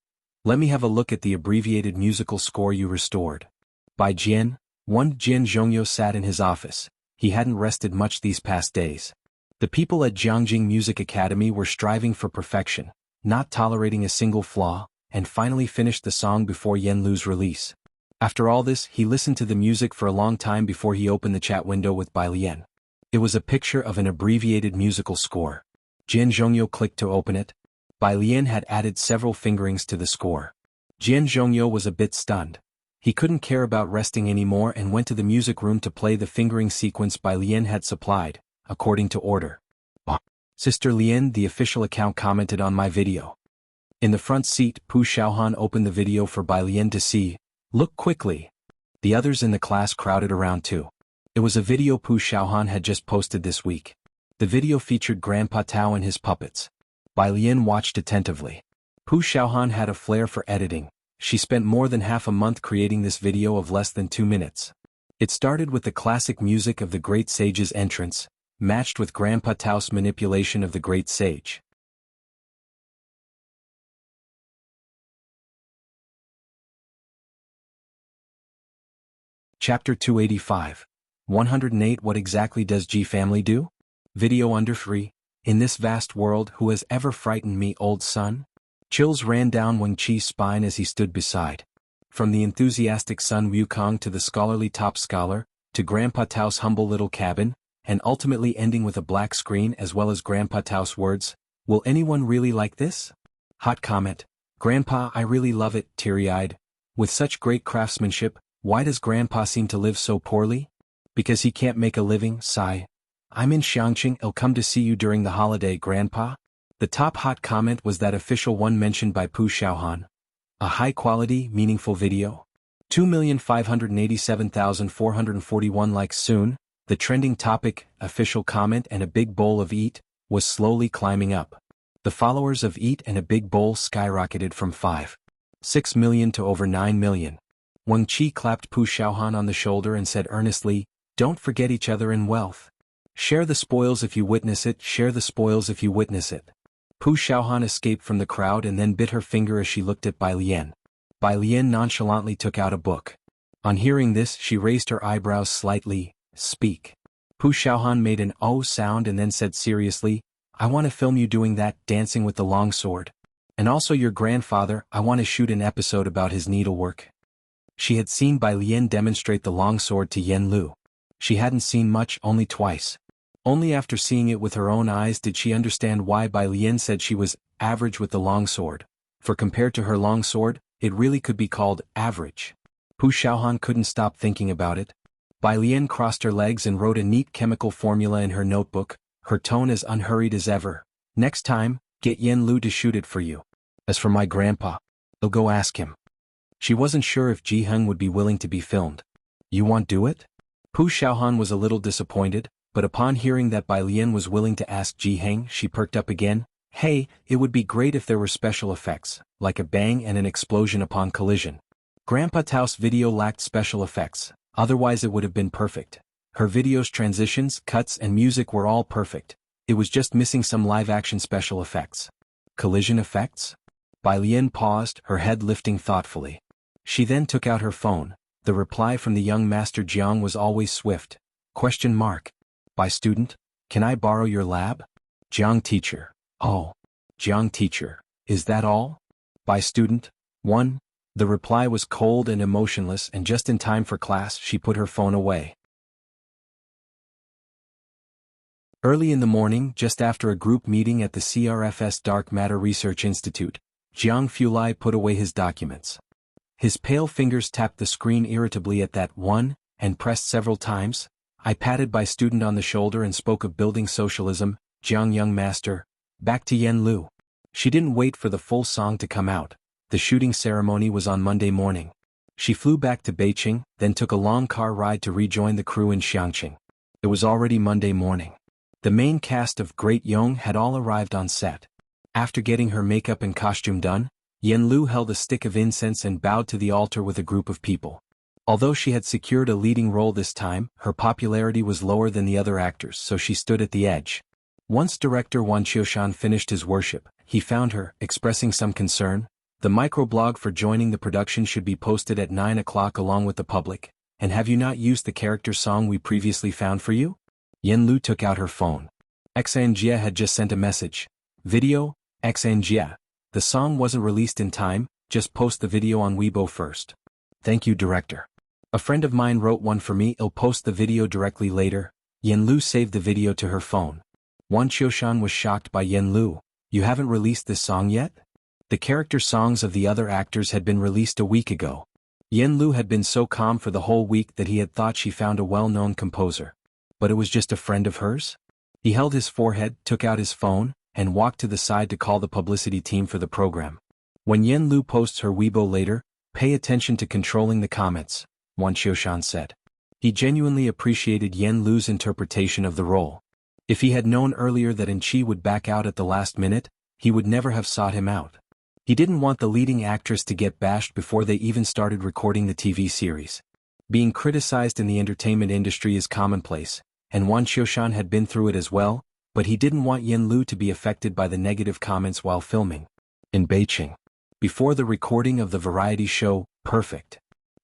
let me have a look at the abbreviated musical score you restored. By Jian, one Jian Zhongyo sat in his office. He hadn't rested much these past days. The people at Jiangjing Music Academy were striving for perfection, not tolerating a single flaw, and finally finished the song before Yen Lu's release. After all this, he listened to the music for a long time before he opened the chat window with Bai Lian. It was a picture of an abbreviated musical score. Jian Zhongyo clicked to open it. Bai Lian had added several fingerings to the score. Jian Zhongyo was a bit stunned. He couldn't care about resting anymore and went to the music room to play the fingering sequence Bai Lian had supplied, according to order. Sister Lian, the official account, commented on my video. In the front seat, Pu Xiaohan opened the video for Bai Lian to see. Look quickly. The others in the class crowded around too. It was a video Pu Xiaohan had just posted this week. The video featured Grandpa Tao and his puppets. Bai Lian watched attentively. Pu Xiaohan had a flair for editing. She spent more than half a month creating this video of less than 2 minutes. It started with the classic music of the great sage's entrance, matched with Grandpa Tao's manipulation of the great sage. Chapter 285. 108 What exactly does G family do? Video under 3. In this vast world, who has ever frightened me, old son? Chills ran down Wang Qi's spine as he stood beside. From the enthusiastic son Wukong to the scholarly top scholar, to Grandpa Tao's humble little cabin, and ultimately ending with a black screen as well as Grandpa Tao's words, "Will anyone really like this?" Hot comment. Grandpa, I really love it, teary-eyed. With such great craftsmanship, why does Grandpa seem to live so poorly? Because he can't make a living, sigh. I'm in Xiangqing, I'll come to see you during the holiday, Grandpa. The top hot comment was that official one mentioned by Pu Xiaohan. A high-quality, meaningful video. 2,587,441 likes soon. The trending topic, official comment and a big bowl of eat, was slowly climbing up. The followers of Eat and a Big Bowl skyrocketed from 5.6 million to over 9 million. Wang Qi clapped Pu Xiaohan on the shoulder and said earnestly, "Don't forget each other in wealth. Share the spoils if you witness it, share the spoils if you witness it." Pu Xiaohan escaped from the crowd and then bit her finger as she looked at Bai Lian. Bai Lian nonchalantly took out a book. On hearing this, she raised her eyebrows slightly. Speak. Pu Xiaohan made an "oh" sound and then said seriously, "I want to film you doing that, dancing with the long sword. And also your grandfather, I want to shoot an episode about his needlework." She had seen Bai Lian demonstrate the long sword to Yen Lu. She hadn't seen much, only twice. Only after seeing it with her own eyes did she understand why Bai Lian said she was average with the long sword. For compared to her long sword, it really could be called average. Pu Xiaohan couldn't stop thinking about it. Bai Lian crossed her legs and wrote a neat chemical formula in her notebook, her tone as unhurried as ever. "Next time, get Yen Lu to shoot it for you. As for my grandpa, I'll go ask him." She wasn't sure if Ji Heng would be willing to be filmed. "You won't do it?" Pu Xiaohan was a little disappointed, but upon hearing that Bai Lian was willing to ask Ji Heng, she perked up again. "Hey, it would be great if there were special effects, like a bang and an explosion upon collision." Grandpa Tao's video lacked special effects, otherwise it would have been perfect. Her video's transitions, cuts and music were all perfect. It was just missing some live-action special effects. Collision effects? Bai Lian paused, her head lifting thoughtfully. She then took out her phone. The reply from the young master Jiang was always swift. Question mark. By student, can I borrow your lab? Jiang teacher. Oh. Jiang teacher. Is that all? By student. 1. The reply was cold and emotionless, and just in time for class she put her phone away. Early in the morning, just after a group meeting at the CRFS Dark Matter Research Institute, Jiang Fulai put away his documents. His pale fingers tapped the screen irritably at that one, and pressed several times. I patted by student on the shoulder and spoke of building socialism. Jiang young master. Back to Yen Lu. She didn't wait for the full song to come out. The shooting ceremony was on Monday morning. She flew back to Beijing, then took a long car ride to rejoin the crew in Xiangqing. It was already Monday morning. The main cast of Great Yong had all arrived on set. After getting her makeup and costume done, Yen Lu held a stick of incense and bowed to the altar with a group of people. Although she had secured a leading role this time, her popularity was lower than the other actors, so she stood at the edge. Once director Wuxia finished his worship, he found her, expressing some concern. The microblog for joining the production should be posted at 9 o'clock along with the public. And have you not used the character song we previously found for you? Yenlu took out her phone. Exiled had just sent a message. Video, Exiled. The song wasn't released in time, just post the video on Weibo first. Thank you, director. A friend of mine wrote one for me, I'll post the video directly later. Yenlu saved the video to her phone. Wuxia was shocked by Yenlu. You haven't released this song yet? The character songs of the other actors had been released a week ago. Yenlu had been so calm for the whole week that he had thought she found a well-known composer. But it was just a friend of hers? He held his forehead, took out his phone, and walked to the side to call the publicity team for the program. When Yenlu posts her Weibo later, pay attention to controlling the comments, Wuxia said. He genuinely appreciated Yenlu's interpretation of the role. If he had known earlier that Enchi would back out at the last minute, he would never have sought him out. He didn't want the leading actress to get bashed before they even started recording the TV series. Being criticized in the entertainment industry is commonplace, and Wuxia had been through it as well, but he didn't want Yenlu to be affected by the negative comments while filming. In Beijing. Before the recording of the variety show, Perfect.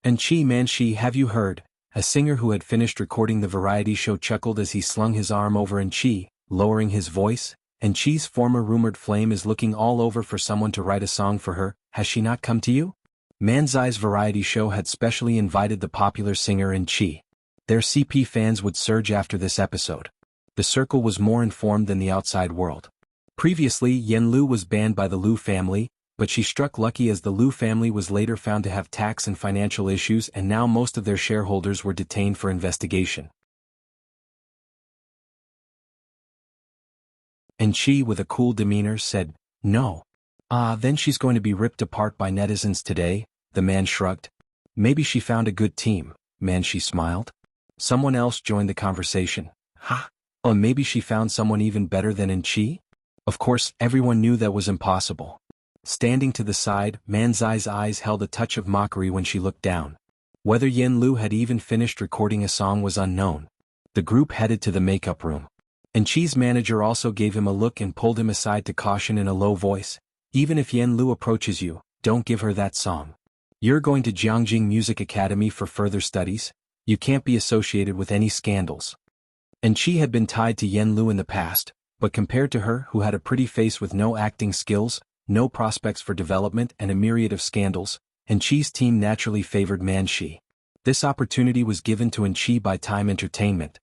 Enchi Manchi, have you heard? A singer who had finished recording the variety show chuckled as he slung his arm over Enchi, lowering his voice. Enchi's former rumored flame is looking all over for someone to write a song for her. Has she not come to you? Manzai's variety show had specially invited the popular singer Enchi. Their CP fans would surge after this episode. The circle was more informed than the outside world. Previously, Yenlu was banned by the Liu family, but she struck lucky as the Liu family was later found to have tax and financial issues, and now most of their shareholders were detained for investigation. Enchi, with a cool demeanor, said, "No. Then she's going to be ripped apart by netizens today," the man shrugged. "Maybe she found a good team," Manchi smiled. Someone else joined the conversation. "Ha! Oh, maybe she found someone even better than Enchi?" Of course, everyone knew that was impossible. Standing to the side, Manzai's eyes held a touch of mockery when she looked down. Whether Yenlu had even finished recording a song was unknown. The group headed to the makeup room. Enchi's manager also gave him a look and pulled him aside to caution in a low voice, "Even if Yenlu approaches you, don't give her that song. You're going to Jiangjing Music Academy for further studies. You can't be associated with any scandals." Enchi had been tied to Yenlu in the past, but compared to her, who had a pretty face with no acting skills, no prospects for development and a myriad of scandals, Enchi's team naturally favored Manchi. This opportunity was given to Enchi by Time Entertainment.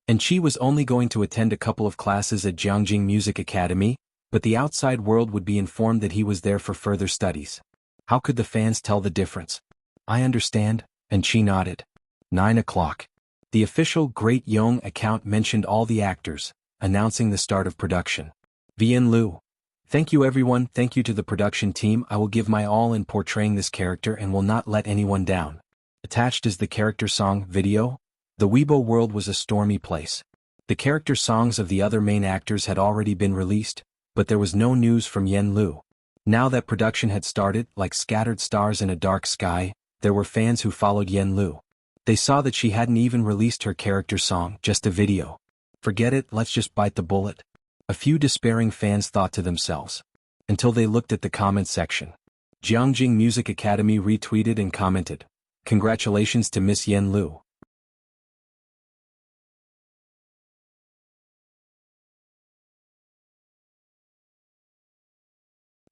Enchi was only going to attend a couple of classes at Jiangjing Music Academy, but the outside world would be informed that he was there for further studies. How could the fans tell the difference? "I understand," Enchi nodded. 9 o'clock. The official Great Yong account mentioned all the actors, announcing the start of production. Yenlu. "Thank you everyone, thank you to the production team. I will give my all in portraying this character and will not let anyone down." Attached is the character song video. The Weibo world was a stormy place. The character songs of the other main actors had already been released, but there was no news from Yenlu. Now that production had started, like scattered stars in a dark sky, there were fans who followed Yenlu. They saw that she hadn't even released her character song, just a video. Forget it, let's just bite the bullet. A few despairing fans thought to themselves. Until they looked at the comment section. Jiangjing Music Academy retweeted and commented, "Congratulations to Miss Yenlu."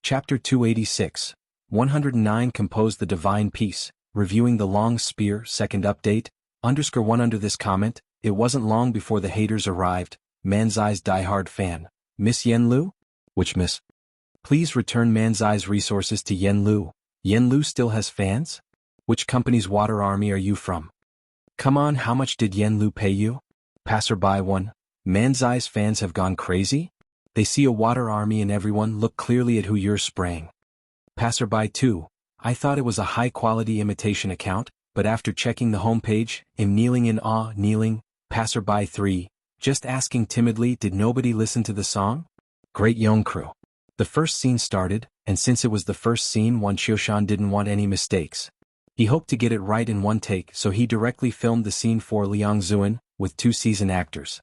Chapter 286. 109 composed the divine piece, reviewing the long spear, second update, _1 under this comment, it wasn't long before the haters arrived, Manzai's diehard fan, Miss Yenlu? Which miss? Please return Manzai's resources to Yenlu. Yenlu still has fans? Which company's water army are you from? Come on, how much did Yenlu pay you? Passerby 1. Manzai's fans have gone crazy? They see a water army and everyone look clearly at who you're spraying. Passerby 2. I thought it was a high-quality imitation account, but after checking the homepage, I'm kneeling in awe, kneeling. Passerby 3. Just asking timidly, did nobody listen to the song? Great Yong crew. The first scene started, and since it was the first scene, Wuxia didn't want any mistakes. He hoped to get it right in one take, so he directly filmed the scene for Liang Zuan, with 2 seasoned actors.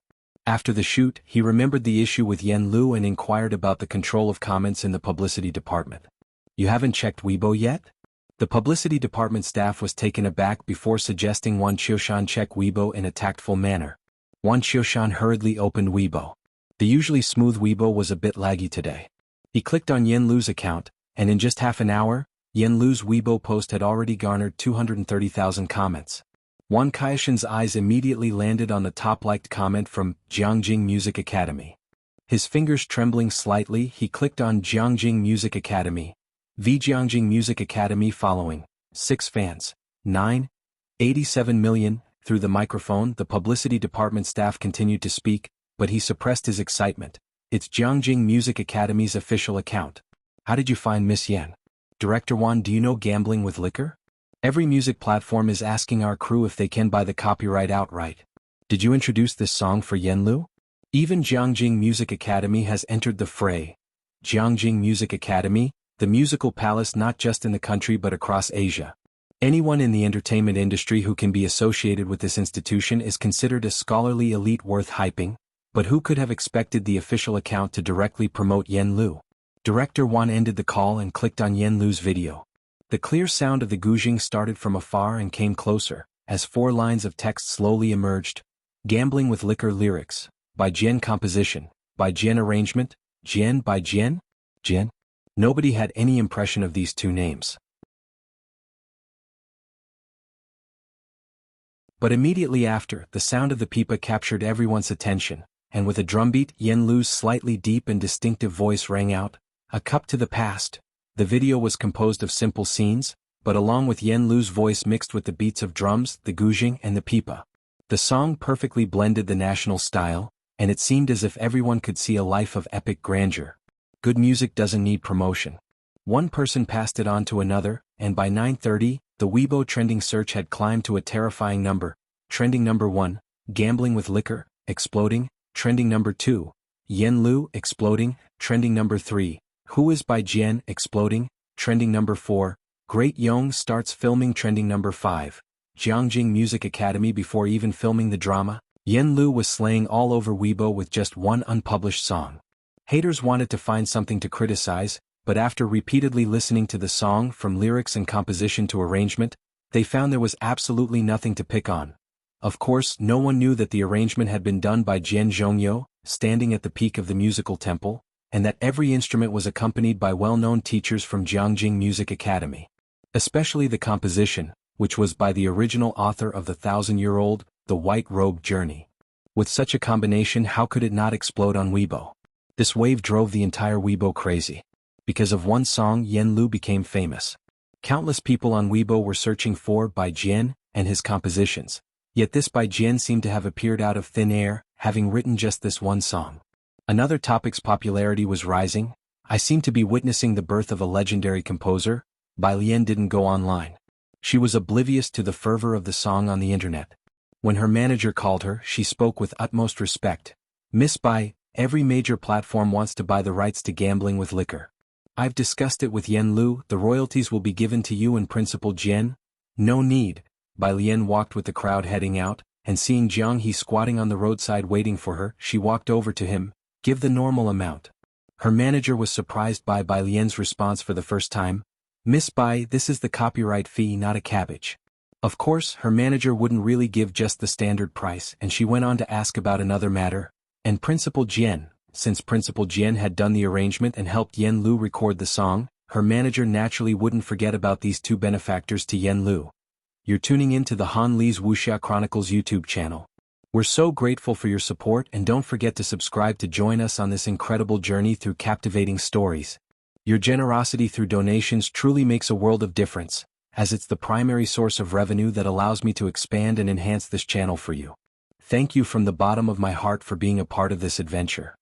After the shoot, he remembered the issue with Yen Lu and inquired about the control of comments in the publicity department. You haven't checked Weibo yet? The publicity department staff was taken aback before suggesting Wan Qiushan check Weibo in a tactful manner. Wan Qiushan hurriedly opened Weibo. The usually smooth Weibo was a bit laggy today. He clicked on Yen Lu's account, and in just half an hour, Yen Lu's Weibo post had already garnered 230,000 comments. Wan Qiushan's eyes immediately landed on the top-liked comment from Jiangjing Music Academy. His fingers trembling slightly, he clicked on Jiangjing Music Academy. V Jiangjing Music Academy following. 6 fans. 9.87 million. Through the microphone, the publicity department staff continued to speak, but he suppressed his excitement. It's Jiangjing Music Academy's official account. How did you find Miss Yan? Director Wan, do you know gambling with liquor? Every music platform is asking our crew if they can buy the copyright outright. Did you introduce this song for Yen Lu? Even Jiangjing Music Academy has entered the fray. Jiangjing Music Academy, the musical palace not just in the country but across Asia. Anyone in the entertainment industry who can be associated with this institution is considered a scholarly elite worth hyping, but who could have expected the official account to directly promote Yen Lu? Director Wan ended the call and clicked on Yen Lu's video. The clear sound of the guzheng started from afar and came closer, as 4 lines of text slowly emerged. Gambling with liquor lyrics, by Jian composition, by Jian arrangement, Jian by Jian? Jian? Nobody had any impression of these 2 names. But immediately after, the sound of the pipa captured everyone's attention, and with a drumbeat, Yen Lu's slightly deep and distinctive voice rang out, "A cup to the past." The video was composed of simple scenes, but along with Yen Lu's voice mixed with the beats of drums, the guzheng and the pipa. The song perfectly blended the national style, and it seemed as if everyone could see a life of epic grandeur. Good music doesn't need promotion. One person passed it on to another, and by 9:30, the Weibo trending search had climbed to a terrifying number. Trending number 1, gambling with liquor, exploding. Trending number 2, Yen Lu, exploding. Trending number 3, Who is by Jian, exploding. Trending number 4, Great Yong starts filming. Trending number 5, Jiangjing Music Academy before even filming the drama. Yen Lu was slaying all over Weibo with just one unpublished song. Haters wanted to find something to criticize, but after repeatedly listening to the song from lyrics and composition to arrangement, they found there was absolutely nothing to pick on. Of course, no one knew that the arrangement had been done by Jian Zhongyou, standing at the peak of the musical temple, and that every instrument was accompanied by well-known teachers from Jiangjing Music Academy. Especially the composition, which was by the original author of the 1,000-year-old, The White Robe Journey. With such a combination, how could it not explode on Weibo? This wave drove the entire Weibo crazy. Because of one song, Yen Lu became famous. Countless people on Weibo were searching for Bai Jian and his compositions. Yet this Bai Jian seemed to have appeared out of thin air, having written just this one song. Another topic's popularity was rising. I seemed to be witnessing the birth of a legendary composer. Bai Lian didn't go online. She was oblivious to the fervor of the song on the internet. When her manager called her, she spoke with utmost respect. "Miss Bai, every major platform wants to buy the rights to gambling with liquor. I've discussed it with Yen Lu, the royalties will be given to you and Principal Jian." "No need." Bai Lian walked with the crowd heading out, and seeing Jiang He squatting on the roadside waiting for her, she walked over to him. "Give the normal amount." Her manager was surprised by Bai Lian's response for the first time. "Miss Bai, this is the copyright fee, not a cabbage." Of course, her manager wouldn't really give just the standard price, and she went on to ask about another matter. And Principal Jian. Since Principal Jian had done the arrangement and helped Yen Lu record the song, her manager naturally wouldn't forget about these 2 benefactors to Yen Lu. You're tuning in to the Han Li's Wuxia Chronicles YouTube channel. We're so grateful for your support, and don't forget to subscribe to join us on this incredible journey through captivating stories. Your generosity through donations truly makes a world of difference, as it's the primary source of revenue that allows me to expand and enhance this channel for you. Thank you from the bottom of my heart for being a part of this adventure.